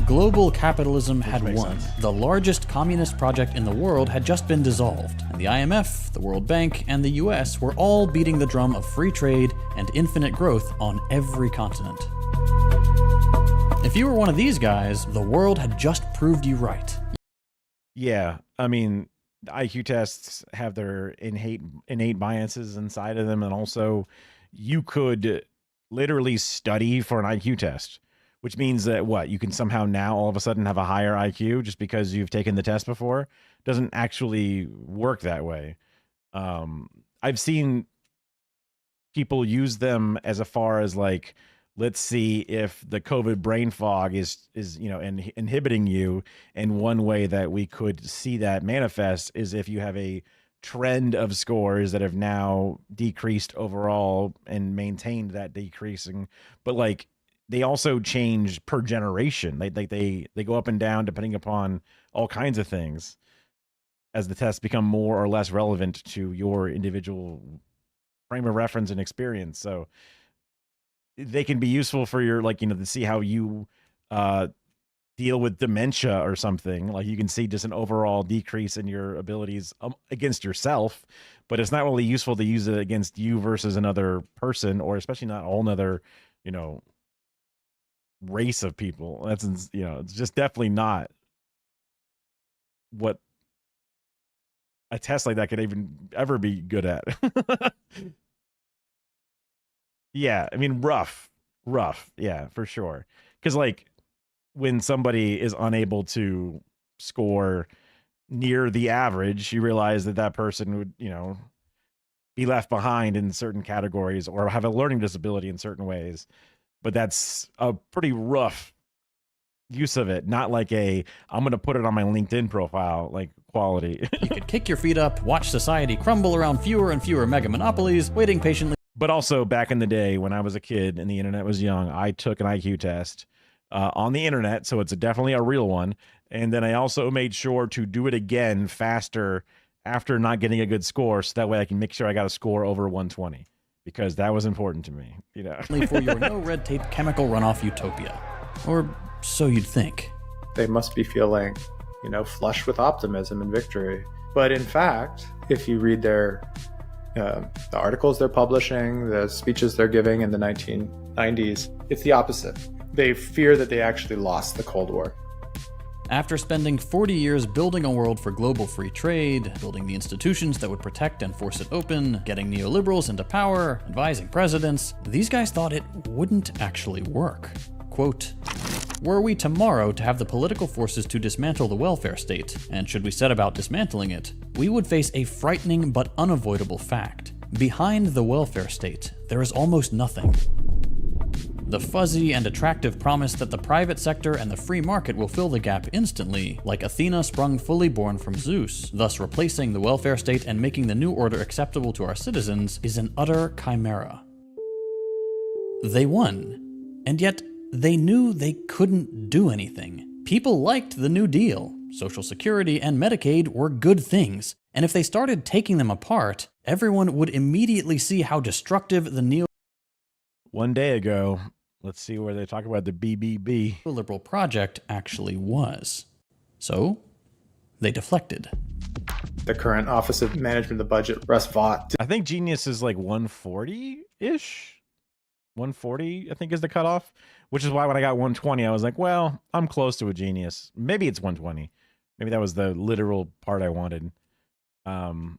Speaker 3: Global capitalism had won. The largest communist project in the world had just been dissolved, and the IMF, the World Bank, and the US were all beating the drum of free trade and infinite growth on every continent. If you were one of these guys, the world had just proved you right.
Speaker 1: Yeah, I mean, IQ tests have their innate biases inside of them, and also you could literally study for an IQ test, which means that you can somehow now all of a sudden have a higher IQ just because you've taken the test before. Doesn't actually work that way. I've seen people use them as far as let's see if the COVID brain fog is inhibiting you. And one way that we could see that manifest is if you have a trend of scores that have now decreased overall and maintained that decreasing, but they also change per generation. They go up and down depending upon all kinds of things as the tests become more or less relevant to your individual frame of reference and experience. So they can be useful for your to see how you deal with dementia or something. Like you can see just an overall decrease in your abilities against yourself, but it's not really useful to use it against you versus another person, or especially not a whole nother, you know, race of people. That's, you know, it's just definitely not what a test like that could even ever be good at. Yeah, I mean, rough. Yeah, for sure. Because like when somebody is unable to score near the average, you realize that that person would, you know, be left behind in certain categories or have a learning disability in certain ways. But that's a pretty rough use of it, not like I'm going to put it on my LinkedIn profile like quality.
Speaker 3: You could kick your feet up, watch society crumble around fewer and fewer mega monopolies, waiting patiently.
Speaker 1: But also back in the day when I was a kid and the internet was young, I took an IQ test on the internet, so it's definitely a real one. And then I also made sure to do it again faster after not getting a good score, so that way I can make sure I got a score over 120, because that was important to me, you know.
Speaker 3: For your no red tape chemical runoff utopia, or so you'd think.
Speaker 17: They must be feeling, you know, flushed with optimism and victory. But in fact, if you read their the articles they're publishing, the speeches they're giving in the 1990s, it's the opposite. They fear that they actually lost the Cold War.
Speaker 3: After spending 40 years building a world for global free trade, building the institutions that would protect and force it open, getting neoliberals into power, advising presidents, these guys thought it wouldn't actually work. Quote, "Were we tomorrow to have the political forces to dismantle the welfare state, and should we set about dismantling it, we would face a frightening but unavoidable fact. Behind the welfare state, there is almost nothing. The fuzzy and attractive promise that the private sector and the free market will fill the gap instantly, like Athena sprung fully born from Zeus, thus replacing the welfare state and making the new order acceptable to our citizens, is an utter chimera." They won, and yet they knew they couldn't do anything. People liked the New Deal. Social Security and Medicaid were good things, and if they started taking them apart, everyone would immediately see how destructive the
Speaker 1: One day ago, let's see where they talk about the BBB.
Speaker 3: neoliberal project actually was. So, they deflected.
Speaker 17: The current Office of Management of the Budget, Russ Vought.
Speaker 1: I think Genius is like 140-ish. 140, I think, is the cutoff, which is why when I got 120, I was like, well, I'm close to a genius. Maybe it's 120. Maybe that was the literal part I wanted. I've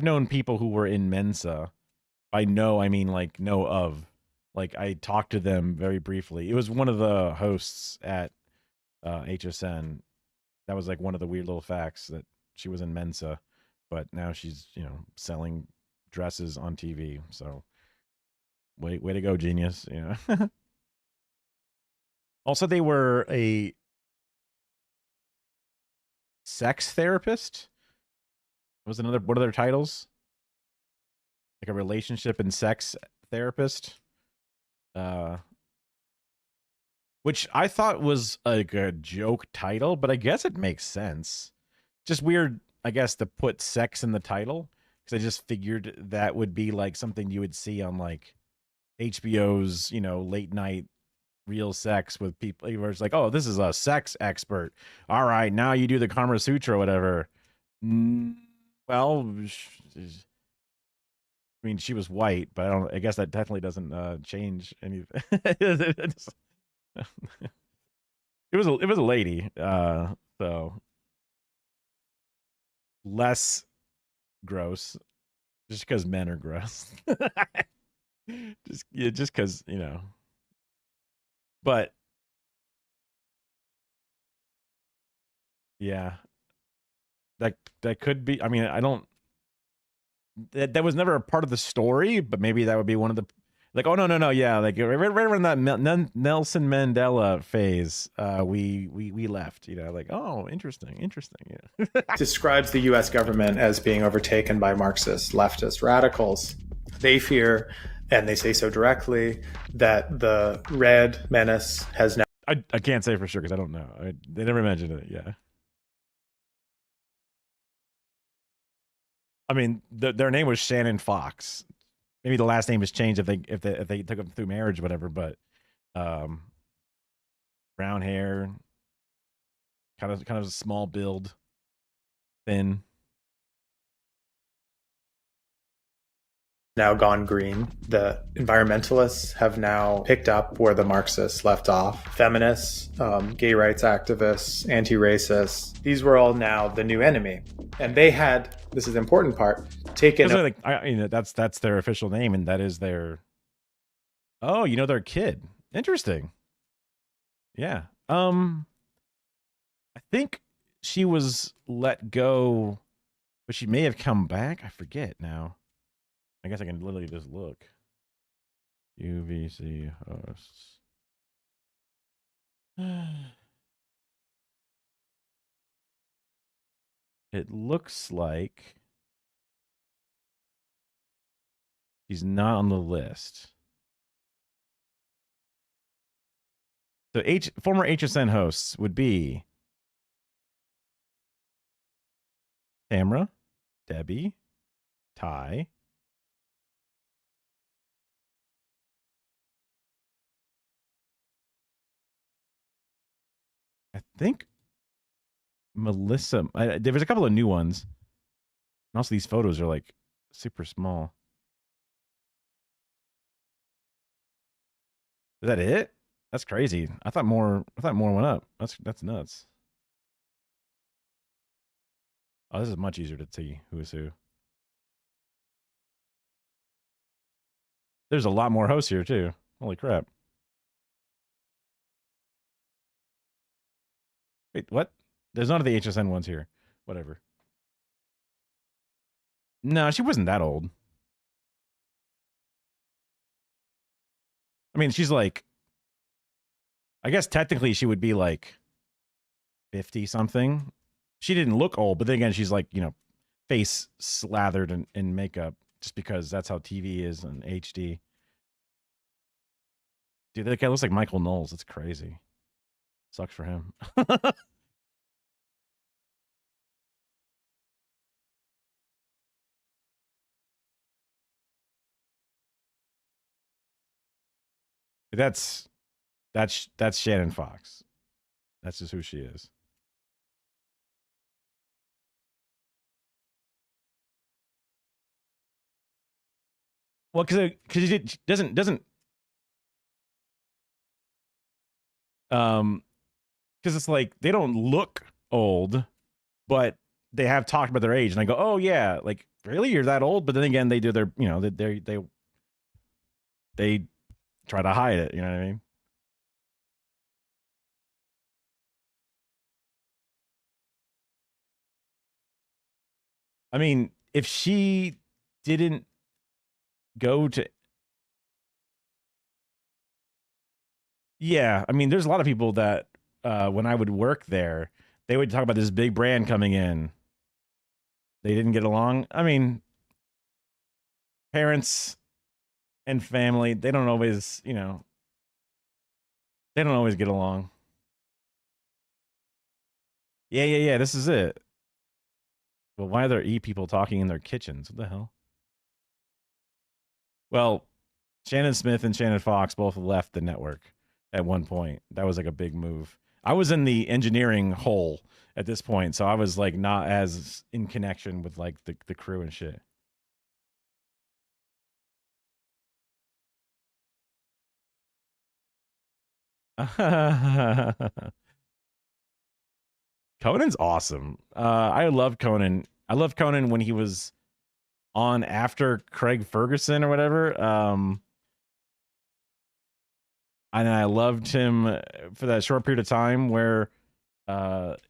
Speaker 1: known people who were in Mensa. By know, I mean like know of. Like I talked to them very briefly. It was one of the hosts at HSN. That was like one of the weird little facts, that she was in Mensa, but now she's, you know, selling dresses on TV. So way to go, genius. You know. Also, they were a sex therapist. Was another one of their titles, like a relationship and sex therapist, which I thought was like a joke title, but I guess it makes sense. Just weird, I guess, to put sex in the title, because I just figured that would be like something you would see on like HBO's, you know, late night real sex with people where it's like, oh, this is a sex expert. All right, now you do the Kama Sutra or whatever. Well, I mean, she was white, but I guess that definitely doesn't change anything. It was a lady, so less gross, just because men are gross. just because, you know. But yeah, that could be. I mean, I don't. That was never a part of the story, but maybe that would be one of the, like, oh no, yeah, like right around that Nelson Mandela phase, we left, you know, like, oh, interesting, yeah.
Speaker 17: Describes the U.S. government as being overtaken by Marxist leftist radicals. They fear, and they say so directly, that the Red Menace has now.
Speaker 1: I can't say for sure because I don't know. They never mentioned it. Yeah. I mean, their name was Shannon Fox. Maybe the last name was changed if they took them through marriage or whatever. But brown hair, kind of a small build, thin.
Speaker 17: Now gone green. The environmentalists have now picked up where the Marxists left off. Feminists, gay rights activists, anti-racists, these were all now the new enemy. And they had, this is the important part, taken...
Speaker 1: That's their official name, and that is their... Oh, their kid. Interesting. Yeah. I think she was let go, but she may have come back. I forget now. I guess I can literally just look. UVC hosts. It looks like she's not on the list. So former HSN hosts would be Tamra, Debbie, Ty, I think Melissa. There was a couple of new ones. And also, these photos are like super small. Is that it? That's crazy. I thought more went up. That's nuts. Oh, this is much easier to see who is who. There's a lot more hosts here too. Holy crap. Wait, what? There's none of the HSN ones here. Whatever. No, she wasn't that old. I mean, she's like, I guess technically she would be like 50 something. She didn't look old, but then again, she's like, face slathered in makeup just because that's how TV is in HD. Dude, that guy looks like Michael Knowles. That's crazy. Sucks for him. That's Shannon Fox. That's just who she is. Well, because it doesn't because it's like they don't look old, but they have talked about their age, and I go, oh yeah, like really, you're that old? But then again, they do their, they try to hide it. You know what I mean? I mean, if she didn't go to, yeah, I mean, there's a lot of people that when I would work there, they would talk about this big brand coming in. They didn't get along. I mean, parents and family, they don't always, they don't always get along. Yeah. This is it. Well, why are there people talking in their kitchens? What the hell? Well, Shannon Smith and Shannon Fox both left the network at one point. That was like a big move. I was in the engineering hole at this point, so I was like not as in connection with like the crew and shit. Conan's awesome. I love Conan. I love Conan when he was on after Craig Ferguson or whatever. And I loved him for that short period of time where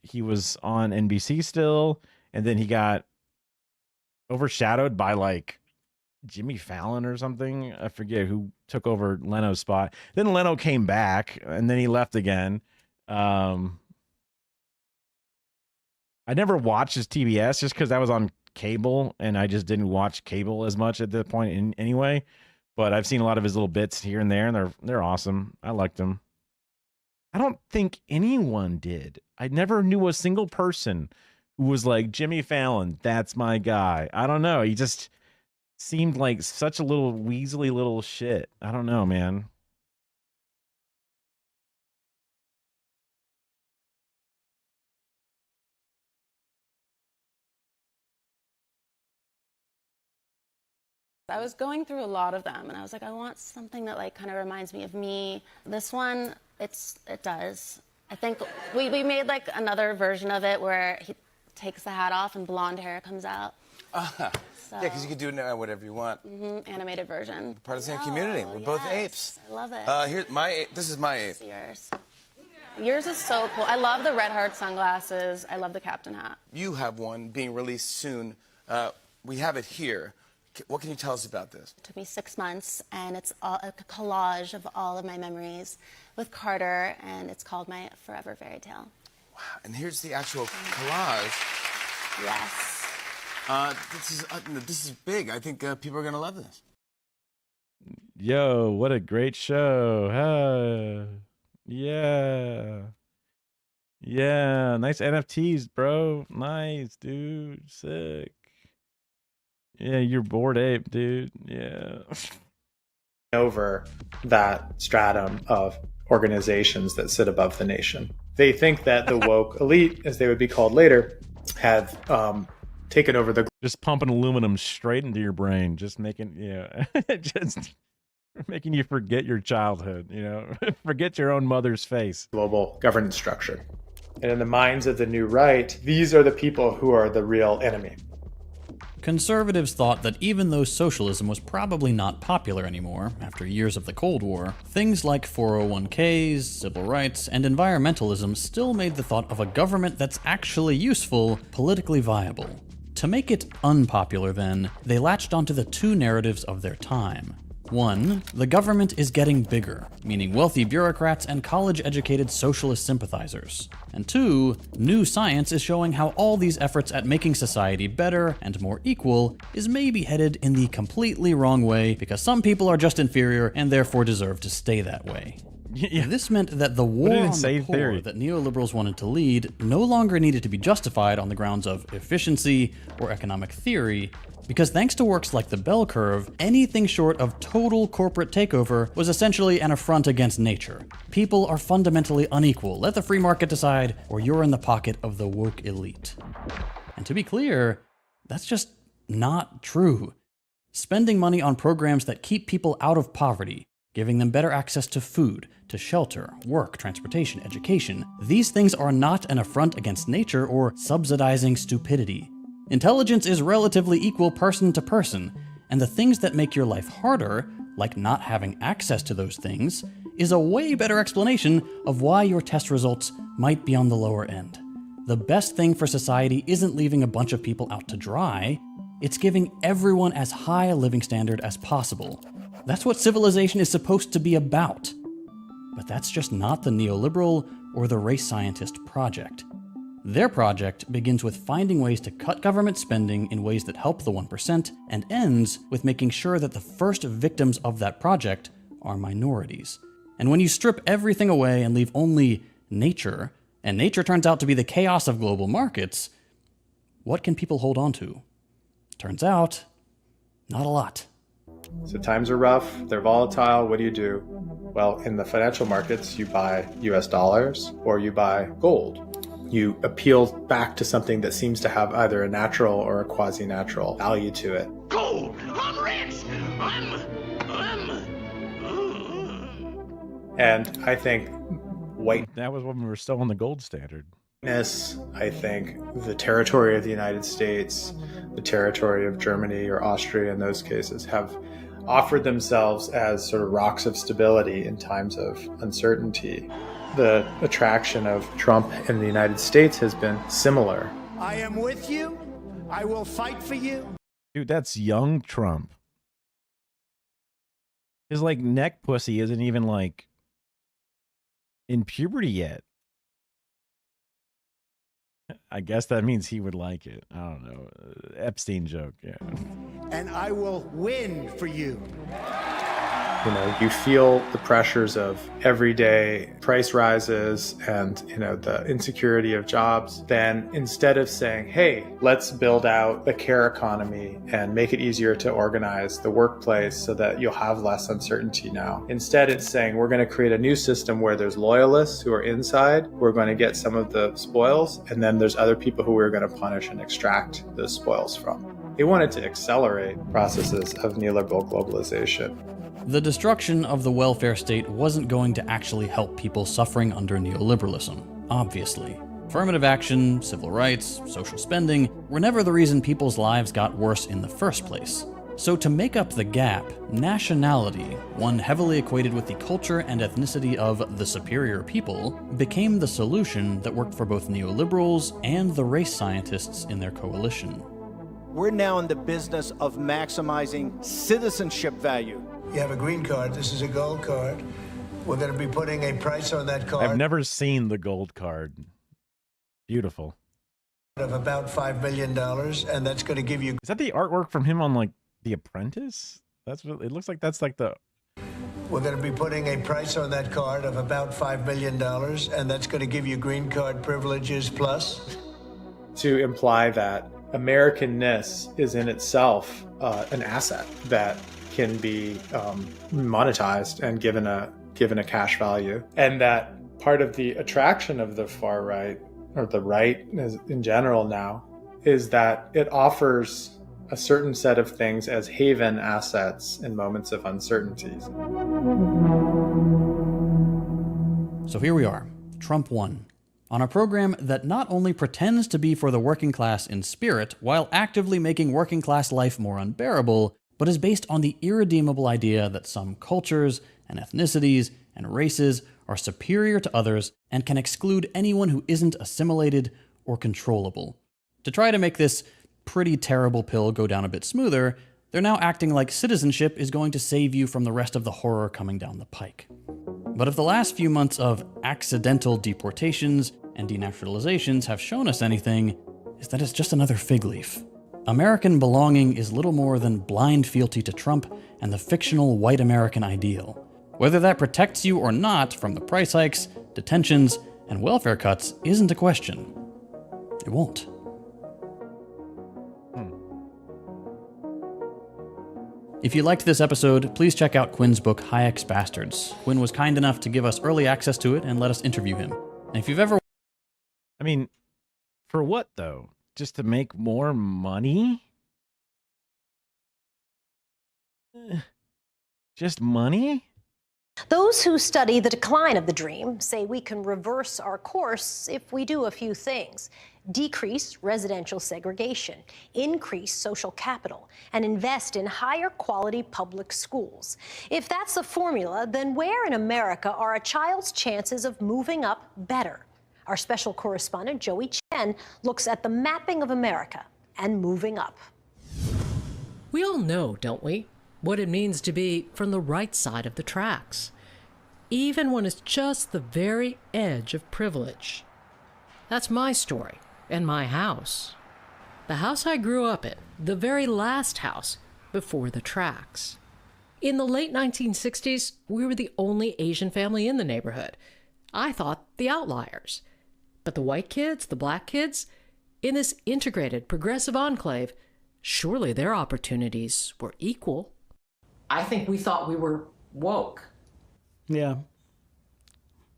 Speaker 1: he was on NBC still, and then he got overshadowed by like Jimmy Fallon or something. I forget who took over Leno's spot. Then Leno came back, and then he left again. I never watched his TBS just because that was on cable, and I just didn't watch cable as much at that point anyway. But I've seen a lot of his little bits here and there, and they're awesome. I liked them. I don't think anyone did. I never knew a single person who was like, Jimmy Fallon, that's my guy. I don't know. He just seemed like such a little weaselly little shit. I don't know, man.
Speaker 5: I was going through a lot of them, and I was like, I want something that like kind of reminds me of me. This one, it does. I think we made like another version of it where he takes the hat off and blonde hair comes out.
Speaker 6: Yeah, because you can do it whatever you want.
Speaker 5: Animated version.
Speaker 6: Part of the same community. We're both apes.
Speaker 5: I love it.
Speaker 6: This is my ape.
Speaker 5: This is yours. Yours is so cool. I love the red heart sunglasses. I love the captain hat.
Speaker 6: You have one being released soon. We have it here. What can you tell us about this?
Speaker 5: It took me 6 months, and it's a collage of all of my memories with Carter, and it's called My Forever Fairy Tale.
Speaker 6: Wow, and here's the actual collage.
Speaker 5: Yes.
Speaker 6: This is big. I think people are going to love this.
Speaker 1: Yo, what a great show. Yeah. Yeah, nice NFTs, bro. Nice, dude. Sick. Yeah, you're bored ape, dude. Yeah.
Speaker 17: Over that stratum of organizations that sit above the nation. They think that the woke elite, as they would be called later, have taken over the...
Speaker 1: Just pumping aluminum straight into your brain, just making, just making you forget your childhood, forget your own mother's face.
Speaker 17: Global governance structure. And in the minds of the new right, these are the people who are the real enemy.
Speaker 3: Conservatives thought that even though socialism was probably not popular anymore after years of the Cold War, things like 401ks, civil rights, and environmentalism still made the thought of a government that's actually useful politically viable. To make it unpopular then, they latched onto the two narratives of their time. One, the government is getting bigger, meaning wealthy bureaucrats and college-educated socialist sympathizers. And two, new science is showing how all these efforts at making society better and more equal is maybe headed in the completely wrong way because some people are just inferior and therefore deserve to stay that way. Yeah. This meant that the war on the poor that neoliberals wanted to lead no longer needed to be justified on the grounds of efficiency or economic theory, because thanks to works like the bell curve, anything short of total corporate takeover was essentially an affront against nature. People are fundamentally unequal. Let the free market decide, or you're in the pocket of the woke elite. And to be clear, that's just not true. Spending money on programs that keep people out of poverty, giving them better access to food, to shelter, work, transportation, education, these things are not an affront against nature or subsidizing stupidity. Intelligence is relatively equal person to person, and the things that make your life harder, like not having access to those things, is a way better explanation of why your test results might be on the lower end. The best thing for society isn't leaving a bunch of people out to dry, it's giving everyone as high a living standard as possible. That's what civilization is supposed to be about. But that's just not the neoliberal or the race scientist project. Their project begins with finding ways to cut government spending in ways that help the 1% and ends with making sure that the first victims of that project are minorities. And when you strip everything away and leave only nature, and nature turns out to be the chaos of global markets, what can people hold on to? Turns out, not a lot.
Speaker 17: So times are rough, they're volatile, what do? Well, in the financial markets, you buy US dollars or you buy gold. You appeal back to something that seems to have either a natural or a quasi-natural value to it.
Speaker 7: Gold! I'm rich!
Speaker 17: And I think
Speaker 1: that was when we were still on the gold standard.
Speaker 17: I think the territory of the United States, the territory of Germany or Austria in those cases, have offered themselves as sort of rocks of stability in times of uncertainty. The attraction of Trump in the United States has been similar.
Speaker 4: I am with you. I will fight for you.
Speaker 1: Dude, that's young Trump. His neck pussy isn't even in puberty yet. I guess that means he would like it. I don't know. Epstein joke, yeah.
Speaker 4: And I will win for you.
Speaker 17: You feel the pressures of everyday price rises and, the insecurity of jobs. Then instead of saying, hey, let's build out the care economy and make it easier to organize the workplace so that you'll have less uncertainty now. Instead, it's saying we're going to create a new system where there's loyalists who are inside, who are going to get some of the spoils, and then there's other people who we're going to punish and extract those spoils from. They wanted to accelerate processes of neoliberal globalization.
Speaker 3: The destruction of the welfare state wasn't going to actually help people suffering under neoliberalism, obviously. Affirmative action, civil rights, social spending were never the reason people's lives got worse in the first place. So to make up the gap, nationality, one heavily equated with the culture and ethnicity of the superior people, became the solution that worked for both neoliberals and the race scientists in their coalition.
Speaker 15: We're now in the business of maximizing citizenship value.
Speaker 4: You have a green card. This is a gold card. We're going to be putting a price on that card.
Speaker 1: I've never seen the gold card. Beautiful.
Speaker 4: Of about $5 million, and that's going to give you...
Speaker 1: Is that the artwork from him on, like, The Apprentice? That's what it looks like. That's like the...
Speaker 4: We're going to be putting a price on that card of about $5 million, and that's going to give you green card privileges plus.
Speaker 17: To imply that Americanness is in itself an asset that can be monetized and given a cash value, and that part of the attraction of the far right, or the right in general now, is that it offers a certain set of things as haven assets in moments of uncertainties.
Speaker 3: So here we are, Trump won, on a program that not only pretends to be for the working class in spirit while actively making working class life more unbearable, but is based on the irredeemable idea that some cultures and ethnicities and races are superior to others and can exclude anyone who isn't assimilated or controllable. To try to make this pretty terrible pill go down a bit smoother, they're now acting like citizenship is going to save you from the rest of the horror coming down the pike. But if the last few months of accidental deportations and denaturalizations have shown us anything, is that it's just another fig leaf. American belonging is little more than blind fealty to Trump and the fictional white American ideal. Whether that protects you or not from the price hikes, detentions, and welfare cuts isn't a question. It won't. If you liked this episode, please check out Quinn's book, Hayek's Bastards. Quinn was kind enough to give us early access to it and let us interview him. And if you've ever...
Speaker 1: I mean, for what, though? Just to make more money? Just money?
Speaker 8: Those who study the decline of the dream say we can reverse our course if we do a few things: decrease residential segregation, increase social capital, and invest in higher quality public schools. If that's the formula, then where in America are a child's chances of moving up better? Our special correspondent, Joey Chen, looks at the mapping of America and moving up.
Speaker 9: We all know, don't we, what it means to be from the right side of the tracks, even when it's just the very edge of privilege. That's my story and my house. The house I grew up in, the very last house before the tracks. In the late 1960s, we were the only Asian family in the neighborhood. I thought the outliers. But the white kids, the black kids, in this integrated, progressive enclave, surely their opportunities were equal.
Speaker 10: I think we thought we were woke.
Speaker 18: Yeah.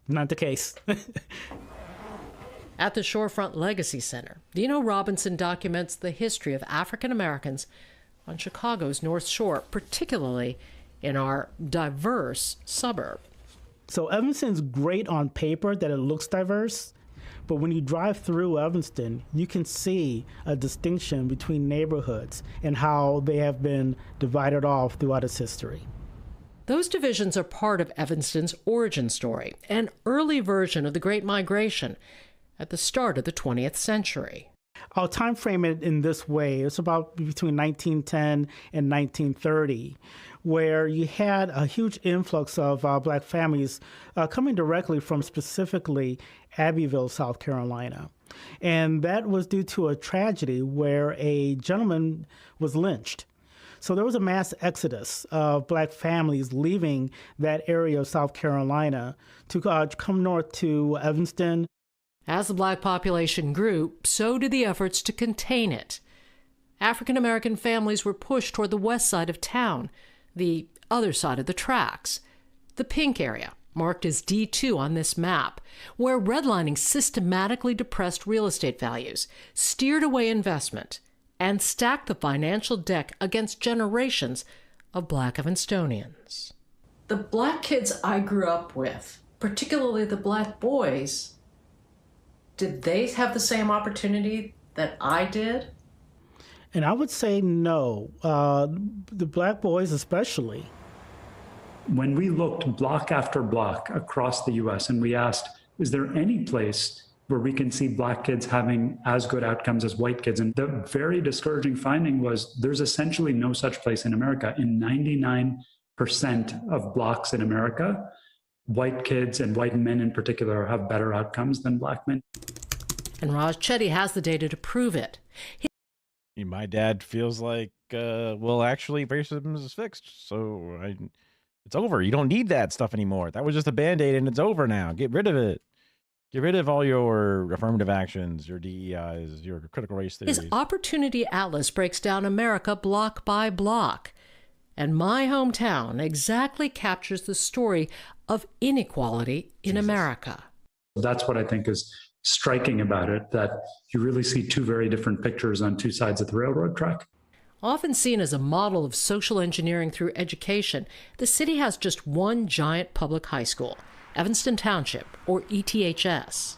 Speaker 18: Not the case.
Speaker 9: At the Shorefront Legacy Center, Dino Robinson documents the history of African Americans on Chicago's North Shore, particularly in our diverse suburb.
Speaker 18: So Evanston's great on paper that it looks diverse, but when you drive through Evanston, you can see a distinction between neighborhoods and how they have been divided off throughout its history.
Speaker 9: Those divisions are part of Evanston's origin story, an early version of the Great Migration at the start of the 20th century.
Speaker 18: I'll time frame it in this way. It's about between 1910 and 1930, where you had a huge influx of black families coming directly from specifically Abbeville, South Carolina. And that was due to a tragedy where a gentleman was lynched. So there was a mass exodus of black families leaving that area of South Carolina to come north to Evanston.
Speaker 9: As the black population grew, so did the efforts to contain it. African American families were pushed toward the west side of town, the other side of the tracks, the pink area, marked as D2 on this map, where redlining systematically depressed real estate values, steered away investment, and stack the financial deck against generations of Black Evanstonians. The Black kids I grew up with, particularly the Black boys, did they have the same opportunity that I did?
Speaker 18: And I would say no. The Black boys especially.
Speaker 2: When we looked block after block across the US and we asked, is there any place where we can see Black kids having as good outcomes as white kids? And the very discouraging finding was there's essentially no such place in America. In 99% of blocks in America, white kids and white men in particular have better outcomes than Black men.
Speaker 9: And Raj Chetty has the data to prove it.
Speaker 1: My dad feels like, well, actually, racism is fixed, so it's over. You don't need that stuff anymore. That was just a Band-Aid, and it's over now. Get rid of it. Get rid of all your affirmative actions, your DEIs, your critical race theories.
Speaker 9: His Opportunity Atlas breaks down America block by block. And my hometown exactly captures the story of inequality in America.
Speaker 2: That's what I think is striking about it, that you really see two very different pictures on two sides of the railroad track.
Speaker 9: Often seen as a model of social engineering through education, the city has just one giant public high school, Evanston Township, or ETHS,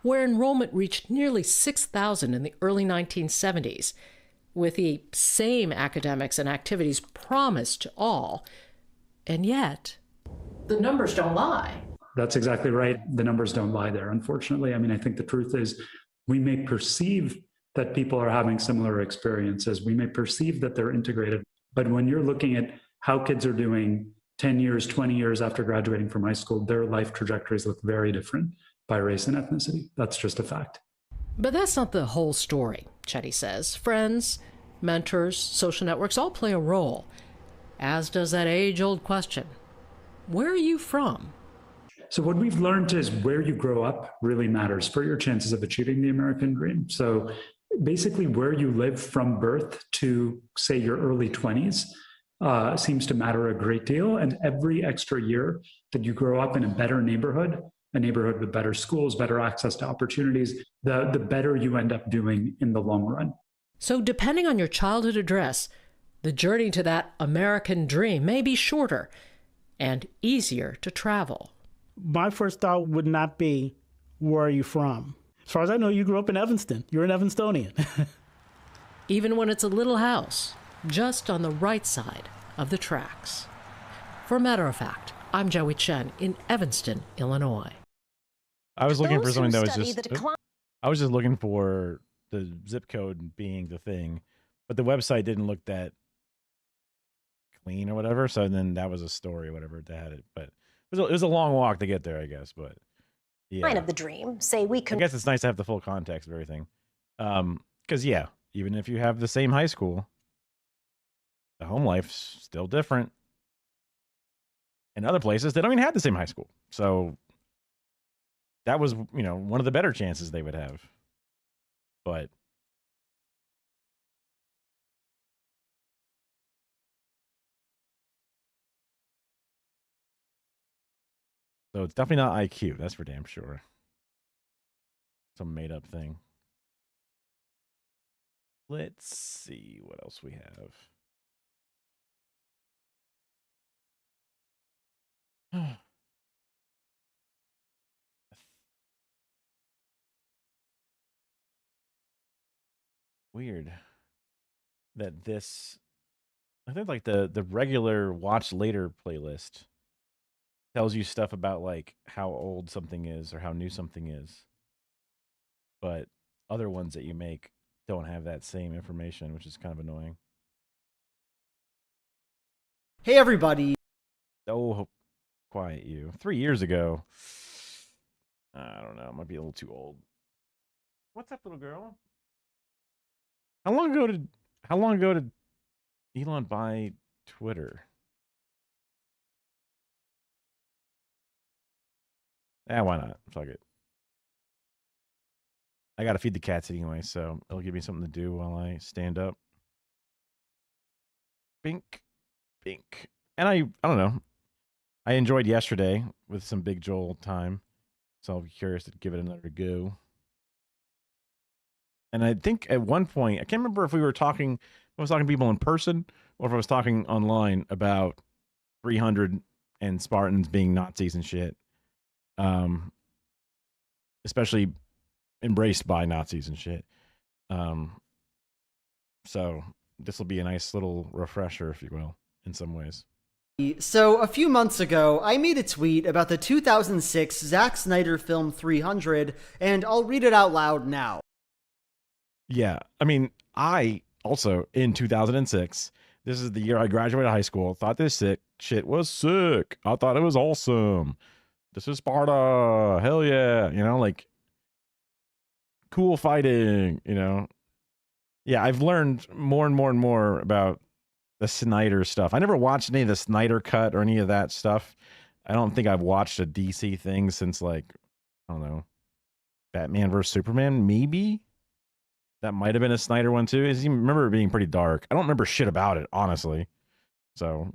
Speaker 9: where enrollment reached nearly 6,000 in the early 1970s, with the same academics and activities promised to all. And yet, the numbers don't lie.
Speaker 2: That's exactly right. The numbers don't lie there, unfortunately. I mean, I think the truth is we may perceive that people are having similar experiences. We may perceive that they're integrated. But when you're looking at how kids are doing 10 years, 20 years after graduating from high school, their life trajectories look very different by race and ethnicity. That's just a fact.
Speaker 9: But that's not the whole story, Chetty says. Friends, mentors, social networks all play a role, as does that age-old question, where are you from?
Speaker 2: So what we've learned is where you grow up really matters for your chances of achieving the American dream. So basically where you live from birth to, say, your early 20s seems to matter a great deal. And every extra year that you grow up in a better neighborhood, a neighborhood with better schools, better access to opportunities, the better you end up doing in the long run.
Speaker 9: So depending on your childhood address, the journey to that American dream may be shorter and easier to travel.
Speaker 18: My first thought would not be, where are you from? As far as I know, you grew up in Evanston. You're an Evanstonian.
Speaker 9: Even when it's a little house, just on the right side of the tracks. For a matter of fact, I'm Joey Chen in Evanston, Illinois.
Speaker 1: I was looking for something that was just... I was just looking for the zip code being the thing, but the website didn't look that clean or whatever, so then that was a story or whatever that had it, but it was a long walk to get there, I guess, but yeah.
Speaker 8: Line of the dream, say we can...
Speaker 1: I guess it's nice to have the full context of everything. Because, yeah, even if you have the same high school, the home life's still different. In other places, they don't even have the same high school. So that was, one of the better chances they would have. But so it's definitely not IQ. That's for damn sure. Some made up thing. Let's see what else we have. Weird that this, I think like the regular watch later playlist tells you stuff about like how old something is or how new something is. But other ones that you make don't have that same information, which is kind of annoying.
Speaker 12: Hey, everybody.
Speaker 1: Oh, quiet you. 3 years ago. I don't know. It might be a little too old. What's up, little girl? How long ago did Elon buy Twitter? Why not? Fuck it. I gotta feed the cats anyway, so it'll give me something to do while I stand up. Bink, bink. And I don't know. I enjoyed yesterday with some Big Joel time, so I'll be curious to give it another go. And I think at one point, I can't remember if we were talking, I was talking to people in person or if I was talking online about 300 and Spartans being Nazis and shit. Especially embraced by Nazis and shit. So this will be a nice little refresher, if you will, in some ways.
Speaker 12: So, a few months ago, I made a tweet about the 2006 Zack Snyder film 300, and I'll read it out loud now.
Speaker 1: Yeah, I mean, I also, in 2006, this is the year I graduated high school, thought this shit was sick. I thought it was awesome. This is Sparta. Hell yeah. You know, like, cool fighting, you know. Yeah, I've learned more and more and more about the Snyder stuff. I never watched any of the Snyder cut or any of that stuff. I don't think I've watched a DC thing since, like, I don't know, Batman vs Superman, maybe? That might have been a Snyder one too. I remember it being pretty dark. I don't remember shit about it, honestly. So...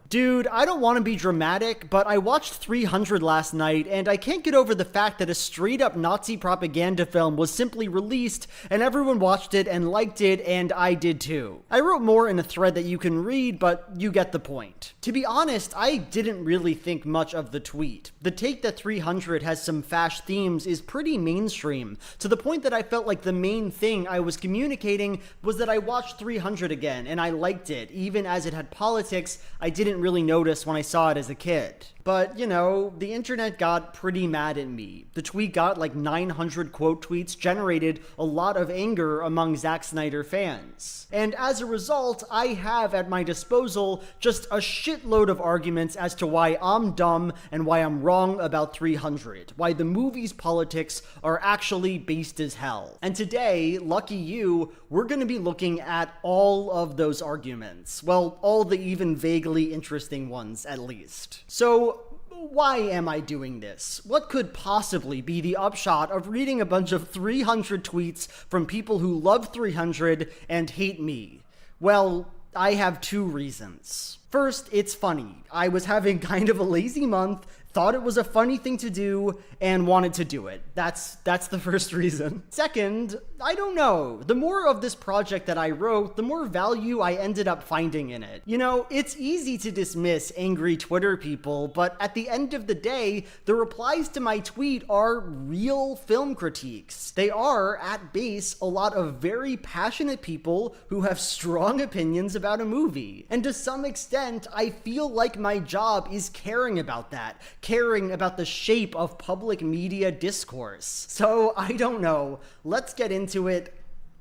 Speaker 12: Dude, I don't want to be dramatic, but I watched 300 last night, and I can't get over the fact that a straight-up Nazi propaganda film was simply released, and everyone watched it and liked it, and I did too. I wrote more in a thread that you can read, but you get the point. To be honest, I didn't really think much of the tweet. The take that 300 has some fash themes is pretty mainstream, to the point that I felt like the main thing I was communicating was that I watched 300 again, and I liked it, even as it had politics I didn't really notice when I saw it as a kid. But, you know, the internet got pretty mad at me. The tweet got like 900 quote tweets, generated a lot of anger among Zack Snyder fans. And as a result, I have at my disposal just a shitload of arguments as to why I'm dumb and why I'm wrong about 300. Why the movie's politics are actually based as hell. And today, lucky you, we're going to be looking at all of those arguments. Well, all the even vaguely interesting ones, at least. So, why am I doing this? What could possibly be the upshot of reading a bunch of 300 tweets from people who love 300 and hate me? Well, I have two reasons. First, it's funny. I was having kind of a lazy month, thought it was a funny thing to do, and wanted to do it. That's the first reason. Second, I don't know. The more of this project that I wrote, the more value I ended up finding in it. You know, it's easy to dismiss angry Twitter people, but at the end of the day, the replies to my tweet are real film critiques. They are, at base, a lot of very passionate people who have strong opinions about a movie. And to some extent, I feel like my job is caring about that. Caring about the shape of public media discourse. So, I don't know. Let's get into it.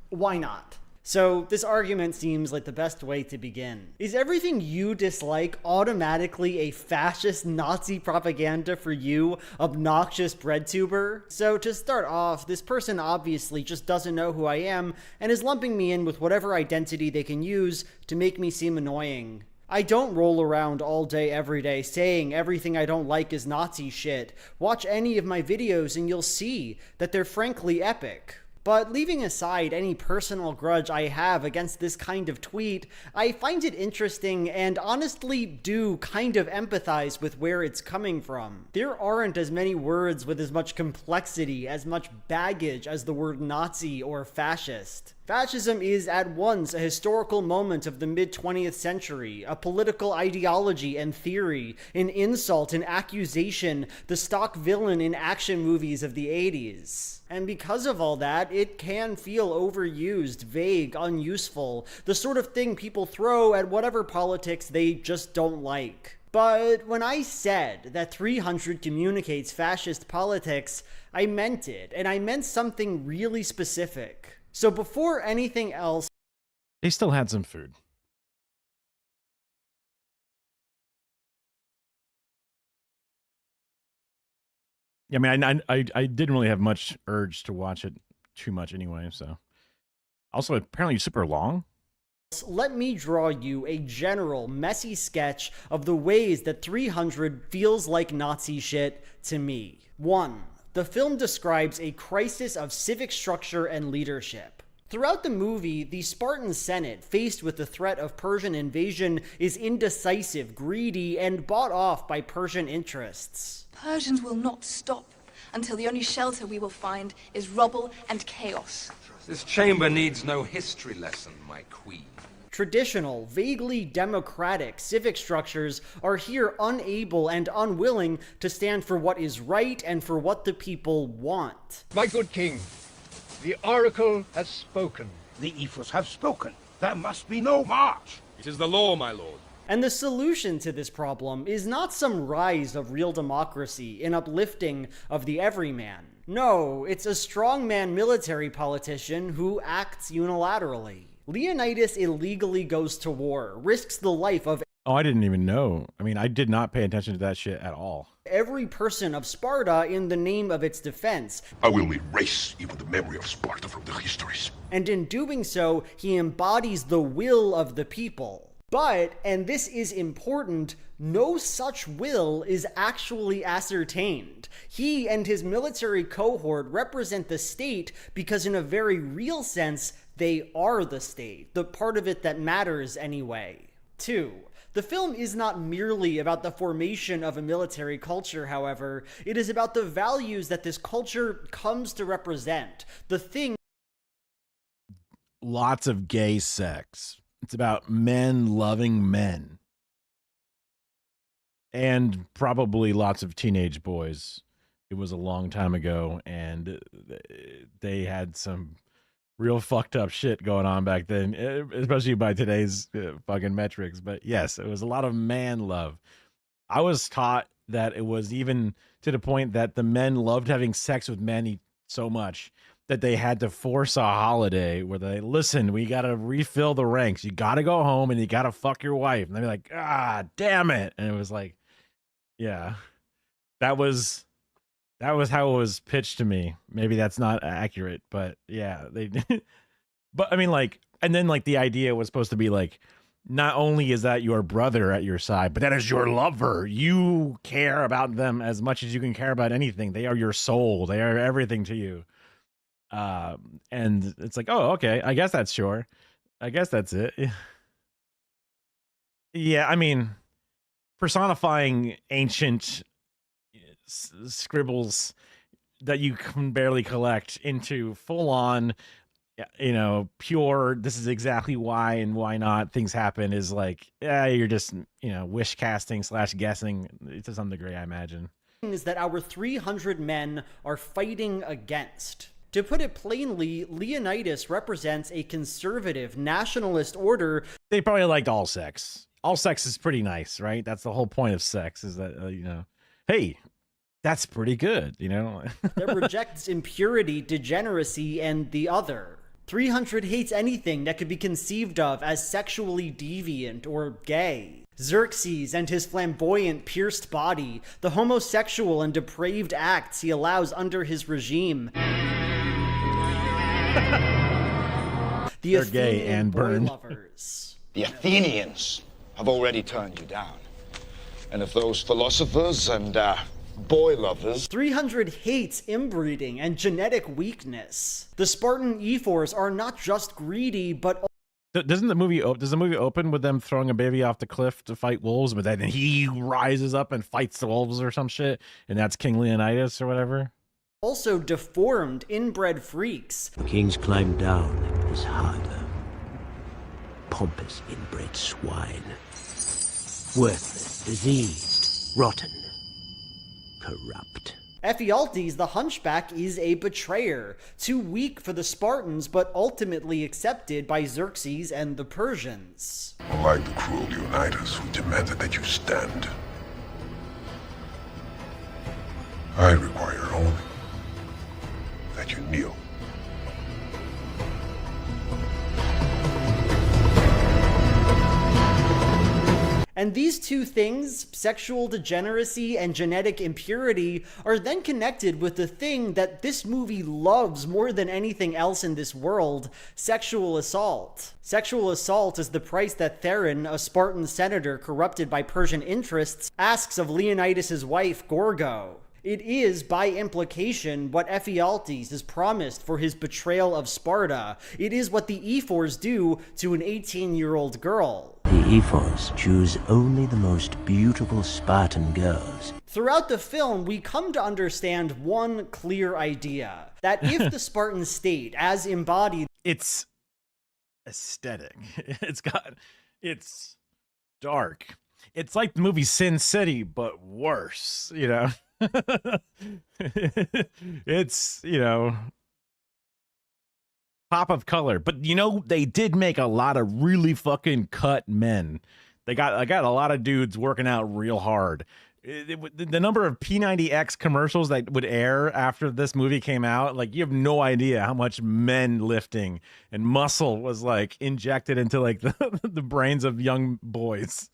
Speaker 12: Why not? So, this argument seems like the best way to begin. Is everything you dislike automatically a fascist Nazi propaganda for you, obnoxious breadtuber? So, to start off, this person obviously just doesn't know who I am and is lumping me in with whatever identity they can use to make me seem annoying. I don't roll around all day every day saying everything I don't like is Nazi shit. Watch any of my videos and you'll see that they're frankly epic. But leaving aside any personal grudge I have against this kind of tweet, I find it interesting and honestly do kind of empathize with where it's coming from. There aren't as many words with as much complexity, as much baggage as the word Nazi or fascist. Fascism is at once a historical moment of the mid-20th century, a political ideology and theory, an insult, an accusation, the stock villain in action movies of the 80s. And because of all that, it can feel overused, vague, unuseful, the sort of thing people throw at whatever politics they just don't like. But when I said that 300 communicates fascist politics, I meant it, and I meant something really specific. So before anything else...
Speaker 1: They still had some food. Yeah, I mean, I didn't really have much urge to watch it too much anyway, so. Also, apparently super long.
Speaker 12: Let me draw you a general, messy sketch of the ways that 300 feels like Nazi shit to me. 1. The film describes a crisis of civic structure and leadership. Throughout the movie, the Spartan Senate, faced with the threat of Persian invasion, is indecisive, greedy, and bought off by Persian interests.
Speaker 13: Persians will not stop until the only shelter we will find is rubble and chaos.
Speaker 14: This chamber needs no history lesson, my queen.
Speaker 12: Traditional, vaguely democratic civic structures are here unable and unwilling to stand for what is right and for what the people want.
Speaker 27: My good king, the oracle has spoken.
Speaker 16: The Ephors have spoken. There must be no march.
Speaker 14: It is the law, my lord.
Speaker 12: And the solution to this problem is not some rise of real democracy, an uplifting of the everyman. No, it's a strongman military politician who acts unilaterally. Leonidas illegally goes to war, risks the life of
Speaker 1: Oh, I didn't even know. I mean, I did not pay attention to that shit at all.
Speaker 12: every person of Sparta in the name of its defense.
Speaker 16: I will erase even the memory of Sparta from the histories.
Speaker 12: And in doing so, he embodies the will of the people. But, and this is important, no such will is actually ascertained. He and his military cohort represent the state because in a very real sense, they are the state, the part of it that matters anyway. 2. The film is not merely about the formation of a military culture, however. It is about the values that this culture comes to represent. The thing.
Speaker 1: Lots of gay sex. It's about men loving men. And probably lots of teenage boys. It was a long time ago, and they had some real fucked up shit going on back then, especially by today's fucking metrics. But yes, it was a lot of man love. I was taught that it was even to the point that the men loved having sex with men so much that they had to force a holiday where they, listen, we got to refill the ranks. You got to go home and you got to fuck your wife. And they'd be like, ah, damn it. And it was like, yeah, that was how it was pitched to me. Maybe that's not accurate, but yeah, they but I mean, like, and then like the idea was supposed to be like, not only is that your brother at your side, but that is your lover. You care about them as much as you can care about anything. They are your soul. They are everything to you. And it's like, oh, okay, I guess that's sure. I guess that's it. Yeah, I mean, personifying ancient scribbles that you can barely collect into full on, you know, pure, this is exactly why and why not things happen is like, yeah, you're just, you know, wish casting / guessing to some degree, I imagine.
Speaker 12: Is that our 300 men are fighting against. To put it plainly, Leonidas represents a conservative nationalist order.
Speaker 1: They probably liked all sex. All sex is pretty nice, right? That's the whole point of sex, is that, you know, hey, that's pretty good, you know?
Speaker 12: That rejects impurity, degeneracy, and the other. 300 hates anything that could be conceived of as sexually deviant or gay. Xerxes and his flamboyant, pierced body, the homosexual and depraved acts he allows under his regime.
Speaker 1: They're gay and burned.
Speaker 12: Lovers.
Speaker 19: The Athenians have already turned you down. And if those philosophers and boy lovers.
Speaker 12: 300 hates inbreeding and genetic weakness. The Spartan Ephors are not just greedy, but
Speaker 1: does the movie open with them throwing a baby off the cliff to fight wolves, but then he rises up and fights the wolves or some shit, and that's King Leonidas or whatever?
Speaker 12: Also deformed, inbred freaks.
Speaker 21: The kings climb down his harder. Pompous inbred swine. Worthless, diseased, rotten, corrupt.
Speaker 12: Ephialtes, the hunchback, is a betrayer, too weak for the Spartans, but ultimately accepted by Xerxes and the Persians.
Speaker 16: Unlike the cruel Leonidas, who demanded that you stand, I require only that you kneel.
Speaker 12: And these two things, sexual degeneracy and genetic impurity, are then connected with the thing that this movie loves more than anything else in this world, sexual assault. Sexual assault is the price that Theron, a Spartan senator corrupted by Persian interests, asks of Leonidas' wife, Gorgo. It is, by implication, what Ephialtes is promised for his betrayal of Sparta. It is what the Ephors do to an 18-year-old girl.
Speaker 21: The Ephors choose only the most beautiful Spartan girls.
Speaker 12: Throughout the film, we come to understand one clear idea, that if the Spartan state, as embodied...
Speaker 1: It's aesthetic. It's dark. It's like the movie Sin City, but worse, you know? It's, you know, pop of color. But, you know, they did make a lot of really fucking cut men. I got a lot of dudes working out real hard. The number of P90X commercials that would air after this movie came out, like, you have no idea how much men lifting and muscle was like injected into like the brains of young boys.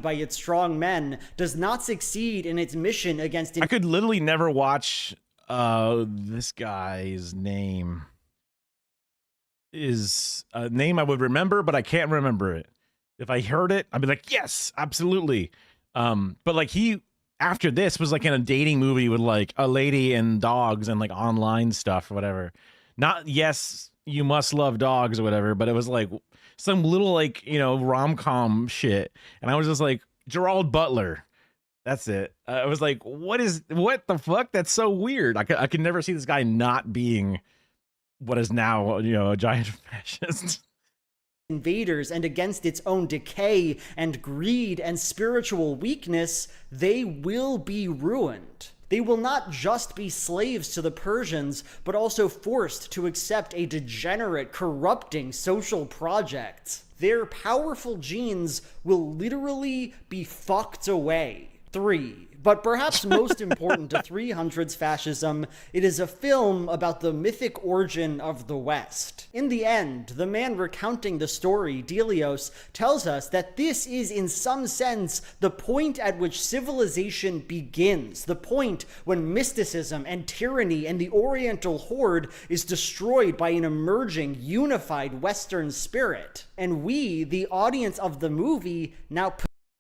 Speaker 12: By its strong men does not succeed in its mission against...
Speaker 1: I could literally never watch this guy's name is a name I would remember, but I can't remember it. If I heard it, I'd be like, yes, absolutely. But like he, after this, was like in a dating movie with like a lady and dogs and like online stuff or whatever. Not Yes, You Must Love Dogs or whatever, but it was like some little like, you know, rom-com shit. And I was just like, Gerald Butler. That's it. I was like, what the fuck? That's so weird. I could never see this guy not being what is now, you know, a giant fascist.
Speaker 12: Invaders and against its own decay and greed and spiritual weakness, they will be ruined. They will not just be slaves to the Persians, but also forced to accept a degenerate, corrupting social project. Their powerful genes will literally be fucked away. 3. But perhaps most important to 300's fascism, it is a film about the mythic origin of the West. In the end, the man recounting the story, Delios, tells us that this is in some sense the point at which civilization begins, the point when mysticism and tyranny and the Oriental horde is destroyed by an emerging, unified Western spirit. And we, the audience of the movie, now...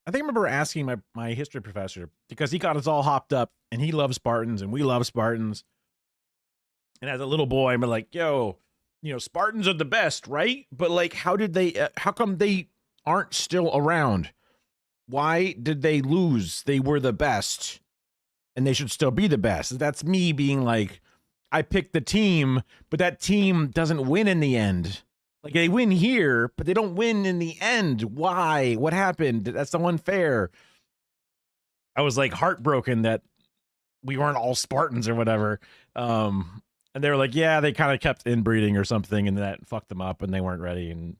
Speaker 1: I think I remember asking my history professor, because he got us all hopped up and he loves Spartans and we love Spartans. And as a little boy, I'm like, yo, you know, Spartans are the best, right? But like, how come they aren't still around? Why did they lose? They were the best and they should still be the best. That's me being like, I picked the team, but that team doesn't win in the end. Like, they win here, but they don't win in the end. Why? What happened? That's so unfair. I was like heartbroken that we weren't all Spartans or whatever. And they were like, yeah, they kind of kept inbreeding or something, and that fucked them up and they weren't ready. And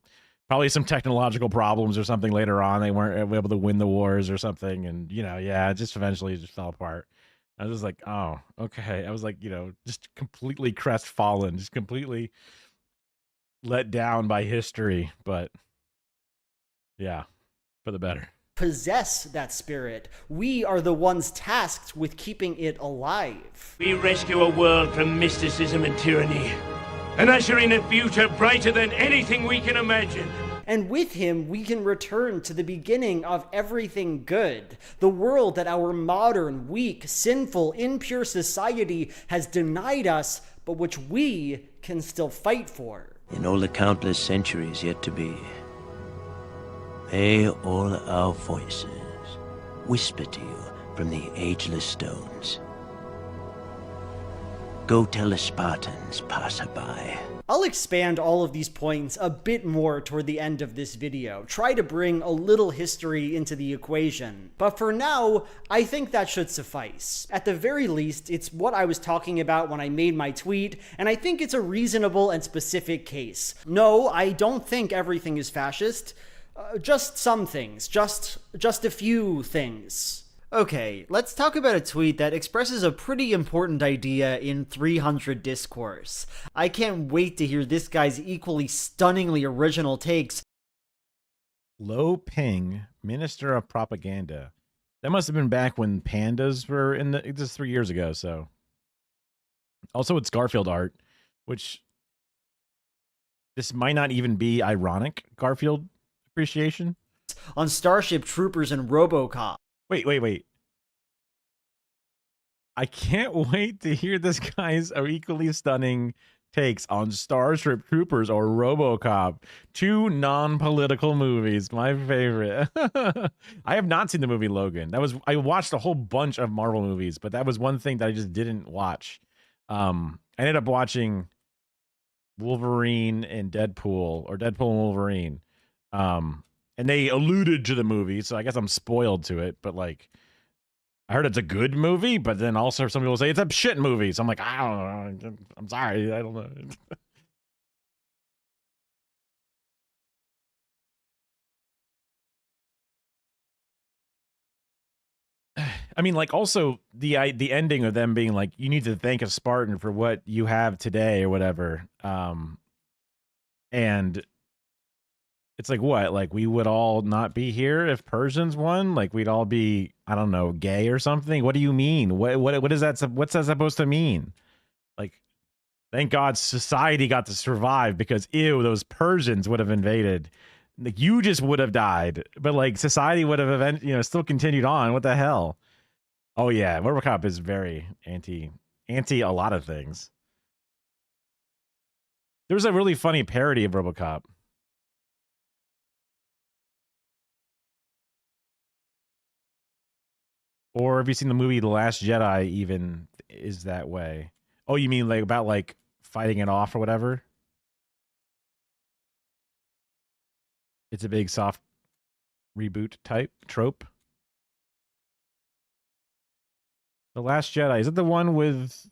Speaker 1: probably some technological problems or something later on. They weren't able to win the wars or something. And, you know, yeah, it just eventually just fell apart. I was just like, oh, okay. I was like, you know, just completely crestfallen, just completely let down by history, but yeah, for the better.
Speaker 12: Possess that spirit. We are the ones tasked with keeping it alive.
Speaker 7: We rescue a world from mysticism and tyranny, and usher in a future brighter than anything we can imagine.
Speaker 12: And with him, we can return to the beginning of everything good, the world that our modern, weak, sinful, impure society has denied us, but which we can still fight for.
Speaker 21: In all the countless centuries yet to be, may all our voices whisper to you from the ageless stones. Go tell the Spartans, passerby.
Speaker 12: I'll expand all of these points a bit more toward the end of this video, try to bring a little history into the equation. But for now, I think that should suffice. At the very least, it's what I was talking about when I made my tweet, and I think it's a reasonable and specific case. No, I don't think everything is fascist. Just some things. Just a few things. Okay, let's talk about a tweet that expresses a pretty important idea in 300 discourse. I can't wait to hear this guy's equally stunningly original takes.
Speaker 1: Low Ping, Minister of Propaganda. That must have been back when pandas were in the... This is 3 years ago, so... Also, it's Garfield art, which... This might not even be ironic Garfield appreciation.
Speaker 12: On Starship Troopers and RoboCop.
Speaker 1: Wait. I can't wait to hear this guy's equally stunning takes on Starship Troopers or RoboCop. Two non-political movies. My favorite. I have not seen the movie Logan. I watched a whole bunch of Marvel movies, but that was one thing that I just didn't watch. I ended up watching Wolverine and Deadpool, or Deadpool and Wolverine. And they alluded to the movie, so I guess I'm spoiled to it, but like, I heard it's a good movie, but then also some people say it's a shit movie. So I'm like, I don't know. I'm sorry. I don't know. I mean, like, also the ending of them being like, you need to thank a Spartan for what you have today or whatever. And it's like, what? Like, we would all not be here if Persians won? Like, we'd all be, I don't know, gay or something? What do you mean? What is that? What's that supposed to mean? Like, thank God society got to survive, because ew, those Persians would have invaded. Like, you just would have died, but like society would have still continued on. What the hell? Oh yeah, RoboCop is very anti a lot of things. There was a really funny parody of RoboCop. Or have you seen the movie The Last Jedi? Even is that way? Oh, you mean like about like fighting it off or whatever? It's a big soft reboot type trope. The Last Jedi, is it the one with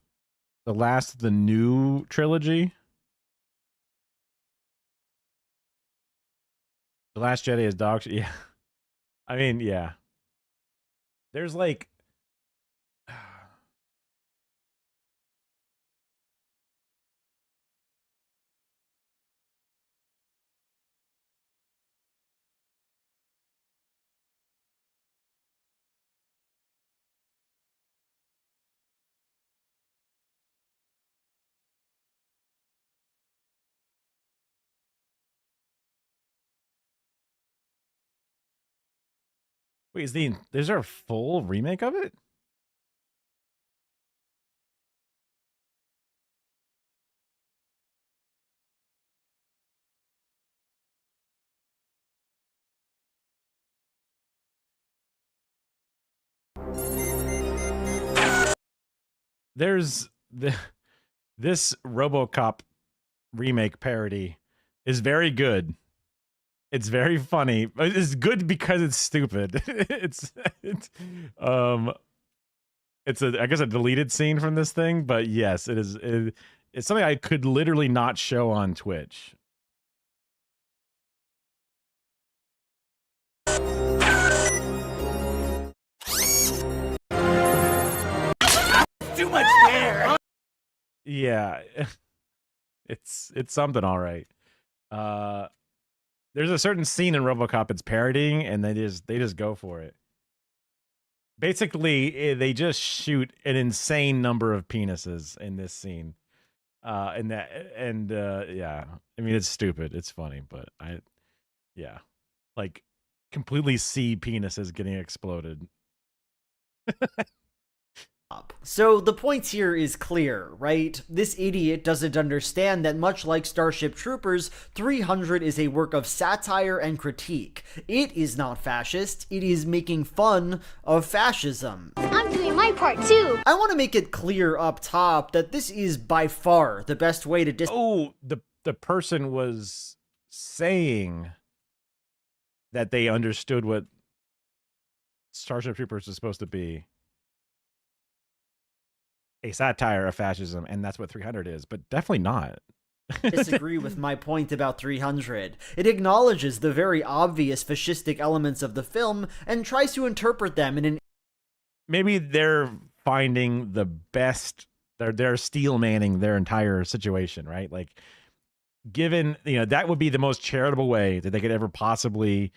Speaker 1: the last of the new trilogy? The Last Jedi is dog shit. Yeah. I mean, yeah. There's like wait, is there a full remake of it? There's this RoboCop remake parody is very good. It's very funny. It's good because it's stupid. it's I guess a deleted scene from this thing, but yes, it is. It's something I could literally not show on Twitch.
Speaker 11: Too much hair.
Speaker 1: Yeah, it's something, all right. There's a certain scene in RoboCop it's parodying, and they just go for it. Basically, they just shoot an insane number of penises in this scene, yeah. I mean, it's stupid. It's funny, but yeah, like completely see penises getting exploded.
Speaker 12: So the point here is clear, right? This idiot doesn't understand that much like Starship Troopers, 300 is a work of satire and critique. It is not fascist, it is making fun of fascism.
Speaker 11: I'm doing my part too.
Speaker 12: I want to make it clear up top that this is by far the best way to
Speaker 1: the person was saying that they understood what Starship Troopers is supposed to be. A satire of fascism, and that's what 300 is, but definitely not.
Speaker 12: Disagree with my point about 300. It acknowledges the very obvious fascistic elements of the film and tries to interpret them in an...
Speaker 1: Maybe they're finding the best, they're steel manning their entire situation, right? Like, given, that would be the most charitable way that they could ever possibly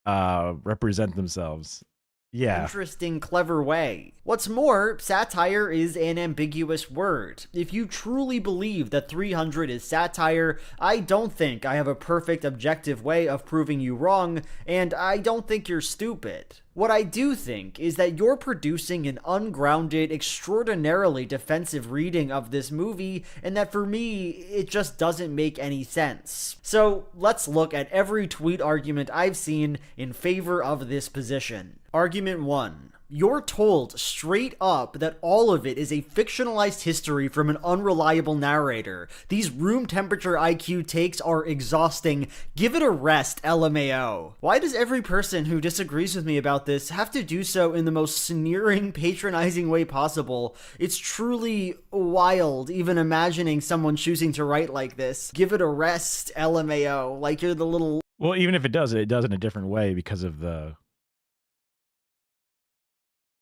Speaker 1: represent themselves. Yeah.
Speaker 12: Interesting, clever way. What's more, satire is an ambiguous word. If you truly believe that 300 is satire, I don't think I have a perfect objective way of proving you wrong, and I don't think you're stupid. What I do think is that you're producing an ungrounded, extraordinarily defensive reading of this movie, and that for me, it just doesn't make any sense. So let's look at every tweet argument I've seen in favor of this position. Argument 1. You're told straight up that all of it is a fictionalized history from an unreliable narrator. These room temperature IQ takes are exhausting. Give it a rest, LMAO. Why does every person who disagrees with me about this have to do so in the most sneering, patronizing way possible? It's truly wild even imagining someone choosing to write like this. Give it a rest, LMAO. Like you're the little...
Speaker 1: Well, even if it does in a different way because of the...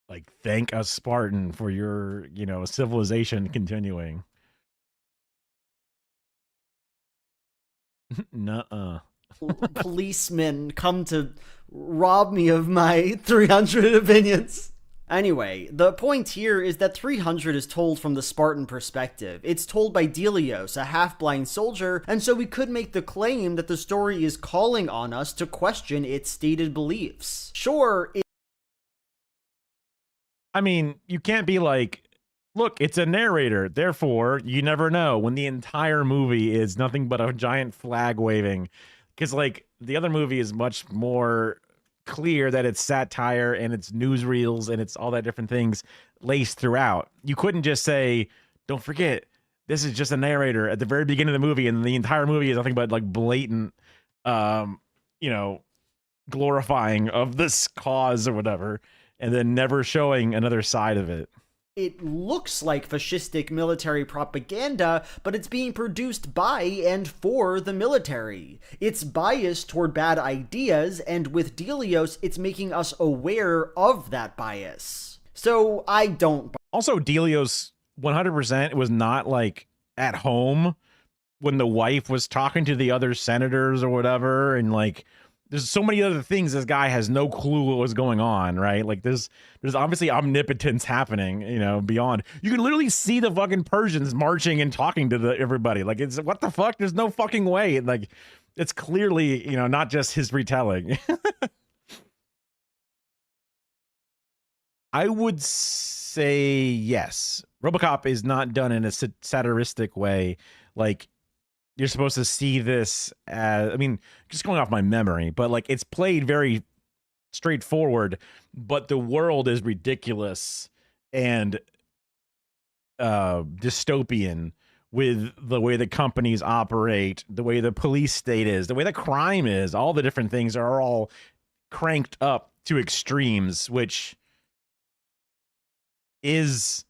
Speaker 1: Like, thank a Spartan for your, civilization continuing. Nuh-uh.
Speaker 12: Policemen come to rob me of my 300 opinions. Anyway, the point here is that 300 is told from the Spartan perspective. It's told by Delios, a half-blind soldier, and so we could make the claim that the story is calling on us to question its stated beliefs. Sure,
Speaker 1: I mean, you can't be like, look, it's a narrator, therefore you never know, when the entire movie is nothing but a giant flag waving. Because, like, the other movie is much more clear that it's satire and it's newsreels and it's all that different things laced throughout. You couldn't just say, don't forget, this is just a narrator at the very beginning of the movie, and the entire movie is nothing but, like, blatant, glorifying of this cause or whatever, and then never showing another side of it.
Speaker 12: It looks like fascistic military propaganda, but it's being produced by and for the military. It's biased toward bad ideas, and with Delios, it's making us aware of that bias. So I don't...
Speaker 1: Also, Delios 100% was not, like, at home when the wife was talking to the other senators or whatever, and, like... There's so many other things this guy has no clue what was going on, right? Like there's obviously omnipotence happening, beyond. You can literally see the fucking Persians marching and talking to everybody. Like, it's what the fuck? There's no fucking way. Like, it's clearly, not just his retelling. I would say yes. RoboCop is not done in a satiristic way. Like, you're supposed to see this as, I mean, just going off my memory, but like it's played very straightforward, but the world is ridiculous and dystopian with the way the companies operate, the way the police state is, the way the crime is, all the different things are all cranked up to extremes, which is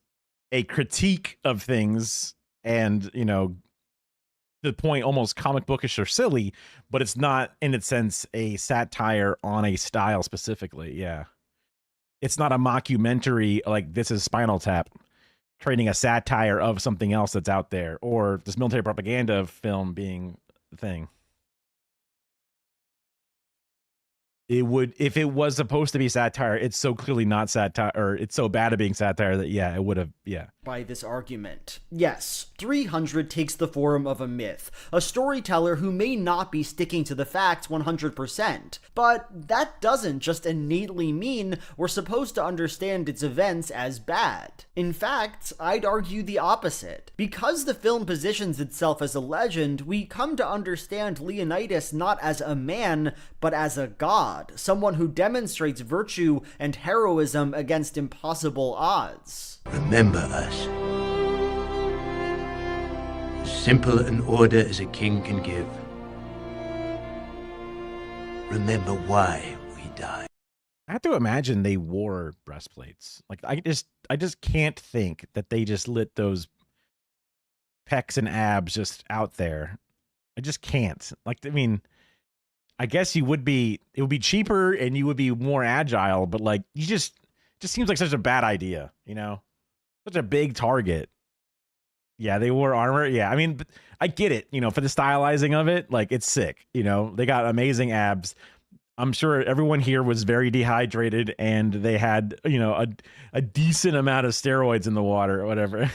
Speaker 1: a critique of things and, the point almost comic bookish or silly, but it's not in its sense a satire on a style specifically. Yeah, it's not a mockumentary like This Is Spinal Tap creating a satire of something else that's out there, or this military propaganda film being the thing. It would, if it was supposed to be satire, it's so clearly not satire, or it's so bad at being satire that, yeah, it would have, yeah.
Speaker 12: By this argument. Yes, 300 takes the form of a myth, a storyteller who may not be sticking to the facts 100%, but that doesn't just innately mean we're supposed to understand its events as bad. In fact, I'd argue the opposite. Because the film positions itself as a legend, we come to understand Leonidas not as a man, but as a god. Someone who demonstrates virtue and heroism against impossible odds.
Speaker 21: Remember us. As simple an order as a king can give. Remember why we die.
Speaker 1: I have to imagine they wore breastplates. Like I just can't think that they just lit those pecs and abs just out there. I just can't. Like, I mean, I guess it would be cheaper and you would be more agile, but like just seems like such a bad idea, such a big target. Yeah, they wore armor. Yeah, I mean, I get it, for the stylizing of it, like it's sick, they got amazing abs. I'm sure everyone here was very dehydrated and they had, a decent amount of steroids in the water or whatever.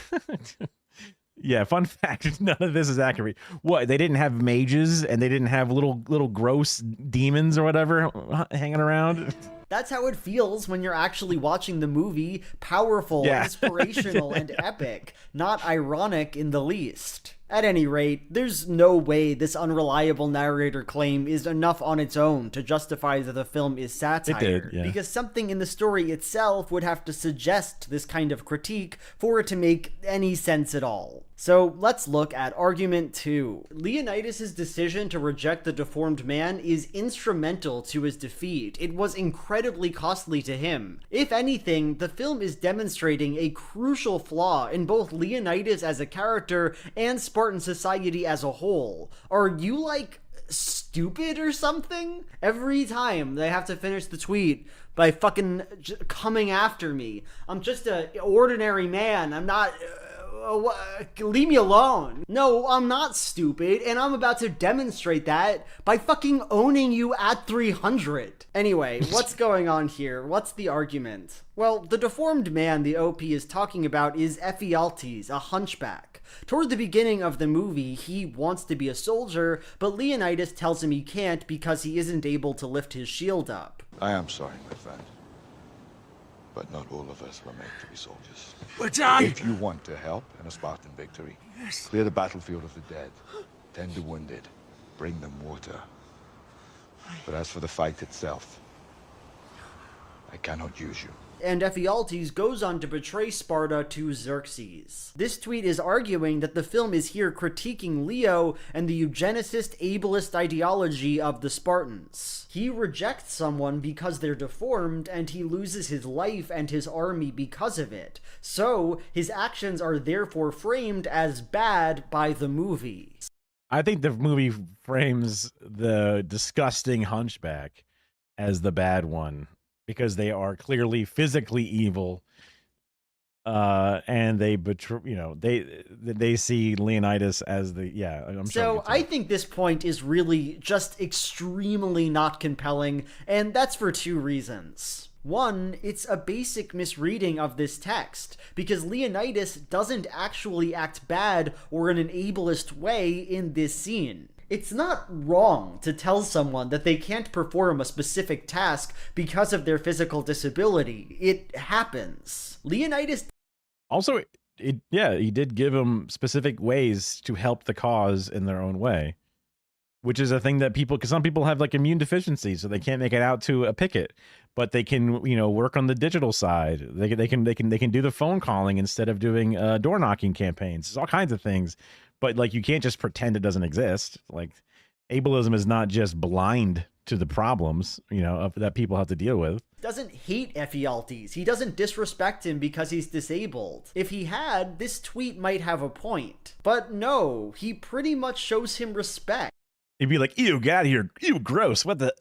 Speaker 1: Yeah, fun fact, none of this is accurate. What, they didn't have mages and they didn't have little gross demons or whatever hanging around?
Speaker 12: That's how it feels when you're actually watching the movie. Powerful, inspirational, and epic. Not ironic in the least. At any rate, there's no way this unreliable narrator claim is enough on its own to justify that the film is satire. Because something in the story itself would have to suggest this kind of critique for it to make any sense at all. So let's look at argument 2. Leonidas' decision to reject the deformed man is instrumental to his defeat. It was incredibly costly to him. If anything, the film is demonstrating a crucial flaw in both Leonidas as a character and Spartan society as a whole. Are you, like, stupid or something? Every time they have to finish the tweet by fucking coming after me. I'm just an ordinary man. I'm not... leave me alone. No, I'm not stupid, and I'm about to demonstrate that by fucking owning you at 300. Anyway, what's going on here? What's the argument? Well, the deformed man the OP is talking about is Ephialtes, a hunchback. Toward the beginning of the movie, he wants to be a soldier, but Leonidas tells him he can't because he isn't able to lift his shield up.
Speaker 19: I am sorry, my friend. But not all of us were made to be soldiers.
Speaker 11: But I...
Speaker 19: If you want to help in a Spartan victory, clear the battlefield of the dead, tend the wounded, bring them water. But as for the fight itself, I cannot use you.
Speaker 12: And Ephialtes goes on to betray Sparta to Xerxes. This tweet is arguing that the film is here critiquing Leo and the eugenicist ableist ideology of the Spartans. He rejects someone because they're deformed, and he loses his life and his army because of it. So, his actions are therefore framed as bad by the movie.
Speaker 1: I think the movie frames the disgusting hunchback as the bad one, because they are clearly physically evil, and they betray. They see Leonidas as the
Speaker 12: So I think this point is really just extremely not compelling, and that's for 2 reasons. One, it's a basic misreading of this text, because Leonidas doesn't actually act bad or in an ableist way in this scene. It's not wrong to tell someone that they can't perform a specific task because of their physical disability. It happens. Leonidas...
Speaker 1: Also, he did give them specific ways to help the cause in their own way, which is a thing that because some people have like immune deficiencies, so they can't make it out to a picket, but they can, work on the digital side. They can do the phone calling instead of doing door knocking campaigns. There's all kinds of things. But like, you can't just pretend it doesn't exist. Like, ableism is not just blind to the problems, that people have to deal with.
Speaker 12: Doesn't hate Ephialtes. He doesn't disrespect him because he's disabled. If he had, this tweet might have a point. But no, he pretty much shows him respect.
Speaker 1: He'd be like, ew, get out of here. Ew, gross. What the,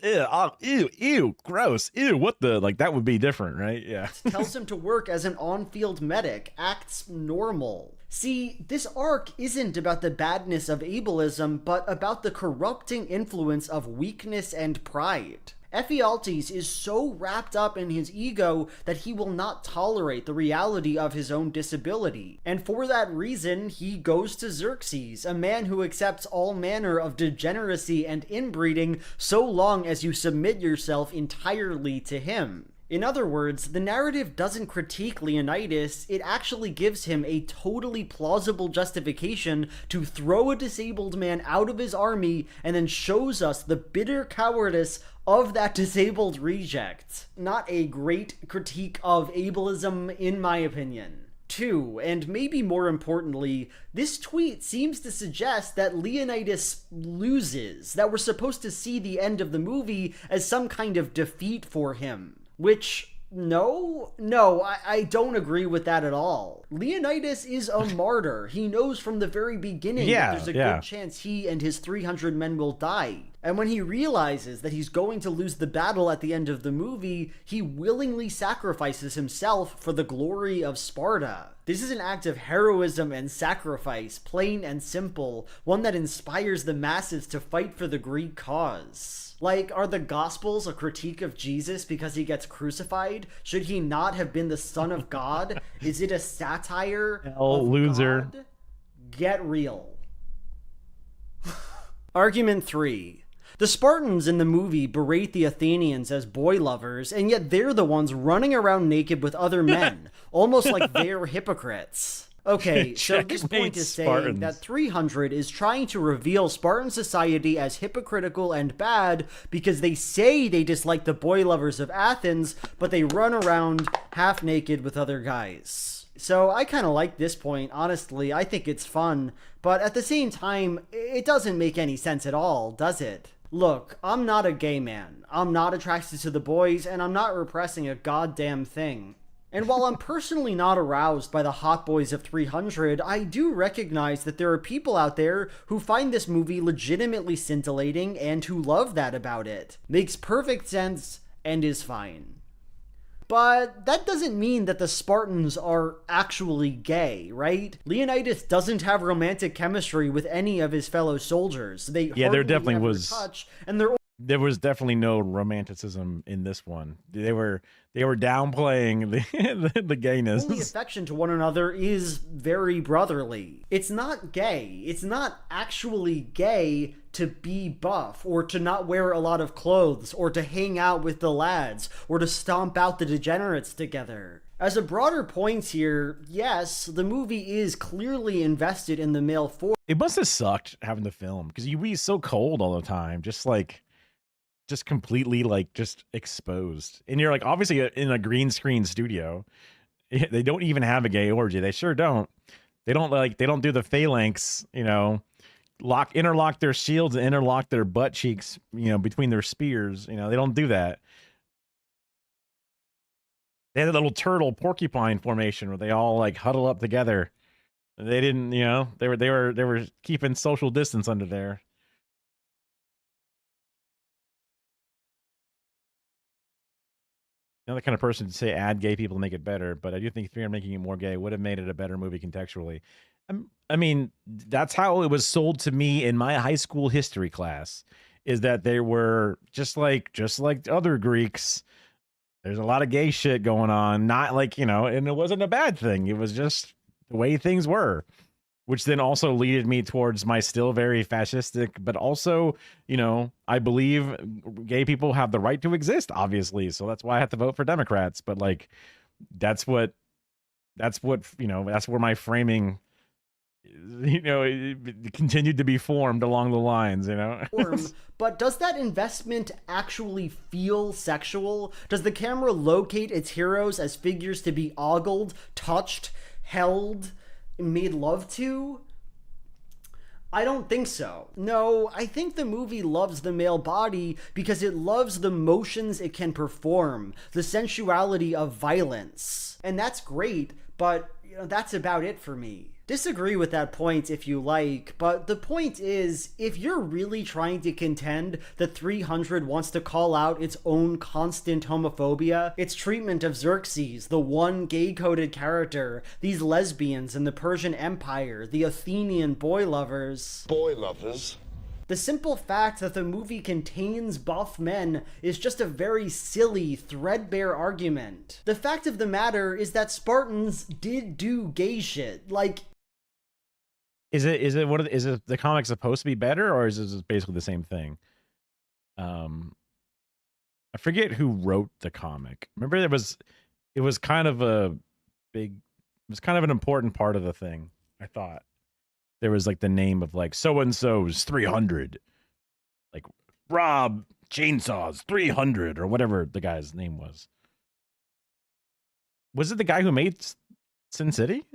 Speaker 1: ew, gross. Ew, what the, like, that would be different, right? Yeah.
Speaker 12: Tells him to work as an on-field medic, acts normal. See, this arc isn't about the badness of ableism, but about the corrupting influence of weakness and pride. Ephialtes is so wrapped up in his ego that he will not tolerate the reality of his own disability. And for that reason, he goes to Xerxes, a man who accepts all manner of degeneracy and inbreeding so long as you submit yourself entirely to him. In other words, the narrative doesn't critique Leonidas, it actually gives him a totally plausible justification to throw a disabled man out of his army, and then shows us the bitter cowardice of that disabled reject. Not a great critique of ableism, in my opinion. 2, and maybe more importantly, this tweet seems to suggest that Leonidas loses, that we're supposed to see the end of the movie as some kind of defeat for him. Which, no, I don't agree with that at all. Leonidas is a martyr. He knows from the very beginning that there's a good chance he and his 300 men will die. And when he realizes that he's going to lose the battle at the end of the movie, he willingly sacrifices himself for the glory of Sparta. This is an act of heroism and sacrifice, plain and simple, one that inspires the masses to fight for the Greek cause. Like, are the Gospels a critique of Jesus because he gets crucified? Should he not have been the Son of God? Is it a satire of
Speaker 1: loser.
Speaker 12: God? Get real. Argument 3. The Spartans in the movie berate the Athenians as boy lovers, and yet they're the ones running around naked with other men, almost like they're hypocrites. Okay, so this point is saying that 300 is trying to reveal Spartan society as hypocritical and bad because they say they dislike the boy lovers of Athens, but they run around half naked with other guys. So I kind of like this point, honestly. I think it's fun, but at the same time, it doesn't make any sense at all, does it? Look, I'm not a gay man. I'm not attracted to the boys, and I'm not repressing a goddamn thing. And while I'm personally not aroused by the hot boys of 300, I do recognize that there are people out there who find this movie legitimately scintillating and who love that about it. Makes perfect sense and is fine. But that doesn't mean that the Spartans are actually gay, right? Leonidas doesn't have romantic chemistry with any of his fellow soldiers.
Speaker 1: There definitely was
Speaker 12: touch, and
Speaker 1: there was definitely no romanticism in this one. They were downplaying the gayness.
Speaker 12: Only affection to one another is very brotherly. It's not gay. It's not actually gay to be buff, or to not wear a lot of clothes, or to hang out with the lads, or to stomp out the degenerates together. As a broader point here, yes, the movie is clearly invested in the male force.
Speaker 1: It must have sucked having to film, because you'd be so cold all the time, just completely just exposed. And you're obviously in a green screen studio. They don't even have a gay orgy. They sure don't. They don't do the phalanx, interlock their shields and interlock their butt cheeks, between their spears. They don't do that. They had a little turtle porcupine formation where they all huddle up together. They didn't, they were keeping social distance under there. Not the kind of person to say add gay people to make it better, but I do think 300 making it more gay would have made it a better movie contextually. I mean, that's how it was sold to me in my high school history class, is that they were just like other Greeks. There's a lot of gay shit going on, not and it wasn't a bad thing. It was just the way things were, which then also leaded me towards my still very fascistic, but also, I believe gay people have the right to exist, obviously. So that's why I have to vote for Democrats. But that's where my framing, it continued to be formed along the lines,
Speaker 12: But does that investment actually feel sexual? Does the camera locate its heroes as figures to be ogled, touched, held, made love to? I don't think so. No, I think the movie loves the male body because it loves the motions it can perform, the sensuality of violence. And that's great, but that's about it for me. Disagree with that point if you like, but the point is, if you're really trying to contend that 300 wants to call out its own constant homophobia, its treatment of Xerxes, the one gay-coded character, these lesbians in the Persian Empire, the Athenian boy lovers...
Speaker 16: Boy lovers?
Speaker 12: The simple fact that the movie contains buff men is just a very silly, threadbare argument. The fact of the matter is that Spartans did do gay shit,
Speaker 1: Is it the comic supposed to be better, or is this basically the same thing? I forget who wrote the comic. Remember, it was kind of an important part of the thing. I thought there was the name of so and so's 300, Rob Chainsaws 300 or whatever the guy's name was. Was it the guy who made Sin City?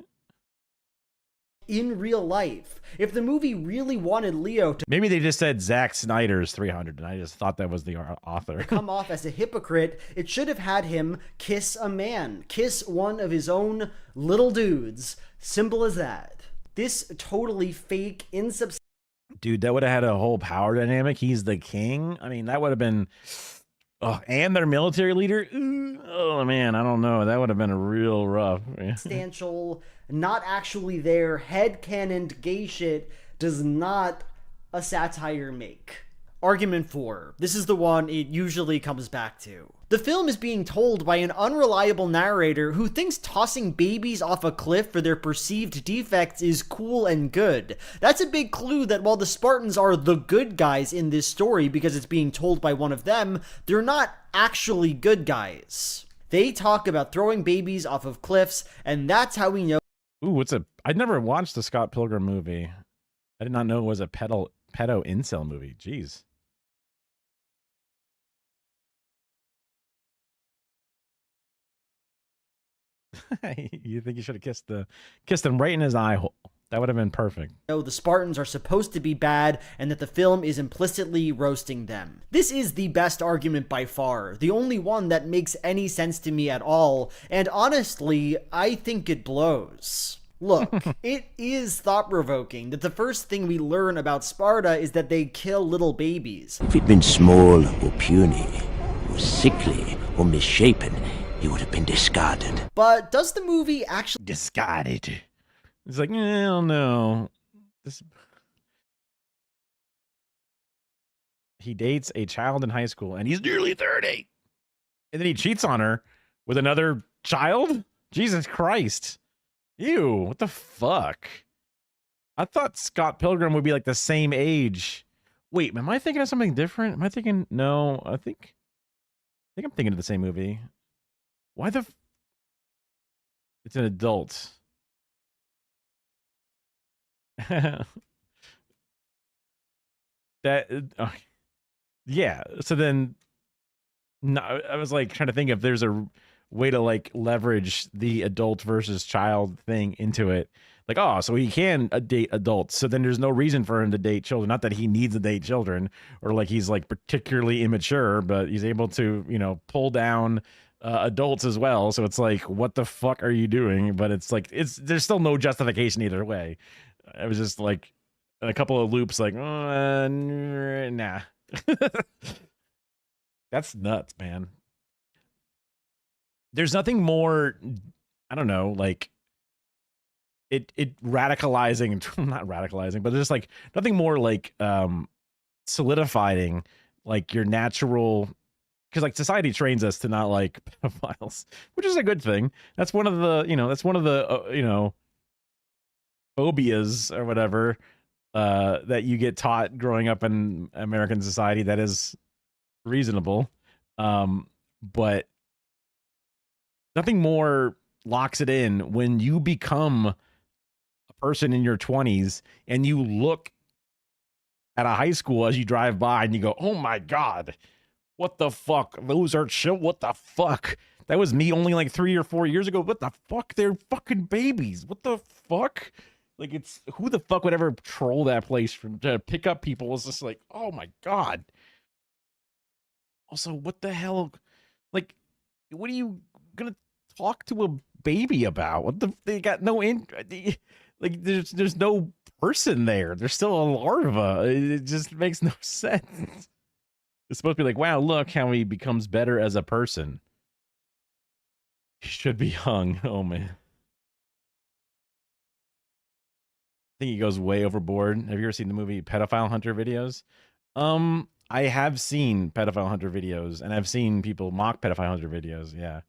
Speaker 12: In real life, if the movie really wanted Leo to
Speaker 1: maybe they just said Zack Snyder's 300 and I just thought that was the author.
Speaker 12: come off as a hypocrite, it should have had him kiss a man, kiss one of his own little dudes. Simple as that. This totally fake, insubstantial...
Speaker 1: Dude, that would have had a whole power dynamic. He's the king. I mean, that would have been... Oh, and their military leader? Oh, man, I don't know. That would have been a real rough.
Speaker 12: Substantial, not actually there, headcanoned gay shit does not a satire make. Argument 4. This is the one it usually comes back to. The film is being told by an unreliable narrator who thinks tossing babies off a cliff for their perceived defects is cool and good. That's a big clue that while the Spartans are the good guys in this story because it's being told by one of them, they're not actually good guys. They talk about throwing babies off of cliffs, and that's how we know.
Speaker 1: Ooh, I'd never watched the Scott Pilgrim movie. I did not know it was a pedo incel movie. Jeez. You think you should have kissed him right in his eye hole? That would have been perfect.
Speaker 12: No, the Spartans are supposed to be bad and that the film is implicitly roasting them. This is the best argument by far, the only one that makes any sense to me at all, and honestly, I think it blows. Look, it is thought-provoking that the first thing we learn about Sparta is that they kill little babies.
Speaker 21: If he'd been small or puny, or sickly or misshapen, he would have been discarded.
Speaker 12: But does the movie actually...
Speaker 1: Discarded. It's like, no. He dates a child in high school, and he's nearly 30. And then he cheats on her with another child? Jesus Christ. Ew, what the fuck? I thought Scott Pilgrim would be like the same age. Wait, am I thinking of something different? Am I thinking... No, I think I'm thinking of the same movie. Why the... It's an adult. Yeah, so then no, I was like trying to think if there's a way to like leverage the adult versus child thing into it, like, oh, so he can date adults, so then there's no reason for him to date children. Not that he needs to date children, or like he's like particularly immature, but he's able to, you know, pull down adults as well. So it's like, what the fuck are you doing? But it's like, there's still no justification either way. I was just like a couple of loops, like, nah. That's nuts, man. There's nothing more, I don't know, like it radicalizing, not radicalizing, but there's like nothing more like solidifying like your natural, because like society trains us to not like pedophiles, which is a good thing. That's one of the, phobias or whatever that you get taught growing up in American society that is reasonable. But nothing more locks it in when you become a person in your 20s and you look at a high school as you drive by and you go, oh my God, what the fuck? Those are what the fuck? That was me only like 3 or 4 years ago. What the fuck? They're fucking babies. What the fuck? Like, it's who the fuck would ever troll that place to pick up people? It's just like, oh my God. Also, what the hell? Like, what are you gonna talk to a baby about? What they got no like there's no person there. There's still a larva. It just makes no sense. It's supposed to be like, wow, look how he becomes better as a person. He should be hung. Oh man. I think he goes way overboard. Have you ever seen the movie Pedophile Hunter videos? I have seen Pedophile Hunter videos, and I've seen people mock Pedophile Hunter videos. Yeah.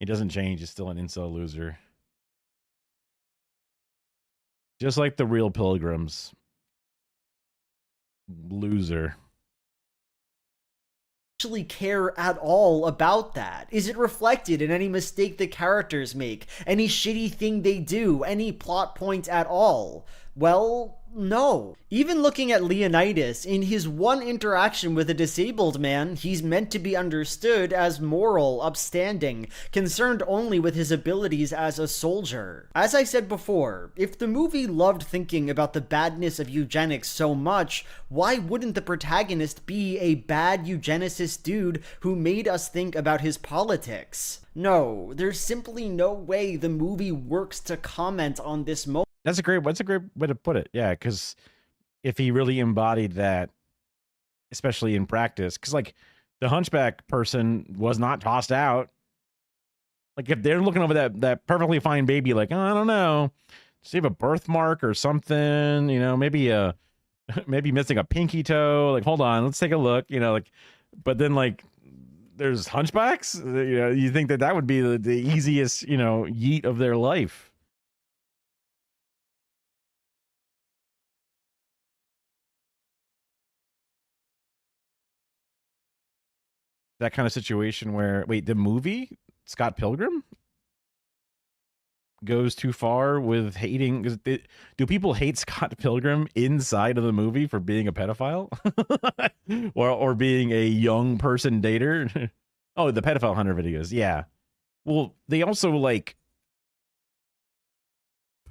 Speaker 1: He doesn't change. He's still an incel loser. Just like the real pilgrims. Loser.
Speaker 12: Actually care at all about that? Is it reflected in any mistake the characters make? Any shitty thing they do? Any plot points at all? Well, no. Even looking at Leonidas, in his one interaction with a disabled man, he's meant to be understood as moral, upstanding, concerned only with his abilities as a soldier. As I said before, if the movie loved thinking about the badness of eugenics so much, why wouldn't the protagonist be a bad eugenicist dude who made us think about his politics? No, there's simply no way the movie works to comment on this moment.
Speaker 1: That's a great way to put it. Yeah, because if he really embodied that, especially in practice, because like the hunchback person was not tossed out. Like if they're looking over that perfectly fine baby, like, oh, I don't know, does he have a birthmark or something? You know, maybe maybe missing a pinky toe. Like, hold on, let's take a look. You know, like, but then like there's hunchbacks. You know, you think that would be the easiest, you know, yeet of their life. That kind of situation where, wait, the movie Scott Pilgrim goes too far with hating. Do people hate Scott Pilgrim inside of the movie for being a pedophile or being a young person dater? Oh, the pedophile hunter videos. Yeah. Well, they also like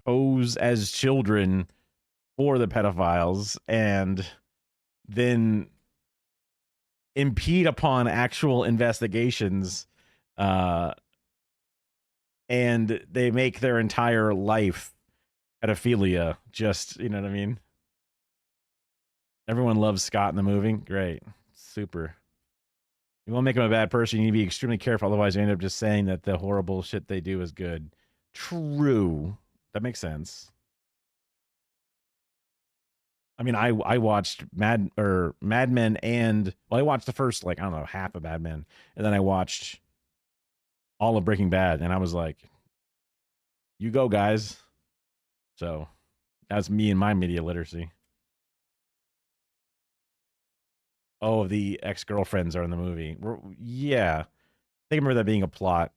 Speaker 1: pose as children for the pedophiles and then impede upon actual investigations, and they make their entire life pedophilia. Just, you know what I mean? Everyone loves Scott in the movie. Great. Super. You want to make him a bad person, you need to be extremely careful. Otherwise, you end up just saying that the horrible shit they do is good. True. That makes sense. I mean, I watched Mad Men, and well, I watched the first, like, I don't know, half of Mad Men, and then I watched all of Breaking Bad, and I was like, you go, guys. So that's me and my media literacy. Oh, the ex-girlfriends are in the movie. Yeah. I think I remember that being a plot.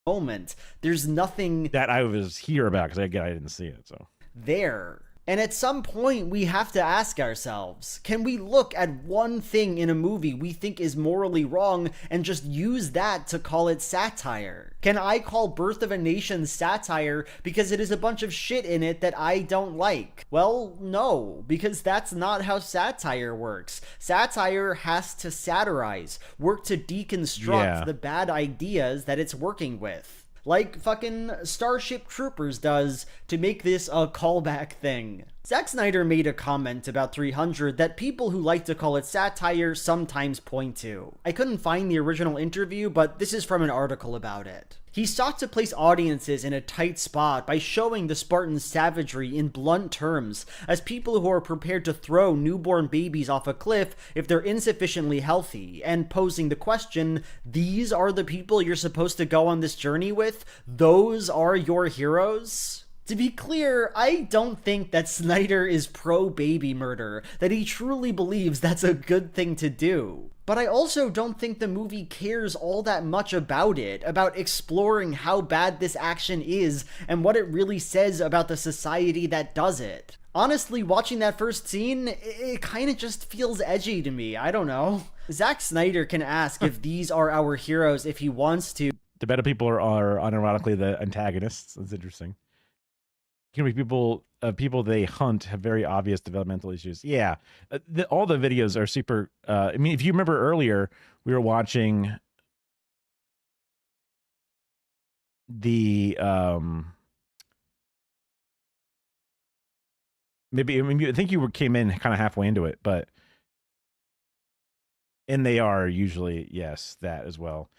Speaker 12: Moment. There's nothing
Speaker 1: that I was here about because I didn't see it. So
Speaker 12: there. And at some point, we have to ask ourselves, can we look at one thing in a movie we think is morally wrong and just use that to call it satire? Can I call Birth of a Nation satire because it is a bunch of shit in it that I don't like? Well, no, because that's not how satire works. Satire has to satirize, work to deconstruct the bad ideas that it's working with. Like fucking Starship Troopers does to make this a callback thing. Zack Snyder made a comment about 300 that people who like to call it satire sometimes point to. I couldn't find the original interview, but this is from an article about it. He sought to place audiences in a tight spot by showing the Spartans' savagery in blunt terms, as people who are prepared to throw newborn babies off a cliff if they're insufficiently healthy, and posing the question, these are the people you're supposed to go on this journey with? Those are your heroes? To be clear, I don't think that Snyder is pro-baby murder, that he truly believes that's a good thing to do. But I also don't think the movie cares all that much about it, about exploring how bad this action is and what it really says about the society that does it. Honestly, watching that first scene, it kind of just feels edgy to me. I don't know. Zack Snyder can ask if these are our heroes if he wants to.
Speaker 1: The better people are unironically the antagonists. That's interesting. People they hunt have very obvious developmental issues. Yeah, all the videos are super. I mean, if you remember earlier, we were watching the I think you came in kind of halfway into it, and they are usually that as well.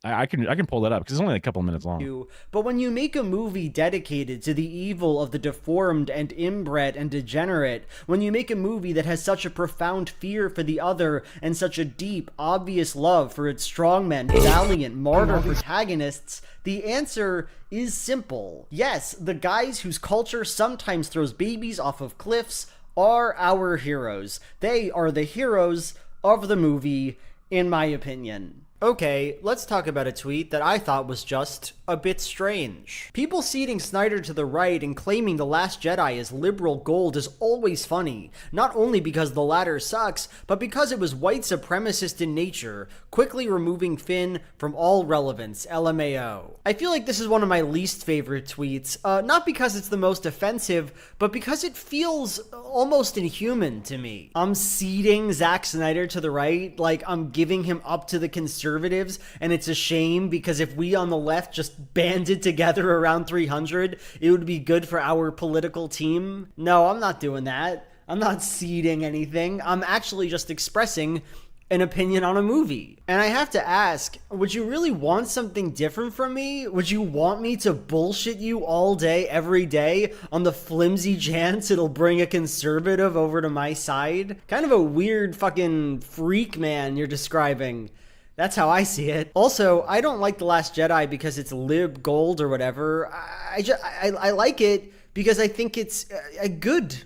Speaker 1: I can pull that up because it's only a couple minutes long.
Speaker 12: But when you make a movie dedicated to the evil of the deformed and inbred and degenerate, when you make a movie that has such a profound fear for the other and such a deep, obvious love for its strongmen, valiant, martyr protagonists, the answer is simple. Yes, the guys whose culture sometimes throws babies off of cliffs are our heroes. They are the heroes of the movie, in my opinion. Okay, let's talk about a tweet that I thought was just a bit strange. People seating Snyder to the right and claiming The Last Jedi is liberal gold is always funny, not only because the latter sucks, but because it was white supremacist in nature, quickly removing Finn from all relevance, LMAO. I feel like this is one of my least favorite tweets, not because it's the most offensive, but because it feels almost inhuman to me. I'm seating Zack Snyder to the right, like I'm giving him up to the conservatives, and it's a shame because if we on the left just banded together around 300, it would be good for our political team. No, I'm not doing that. I'm not seeding anything. I'm actually just expressing an opinion on a movie. And I have to ask, would you really want something different from me? Would you want me to bullshit you all day, every day, on the flimsy chance it'll bring a conservative over to my side? Kind of a weird fucking freak man you're describing. That's how I see it. Also, I don't like The Last Jedi because it's lib gold or whatever. I like it because I think it's a good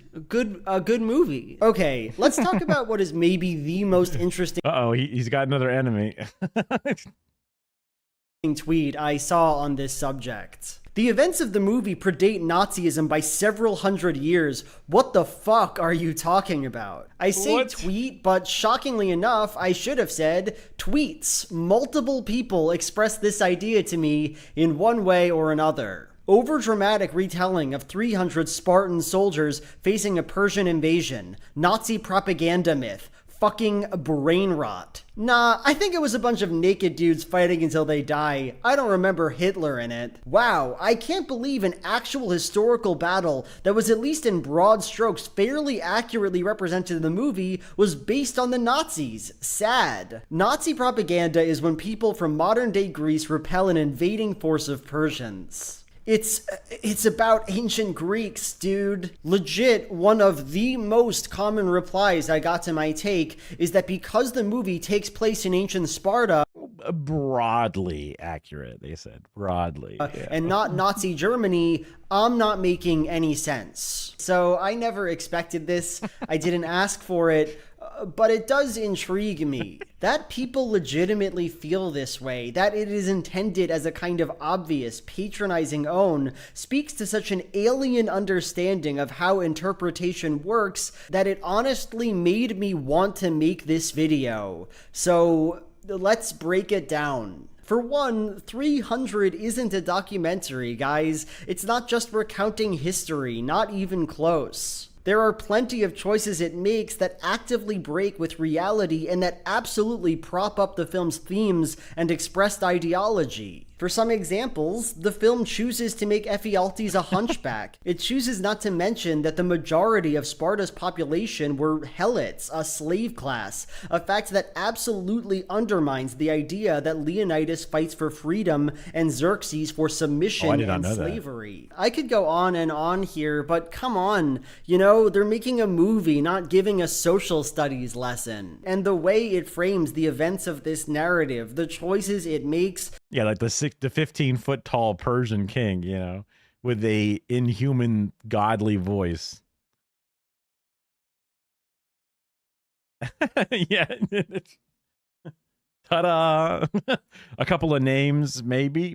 Speaker 12: movie. Okay, let's talk about what is maybe the most interesting
Speaker 1: he's got another enemy.
Speaker 12: tweet I saw on this subject. The events of the movie predate Nazism by several hundred years. What the fuck are you talking about? I say tweet, but shockingly enough, I should have said tweets. Multiple people expressed this idea to me in one way or another. Overdramatic retelling of 300 Spartan soldiers facing a Persian invasion. Nazi propaganda myth. Fucking brain rot. Nah, I think it was a bunch of naked dudes fighting until they die. I don't remember Hitler in it. Wow, I can't believe an actual historical battle that was at least in broad strokes fairly accurately represented in the movie was based on the Nazis. Sad. Nazi propaganda is when people from modern day Greece repel an invading force of Persians. It's about ancient Greeks, dude. Legit, one of the most common replies I got to my take is that because the movie takes place in ancient Sparta,
Speaker 1: broadly accurate, they said. Broadly.
Speaker 12: And not Nazi Germany, I'm not making any sense. So I never expected this. I didn't ask for it. But it does intrigue me that people legitimately feel this way, that it is intended as a kind of obvious, patronizing own, speaks to such an alien understanding of how interpretation works that it honestly made me want to make this video. So let's break it down. For one, 300 isn't a documentary, guys. It's not just recounting history, not even close. There are plenty of choices it makes that actively break with reality and that absolutely prop up the film's themes and expressed ideology. For some examples, the film chooses to make Ephialtes a hunchback. It chooses not to mention that the majority of Sparta's population were helots, a slave class, a fact that absolutely undermines the idea that Leonidas fights for freedom and Xerxes for submission and slavery. I could go on and on here, but come on, you know, they're making a movie, not giving a social studies lesson. And the way it frames the events of this narrative, the choices it makes.
Speaker 1: Yeah, like the 15-foot tall Persian king, you know, with a inhuman godly voice. Yeah. Ta-da! A couple of names, maybe,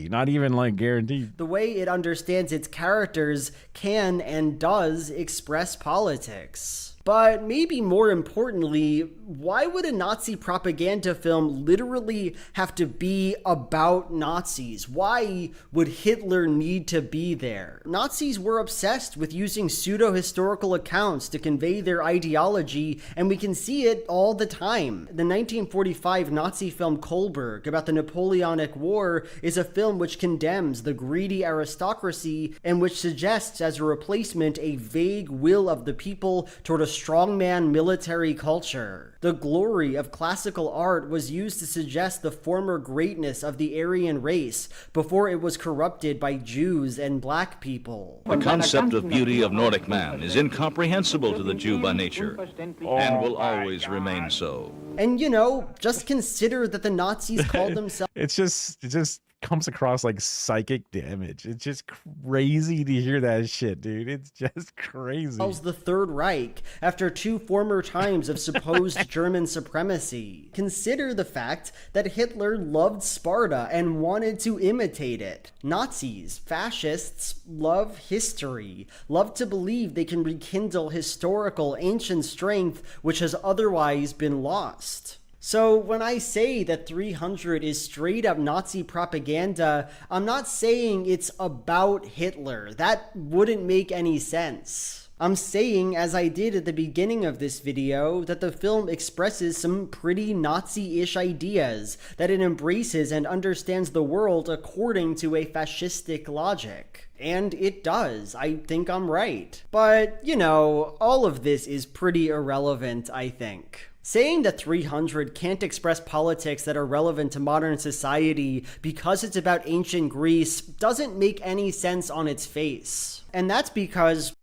Speaker 1: not even like guaranteed.
Speaker 12: The way it understands its characters can and does express politics. But maybe more importantly, why would a Nazi propaganda film literally have to be about Nazis? Why would Hitler need to be there? Nazis were obsessed with using pseudo-historical accounts to convey their ideology, and we can see it all the time. The 1945 Nazi film Kohlberg about the Napoleonic War is a film which condemns the greedy aristocracy and which suggests as a replacement a vague will of the people toward a strongman military culture. The glory of classical art was used to suggest the former greatness of the Aryan race before it was corrupted by Jews and black people.
Speaker 5: The concept of beauty of Nordic man is incomprehensible to the Jew by nature, and will always remain so.
Speaker 12: And you know, just consider that the Nazis called themselves...
Speaker 1: It just comes across like psychic damage. It's just crazy to hear that shit, dude. It's just crazy.
Speaker 12: The Third Reich after two former times of supposed German supremacy. Consider the fact that Hitler loved Sparta and wanted to imitate it. Nazis, fascists, love history, love to believe they can rekindle historical ancient strength which has otherwise been lost. So when I say that 300 is straight up Nazi propaganda, I'm not saying it's about Hitler. That wouldn't make any sense. I'm saying, as I did at the beginning of this video, that the film expresses some pretty Nazi-ish ideas, that it embraces and understands the world according to a fascistic logic. And it does. I think I'm right. But, you know, all of this is pretty irrelevant, I think. Saying that 300 can't express politics that are relevant to modern society because it's about ancient Greece doesn't make any sense on its face. And that's because...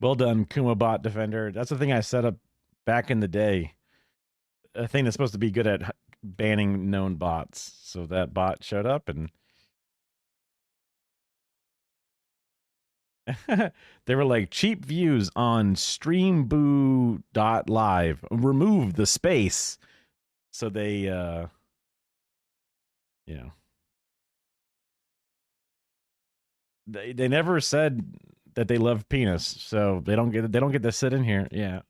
Speaker 1: Well done, Kumabot Defender. That's the thing I set up back in the day. A thing that's supposed to be good at banning known bots. So that bot showed up and... they were like, cheap views on streamboo.live. Remove the space. So they, you know, they never said that they love penis, so they don't get to sit in here. Yeah.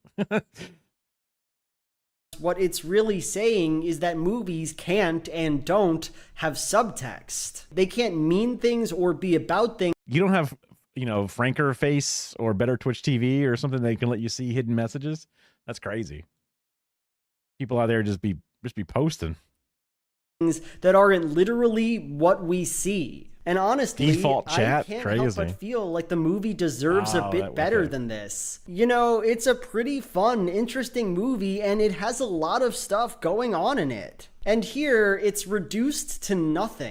Speaker 12: What it's really saying is that movies can't and don't have subtext. They can't mean things or be about things.
Speaker 1: You don't have, you know, Franker Face or Better Twitch TV or something that can let you see hidden messages. That's crazy. People out there just be posting
Speaker 12: things that aren't literally what we see. And honestly,
Speaker 1: default chat,
Speaker 12: I can't
Speaker 1: crazy.
Speaker 12: help but feel like the movie deserves a bit better than this. You know, it's a pretty fun, interesting movie, and it has a lot of stuff going on in it. And here, it's reduced to nothing.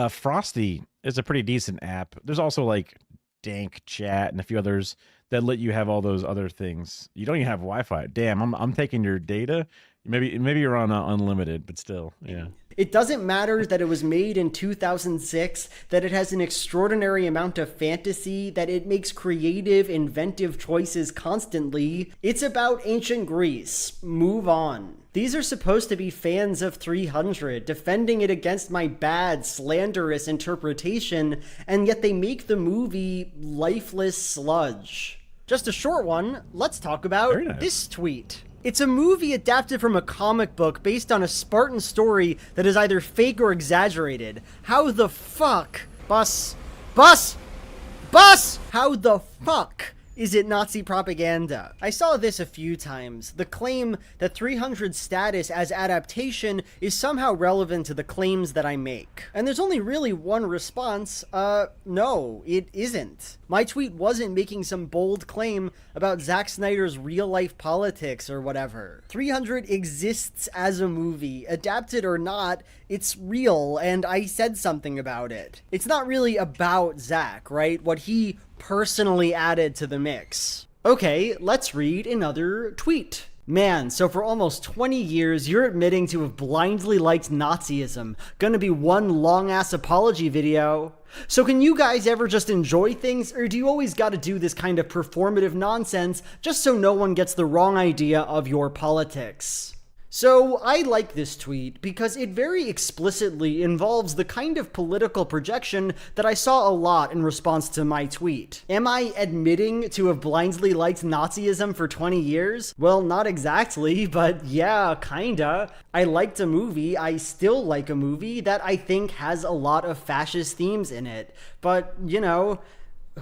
Speaker 1: Frosty is a pretty decent app. There's also like Dank Chat and a few others that let you have all those other things. You don't even have Wi-Fi. Damn, I'm taking your data. Maybe you're on unlimited, but still, yeah.
Speaker 12: It doesn't matter that it was made in 2006, that it has an extraordinary amount of fantasy, that it makes creative, inventive choices constantly. It's about ancient Greece. Move on. These are supposed to be fans of 300, defending it against my bad, slanderous interpretation, and yet they make the movie lifeless sludge. Just a short one, let's talk about this tweet. It's a movie adapted from a comic book based on a Spartan story that is either fake or exaggerated. How the fuck? Bus! How the fuck is it Nazi propaganda? I saw this a few times. The claim that 300's status as adaptation is somehow relevant to the claims that I make. And there's only really one response. No, it isn't. My tweet wasn't making some bold claim about Zack Snyder's real-life politics or whatever. 300 exists as a movie. Adapted or not, it's real, and I said something about it. It's not really about Zack, right? What he personally added to the mix. Okay, let's read another tweet. Man, so for almost 20 years, you're admitting to have blindly liked Nazism. Gonna be one long-ass apology video. So can you guys ever just enjoy things, or do you always gotta do this kind of performative nonsense just so no one gets the wrong idea of your politics? So I like this tweet because it very explicitly involves the kind of political projection that I saw a lot in response to my tweet. Am I admitting to have blindly liked Nazism for 20 years? Well, not exactly, but yeah, kinda. I liked a movie, I still like a movie that I think has a lot of fascist themes in it. But, you know,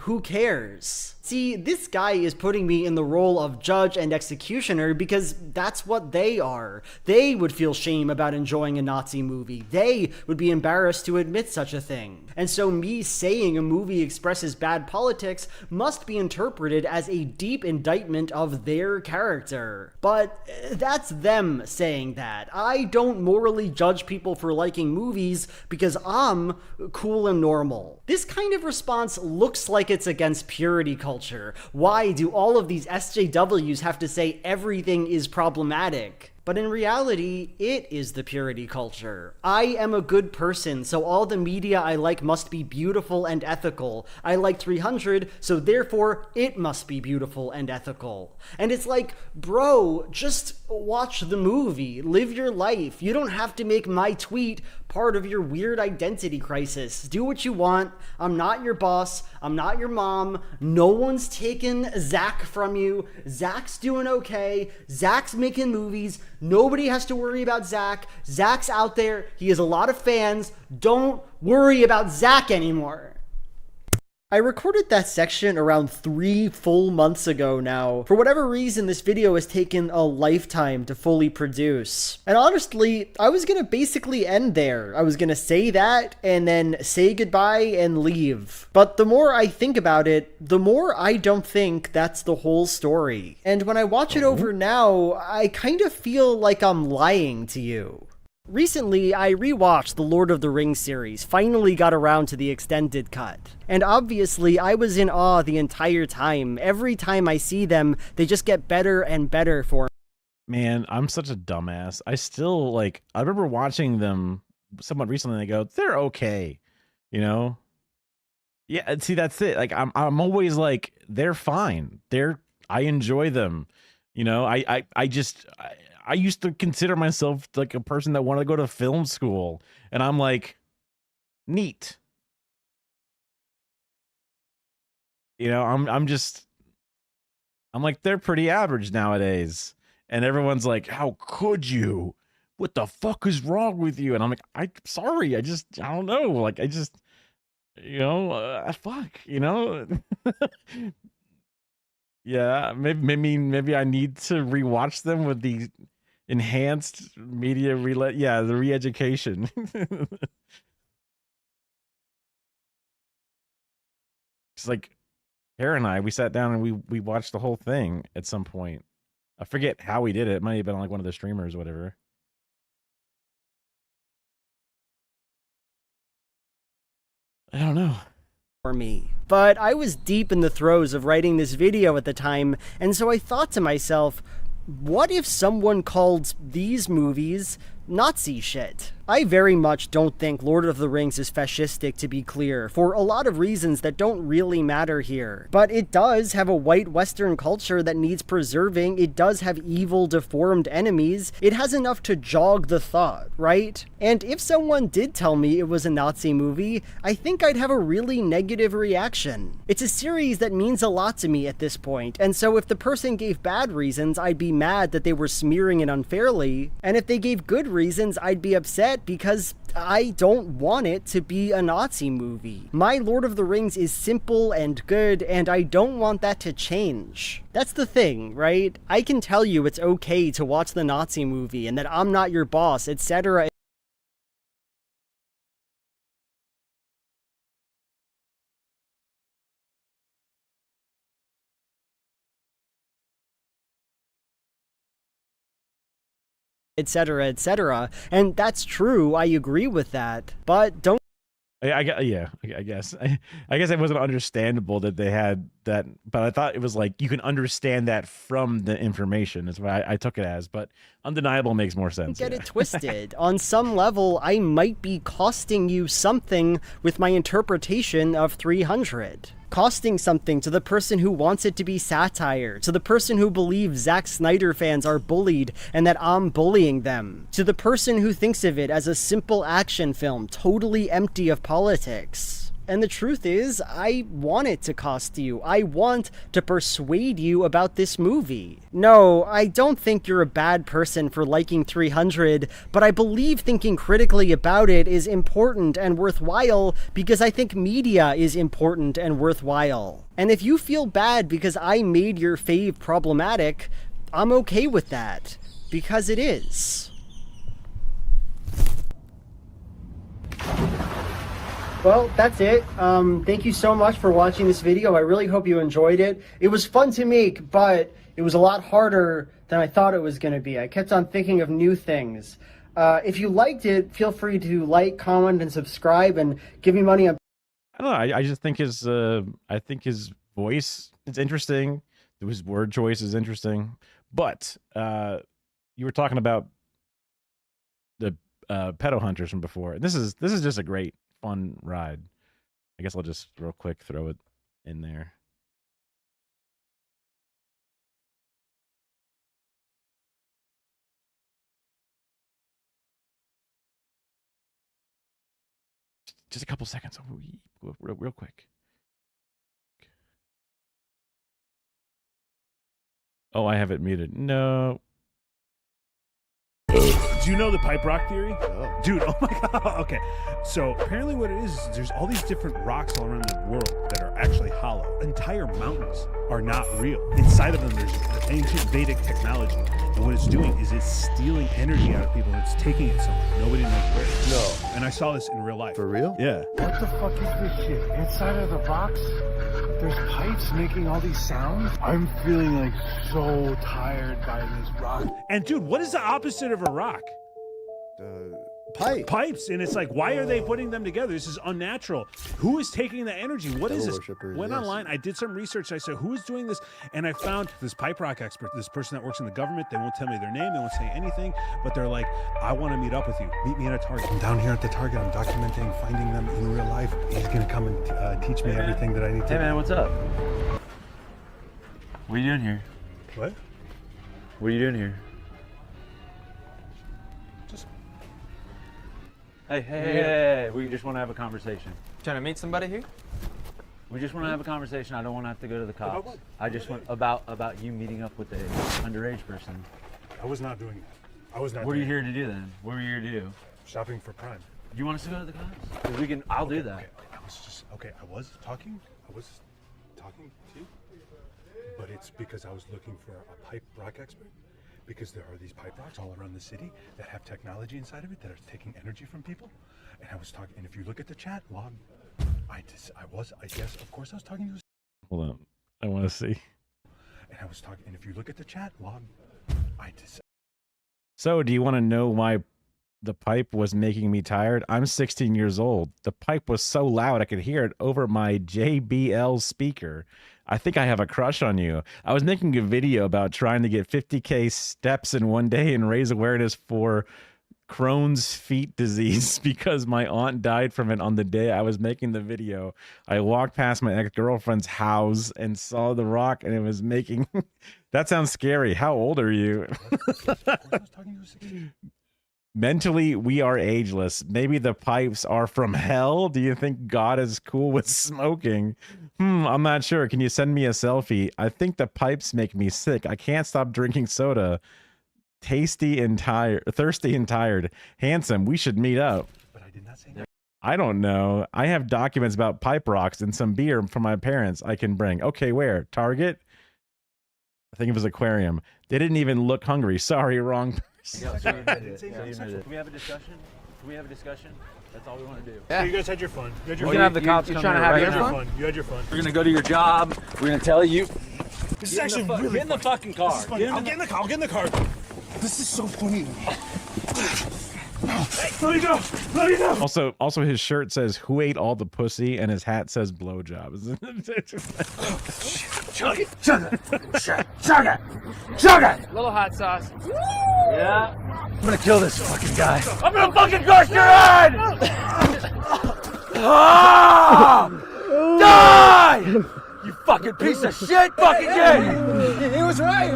Speaker 12: who cares? See, this guy is putting me in the role of judge and executioner because that's what they are. They would feel shame about enjoying a Nazi movie. They would be embarrassed to admit such a thing. And so me saying a movie expresses bad politics must be interpreted as a deep indictment of their character. But that's them saying that. I don't morally judge people for liking movies because I'm cool and normal. This kind of response looks like it's against purity culture. Why do all of these SJWs have to say everything is problematic? But in reality, it is the purity culture. I am a good person, so all the media I like must be beautiful and ethical. I like 300, so therefore it must be beautiful and ethical. And it's like, bro, just watch the movie, live your life. You don't have to make my tweet part of your weird identity crisis. Do what you want. I'm not your boss. I'm not your mom. No one's taking Zack from you. Zack's doing okay. Zack's making movies. Nobody has to worry about Zack. Zack's out there. He has a lot of fans. Don't worry about Zack anymore. I recorded that section around 3 full months ago now. For whatever reason, this video has taken a lifetime to fully produce. And honestly, I was gonna basically end there. I was gonna say that, and then say goodbye and leave. But the more I think about it, the more I don't think that's the whole story. And when I watch it over now, I kind of feel like I'm lying to you. Recently, I rewatched the Lord of the Rings series, finally got around to the extended cut. And obviously, I was in awe the entire time. Every time I see them, they just get better and better for me.
Speaker 1: Man, I'm such a dumbass. I still, like, I remember watching them somewhat recently and I go, they're okay, you know? Yeah, and see, that's it. Like, I'm always like, they're fine. I enjoy them. You know, I used to consider myself like a person that wanted to go to film school, and I'm like, neat. You know, I'm like, they're pretty average nowadays. And everyone's like, how could you? What the fuck is wrong with you? And I'm like, I'm sorry. I don't know. Like, you know, fuck, you know? Yeah, maybe I need to rewatch them with the enhanced media relay. Yeah, the re-education. It's like Kara and I, we sat down and we watched the whole thing at some point. I forget how we did it. It might have been on like one of the streamers or whatever. I don't know.
Speaker 12: For me. But I was deep in the throes of writing this video at the time, and so I thought to myself, what if someone called these movies Nazi shit? I very much don't think Lord of the Rings is fascistic, to be clear, for a lot of reasons that don't really matter here. But it does have a white Western culture that needs preserving, it does have evil, deformed enemies, it has enough to jog the thought, right? And if someone did tell me it was a Nazi movie, I think I'd have a really negative reaction. It's a series that means a lot to me at this point, and so if the person gave bad reasons, I'd be mad that they were smearing it unfairly, and if they gave good reasons, I'd be upset because I don't want it to be a Nazi movie. My Lord of the Rings is simple and good, and I don't want that to change. That's the thing, right? I can tell you it's okay to watch the Nazi movie and that I'm not your boss, etc. etc., etc. And that's true, I agree with that, but don't
Speaker 1: I guess it wasn't understandable that they had that, but I thought it was like you can understand that from the information is what I took it as, but undeniable makes more sense.
Speaker 12: Get it twisted. On some level, I might be costing you something with my interpretation of 300. Costing something to the person who wants it to be satire, to the person who believes Zack Snyder fans are bullied and that I'm bullying them, to the person who thinks of it as a simple action film totally empty of politics. And the truth is, I want it to cost you. I want to persuade you about this movie. No, I don't think you're a bad person for liking 300, but I believe thinking critically about it is important and worthwhile because I think media is important and worthwhile. And if you feel bad because I made your fave problematic, I'm okay with that, because it is. Well, that's it. Thank you so much for watching this video. I really hope you enjoyed it. It was fun to make, but it was a lot harder than I thought it was going to be. I kept on thinking of new things. If you liked it, feel free to like, comment, and subscribe, and give me money on...
Speaker 1: I don't know. I just think his voice is interesting. His word choice is interesting. But you were talking about the pedo hunters from before. This is just a great fun ride. I guess I'll just real quick throw it in there. Just a couple seconds. Real quick. Oh, I have it muted. No.
Speaker 6: Do you know the pipe rock theory? Oh. Dude, oh my God. Okay. So apparently what it is there's all these different rocks all around the world that are actually hollow. Entire mountains are not real. Inside of them, there's ancient Vedic technology. And what it's doing is it's stealing energy out of people and it's taking it somewhere. Nobody knows where. No. And I saw this in real life.
Speaker 20: For real?
Speaker 6: Yeah.
Speaker 20: What the fuck is this shit? Inside of the rocks, there's pipes making all these sounds? I'm feeling like so tired by this rock.
Speaker 6: And dude, what is the opposite of a rock? Pipes. And it's like, why are they putting them together? This is unnatural. Who is taking the energy? What is this? Went online, I did some research. I said, who is doing this? And I found this pipe rock expert, this person that works in the government. They won't tell me their name. They won't say anything. But they're like, I want to meet up with you. Meet me at a Target.
Speaker 20: I'm down here at the Target. I'm documenting, finding them in real life. He's going to come and teach me everything that I need to.
Speaker 22: Hey, man, what's up? What are you doing here?
Speaker 6: What?
Speaker 22: What are you doing here? Hey, we just want to have a conversation.
Speaker 23: Trying to meet somebody here?
Speaker 22: We just want to have a conversation. I don't want to have to go to the cops. I just want about you meeting up with the underage person.
Speaker 20: I was not doing that. I was not.
Speaker 22: What are you here to do then? What were you here to do?
Speaker 20: Shopping for Prime.
Speaker 22: Do you want us to go to the cops? 'Cause we can. I'll do that.
Speaker 20: Okay. I was talking to you, but it's because I was looking for a pipe rock expert. Because there are these pipe rocks all around the city that have technology inside of it that are taking energy from people. And I was talking, and if you look at the chat log, I guess, of course I was talking to.
Speaker 1: Hold on. I want to see.
Speaker 20: And I was talking, and if you look at the chat log,
Speaker 1: So, do you want to know why the pipe was making me tired? I'm 16 years old. The pipe was so loud I could hear it over my JBL speaker. I think I have a crush on you. I was making a video about trying to get 50K steps in one day and raise awareness for Crohn's feet disease because my aunt died from it on the day I was making the video. I walked past my ex-girlfriend's house and saw the rock and it was making... That sounds scary. How old are you? Mentally, we are ageless. Maybe the pipes are from hell. Do you think God is cool with smoking? I'm not sure. Can you send me a selfie? I think the pipes make me sick. I can't stop drinking soda. Thirsty and tired. Handsome, we should meet up.
Speaker 20: But I did not say that.
Speaker 1: I don't know. I have documents about pipe rocks and some beer from my parents I can bring. Okay, where? Target? I think it was aquarium. They didn't even look hungry. Sorry, wrong person.
Speaker 22: Can we have a discussion? Can we have a discussion? That's all we want to do.
Speaker 6: Yeah. So you guys had your fun. You had your
Speaker 23: fun. Have the cops
Speaker 22: trying to have
Speaker 6: your fun. You had your fun.
Speaker 22: We're gonna go to your job. We're gonna tell you.
Speaker 6: This is actually really
Speaker 22: Get in the fucking car.
Speaker 6: I'll get in the car. I'll get in the car. This is so funny. Let me go. Let me go.
Speaker 1: Also, his shirt says "Who ate all the pussy?" and his hat says "blowjob."
Speaker 6: Chug it.
Speaker 23: Little hot sauce.
Speaker 22: Yeah.
Speaker 23: I'm gonna kill this fucking guy.
Speaker 22: I'm gonna fucking crush your head! Die! You fucking piece of shit! Fucking gay!
Speaker 23: He was right.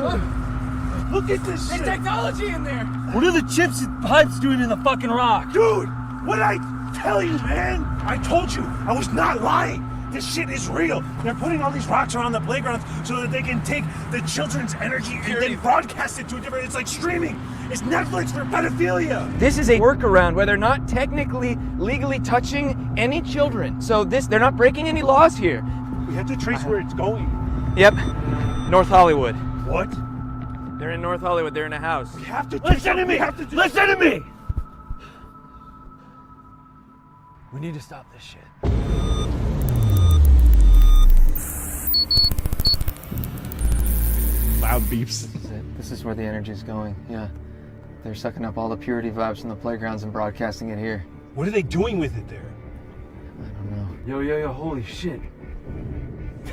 Speaker 6: Look at this shit.
Speaker 23: There's technology in there.
Speaker 22: What are the chips and pipes doing in the fucking rock?
Speaker 6: Dude, what did I tell you, man? I told you. I was not lying. This shit is real. They're putting all these rocks around the playgrounds so that they can take the children's energy and then broadcast it to a different... It's like streaming. It's Netflix for pedophilia.
Speaker 23: This is a workaround where they're not technically legally touching any children. So they're not breaking any laws here.
Speaker 6: We have to trace where it's going.
Speaker 23: Yep. North Hollywood.
Speaker 6: What?
Speaker 23: They're in North Hollywood. They're in a house.
Speaker 6: We have to
Speaker 22: listen to me. Listen to me.
Speaker 23: We need to stop this shit.
Speaker 1: Loud beeps.
Speaker 23: This is where the energy is going. Yeah. They're sucking up all the purity vibes from the playgrounds and broadcasting it here.
Speaker 6: What are they doing with it there?
Speaker 23: I don't know.
Speaker 22: Yo, holy shit.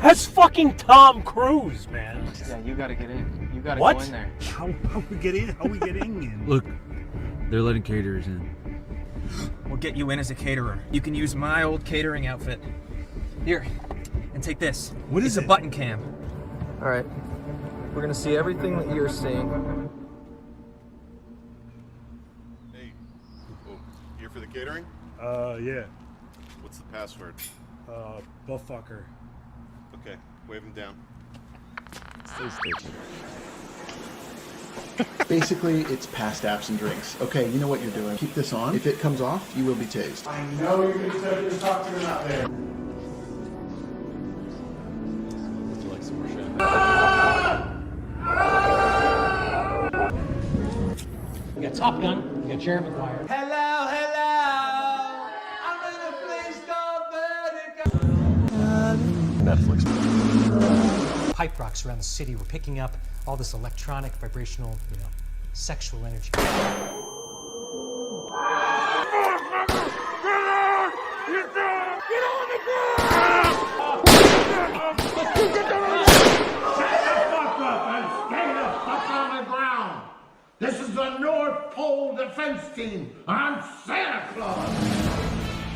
Speaker 6: That's fucking Tom Cruise, man.
Speaker 23: Yeah, you gotta get in. You gotta
Speaker 6: what?
Speaker 23: go in there.
Speaker 6: How we get in? How we getting in?
Speaker 22: Look, they're letting caterers in.
Speaker 23: We'll get you in as a caterer. You can use my old catering outfit. Here, and take this.
Speaker 6: What is
Speaker 23: it? A button cam. All right. We're gonna see everything that you're seeing.
Speaker 24: Hey, here for the catering?
Speaker 6: Yeah.
Speaker 24: What's the password?
Speaker 6: Buttfucker.
Speaker 24: Okay, wave him down.
Speaker 1: Stay station.
Speaker 3: Basically, it's past apps and drinks. Okay, you know what you're doing. Keep this on. If it comes off, you will be tased.
Speaker 4: I know you're going to talk to them out there.
Speaker 1: Would you like some more champagne?
Speaker 10: We got Top Gun, we got Jerry Maguire.
Speaker 4: Hello, hello. I'm in a place called Vertigo.
Speaker 10: Netflix. Pipe rocks around the city were picking up all this electronic, vibrational, sexual energy.
Speaker 4: This is the North Pole Defense Team. I'm Santa Claus.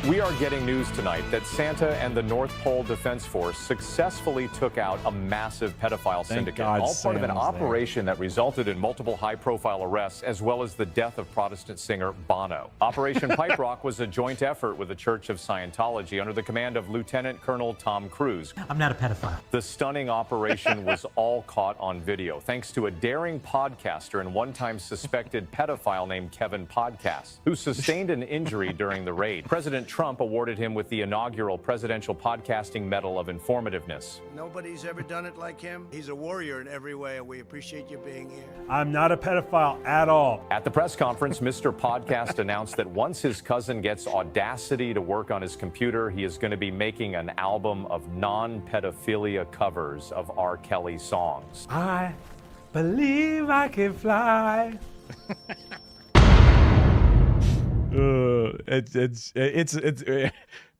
Speaker 15: We are getting news tonight that Santa and the North Pole Defense Force successfully took out a massive pedophile syndicate, all part of an operation that resulted in multiple high-profile arrests, as well as the death of Protestant singer Bono. Operation Pipe Rock was a joint effort with the Church of Scientology under the command of Lieutenant Colonel Tom Cruise.
Speaker 10: I'm not a pedophile.
Speaker 15: The stunning operation was all caught on video, thanks to a daring podcaster and one-time suspected pedophile named Kevin Podcast, who sustained an injury during the raid. President Trump awarded him with the inaugural Presidential Podcasting Medal of Informativeness.
Speaker 17: Nobody's ever done it like him. He's a warrior in every way, and we appreciate you being here.
Speaker 6: I'm not a pedophile at all.
Speaker 15: At the press conference, Mr. Podcast announced that once his cousin gets Audacity to work on his computer, he is going to be making an album of non-pedophilia covers of R. Kelly songs.
Speaker 6: I believe I can fly.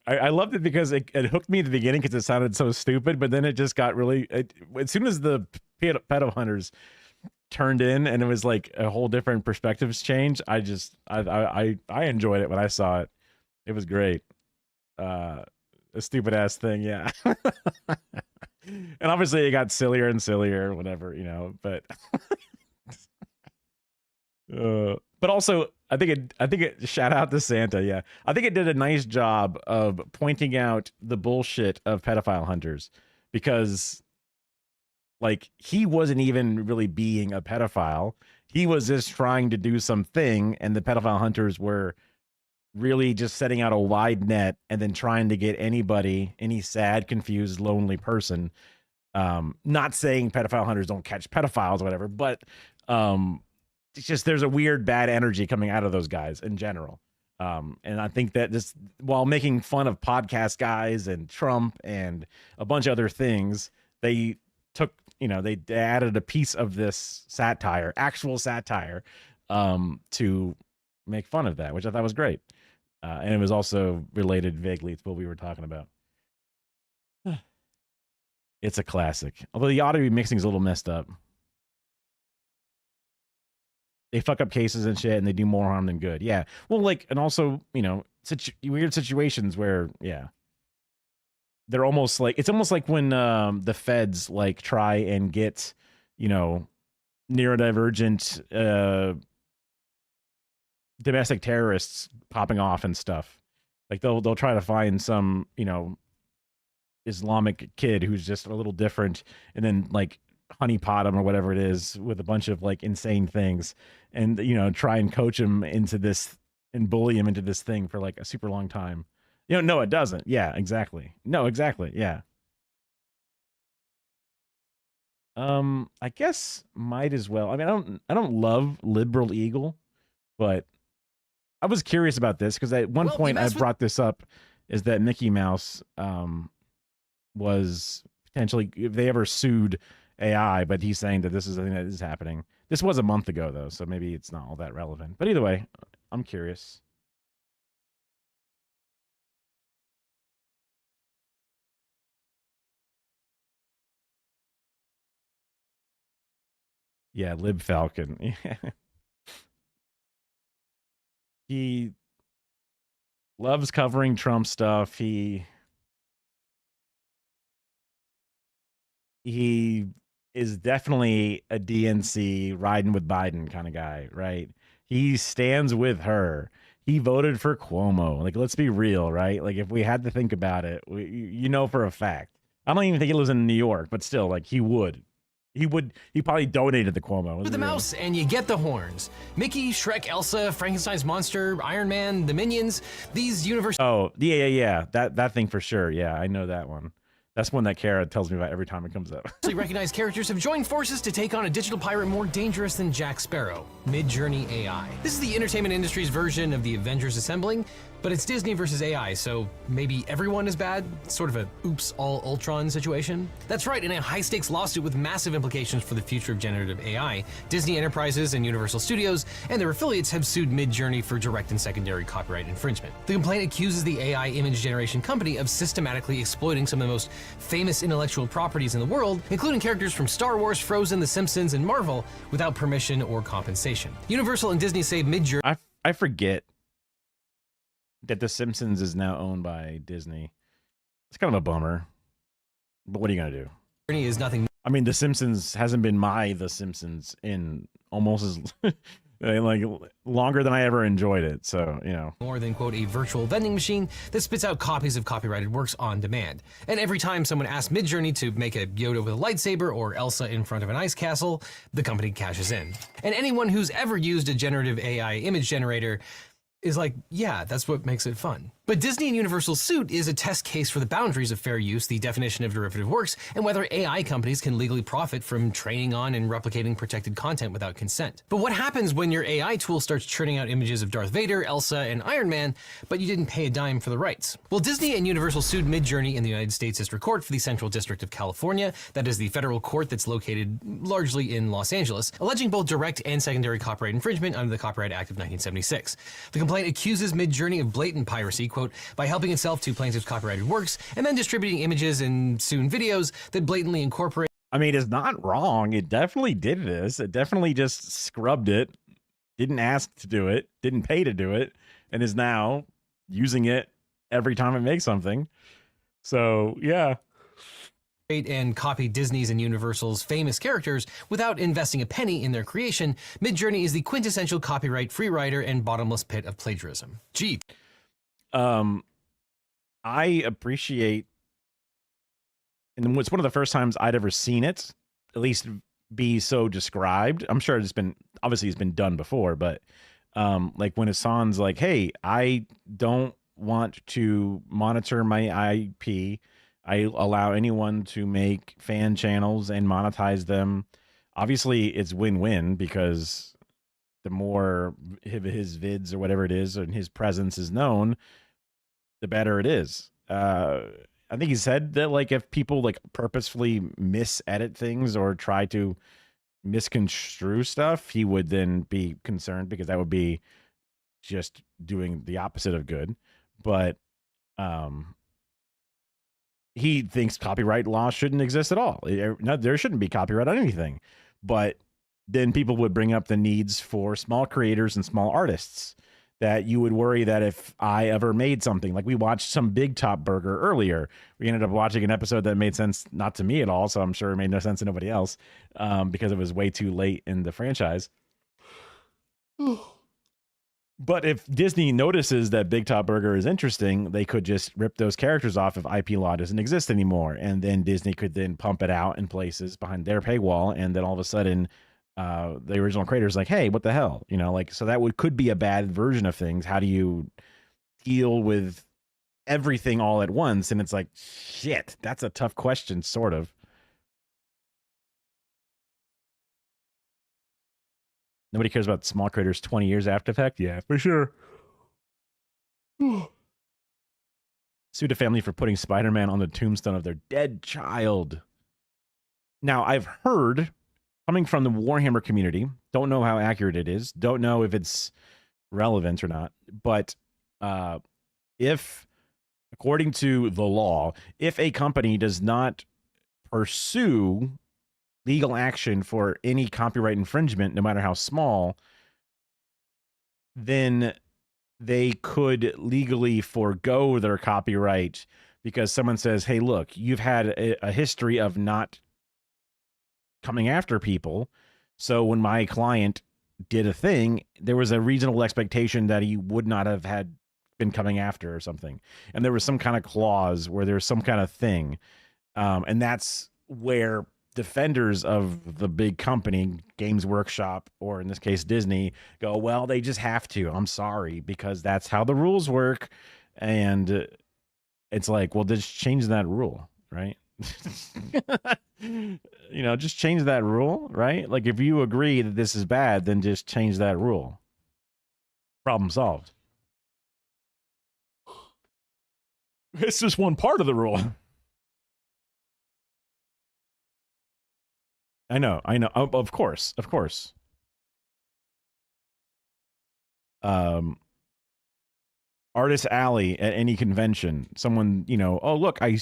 Speaker 1: I loved it because it hooked me at the beginning because it sounded so stupid, but then it just got really. As soon as the pedo hunters turned in and it was like a whole different perspectives change, I enjoyed it when I saw it. It was great. A stupid ass thing, yeah. And obviously it got sillier and sillier, whatever, but. But also, I think it shout out to Santa. Yeah, I think it did a nice job of pointing out the bullshit of pedophile hunters, because like he wasn't even really being a pedophile. He was just trying to do something, and the pedophile hunters were really just setting out a wide net and then trying to get any sad, confused, lonely person. Not saying pedophile hunters don't catch pedophiles or whatever, but it's just there's a weird bad energy coming out of those guys in general. And I think that just while making fun of podcast guys and Trump and a bunch of other things, they took, they added a piece of this satire, actual satire, to make fun of that, which I thought was great. And it was also related vaguely to what we were talking about. It's a classic. Although the audio mixing is a little messed up. They fuck up cases and shit, and they do more harm than good. Yeah. Well, and also, weird situations where, yeah, they're almost like, it's almost like when the feds try and get, neurodivergent domestic terrorists popping off and stuff. Like they'll try to find some, Islamic kid who's just a little different, and then honeypot him or whatever it is with a bunch of insane things, and try and coach him into this and bully him into this thing for a super long time. No, it doesn't. Yeah, exactly. No, exactly. Yeah. I guess might as well. I mean, I don't love Liberal Eagle, but I was curious about this because at one point I brought this up, is that Mickey Mouse was potentially, if they ever sued AI, but he's saying that this is something that is happening. This was a month ago though, so maybe it's not all that relevant. But either way, I'm curious. Yeah, Lib Falcon. He loves covering Trump stuff. He is definitely a DNC riding with Biden kind of guy, right? He stands with her. He voted for Cuomo. Let's be real, right? If we had to think about it, for a fact. I don't even think he lives in New York, but still, he would. he probably donated to Cuomo.
Speaker 2: With the mouse and you get the horns. Mickey, Shrek, Elsa, Frankenstein's monster, Iron Man, the Minions, these universe.
Speaker 1: Oh, yeah. That thing for sure. Yeah, I know that one. That's one that Kara tells me about every time it comes up.
Speaker 2: Recognized characters have joined forces to take on a digital pirate more dangerous than Jack Sparrow, Midjourney AI. This is the entertainment industry's version of the Avengers assembling, but it's Disney versus AI, so maybe everyone is bad? Sort of a oops all Ultron situation? That's right, in a high-stakes lawsuit with massive implications for the future of generative AI, Disney Enterprises and Universal Studios and their affiliates have sued Midjourney for direct and secondary copyright infringement. The complaint accuses the AI image generation company of systematically exploiting some of the most famous intellectual properties in the world, including characters from Star Wars, Frozen, The Simpsons, and Marvel, without permission or compensation. Universal and Disney say Midjourney...
Speaker 1: I forget that The Simpsons is now owned by Disney. It's kind of a bummer. But what are you going to do?
Speaker 2: Is nothing.
Speaker 1: I mean, The Simpsons hasn't been The Simpsons in almost as like longer than I ever enjoyed it. So, you know.
Speaker 2: More than, quote, a virtual vending machine that spits out copies of copyrighted works on demand. And every time someone asks Midjourney to make a Yoda with a lightsaber or Elsa in front of an ice castle, the company cashes in. And anyone who's ever used a generative AI image generator is like, yeah, that's what makes it fun. But Disney and Universal's suit is a test case for the boundaries of fair use, the definition of derivative works, and whether AI companies can legally profit from training on and replicating protected content without consent. But what happens when your AI tool starts churning out images of Darth Vader, Elsa, and Iron Man, but you didn't pay a dime for the rights? Well, Disney and Universal sued Midjourney in the United States District Court for the Central District of California, that is the federal court that's located largely in Los Angeles, alleging both direct and secondary copyright infringement under the Copyright Act of 1976. The complaint accuses Midjourney of blatant piracy, quote, by helping itself to plaintiffs' copyrighted works and then distributing images and soon videos that blatantly incorporate.
Speaker 1: I mean, it's not wrong. It definitely did this. It definitely just scrubbed it, didn't ask to do it, didn't pay to do it, and is now using it every time it makes something. So, yeah.
Speaker 2: And copy Disney's and Universal's famous characters without investing a penny in their creation, Midjourney is the quintessential copyright free rider and bottomless pit of plagiarism. Gee.
Speaker 1: I appreciate, and it's one of the first times I'd ever seen it, at least be so described. I'm sure it's been done before, but like when Hassan's like, hey, I don't want to monitor my IP. I allow anyone to make fan channels and monetize them. Obviously, it's win-win because the more his vids or whatever it is and his presence is known, the better it is. I think he said that like if people like purposefully misedit things or try to misconstrue stuff, he would then be concerned because that would be just doing the opposite of good. But he thinks copyright law shouldn't exist at all. There shouldn't be copyright on anything. But then people would bring up the needs for small creators and small artists, that you would worry that if I ever made something, like we watched some Big Top Burger earlier, we ended up watching an episode that made sense not to me at all, so I'm sure it made no sense to nobody else because it was way too late in the franchise. But if Disney notices that Big Top Burger is interesting, they could just rip those characters off if IP law doesn't exist anymore. And then Disney could then pump it out in places behind their paywall. And then all of a sudden, the original creator's like, hey, what the hell? You know, like, so that could be a bad version of things. How do you deal with everything all at once? And it's like, shit, that's a tough question, sort of. Nobody cares about small creators 20 years after the fact? Yeah, for sure. Sued a family for putting Spider-Man on the tombstone of their dead child. Now, I've heard, coming from the Warhammer community, don't know how accurate it is, don't know if it's relevant or not, but if, according to the law, if a company does not pursue legal action for any copyright infringement, no matter how small, then they could legally forego their copyright because someone says, hey, look, you've had a history of not coming after people. So when my client did a thing, there was a reasonable expectation that he would not have had been coming after or something. And there was some kind of clause where there's some kind of thing. And that's where defenders of the big company, Games Workshop, or in this case, Disney, go, well, they just have to. I'm sorry, because that's how the rules work. And it's like, well, just change that rule, right? Just change that rule, right? Like, if you agree that this is bad, then just change that rule. Problem solved. It's just one part of the rule. I know. Of course. Artist Alley at any convention. Someone, oh, look, I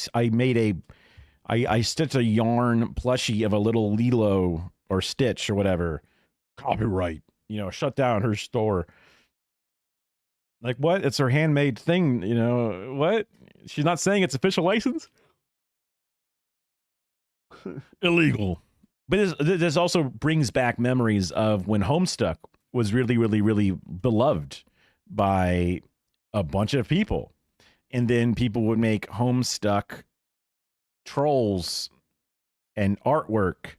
Speaker 1: stitched a yarn plushie of a little Lilo or Stitch or whatever. Copyright. Shut down her store. Like, what? It's her handmade thing. What? She's not saying it's official license? Illegal. But this also brings back memories of when Homestuck was really, really, really beloved by a bunch of people. And then people would make Homestuck trolls and artwork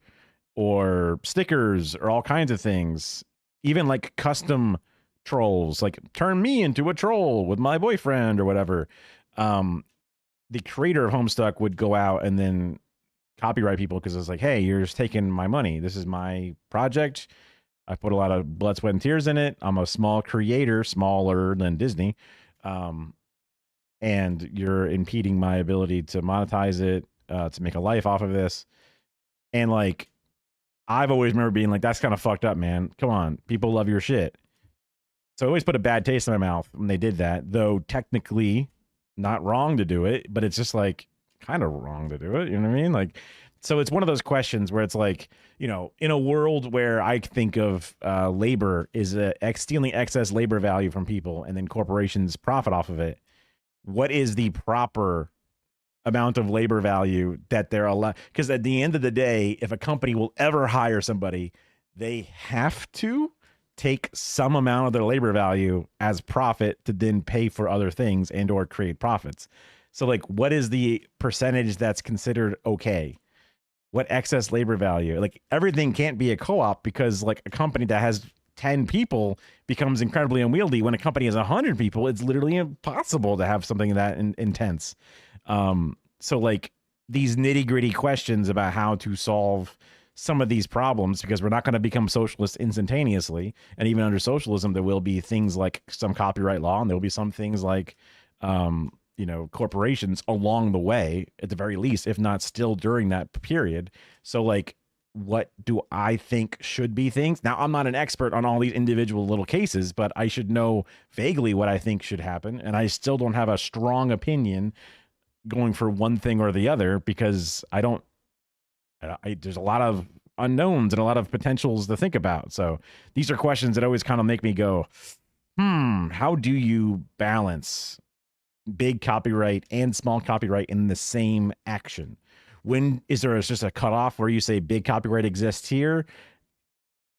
Speaker 1: or stickers or all kinds of things. Even like custom trolls, like turn me into a troll with my boyfriend or whatever. The creator of Homestuck would go out and then copyright people because it's like, hey, you're just taking my money. This is my project. I put a lot of blood, sweat, and tears in it. I'm a small creator, smaller than Disney. And you're impeding my ability to monetize it, to make a life off of this. And like, I've always remember being like, that's kind of fucked up, man. Come on. People love your shit. So I always put a bad taste in my mouth when they did that, though technically not wrong to do it, but it's just like kind of wrong to do it. You know what I mean? Like, so it's one of those questions where it's like, in a world where I think of labor is stealing excess labor value from people and then corporations profit off of it. What is the proper amount of labor value that they're allowed? Because at the end of the day, if a company will ever hire somebody, they have to take some amount of their labor value as profit to then pay for other things and or create profits. So like, what is the percentage that's considered okay? What excess labor value? Like, everything can't be a co-op because like a company that has 10 people becomes incredibly unwieldy. When a company has 100 people, it's literally impossible to have something that intense. So like, these nitty gritty questions about how to solve some of these problems, because we're not going to become socialists instantaneously. And even under socialism, there will be things like some copyright law, and there'll be some things like, corporations along the way, at the very least, if not still during that period. So like, what do I think should be things? Now, I'm not an expert on all these individual little cases, but I should know vaguely what I think should happen. And I still don't have a strong opinion going for one thing or the other, because there's a lot of unknowns and a lot of potentials to think about. So these are questions that always kind of make me go, how do you balance big copyright and small copyright in the same action? When is there just a cutoff where you say big copyright exists here,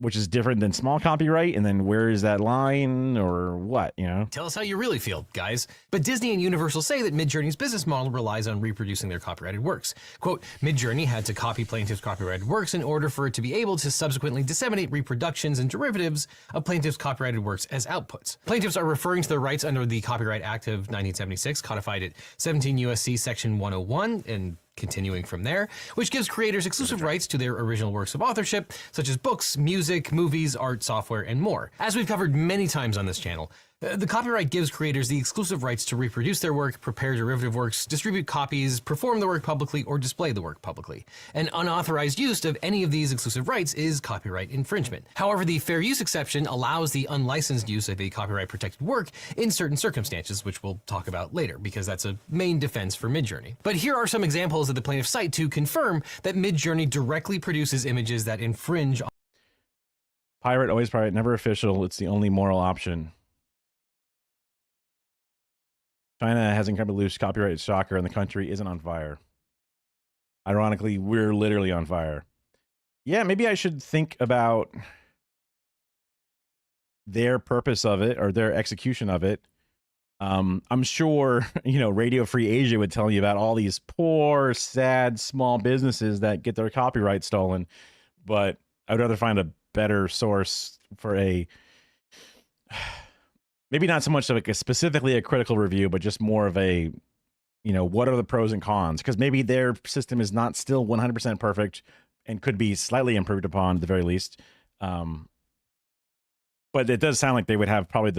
Speaker 1: which is different than small copyright, and then where is that line, or what,
Speaker 2: Tell us how you really feel, guys. But Disney and Universal say that Midjourney's business model relies on reproducing their copyrighted works. Quote, Midjourney had to copy plaintiffs' copyrighted works in order for it to be able to subsequently disseminate reproductions and derivatives of plaintiffs' copyrighted works as outputs. Plaintiffs are referring to their rights under the Copyright Act of 1976, codified at 17 U.S.C. Section 101, and continuing from there, which gives creators exclusive rights to their original works of authorship, such as books, music, movies, art, software, and more. As we've covered many times on this channel, the copyright gives creators the exclusive rights to reproduce their work, prepare derivative works, distribute copies, perform the work publicly, or display the work publicly. An unauthorized use of any of these exclusive rights is copyright infringement. However, the fair use exception allows the unlicensed use of a copyright-protected work in certain circumstances, which we'll talk about later, because that's a main defense for Midjourney. But here are some examples that the plaintiffs cite to confirm that Midjourney directly produces images that infringe on...
Speaker 1: Pirate, always pirate, never official. It's the only moral option. China has incredibly loose copyright, shocker, and the country isn't on fire. Ironically, we're literally on fire. Yeah, maybe I should think about their purpose of it, or their execution of it, I'm sure, Radio Free Asia would tell you about all these poor, sad, small businesses that get their copyright stolen. But I'd rather find a better source for maybe not so much like specifically a critical review, but just more of a, what are the pros and cons? Because maybe their system is not still 100% perfect and could be slightly improved upon at the very least. But it does sound like they would have probably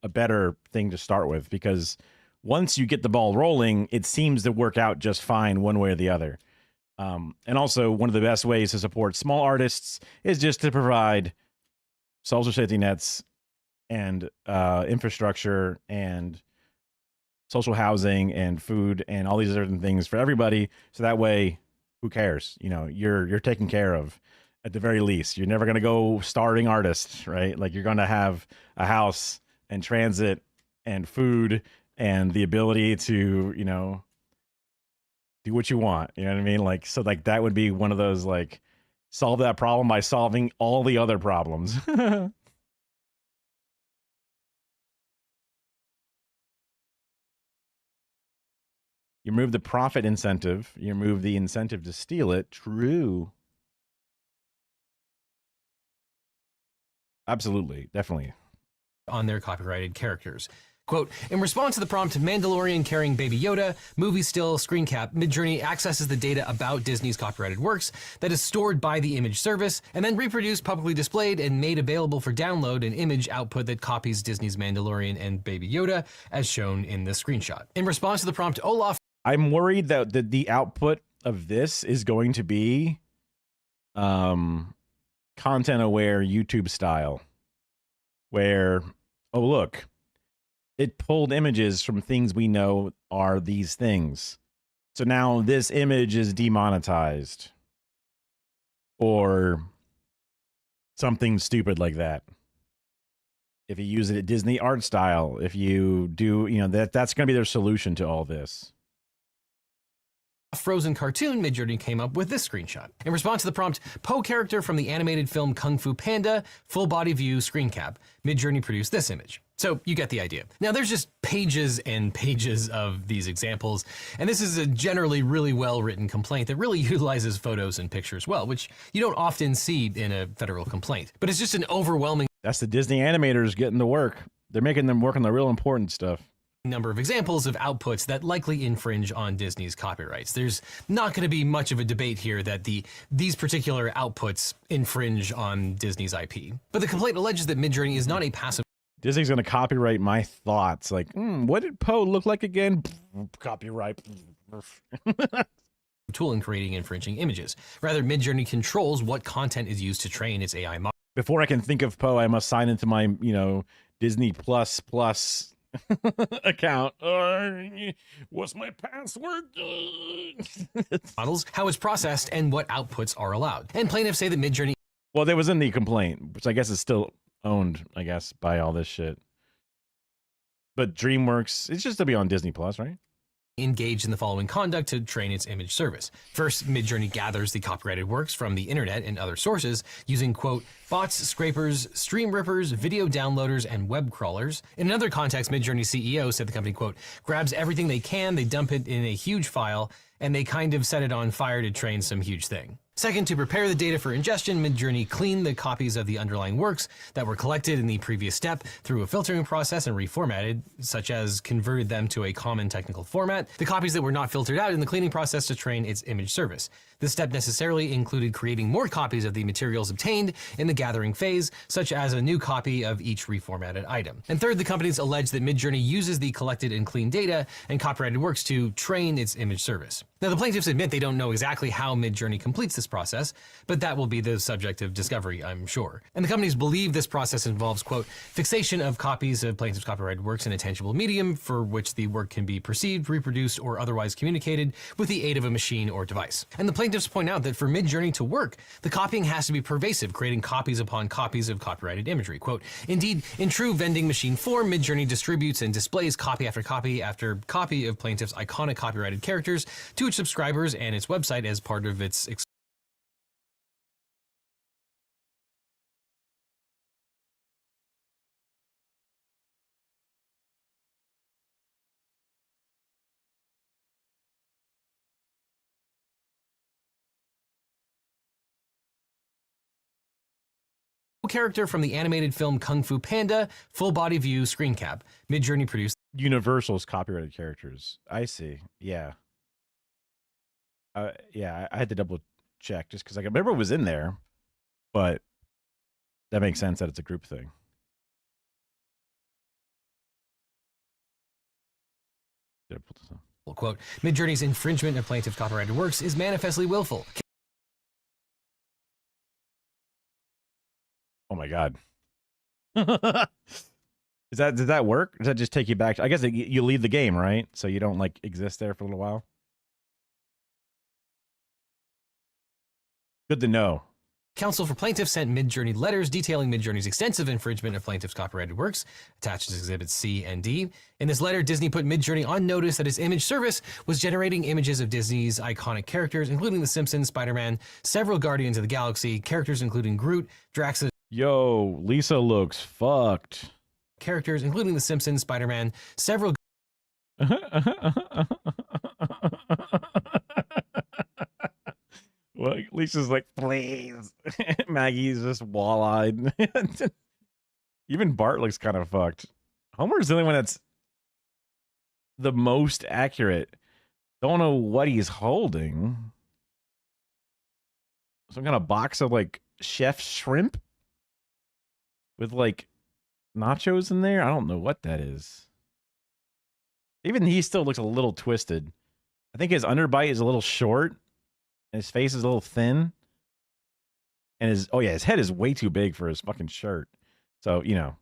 Speaker 1: a better thing to start with, because once you get the ball rolling, it seems to work out just fine one way or the other. And also, one of the best ways to support small artists is just to provide social safety nets and infrastructure and social housing and food and all these different things for everybody. So that way, who cares? You're taken care of at the very least. You're never going to go starving artists, right? Like, you're going to have a house and transit and food and the ability to, do what you want. You know what I mean? Like, so like that would be one of those, like, solve that problem by solving all the other problems. You remove the profit incentive. You remove the incentive to steal it. True. Absolutely. Definitely.
Speaker 2: On their copyrighted characters. Quote, in response to the prompt, Mandalorian carrying Baby Yoda, movie still, screen cap, Midjourney accesses the data about Disney's copyrighted works that is stored by the image service and then reproduced, publicly displayed, and made available for download an image output that copies Disney's Mandalorian and Baby Yoda, as shown in the screenshot. In response to the prompt, Olaf...
Speaker 1: I'm worried that the output of this is going to be content-aware YouTube style, where, oh, look, it pulled images from things we know are these things. So now this image is demonetized. Or something stupid like that. If you use it at Disney art style, if you do, that's going to be their solution to all this.
Speaker 2: Frozen cartoon, Midjourney came up with this screenshot. In response to the prompt, Poe character from the animated film Kung Fu Panda, full body view, screen cap, Midjourney produced this image. So you get the idea. Now there's just pages and pages of these examples, and this is a generally really well-written complaint that really utilizes photos and pictures well, which you don't often see in a federal complaint. But it's just an overwhelming...
Speaker 1: That's the Disney animators getting to work. They're making them work on the real important stuff.
Speaker 2: Number of examples of outputs that likely infringe on Disney's copyrights. There's not going to be much of a debate here that these particular outputs infringe on Disney's IP. But the complaint alleges that Midjourney is not a passive...
Speaker 1: Disney's going to copyright my thoughts. Like, what did Poe look like again? Copyright.
Speaker 2: tool in creating infringing images. Rather, Midjourney controls what content is used to train its AI model.
Speaker 1: Before I can think of Poe, I must sign into my, Disney Plus account. What's my password?
Speaker 2: Models, how it's processed, and what outputs are allowed. And plaintiffs say that Midjourney...
Speaker 1: Well, there was in the complaint, which I guess is still owned, by all this shit. But DreamWorks, it's just to be on Disney Plus, right?
Speaker 2: Engaged in the following conduct to train its image service. First, Midjourney gathers the copyrighted works from the internet and other sources using, quote, bots, scrapers, stream rippers, video downloaders, and web crawlers. In another context, Midjourney's CEO said the company, quote, grabs everything they can, they dump it in a huge file, and they kind of set it on fire to train some huge thing. Second, to prepare the data for ingestion, Midjourney cleaned the copies of the underlying works that were collected in the previous step through a filtering process and reformatted, such as converted them to a common technical format. The copies that were not filtered out in the cleaning process to train its image service. This step necessarily included creating more copies of the materials obtained in the gathering phase, such as a new copy of each reformatted item. And third, the companies allege that Midjourney uses the collected and cleaned data and copyrighted works to train its image service. Now, the plaintiffs admit they don't know exactly how Midjourney completes this process, but that will be the subject of discovery, I'm sure. And the companies believe this process involves, quote, fixation of copies of plaintiffs' copyrighted works in a tangible medium for which the work can be perceived, reproduced, or otherwise communicated with the aid of a machine or device. And the plaintiffs point out that for Midjourney to work, the copying has to be pervasive, creating copies upon copies of copyrighted imagery. Quote, indeed, in true vending machine form, Midjourney distributes and displays copy after copy of plaintiffs' iconic copyrighted characters to its subscribers and its website as part of its character from the animated film Kung Fu Panda, full body view screen cap. Midjourney produced
Speaker 1: Universal's copyrighted characters. I see. Yeah. Yeah, I had to double check just because I remember it was in there, but that makes sense that it's a group thing. Did I pull this up?
Speaker 2: Well, quote, Midjourney's infringement of plaintiff's copyrighted works is manifestly willful.
Speaker 1: Oh my God. Does that work? Does that just take you back? I guess you leave the game, right? So you don't like exist there for a little while. Good to know.
Speaker 2: Counsel for plaintiffs sent Midjourney letters detailing Midjourney's extensive infringement of plaintiff's copyrighted works, attached as Exhibits C and D. In this letter, Disney put Midjourney on notice that its image service was generating images of Disney's iconic characters, including The Simpsons, Spider-Man, several Guardians of the Galaxy, characters including Groot, Drax.
Speaker 1: Yo, Lisa looks fucked.
Speaker 2: Characters including The Simpsons, Spider-Man, several.
Speaker 1: Well, Lisa's like, please. Maggie's just wall-eyed. Even Bart looks kind of fucked. Homer's the only one that's the most accurate. Don't know what he's holding. Some kind of box of like chef shrimp with like nachos in there. I don't know what that is. Even he still looks a little twisted. I think his underbite is a little short. And his face is a little thin. And his head is way too big for his fucking shirt. So, you know.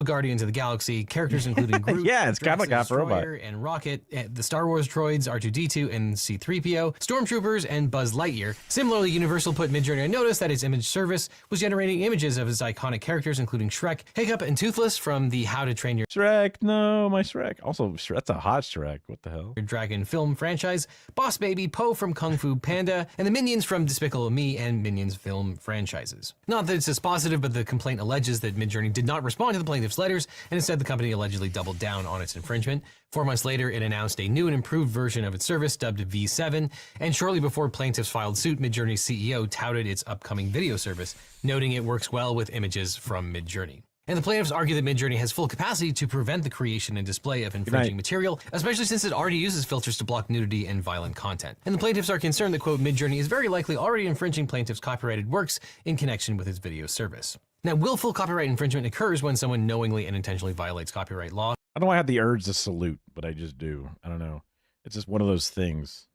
Speaker 2: Guardians of the Galaxy, characters including Groot,
Speaker 1: yeah, it's kind of like half robot,
Speaker 2: and Rocket, the Star Wars droids R2-D2 and C-3PO, Stormtroopers, and Buzz Lightyear. Similarly, Universal put Midjourney on notice that its image service was generating images of its iconic characters, including Shrek, Hiccup, and Toothless from the How to Train Your
Speaker 1: Shrek. No, my Shrek. Also, that's a hot Shrek. What the hell?
Speaker 2: Dragon film franchise, Boss Baby, Poe from Kung Fu Panda, and the Minions from Despicable Me and Minions film franchises. Not that it's dispositive, but the complaint alleges that Midjourney did not respond to the plaintiff's letters, and instead the company allegedly doubled down on its infringement. 4 months later, it announced a new and improved version of its service dubbed V7, and shortly before plaintiffs filed suit, Midjourney's CEO touted its upcoming video service, noting it works well with images from Midjourney. And the plaintiffs argue that Midjourney has full capacity to prevent the creation and display of infringing material, especially since it already uses filters to block nudity and violent content. And the plaintiffs are concerned that, quote, Midjourney is very likely already infringing plaintiffs' copyrighted works in connection with its video service. Now, willful copyright infringement occurs when someone knowingly and intentionally violates copyright law.
Speaker 1: I don't know why I have the urge to salute, but I just do. I don't know. It's just one of those things.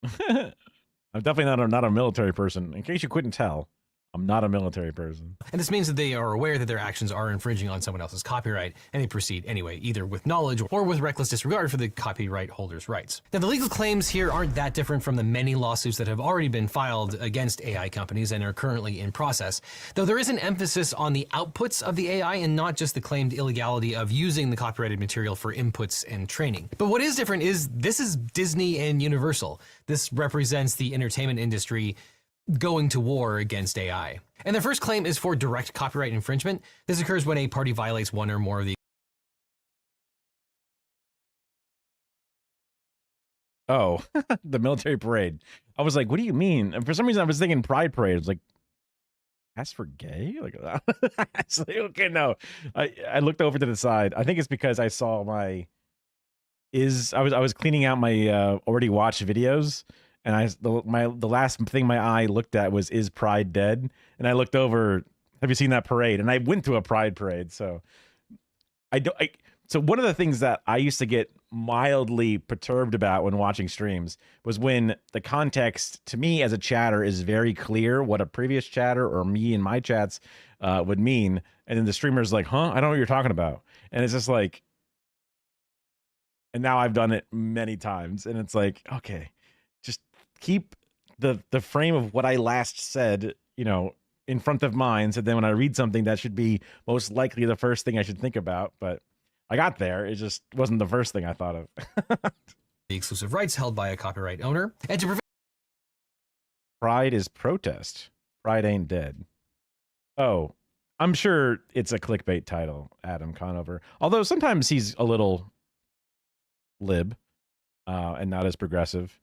Speaker 1: I'm definitely not a military person. In case you couldn't tell, I'm not a military person.
Speaker 2: And this means that they are aware that their actions are infringing on someone else's copyright, and they proceed anyway, either with knowledge or with reckless disregard for the copyright holder's rights. Now, the legal claims here aren't that different from the many lawsuits that have already been filed against AI companies and are currently in process, though there is an emphasis on the outputs of the AI and not just the claimed illegality of using the copyrighted material for inputs and training. But what is different is this is Disney and Universal. This represents the entertainment industry going to war against AI. And the first claim is for direct copyright infringement. This occurs when a party violates one or more of the
Speaker 1: the military parade. I was like, what do you mean? And for some reason I was thinking Pride Parade. I was like, that's for gay? Like, it's like, okay, no. I looked over to the side. I think it's because I saw I was cleaning out my already watched videos. And the last thing my eye looked at was, is Pride dead? And I looked over, have you seen that parade? And I went to a Pride parade. So so one of the things that I used to get mildly perturbed about when watching streams was when the context to me as a chatter is very clear what a previous chatter or me in my chats would mean. And then the streamer's like, huh? I don't know what you're talking about. And it's just like, and now I've done it many times. And it's like, okay, just keep the frame of what I last said, you know, in front of mine. So then when I read something, that should be most likely the first thing I should think about. But I got there. It just wasn't the first thing I thought of.
Speaker 2: The exclusive rights held by a copyright owner. And to prevent
Speaker 1: Pride is protest. Pride ain't dead. Oh, I'm sure it's a clickbait title, Adam Conover. Although sometimes he's a little lib and not as progressive.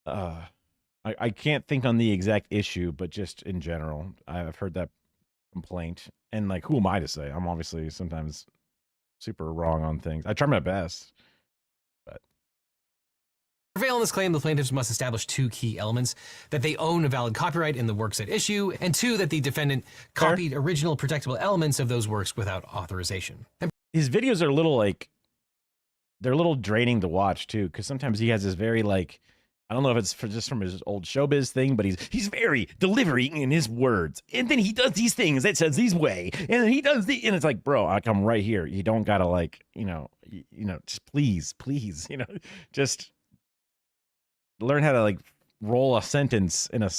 Speaker 1: I'm I can't think on the exact issue, but just in general, I've heard that complaint. And like, who am I to say? I'm obviously sometimes super wrong on things. I try my best, but
Speaker 2: To prevail on this claim, the plaintiffs must establish two key elements: that they own a valid copyright in the works at issue, and two, that the defendant copied original protectable elements of those works without authorization.
Speaker 1: His videos are a little like, they're a little draining to watch too, because sometimes he has this very like, I don't know if it's just from his old showbiz thing, but he's very delivering in his words, and then he does these things that says these way, and then he does and it's like, bro, I come right here. You don't gotta like, just please, just learn how to like roll a sentence in a,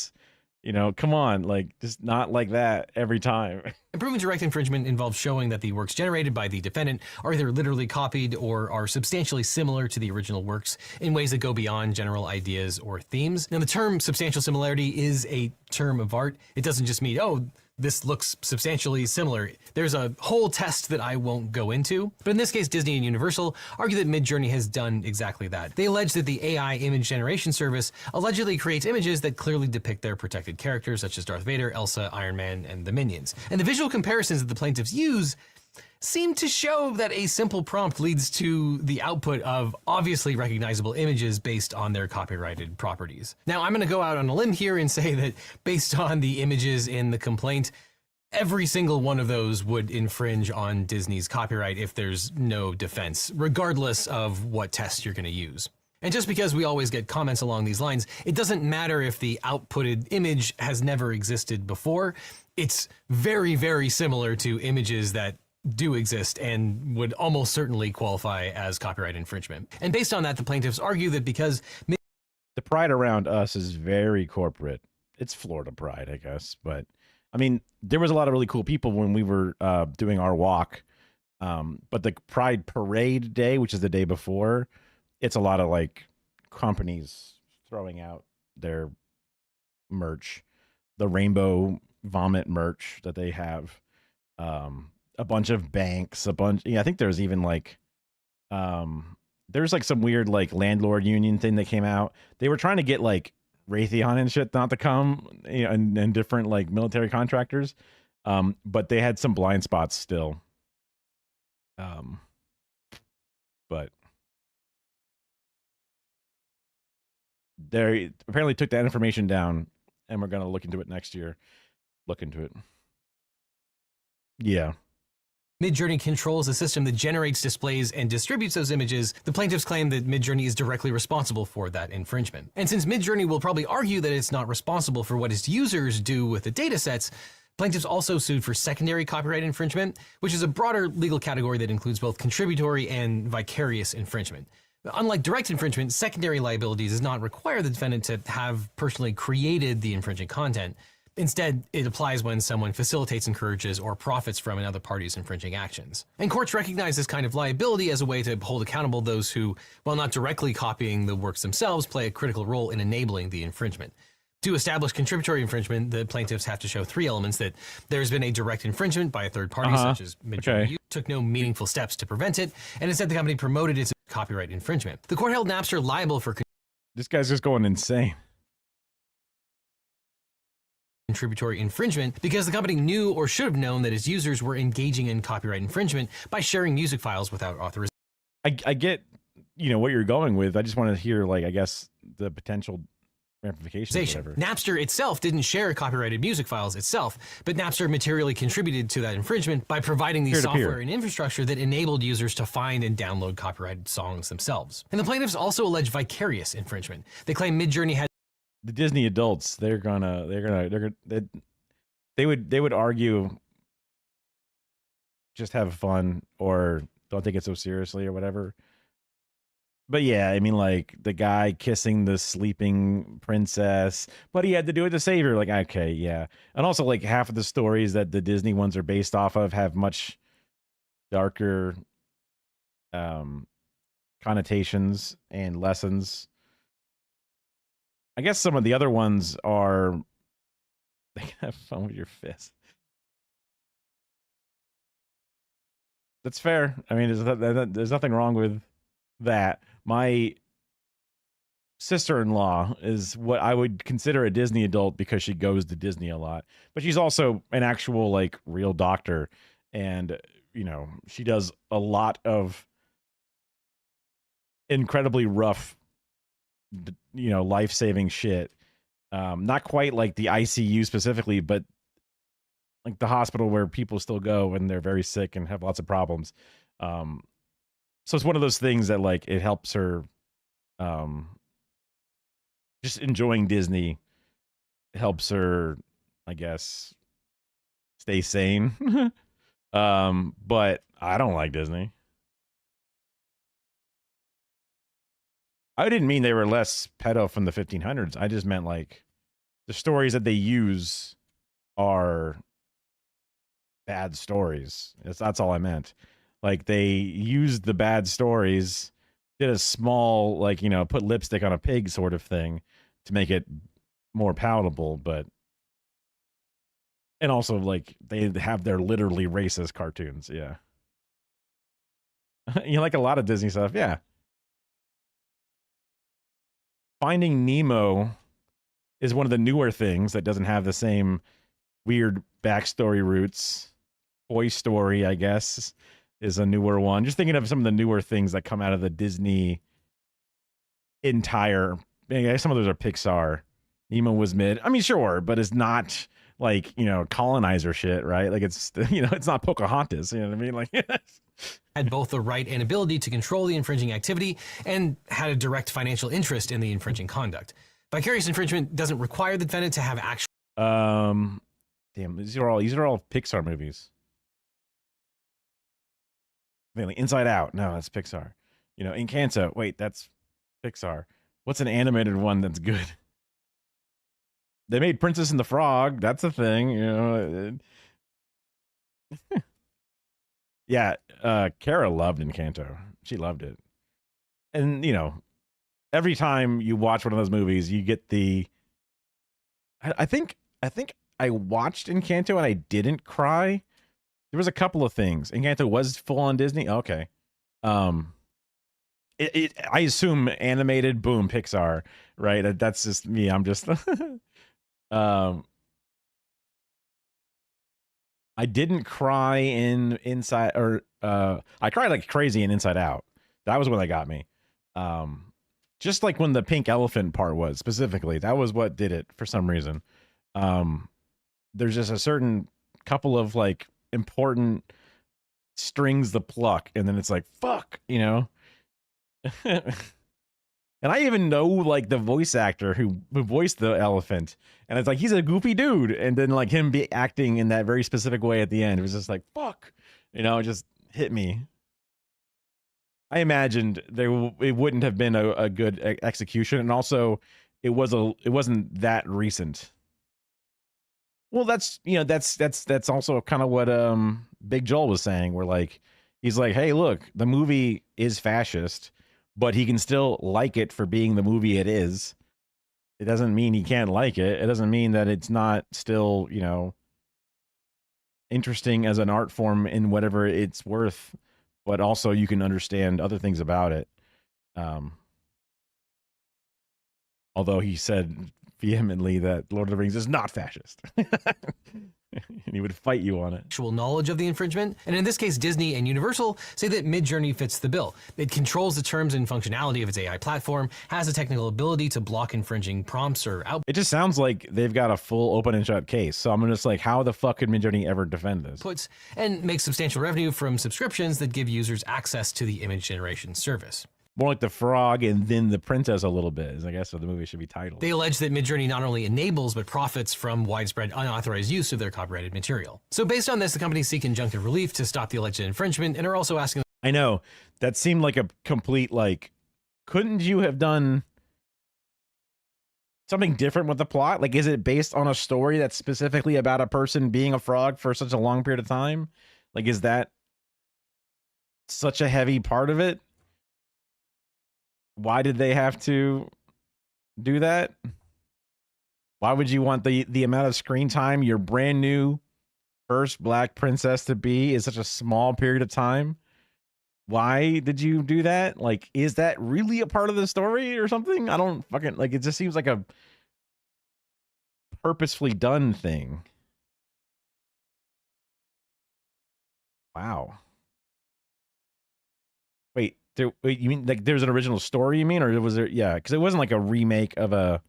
Speaker 1: come on, like just not like that every time.
Speaker 2: And proving direct infringement involves showing that the works generated by the defendant are either literally copied or are substantially similar to the original works in ways that go beyond general ideas or themes. Now, the term substantial similarity is a term of art. It doesn't just mean, oh, this looks substantially similar. There's a whole test that I won't go into. But in this case, Disney and Universal argue that Midjourney has done exactly that. They allege that the AI image generation service allegedly creates images that clearly depict their protected characters, such as Darth Vader, Elsa, Iron Man, and the Minions. And the visual comparisons that the plaintiffs use seem to show that a simple prompt leads to the output of obviously recognizable images based on their copyrighted properties. Now, I'm going to go out on a limb here and say that based on the images in the complaint, every single one of those would infringe on Disney's copyright if there's no defense, regardless of what test you're going to use. And just because we always get comments along these lines, it doesn't matter if the outputted image has never existed before. It's very, very similar to images that do exist and would almost certainly qualify as copyright infringement. And based on that, the plaintiffs argue that because
Speaker 1: the pride around us is very corporate. It's Florida pride, I guess. But I mean, there was a lot of really cool people when we were doing our walk. But the Pride Parade day, which is the day before, it's a lot of like companies throwing out their merch, the rainbow vomit merch that they have. A bunch of banks, I think there's even like, there's like some weird like landlord union thing that came out. They were trying to get like Raytheon and shit not to come, and different like military contractors. But they had some blind spots still. But they apparently took that information down, and we're going to look into it next year. Look into it. Yeah.
Speaker 2: Midjourney controls a system that generates, displays, and distributes those images, the plaintiffs claim that Midjourney is directly responsible for that infringement. And since Midjourney will probably argue that it's not responsible for what its users do with the datasets, plaintiffs also sued for secondary copyright infringement, which is a broader legal category that includes both contributory and vicarious infringement. Unlike direct infringement, secondary liability does not require the defendant to have personally created the infringing content. Instead, it applies when someone facilitates, encourages, or profits from another party's infringing actions. And courts recognize this kind of liability as a way to hold accountable those who, while not directly copying the works themselves, play a critical role in enabling the infringement. To establish contributory infringement, the plaintiffs have to show three elements: that there's been a direct infringement by a third party, such as Midjourney, took no meaningful steps to prevent it, and instead the company promoted its copyright infringement. The court held Napster liable for
Speaker 1: this guy's just going insane.
Speaker 2: Contributory infringement because the company knew or should have known that its users were engaging in copyright infringement by sharing music files without authorization.
Speaker 1: I get, what you're going with. I just want to hear, like, I guess the potential ramifications or whatever.
Speaker 2: Napster itself didn't share copyrighted music files itself, but Napster materially contributed to that infringement by providing the software and infrastructure that enabled users to find and download copyrighted songs themselves. And the plaintiffs also allege vicarious infringement. They claim Midjourney had
Speaker 1: the Disney adults, they would argue just have fun or don't take it so seriously or whatever. But yeah, I mean, like the guy kissing the sleeping princess, but he had to do it to save her. Like, okay, yeah. And also, like, half of the stories that the Disney ones are based off of have much darker connotations and lessons. I guess some of the other ones are, they can have fun with your fist. That's fair. I mean, there's nothing wrong with that. My sister-in-law is what I would consider a Disney adult because she goes to Disney a lot, but she's also an actual like real doctor, and you know she does a lot of incredibly rough, you know, life-saving shit. Not quite like the ICU specifically, but like the hospital where people still go when they're very sick and have lots of problems. So it's one of those things that like it helps her just enjoying Disney helps her, I guess, stay sane. But I don't like Disney. I didn't mean they were less pedo from the 1500s. I just meant like the stories that they use are bad stories. That's all I meant. Like they used the bad stories, did a small, like, you know, put lipstick on a pig sort of thing to make it more palatable, but and also like they have their literally racist cartoons. Yeah. You like a lot of Disney stuff, yeah. Finding Nemo is one of the newer things that doesn't have the same weird backstory roots. Toy Story, I guess, is a newer one. Just thinking of some of the newer things that come out of the Disney entire. I guess some of those are Pixar. Nemo was mid. I mean, sure, but it's not like, you know, colonizer shit, right? Like it's, you know, it's not Pocahontas. You know what I mean? Like
Speaker 2: had both the right and ability to control the infringing activity and had a direct financial interest in the infringing conduct. Vicarious infringement doesn't require the defendant to have actual.
Speaker 1: Damn, these are all Pixar movies. Like Inside Out, no, that's Pixar. You know, Encanto, wait, that's Pixar. What's an animated one that's good? They made Princess and the Frog. That's a thing, you know. Yeah, Kara loved Encanto. She loved it. And, you know, every time you watch one of those movies, you get the I think I watched Encanto and I didn't cry. There was a couple of things. Encanto was full on Disney. Okay. I assume animated, boom, Pixar, right? That's just me. I'm just I didn't cry in Inside, or I cried like crazy in Inside Out. That was when they got me. Just like when the pink elephant part was specifically, that was what did it for some reason. There's just a certain couple of like important strings to pluck, and then it's like, fuck, you know. And I even know like the voice actor who voiced the elephant, and it's like he's a goofy dude, and then like him be acting in that very specific way at the end, it was just like, fuck, you know, it just hit me. I imagined it wouldn't have been a good execution, and also it wasn't that recent. Well, that's, you know, that's also kind of what Big Joel was saying, where like he's like, hey, look, the movie is fascist, but he can still like it for being the movie it is. It doesn't mean he can't like it. It doesn't mean that it's not still, you know, interesting as an art form in whatever it's worth, but also you can understand other things about it. Although he said vehemently that Lord of the Rings is not fascist. And he would fight you on it.
Speaker 2: Actual knowledge of the infringement, and in this case Disney and Universal say that Midjourney fits the bill. It controls the terms and functionality of its AI platform, has the technical ability to block infringing prompts or outputs.
Speaker 1: It just sounds like they've got a full open and shut case, so I'm just like, how the fuck could Midjourney ever defend this?
Speaker 2: And make substantial revenue from subscriptions that give users access to the image generation service.
Speaker 1: More like the frog and then the princess a little bit, is I guess what the movie should be titled.
Speaker 2: They allege that Midjourney not only enables but profits from widespread unauthorized use of their copyrighted material. So based on this, the companies seek injunctive relief to stop the alleged infringement and are also asking.
Speaker 1: I know, that seemed like a complete, like, couldn't you have done something different with the plot? Like, is it based on a story that's specifically about a person being a frog for such a long period of time? Like, is that such a heavy part of it? Why did they have to do that? Why would you want the amount of screen time your brand new first black princess to be is such a small period of time? why did you do that? Like, is that really a part of the story or something? I don't fucking like. It just seems like a purposefully done thing. Wow. Wait, wait, you mean like there's an original story? You mean, or was there? Yeah, because it wasn't like a remake of a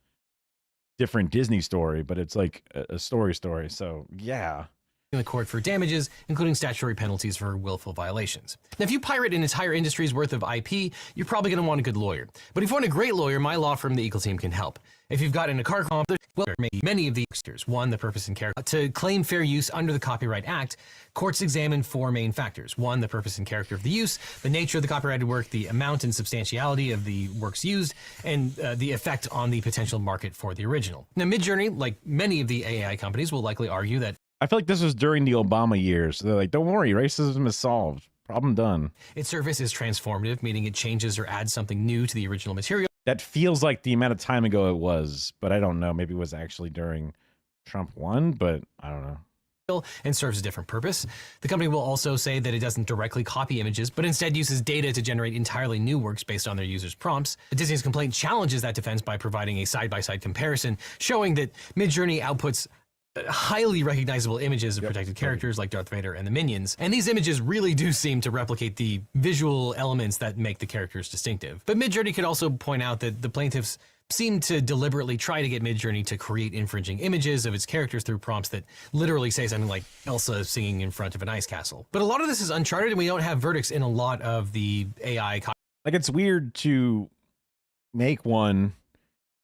Speaker 1: different Disney story, but it's like a story. So yeah.
Speaker 2: In the court for damages, including statutory penalties for willful violations. Now, if you pirate an entire industry's worth of IP, you're probably going to want a good lawyer. But if you want a great lawyer, my law firm, the Eagle Team, can help. If you've got in a car comp, well, many of the factors. One, the purpose and character. To claim fair use under the Copyright Act, courts examine four main factors. One, the purpose and character of the use, the nature of the copyrighted work, the amount and substantiality of the works used, and the effect on the potential market for the original. Now, Midjourney, like many of the AI companies, will likely argue that
Speaker 1: I feel like this was during the Obama years. They're like, don't worry, racism is solved. Problem done.
Speaker 2: its service is transformative, meaning it changes or adds something new to the original material.
Speaker 1: That feels like the amount of time ago it was, but I don't know. Maybe it was actually during Trump won, but I don't know.
Speaker 2: And serves a different purpose. The company will also say that it doesn't directly copy images, but instead uses data to generate entirely new works based on their users' prompts. Disney's complaint challenges that defense by providing a side-by-side comparison, showing that Midjourney outputs highly recognizable images of protected characters like Darth Vader and the Minions, and these images really do seem to replicate the visual elements that make the characters distinctive. But Midjourney could also point out that the plaintiffs seem to deliberately try to get Midjourney to create infringing images of its characters through prompts that literally say something like Elsa singing in front of an ice castle. But a lot of this is uncharted, and we don't have verdicts in a lot of the AI.
Speaker 1: Like, it's weird to make one,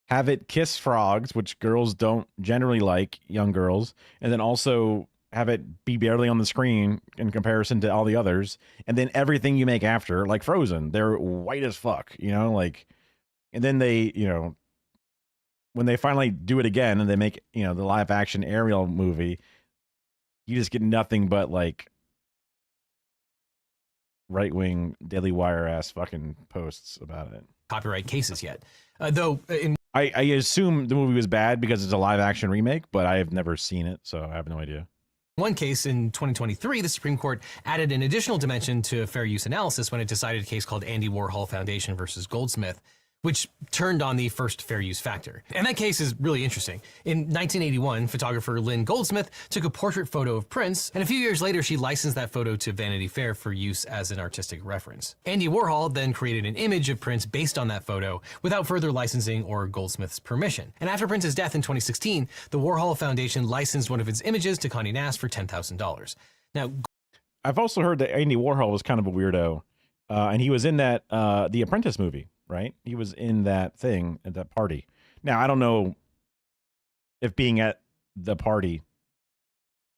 Speaker 1: have it kiss frogs, which girls don't generally like, young girls, and then also have it be barely on the screen in comparison to all the others, and then everything you make after, like Frozen, they're white as fuck, you know, like, and then they, you know, when they finally do it again and they make, you know, the live action Ariel movie, you just get nothing but like right-wing Daily Wire ass fucking posts about it.
Speaker 2: Copyright cases yet. Though
Speaker 1: I assume the movie was bad because it's a live action remake, but I have never seen it, so I have no idea.
Speaker 2: One case in 2023, the Supreme Court added an additional dimension to fair use analysis when it decided a case called Andy Warhol Foundation versus Goldsmith, which turned on the first fair use factor. And that case is really interesting. In 1981, photographer Lynn Goldsmith took a portrait photo of Prince, and a few years later she licensed that photo to Vanity Fair for use as an artistic reference. Andy Warhol then created an image of Prince based on that photo without further licensing or Goldsmith's permission. And after Prince's death in 2016, the Warhol Foundation licensed one of its images to Condé Nast for $10,000. Now,
Speaker 1: I've also heard that Andy Warhol was kind of a weirdo, and he was in that The Apprentice movie. Right? He was in that thing at that party. Now, I don't know if being at the party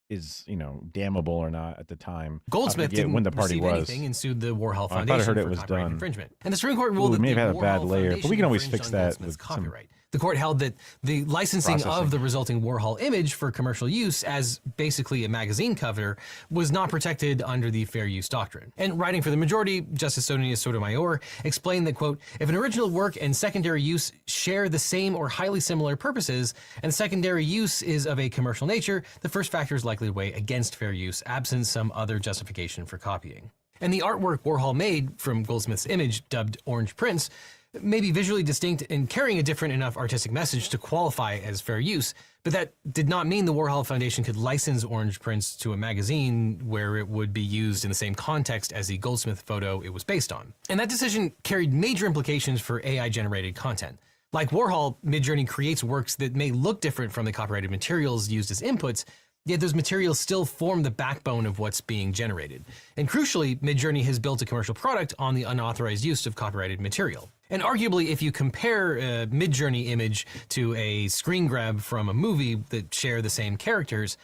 Speaker 1: is, you know, damnable or not at the time.
Speaker 2: Goldsmith didn't
Speaker 1: when the party
Speaker 2: receive
Speaker 1: was.
Speaker 2: anything and sued the Warhol Foundation
Speaker 1: I thought I heard
Speaker 2: for
Speaker 1: it was
Speaker 2: copyright
Speaker 1: done.
Speaker 2: infringement. And the Supreme Court ruled that
Speaker 1: may
Speaker 2: the
Speaker 1: have had a bad
Speaker 2: Warhol
Speaker 1: layer, but we can always
Speaker 2: Foundation
Speaker 1: fix that
Speaker 2: infringed on
Speaker 1: with
Speaker 2: Goldsmith's
Speaker 1: some
Speaker 2: copyright. The court held that the licensing
Speaker 1: processing.
Speaker 2: of the resulting Warhol image for commercial use as basically a magazine cover was not protected under the fair use doctrine. And writing for the majority, Justice Sonia Sotomayor explained that, quote, if an original work and secondary use share the same or highly similar purposes, and secondary use is of a commercial nature, the first factor is likely to weigh against fair use, absent some other justification for copying. And the artwork Warhol made from Goldsmith's image, dubbed Orange Prince, may be visually distinct and carrying a different enough artistic message to qualify as fair use, but that did not mean the Warhol Foundation could license Orange Prince to a magazine where it would be used in the same context as the Goldsmith photo it was based on. And that decision carried major implications for AI-generated content. Like Warhol, Midjourney creates works that may look different from the copyrighted materials used as inputs, yet those materials still form the backbone of what's being generated. And crucially, Midjourney has built a commercial product on the unauthorized use of copyrighted material. And arguably, if you compare a Midjourney image to a screen grab from a movie that share the same characters,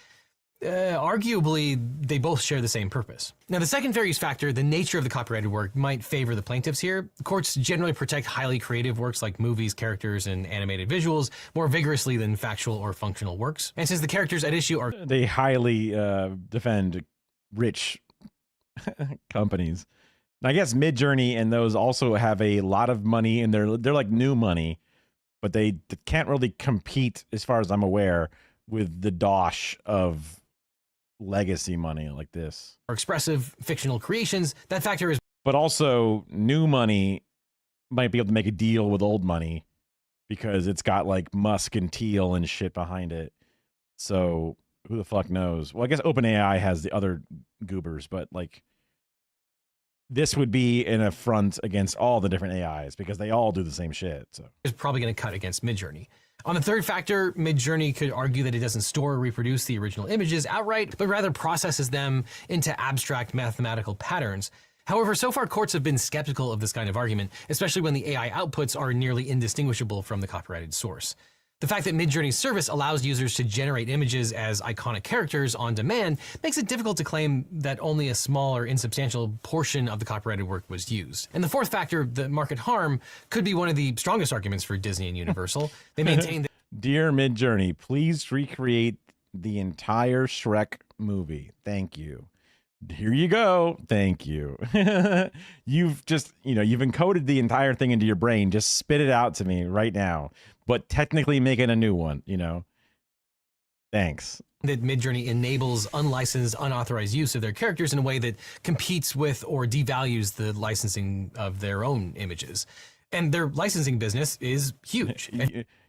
Speaker 2: arguably they both share the same purpose. Now, the second fair use factor, the nature of the copyrighted work, might favor the plaintiffs here. Courts generally protect highly creative works like movies, characters, and animated visuals more vigorously than factual or functional works. And since the characters at issue are...
Speaker 1: They highly defend rich companies. I guess Midjourney and those also have a lot of money, and they're like new money, but they can't really compete, as far as I'm aware, with the dosh of legacy money like this.
Speaker 2: Expressive fictional creations, that factor is
Speaker 1: But also, new money might be able to make a deal with old money because it's got like Musk and Teal and shit behind it. So who the fuck knows? Well, I guess OpenAI has the other goobers, but like this would be an affront against all the different AIs because they all do the same shit. So
Speaker 2: it's probably going to cut against Midjourney. On the third factor, Midjourney could argue that it doesn't store or reproduce the original images outright, but rather processes them into abstract mathematical patterns. However, so far courts have been skeptical of this kind of argument, especially when the AI outputs are nearly indistinguishable from the copyrighted source. The fact that Midjourney's service allows users to generate images as iconic characters on demand makes it difficult to claim that only a small or insubstantial portion of the copyrighted work was used. And the fourth factor, the market harm, could be one of the strongest arguments for Disney and Universal. They maintain that
Speaker 1: Dear Midjourney, please recreate the entire Shrek movie. Thank you. Here you go. Thank you. You've just, you've encoded the entire thing into your brain. Just spit it out to me right now. But technically make it a new one, Thanks.
Speaker 2: That Midjourney enables unlicensed, unauthorized use of their characters in a way that competes with or devalues the licensing of their own images. And their licensing business is huge.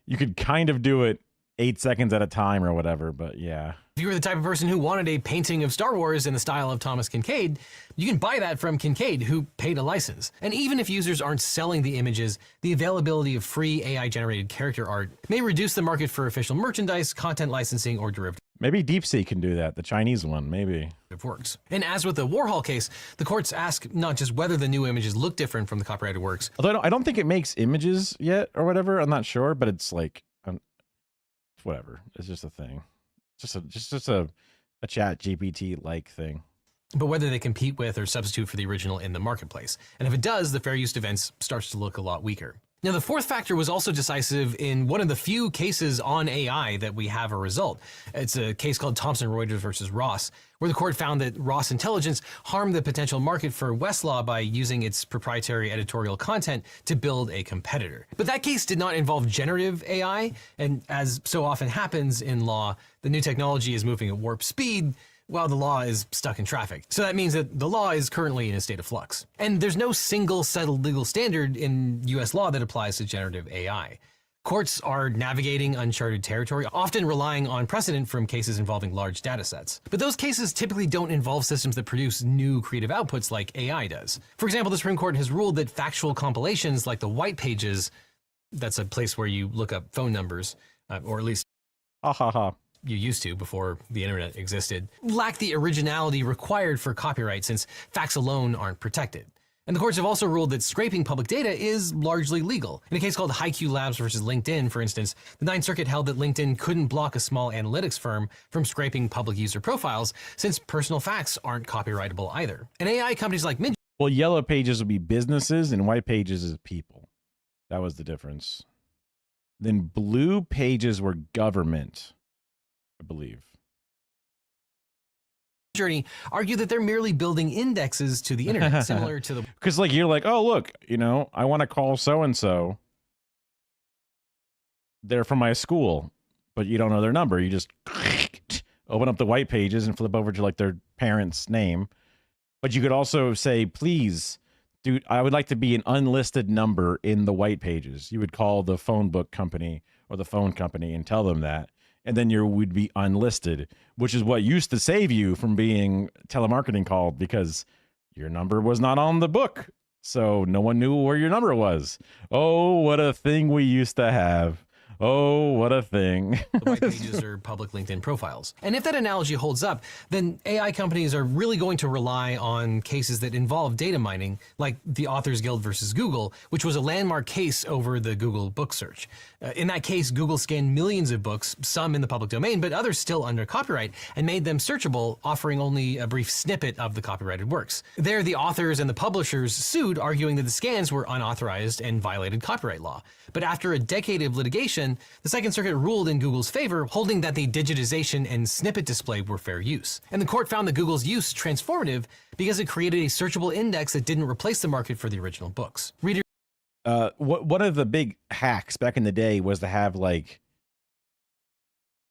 Speaker 1: You could kind of do it 8 seconds at a time or whatever, but yeah.
Speaker 2: If you were the type of person who wanted a painting of Star Wars in the style of Thomas Kincaid, you can buy that from Kincaid, who paid a license. And even if users aren't selling the images, the availability of free AI-generated character art may reduce the market for official merchandise, content licensing, or derivative.
Speaker 1: Maybe DeepSeek can do that, the Chinese one, maybe.
Speaker 2: Works. And as with the Warhol case, the courts ask not just whether the new images look different from the copyrighted works.
Speaker 1: Although I don't think it makes images yet or whatever, I'm not sure, but it's like, whatever. It's just a thing. Just a chat GPT like thing.
Speaker 2: But whether they compete with or substitute for the original in the marketplace. And if it does, the fair use defense starts to look a lot weaker. Now, the fourth factor was also decisive in one of the few cases on AI that we have a result. It's a case called Thomson Reuters versus Ross, where the court found that Ross Intelligence harmed the potential market for Westlaw by using its proprietary editorial content to build a competitor. But that case did not involve generative AI, and as so often happens in law, the new technology is moving at warp speed, while the law is stuck in traffic. So that means that the law is currently in a state of flux. And there's no single settled legal standard in US law that applies to generative AI. Courts are navigating uncharted territory, often relying on precedent from cases involving large data sets. But those cases typically don't involve systems that produce new creative outputs like AI does. For example, the Supreme Court has ruled that factual compilations like the white pages, that's a place where you look up phone numbers, or at least you used to before the internet existed, lack the originality required for copyright since facts alone aren't protected. And the courts have also ruled that scraping public data is largely legal. In a case called HiQ Labs versus LinkedIn, for instance, the Ninth Circuit held that LinkedIn couldn't block a small analytics firm from scraping public user profiles since personal facts aren't copyrightable either. And AI companies like Midjourney.
Speaker 1: Well, yellow pages would be businesses and white pages is people. That was the difference. Then blue pages were government, I believe.
Speaker 2: Journey argue that they're merely building indexes to the internet, similar to the.
Speaker 1: Because like you're like, oh look, I want to call so and so. They're from my school, but you don't know their number. You just open up the white pages and flip over to like their parents' name. But you could also say, please, dude, I would like to be an unlisted number in the white pages. You would call the phone book company or the phone company and tell them that. And then you would be unlisted, which is what used to save you from being telemarketing called because your number was not on the book. So no one knew where your number was. Oh, what a thing we used to have. Oh, what a thing.
Speaker 2: The white pages are public LinkedIn profiles. And if that analogy holds up, then AI companies are really going to rely on cases that involve data mining, like the Authors Guild versus Google, which was a landmark case over the Google book search. In that case, Google scanned millions of books, some in the public domain, but others still under copyright, and made them searchable, offering only a brief snippet of the copyrighted works. There, the authors and the publishers sued, arguing that the scans were unauthorized and violated copyright law. But after a decade of litigation, the Second Circuit ruled in Google's favor, holding that the digitization and snippet display were fair use. And the court found that Google's use transformative because it created a searchable index that didn't replace the market for the original books.
Speaker 1: One of the big hacks back in the day was to have like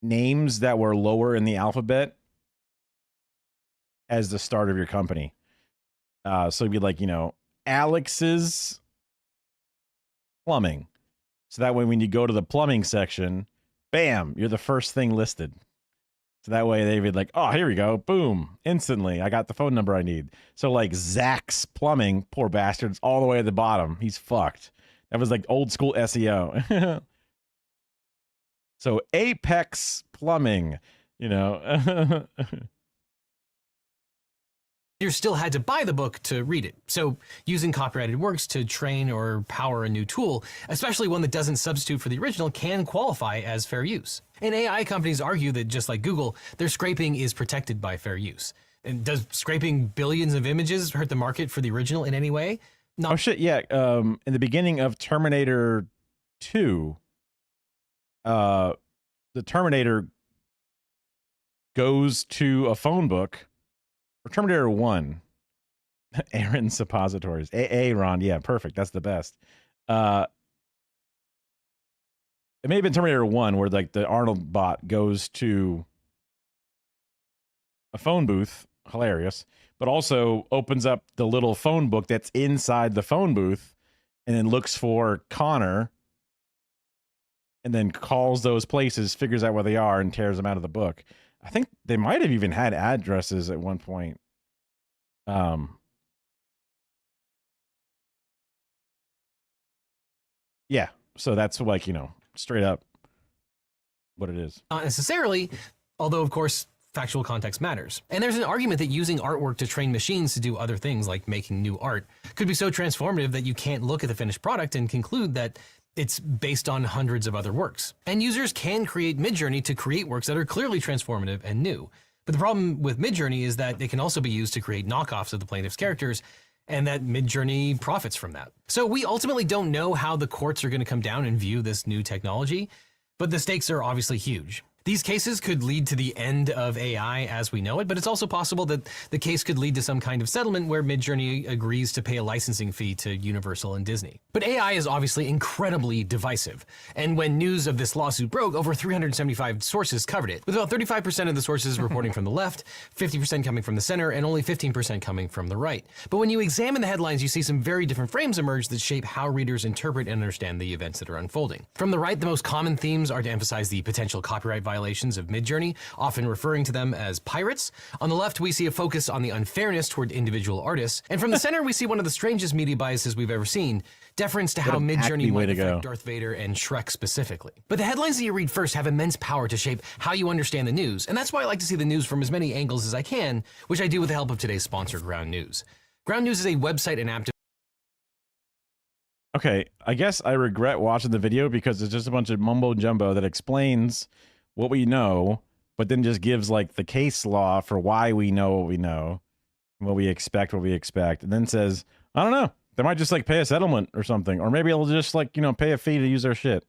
Speaker 1: names that were lower in the alphabet as the start of your company. So it'd be like, Alex's plumbing. So that way when you go to the plumbing section, bam, you're the first thing listed. So that way they'd be like, oh, here we go. Boom. Instantly. I got the phone number I need. So like Zach's plumbing, poor bastard's all the way at the bottom. He's fucked. That was like old school SEO. So Apex Plumbing,
Speaker 2: You still had to buy the book to read it. So using copyrighted works to train or power a new tool, especially one that doesn't substitute for the original, can qualify as fair use. And AI companies argue that just like Google, their scraping is protected by fair use. And does scraping billions of images hurt the market for the original in any way?
Speaker 1: No. Oh shit, yeah. In the beginning of Terminator 2, the Terminator goes to a phone book. Or Terminator 1, Aaron Suppositories. Aaron, yeah, perfect. That's the best. It may have been Terminator 1 where like the Arnold bot goes to a phone booth, hilarious, but also opens up the little phone book that's inside the phone booth and then looks for Connor and then calls those places, figures out where they are, and tears them out of the book. I think they might have even had addresses at one point. Yeah, so that's like, straight up what it is.
Speaker 2: Not necessarily, although of course factual context matters. And there's an argument that using artwork to train machines to do other things like making new art could be so transformative that you can't look at the finished product and conclude that it's based on hundreds of other works. And users can create Midjourney to create works that are clearly transformative and new. But the problem with Midjourney is that it can also be used to create knockoffs of the plaintiff's characters, and that Midjourney profits from that. So we ultimately don't know how the courts are going to come down and view this new technology, but the stakes are obviously huge. These cases could lead to the end of AI as we know it, but it's also possible that the case could lead to some kind of settlement where Midjourney agrees to pay a licensing fee to Universal and Disney. But AI is obviously incredibly divisive, and when news of this lawsuit broke, over 375 sources covered it, with about 35% of the sources reporting from the left, 50% coming from the center, and only 15% coming from the right. But when you examine the headlines, you see some very different frames emerge that shape how readers interpret and understand the events that are unfolding. From the right, the most common themes are to emphasize the potential copyright violations of Midjourney, often referring to them as pirates. On the left, we see a focus on the unfairness toward individual artists. And from the center, we see one of the strangest media biases we've ever seen, deference to how Midjourney might affect Darth Vader and Shrek specifically. But the headlines that you read first have immense power to shape how you understand the news, and that's why I like to see the news from as many angles as I can, which I do with the help of today's sponsor, Ground News. Ground News is a website and app.
Speaker 1: Okay, I guess I regret watching the video because it's just a bunch of mumbo jumbo that explains what we know, but then just gives like the case law for why we know, what we expect, and then says, I don't know, they might just like pay a settlement or something, or maybe they'll just like, pay a fee to use their shit.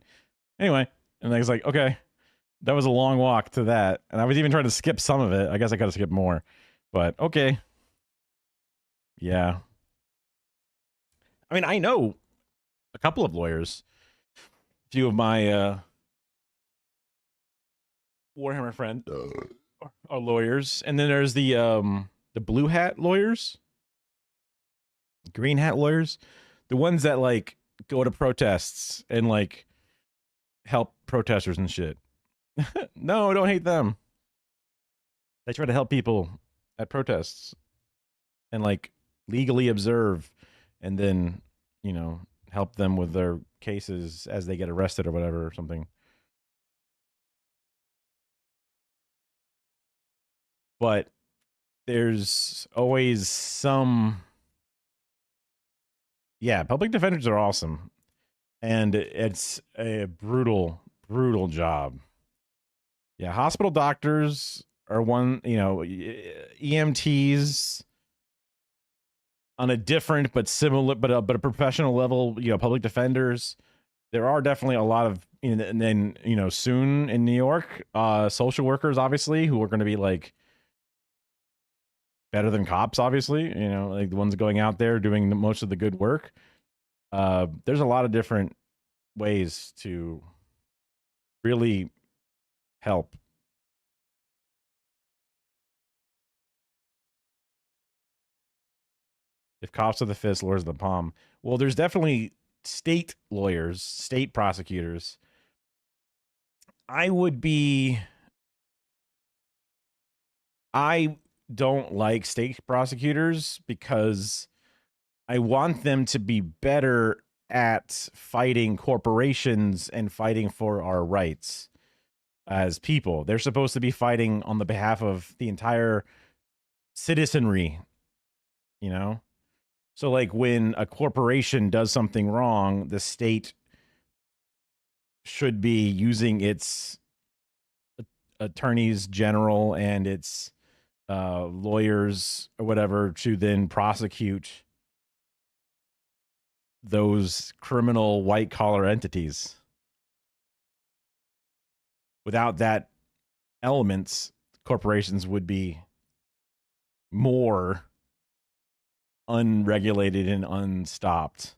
Speaker 1: Anyway, and I was like, okay, that was a long walk to that. And I was even trying to skip some of it. I guess I could have skipped more, but okay. Yeah. I mean, I know a couple of lawyers, a few of my, Warhammer friend are lawyers, and then there's the blue hat lawyers, green hat lawyers, the ones that like go to protests and like help protesters and shit. No, don't hate them. They try to help people at protests and like legally observe and then, help them with their cases as they get arrested or whatever or something. But there's always some, public defenders are awesome, and it's a brutal job. Yeah, hospital doctors are one, EMTs on a different but similar, but a professional level, public defenders. There are definitely a lot of, and then, soon in New York, social workers, obviously, who are going to be like, better than cops, obviously, like the ones going out there doing most of the good work. There's a lot of different ways to really help. If cops of the fist, lawyers of the palm. Well, there's definitely state lawyers, state prosecutors. I don't like state prosecutors because I want them to be better at fighting corporations and fighting for our rights as people. They're supposed to be fighting on the behalf of the entire citizenry, you know? So like when a corporation does something wrong, the state should be using its attorneys general and its lawyers or whatever to then prosecute those criminal white collar entities. Without that elements, corporations would be more unregulated and unstopped.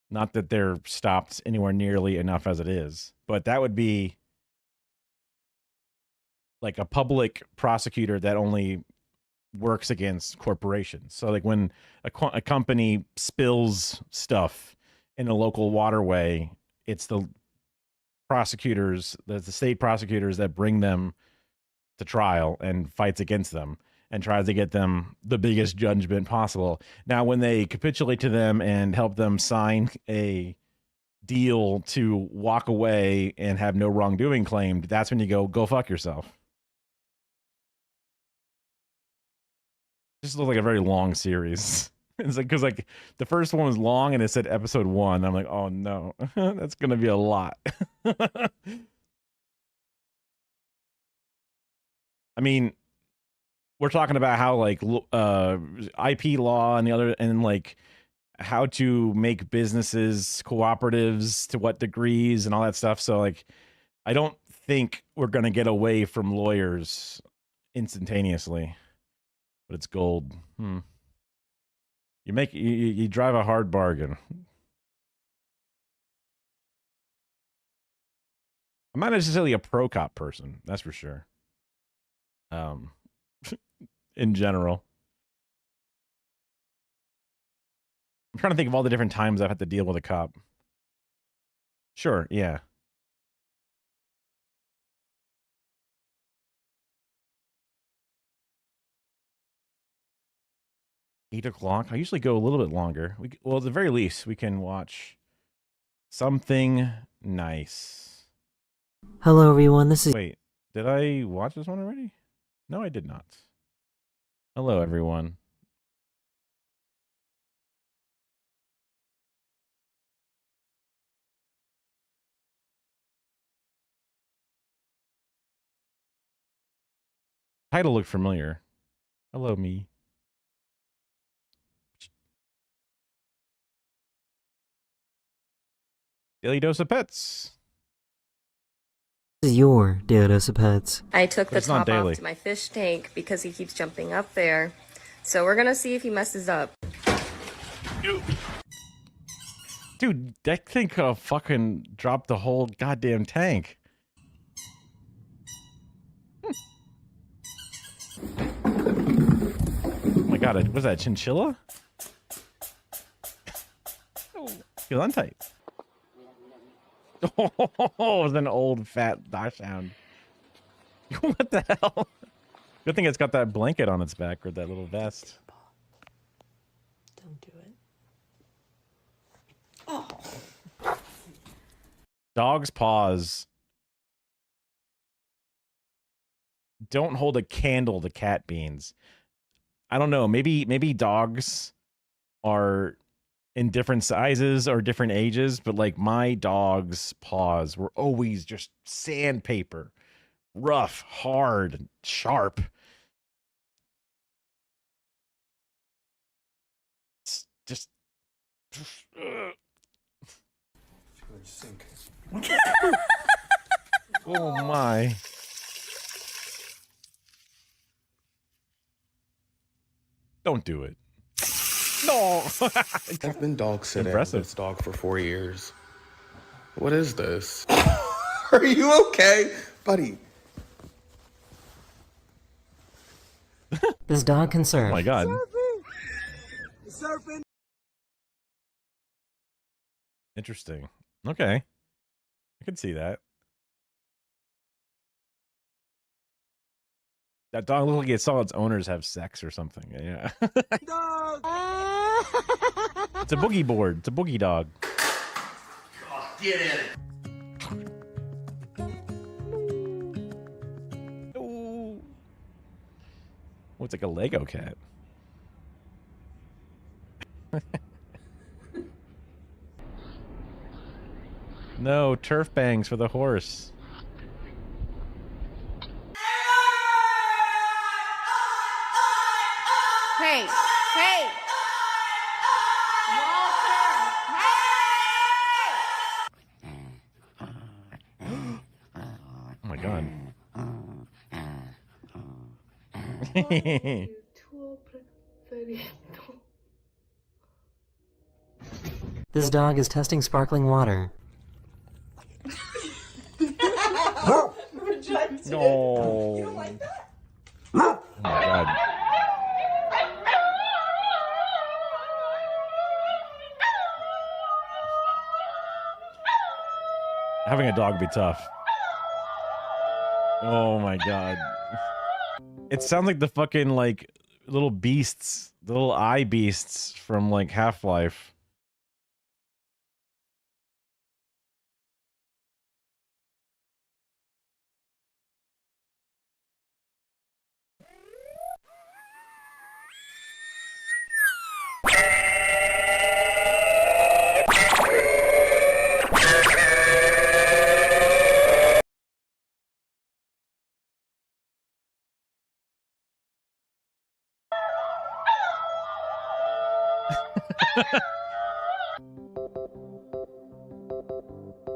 Speaker 1: Not that they're stopped anywhere nearly enough as it is, but that would be like a public prosecutor that only works against corporations. So like when a company spills stuff in a local waterway, it's the prosecutors, the state prosecutors that bring them to trial and fights against them and tries to get them the biggest judgment possible. Now, when they capitulate to them and help them sign a deal to walk away and have no wrongdoing claimed, that's when you go fuck yourself. This looks like a very long series. It's like, because like the first one was long and it said episode 1. I'm like, oh no, that's gonna be a lot. I mean, we're talking about how like IP law and the other, and like how to make businesses cooperatives to what degrees and all that stuff. So like, I don't think we're gonna get away from lawyers instantaneously, but it's gold. You drive a hard bargain. I'm not necessarily a pro cop person, that's for sure. In general, I'm trying to think of all the different times I've had to deal with a cop. Sure, yeah. $8 I usually go a little bit longer. Well, at the very least, we can watch something nice.
Speaker 8: Hello, everyone. This is.
Speaker 1: Wait, did I watch this one already? No, I did not. Hello, everyone. Title looked familiar. Hello, me. Daily Dose of Pets.
Speaker 8: This is your Daily Dose of Pets.
Speaker 9: I took the top off to my fish tank because he keeps jumping up there. So we're gonna see if he messes up.
Speaker 1: Dude, that thing could have fucking dropped the whole goddamn tank. Oh my god, was that a chinchilla? Feel untight. Oh, it was an old fat dachshund. What the hell? Good thing it's got that blanket on its back or that little vest.
Speaker 9: Don't do it.
Speaker 1: Oh. Dog's paws don't hold a candle to cat beans. I don't know. Maybe dogs are in different sizes or different ages, but like my dog's paws were always just sandpaper, rough, hard, sharp. It's just
Speaker 20: Sink.
Speaker 1: Oh my. Don't do it. No.
Speaker 13: I've been dog sitting with this dog for 4 years. What is this?
Speaker 17: Are you okay, buddy?
Speaker 8: This dog can serve.
Speaker 1: Oh my god.
Speaker 17: surfing.
Speaker 1: Interesting. Okay. I can see that. That dog looked like it saw its owners have sex or something. Yeah. It's a boogie board. It's a boogie dog.
Speaker 17: Oh, get in it.
Speaker 1: Oh, it's like a Lego cat. No, turf bangs for the horse.
Speaker 9: Hey, hey! Walter,
Speaker 1: Oh my god.
Speaker 8: This dog is testing sparkling water.
Speaker 1: No.
Speaker 7: You don't like that?
Speaker 1: Oh my god. Having a dog would be tough. Oh my god. It sounds like the fucking like little beasts, the little eye beasts from like Half-Life.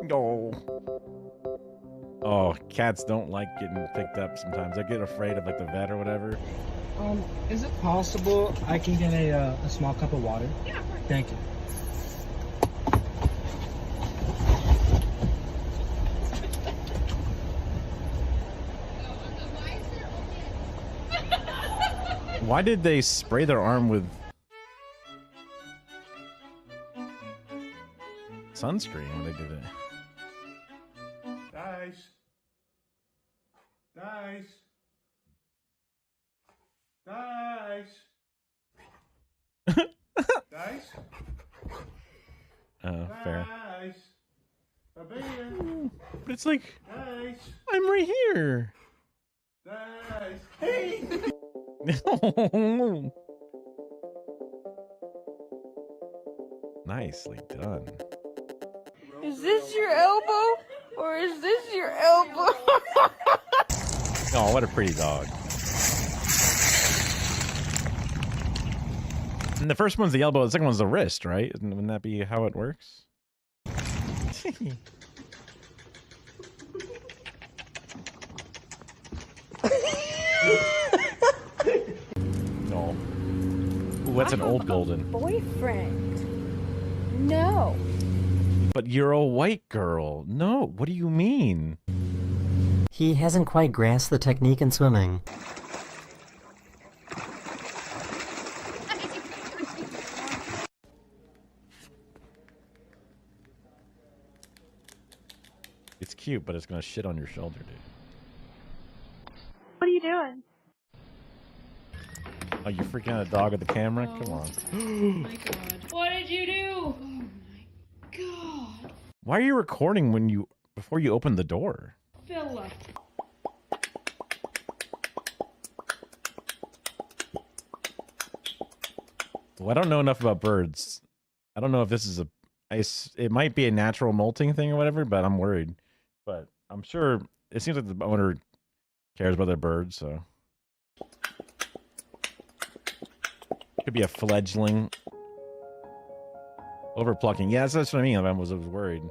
Speaker 1: No. Oh, cats don't like getting picked up sometimes. They get afraid of like the vet or whatever.
Speaker 7: Is it possible I can get a small cup of water? Yeah. Thank you.
Speaker 1: Why did they spray their arm with sunscreen when they did it?
Speaker 4: Dice. Dice. Dice. Dice.
Speaker 1: Oh, fair.
Speaker 4: Dice.
Speaker 1: But it's like,
Speaker 4: Dice.
Speaker 1: I'm right here.
Speaker 4: Dice. Hey!
Speaker 1: Nicely done.
Speaker 9: Is this your elbow? Or is this your elbow?
Speaker 1: Oh, what a pretty dog. And the first one's the elbow, the second one's the wrist, right? Wouldn't that be how it works? No. Ooh, that's an old golden.
Speaker 9: Boyfriend. No.
Speaker 1: But you're a white girl. No, what do you mean?
Speaker 8: He hasn't quite grasped the technique in swimming.
Speaker 1: It's cute, but it's gonna shit on your shoulder, dude.
Speaker 11: What are you doing?
Speaker 1: Oh, you're freaking out a dog at the camera? Come on.
Speaker 11: Oh my god. What did you do? Oh my god.
Speaker 1: Why are you recording before you open the door?
Speaker 11: Philip.
Speaker 1: Well, I don't know enough about birds. I don't know if this is it might be a natural molting thing or whatever, but I'm worried. But I'm sure it seems like the owner cares about their birds, so. Could be a fledgling. Overplucking. Yeah, that's what I mean. I was worried.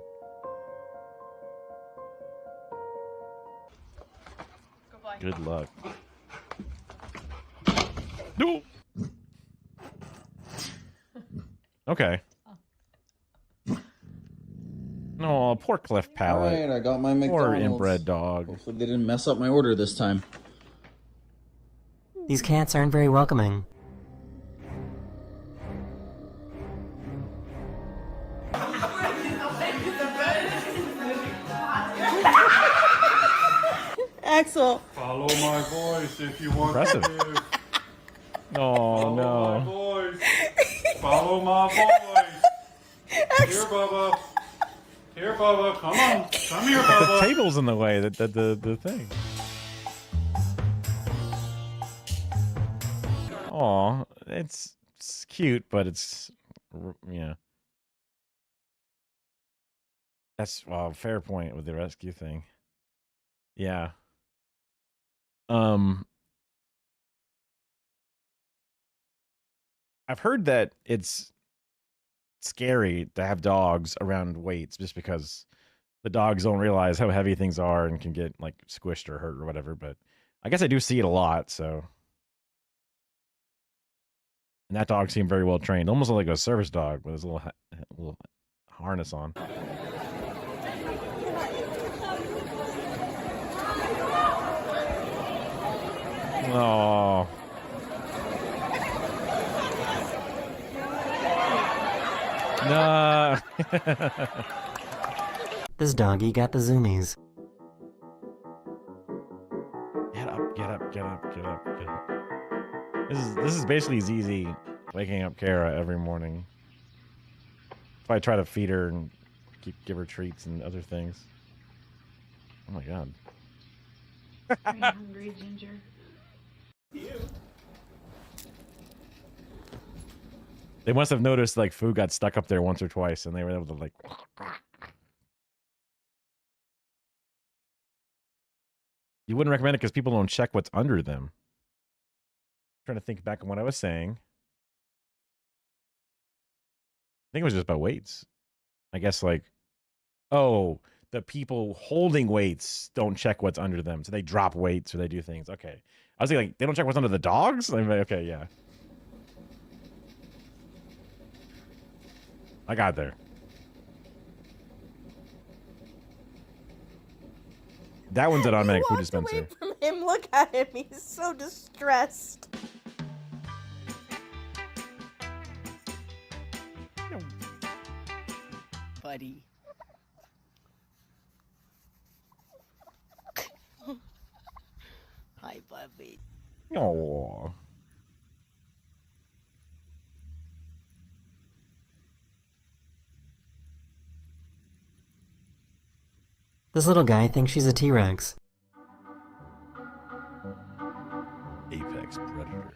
Speaker 1: Good luck. No. Okay. No, poor Cliff Pallet.
Speaker 14: Alright, I got my
Speaker 1: Poor
Speaker 14: McDonald's.
Speaker 1: inbred dog.
Speaker 14: Hopefully they didn't mess up my order this time.
Speaker 8: These cats aren't very welcoming.
Speaker 16: Axel.
Speaker 20: Follow my voice if you want
Speaker 1: Impressive.
Speaker 20: to live.
Speaker 1: Oh,
Speaker 20: Follow my
Speaker 1: no.
Speaker 20: voice. Follow my voice. Here, Bubba. Here, Bubba. Come on. Come here,
Speaker 1: The
Speaker 20: Bubba.
Speaker 1: table's in the way, the thing. Aw, it's cute, but it's, yeah. That's, well, fair point with the rescue thing. Yeah. I've heard that it's scary to have dogs around weights just because the dogs don't realize how heavy things are and can get like squished or hurt or whatever. But I guess I do see it a lot. So, and that dog seemed very well trained, almost like a service dog with his little harness on. Oh. No.
Speaker 8: This doggy got the zoomies.
Speaker 1: Get up, get up, get up, get up, get up. This is basically as easy waking up Kara every morning. If I try to feed her and give her treats and other things. Oh my god.
Speaker 11: Are you hungry, Ginger?
Speaker 1: They must have noticed like food got stuck up there once or twice and they were able to like You wouldn't recommend it because people don't check what's under them. Trying to think back on what I was saying. I think it was just about weights. I guess like, oh, the people holding weights don't check what's under them. So they drop weights or they do things. Okay. I was thinking like, they don't check what's under the dogs? I'm like, okay, yeah. I got there. That one's an automatic food dispenser.
Speaker 16: Away from him. Look at him. He's so distressed.
Speaker 18: Buddy. Hi, Bubby.
Speaker 1: Oh.
Speaker 8: This little guy thinks she's a T-Rex.
Speaker 1: Apex predator.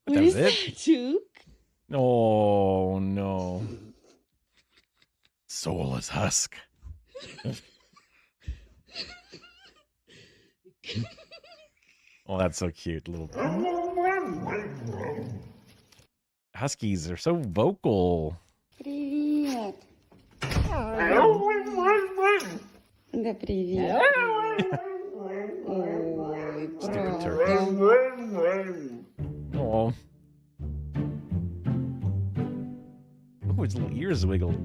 Speaker 18: What
Speaker 1: That was
Speaker 18: is
Speaker 1: it?
Speaker 18: that, Duke?
Speaker 1: Oh no. Soulless husk. Oh, that's so cute, little. Huskies are so vocal.
Speaker 18: Привет. Да привет. Ой,
Speaker 1: Stupid
Speaker 18: правда.
Speaker 1: turkey. Oh. Oh, his little ears wiggled.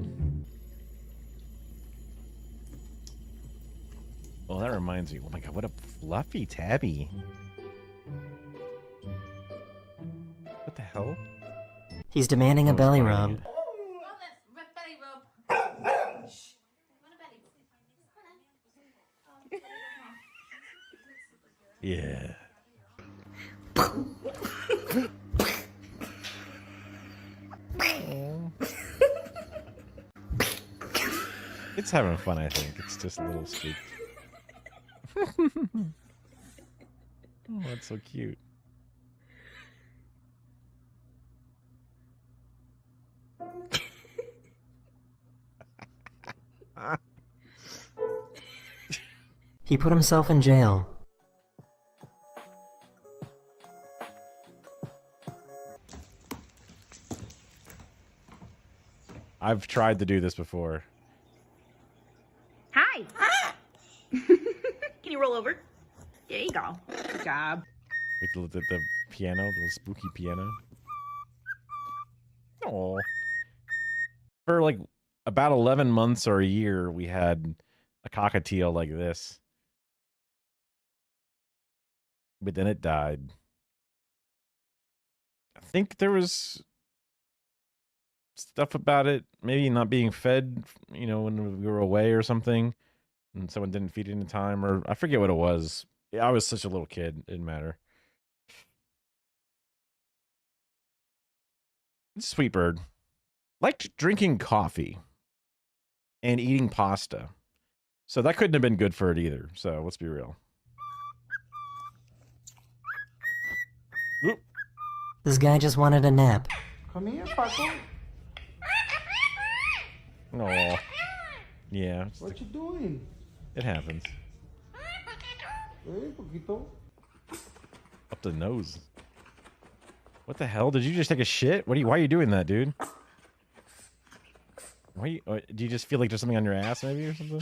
Speaker 1: Oh, that reminds me. Oh my god, what a fluffy tabby. What the hell?
Speaker 8: He's demanding a belly rub.
Speaker 1: Yeah. It's having fun, I think. It's just a little spooked. Oh, that's so cute.
Speaker 8: He put himself in jail.
Speaker 1: I've tried to do this before.
Speaker 19: Hi. Can you roll over? There you go. Good job.
Speaker 1: With the piano, the little spooky piano. Oh. For like about 11 months or a year, we had a cockatiel like this. But then it died. I think there was stuff about it maybe not being fed, you know, when we were away or something. and someone didn't feed it in time, or I forget what it was. I was such a little kid; it didn't matter. Sweet bird liked drinking coffee and eating pasta, so that couldn't have been good for it either. So let's be real.
Speaker 8: This guy just wanted a nap.
Speaker 3: Come here, Paco.
Speaker 1: Oh, yeah.
Speaker 3: What you doing?
Speaker 1: It happens.
Speaker 3: Hey, poquito.
Speaker 1: Up the nose. What the hell? Did you just take a shit? Why are you doing that, dude? Do you just feel like there's something on your ass, maybe, or something?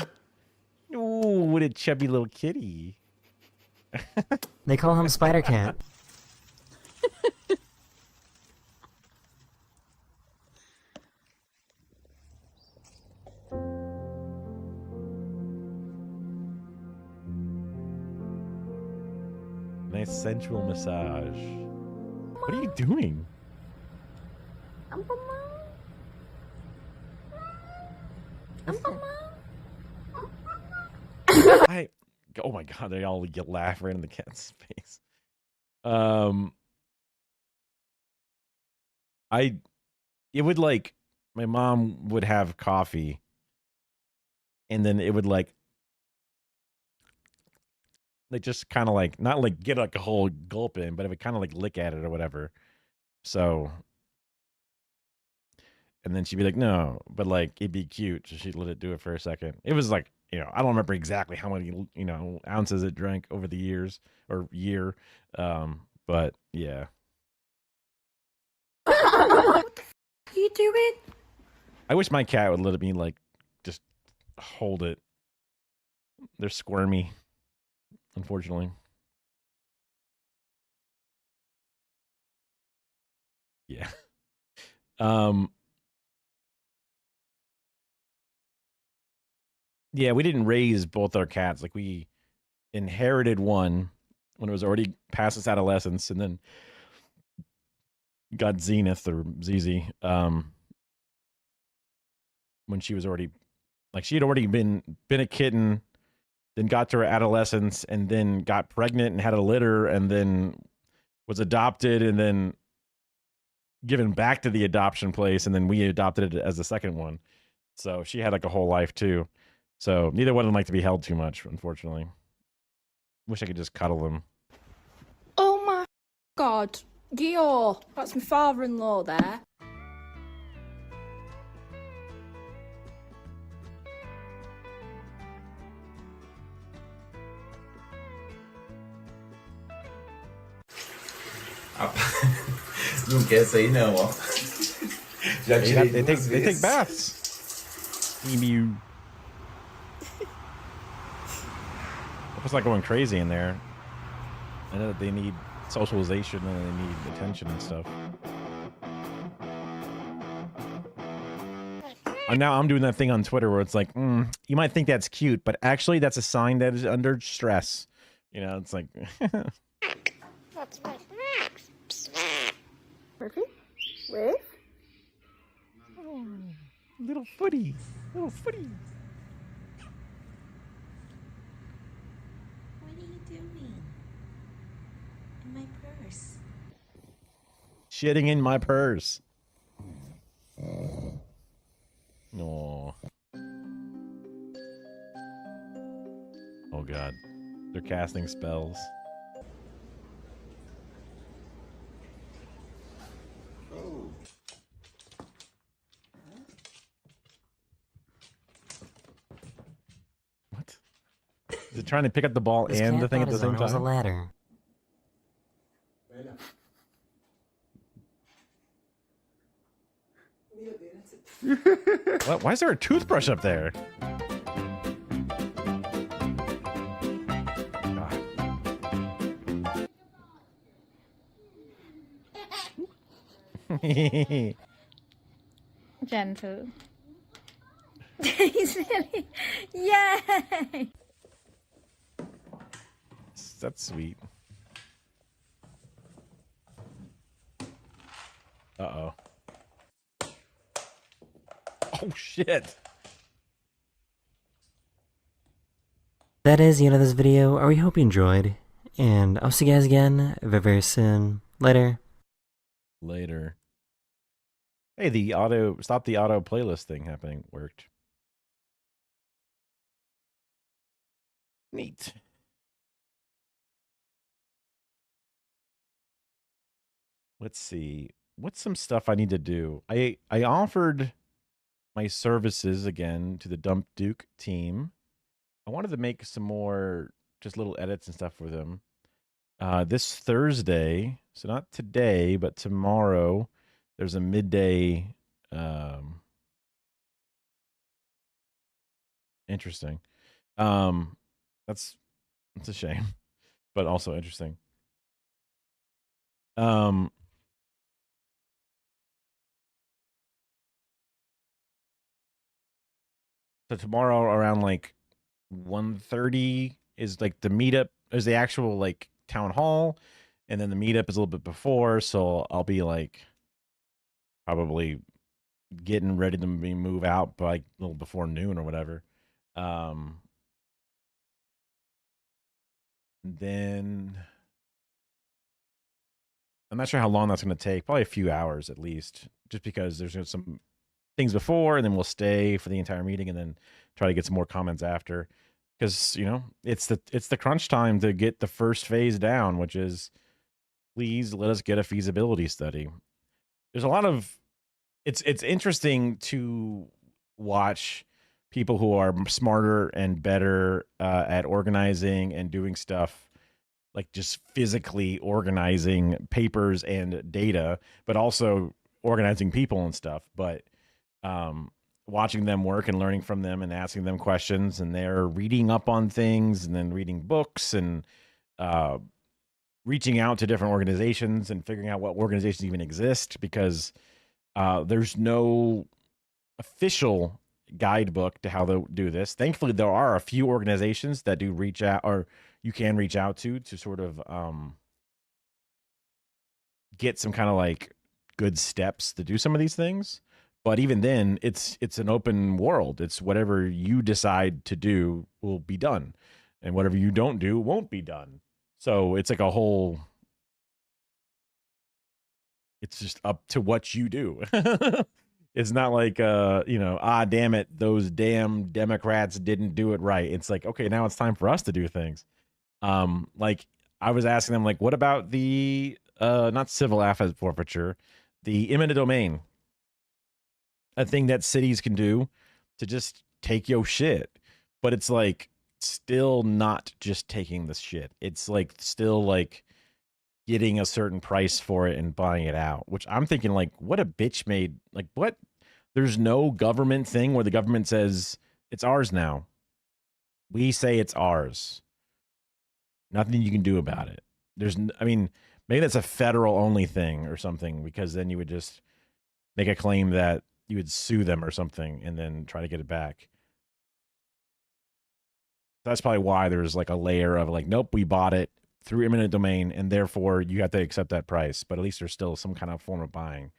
Speaker 1: Ooh, what a chubby little kitty.
Speaker 8: They call him Spider Cat.
Speaker 1: Nice sensual massage. What are you doing? Oh my god, they all get laugh right in the cat's face. It would like, my mom would have coffee and then it would like just kind of like, not like get like a whole gulp in, but it would kind of like lick at it or whatever. So, and then she'd be like, no, but like it'd be cute. So she'd let it do it for a second. It was like, I don't remember exactly how many, ounces it drank over the years or year. But yeah.
Speaker 16: What the f are you doing?
Speaker 1: I wish my cat would let me like just hold it. They're squirmy, unfortunately. Yeah. Yeah, we didn't raise both our cats. Like, we inherited one when it was already past its adolescence, and then got Zenith or ZZ when she was already, like, she had already been a kitten, then got to her adolescence, and then got pregnant and had a litter, and then was adopted, and then given back to the adoption place, and then we adopted it as the second one. So she had like a whole life too. So neither one of them like to be held too much, unfortunately. Wish I could just cuddle them.
Speaker 16: Oh my god. Gio, that's my father-in-law there.
Speaker 5: Não quer sair não, ó. Já tirei
Speaker 1: they take baths. Emu. It's not going crazy in there. I know that they need socialization and they need attention and stuff. And now I'm doing that thing on Twitter where it's like, you might think that's cute, but actually that's a sign that is under stress. It's like...
Speaker 16: That's my Murphy? Wave?
Speaker 1: Oh, little footy. Little footy.
Speaker 12: What are you doing? In my purse.
Speaker 1: Shitting in my purse. No. Oh god. They're casting spells. What? Is it trying to pick up the ball
Speaker 8: This
Speaker 1: and
Speaker 8: cat
Speaker 1: the thing at the
Speaker 8: thought his
Speaker 1: same
Speaker 8: owner was a
Speaker 1: time?
Speaker 8: ladder.
Speaker 1: What? Why is there a toothbrush up there? God.
Speaker 11: Gentle.
Speaker 16: He's really... Yay!
Speaker 1: That's sweet. Uh-oh. Oh, shit.
Speaker 8: That is the end of this video. I hope you enjoyed, and I'll see you guys again very, very soon. Later.
Speaker 1: Later. Hey, the stop the auto playlist thing happening worked. Neat. Let's see. What's some stuff I need to do? I offered my services again to the Dump Duke team. I wanted to make some more just little edits and stuff for them. This Thursday, so not today, but tomorrow, there's a midday. Interesting. That's a shame, but also interesting. So tomorrow around like 1:30 is like the meetup, is the actual like town hall, and then the meetup is a little bit before, so I'll be like probably getting ready to move out by like a little before noon or whatever. Then I'm not sure how long that's going to take. Probably a few hours at least, just because there's some things before, and then we'll stay for the entire meeting, and then try to get some more comments after. Because it's the crunch time to get the first phase down, which is please let us get a feasibility study. There's a lot of it's interesting to watch people who are smarter and better at organizing and doing stuff, like just physically organizing papers and data, but also organizing people and stuff. But watching them work and learning from them and asking them questions, and they're reading up on things and then reading books and reaching out to different organizations and figuring out what organizations even exist, because there's no official guidebook to how to do this. Thankfully, there are a few organizations that do reach out, or you can reach out to sort of get some kind of like good steps to do some of these things. But even then, it's an open world. It's whatever you decide to do will be done, and whatever you don't do won't be done. So it's like a whole, it's just up to what you do. It's not like damn it, those damn Democrats didn't do it right. It's like, okay, now it's time for us to do things. Like I was asking them, like, what about the not civil asset forfeiture, the eminent domain? A thing that cities can do to just take your shit. But it's like still not just taking the shit. It's like still like getting a certain price for it and buying it out, which I'm thinking, like, what a bitch made, like, what? There's no government thing where the government says it's ours now. We say it's ours. Nothing you can do about it. I mean, maybe that's a federal only thing or something, because then you would just make a claim that you would sue them or something and then try to get it back. That's probably why there's like a layer of like, nope, we bought it through eminent domain, and therefore you have to accept that price. But at least there's still some kind of form of buying.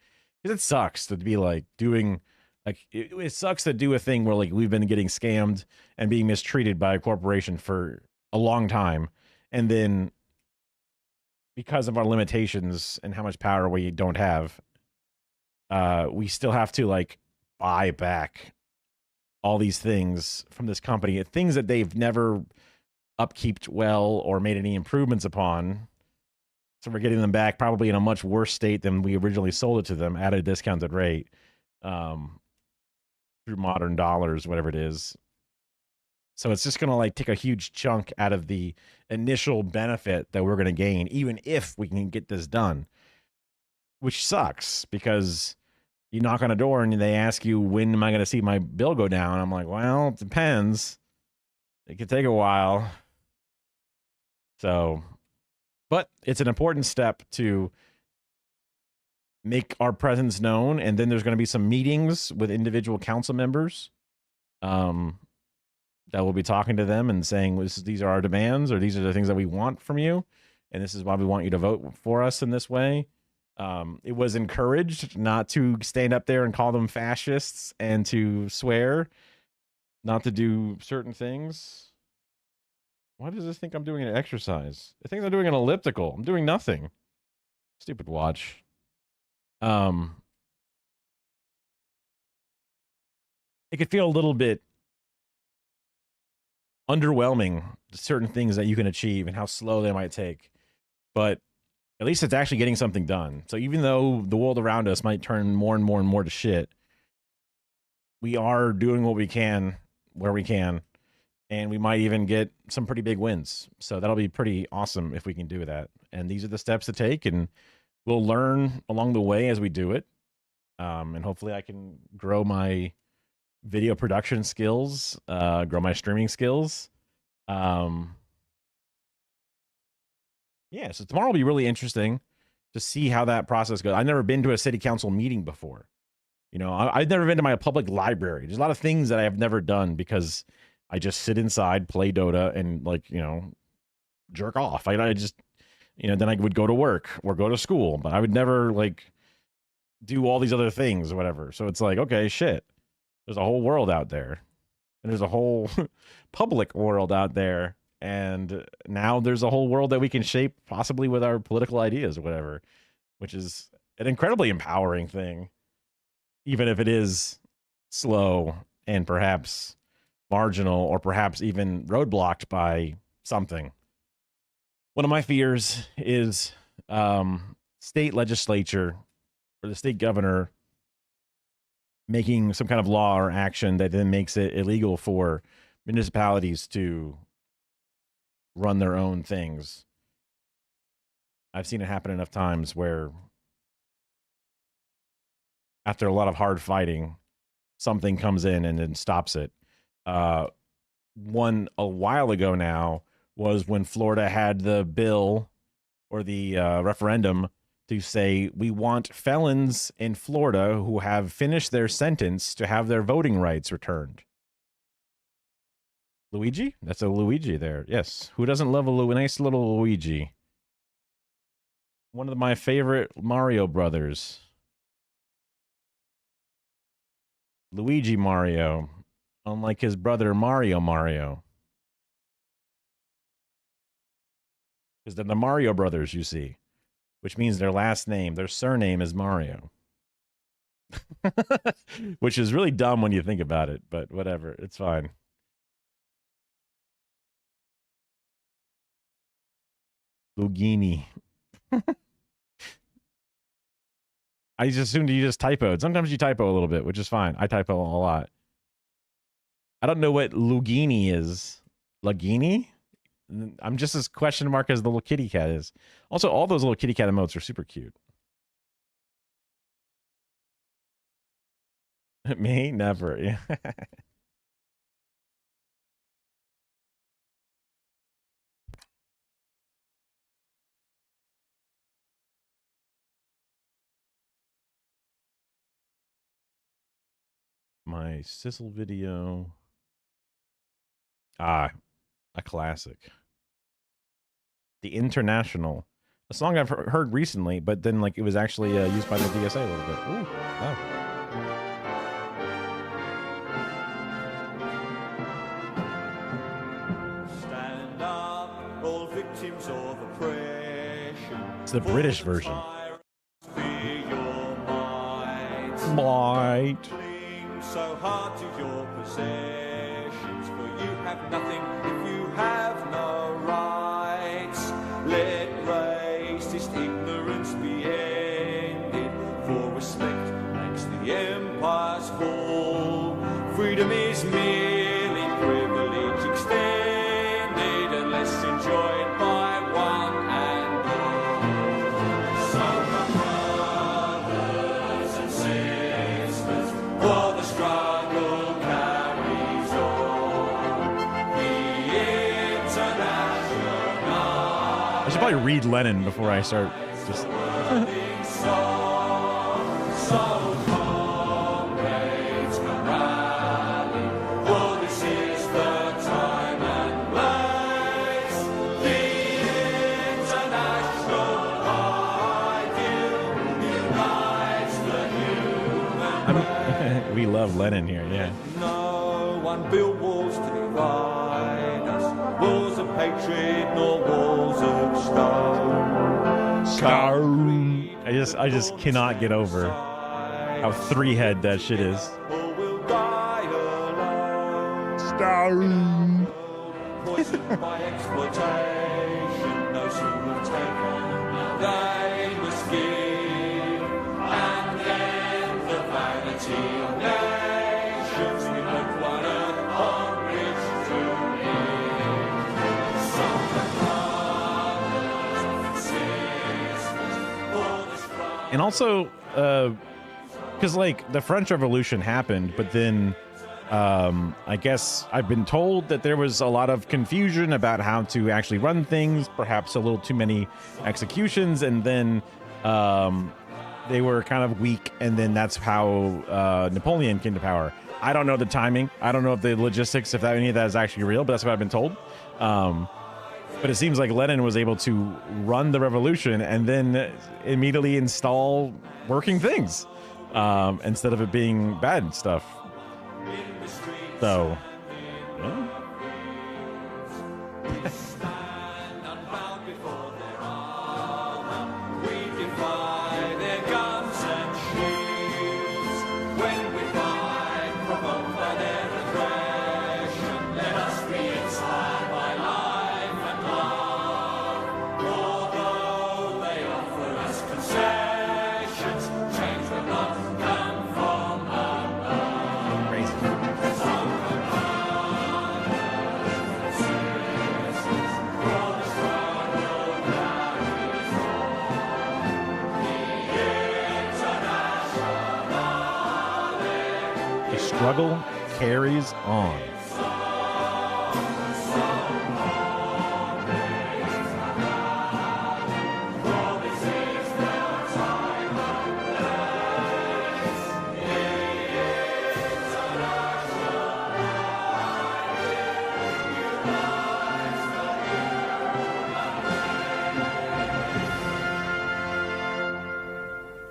Speaker 1: Because it sucks to be like doing, like, it sucks to do a thing where like we've been getting scammed and being mistreated by a corporation for a long time, and then because of our limitations and how much power we don't have, we still have to like buy back all these things from this company, things that they've never upkeeped well or made any improvements upon. So we're getting them back probably in a much worse state than we originally sold it to them at a discounted rate, through modern dollars, whatever it is. So it's just going to like take a huge chunk out of the initial benefit that we're going to gain, even if we can get this done, which sucks, because you knock on a door and they ask you, when am I going to see my bill go down? I'm like, well, it depends. It could take a while. So, but it's an important step to make our presence known. And then there's going to be some meetings with individual council members that will be talking to them and saying, these are our demands, or these are the things that we want from you, and this is why we want you to vote for us in this way. It was encouraged not to stand up there and call them fascists and to swear, not to do certain things. Why does this think I'm doing an exercise? It thinks I'm doing an elliptical. I'm doing nothing. Stupid watch. It could feel a little bit underwhelming, certain things that you can achieve and how slow they might take. But at least it's actually getting something done. So even though the world around us might turn more and more and more to shit, we are doing what we can where we can. And we might even get some pretty big wins. So that'll be pretty awesome if we can do that. And these are the steps to take, and we'll learn along the way as we do it. And hopefully I can grow my video production skills, grow my streaming skills. Yeah, so tomorrow will be really interesting to see how that process goes. I've never been to a city council meeting before. You know, I've never been to my public library. There's a lot of things that I have never done because I just sit inside, play Dota, and, like, you know, jerk off. I just, you know, then I would go to work or go to school, but I would never, like, do all these other things or whatever. So it's like, okay, shit. There's a whole world out there. And there's a whole public world out there. And now there's a whole world that we can shape possibly with our political ideas or whatever, which is an incredibly empowering thing, even if it is slow and perhaps marginal or perhaps even roadblocked by something. One of my fears is state legislature or the state governor making some kind of law or action that then makes it illegal for municipalities to run their own things. I've seen it happen enough times where after a lot of hard fighting, something comes in and then stops it. One a while ago now was when Florida had the bill or the referendum to say we want felons in Florida who have finished their sentence to have their voting rights returned. Luigi? That's a Luigi there. Yes. Who doesn't love a nice little Luigi? One of my favorite Mario brothers. Luigi Mario. Unlike his brother Mario. Because they're the Mario brothers, you see. Which means their last name, their surname is Mario. Which is really dumb when you think about it, but whatever. It's fine. Lugini. I just assumed you just typoed. Sometimes you typo a little bit, which is fine. I typo a lot. I don't know what Lugini is. Lugini? I'm just as question mark as the little kitty cat is. Also, all those little kitty cat emotes are super cute. Me? Never. Yeah. My sizzle video. A classic. The International. A song I've heard recently, but then, like, it was actually used by the DSA a little bit. Ooh, wow.
Speaker 21: Stand up, all victims of oppression.
Speaker 1: It's the British version.
Speaker 21: Be your
Speaker 1: might.
Speaker 21: Cling so hard to your possessions, for you have nothing if you have no rights. Let racist ignorance be ended, for respect makes the empires fall. Freedom is merely privilege extended, unless enjoyed by one and all. So my brothers and sisters, while the struggle carries on, the international
Speaker 1: I should probably read Lenin before I start just...
Speaker 21: so comrades come rally, for this is the time and place. The international ideal unites the human race.
Speaker 1: We love Lenin here, yeah.
Speaker 21: No one built walls to divide us. walls of hatred nor walls of stone.
Speaker 1: Stone. I just cannot get over how three-head that shit is. Stone.
Speaker 21: Poisoned by exploitation, those who have taken, they must give. And then the vanity of nations, we both one earth on which to live. Some brothers, sisters,
Speaker 1: And also, because like the French Revolution happened, but then I guess I've been told that there was a lot of confusion about how to actually run things, perhaps a little too many executions, and then they were kind of weak, and then that's how Napoleon came to power. I don't know the timing. I don't know if the logistics, if any of that is actually real, but that's what I've been told. But it seems like Lenin was able to run the revolution and then immediately install working things instead of it being bad stuff. So, yeah. Struggle carries on.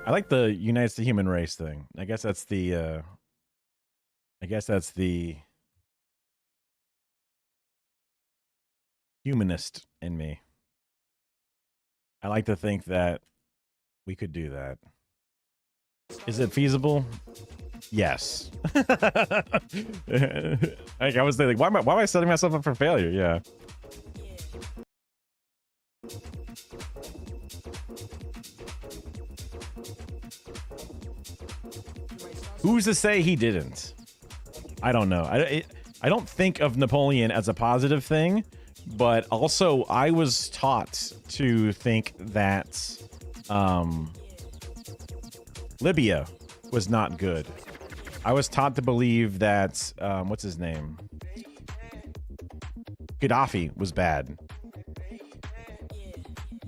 Speaker 1: I like the unites the human race thing. I guess that's the humanist in me. I like to think that we could do that. Is it feasible? Yes. Like I was thinking, why am I setting myself up for failure? Yeah. Who's to say he didn't? I don't know. I don't think of Napoleon as a positive thing, but also I was taught to think that Libya was not good. I was taught to believe that what's his name? Gaddafi was bad.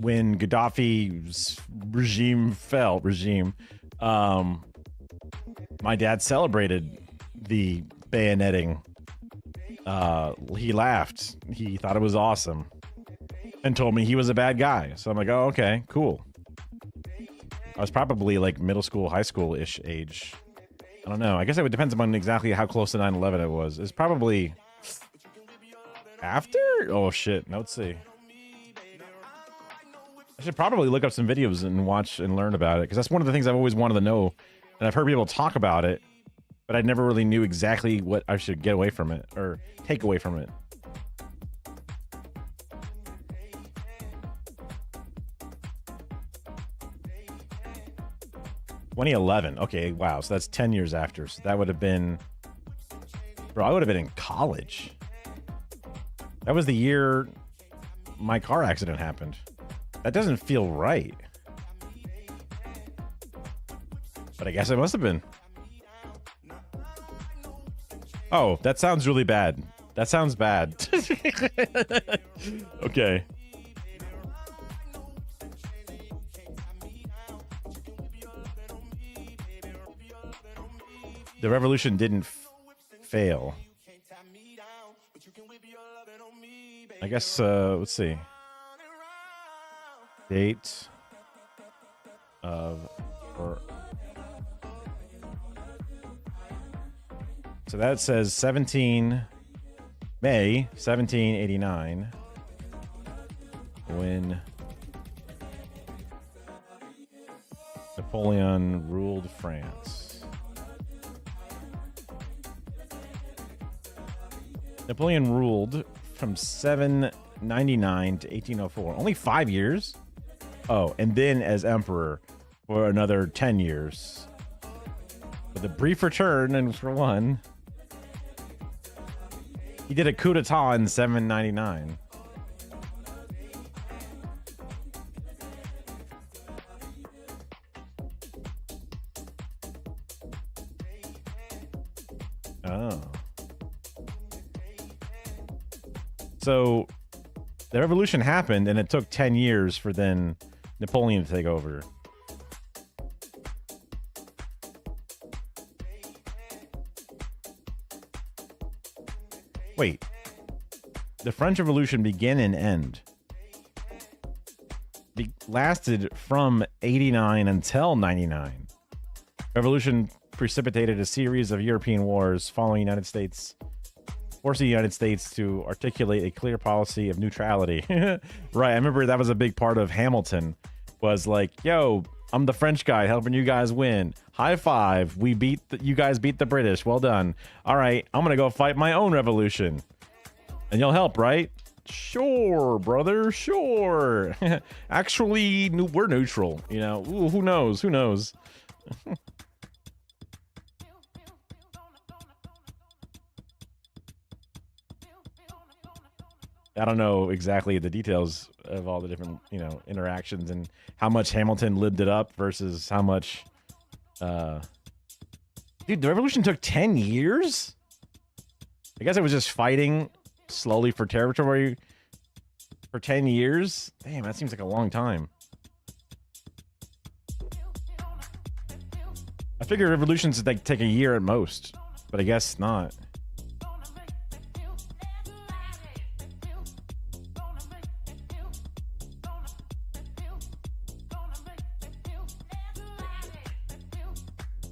Speaker 1: When Gaddafi's regime fell, my dad celebrated the bayoneting. He laughed. He thought it was awesome and told me he was a bad guy. So I'm like, oh, okay, cool. I was probably like middle school, high school-ish age. I don't know. I guess it would depend on exactly how close to 9/11 it was. It's probably after? Oh, shit. Now, let's see. I should probably look up some videos and watch and learn about it, because that's one of the things I've always wanted to know. And I've heard people talk about it, but I never really knew exactly what I should get away from it or take away from it. (2011) Okay, wow. So that's 10 years after. So that would have been, bro, I would have been in college. That was the year my car accident happened. That doesn't feel right. But I guess it must have been. Oh, that sounds really bad. That sounds bad. Okay. The revolution didn't fail. I guess, let's see. Date of... So that says 17... May 1789, when Napoleon ruled France. Napoleon ruled from 799 to 1804. Only 5 years? Oh, and then as emperor for another 10 years. With a brief return, and for one, he did a coup d'etat in 799. Oh. So the revolution happened, and it took 10 years for then Napoleon to take over. Wait. The French Revolution began and end. Lasted from 89 until 99. Revolution precipitated a series of European wars forcing the United States to articulate a clear policy of neutrality. Right, I remember that was a big part of Hamilton, was like, yo, I'm the French guy helping you guys win. High five. You guys beat the British. Well done. All right, I'm gonna go fight my own revolution. And you'll help, right? Sure, brother, sure. Actually, we're neutral, you know. Ooh, who knows? Who knows? I don't know exactly the details of all the different, interactions and how much Hamilton lived it up versus how much. Dude, the revolution took 10 years? I guess it was just fighting slowly for territory for 10 years? Damn, that seems like a long time. I figured revolutions would take a year at most, but I guess not.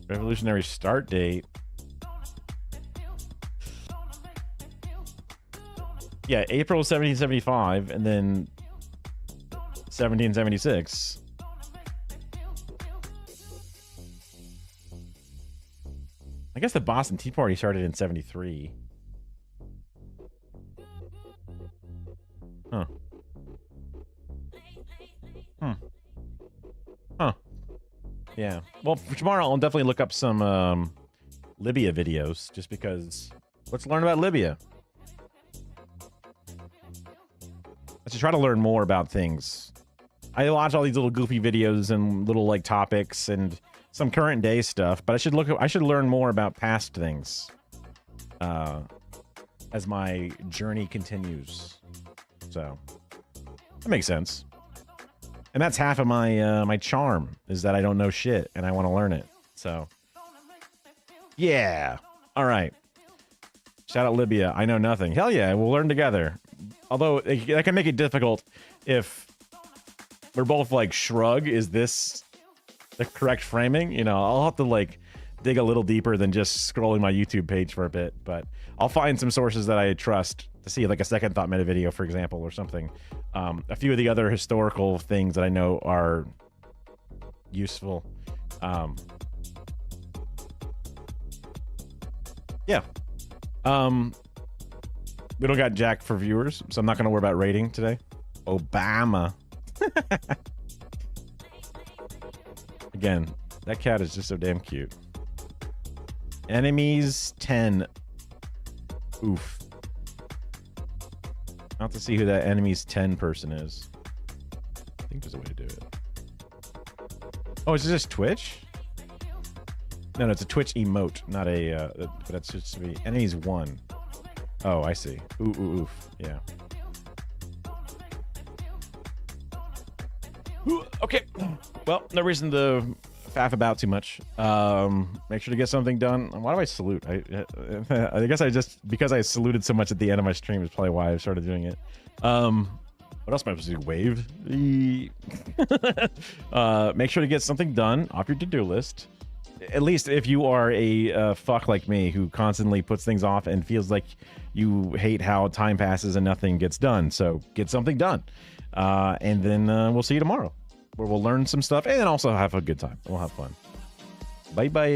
Speaker 1: Revolutionary start date. Yeah, April 1775 and then 1776. I guess the Boston Tea Party started in 73. Huh. Huh. Yeah. Well, for tomorrow, I'll definitely look up some Libya videos, just because let's learn about Libya. Let's try to learn more about things. I watch all these little goofy videos and little like topics and some current day stuff, but I should learn more about past things as my journey continues. So that makes sense. And that's half of my my charm, is that I don't know shit and I want to learn it. So yeah. All right. Shout out Libya. I know nothing. Hell yeah, we'll learn together. Although that can make it difficult if we're both like, shrug, is this the correct framing? I'll have to like dig a little deeper than just scrolling my YouTube page for a bit, but I'll find some sources that I trust to see, like a Second Thought meta video, for example, or something. A few of the other historical things that I know are useful. Yeah. We don't got Jack for viewers, so I'm not going to worry about rating today. Obama. Again, that cat is just so damn cute. Enemies 10. Oof. I'll have to see who that enemies 10 person is. I think there's a way to do it. Oh, is it just Twitch? No, it's a Twitch emote, not a. But that's just to be enemies 1. Oh, I see. Oof. Yeah. Okay. Well, no reason to faff about too much. Make sure to get something done. Why do I salute? I guess because I saluted so much at the end of my stream is probably why I started doing it. What else am I supposed to do? Wave? Make sure to get something done off your to-do list. at least if you are a fuck like me who constantly puts things off and feels like you hate how time passes and nothing gets done. So get something done. And then we'll see you tomorrow, where we'll learn some stuff and also have a good time. We'll have fun. Bye-bye.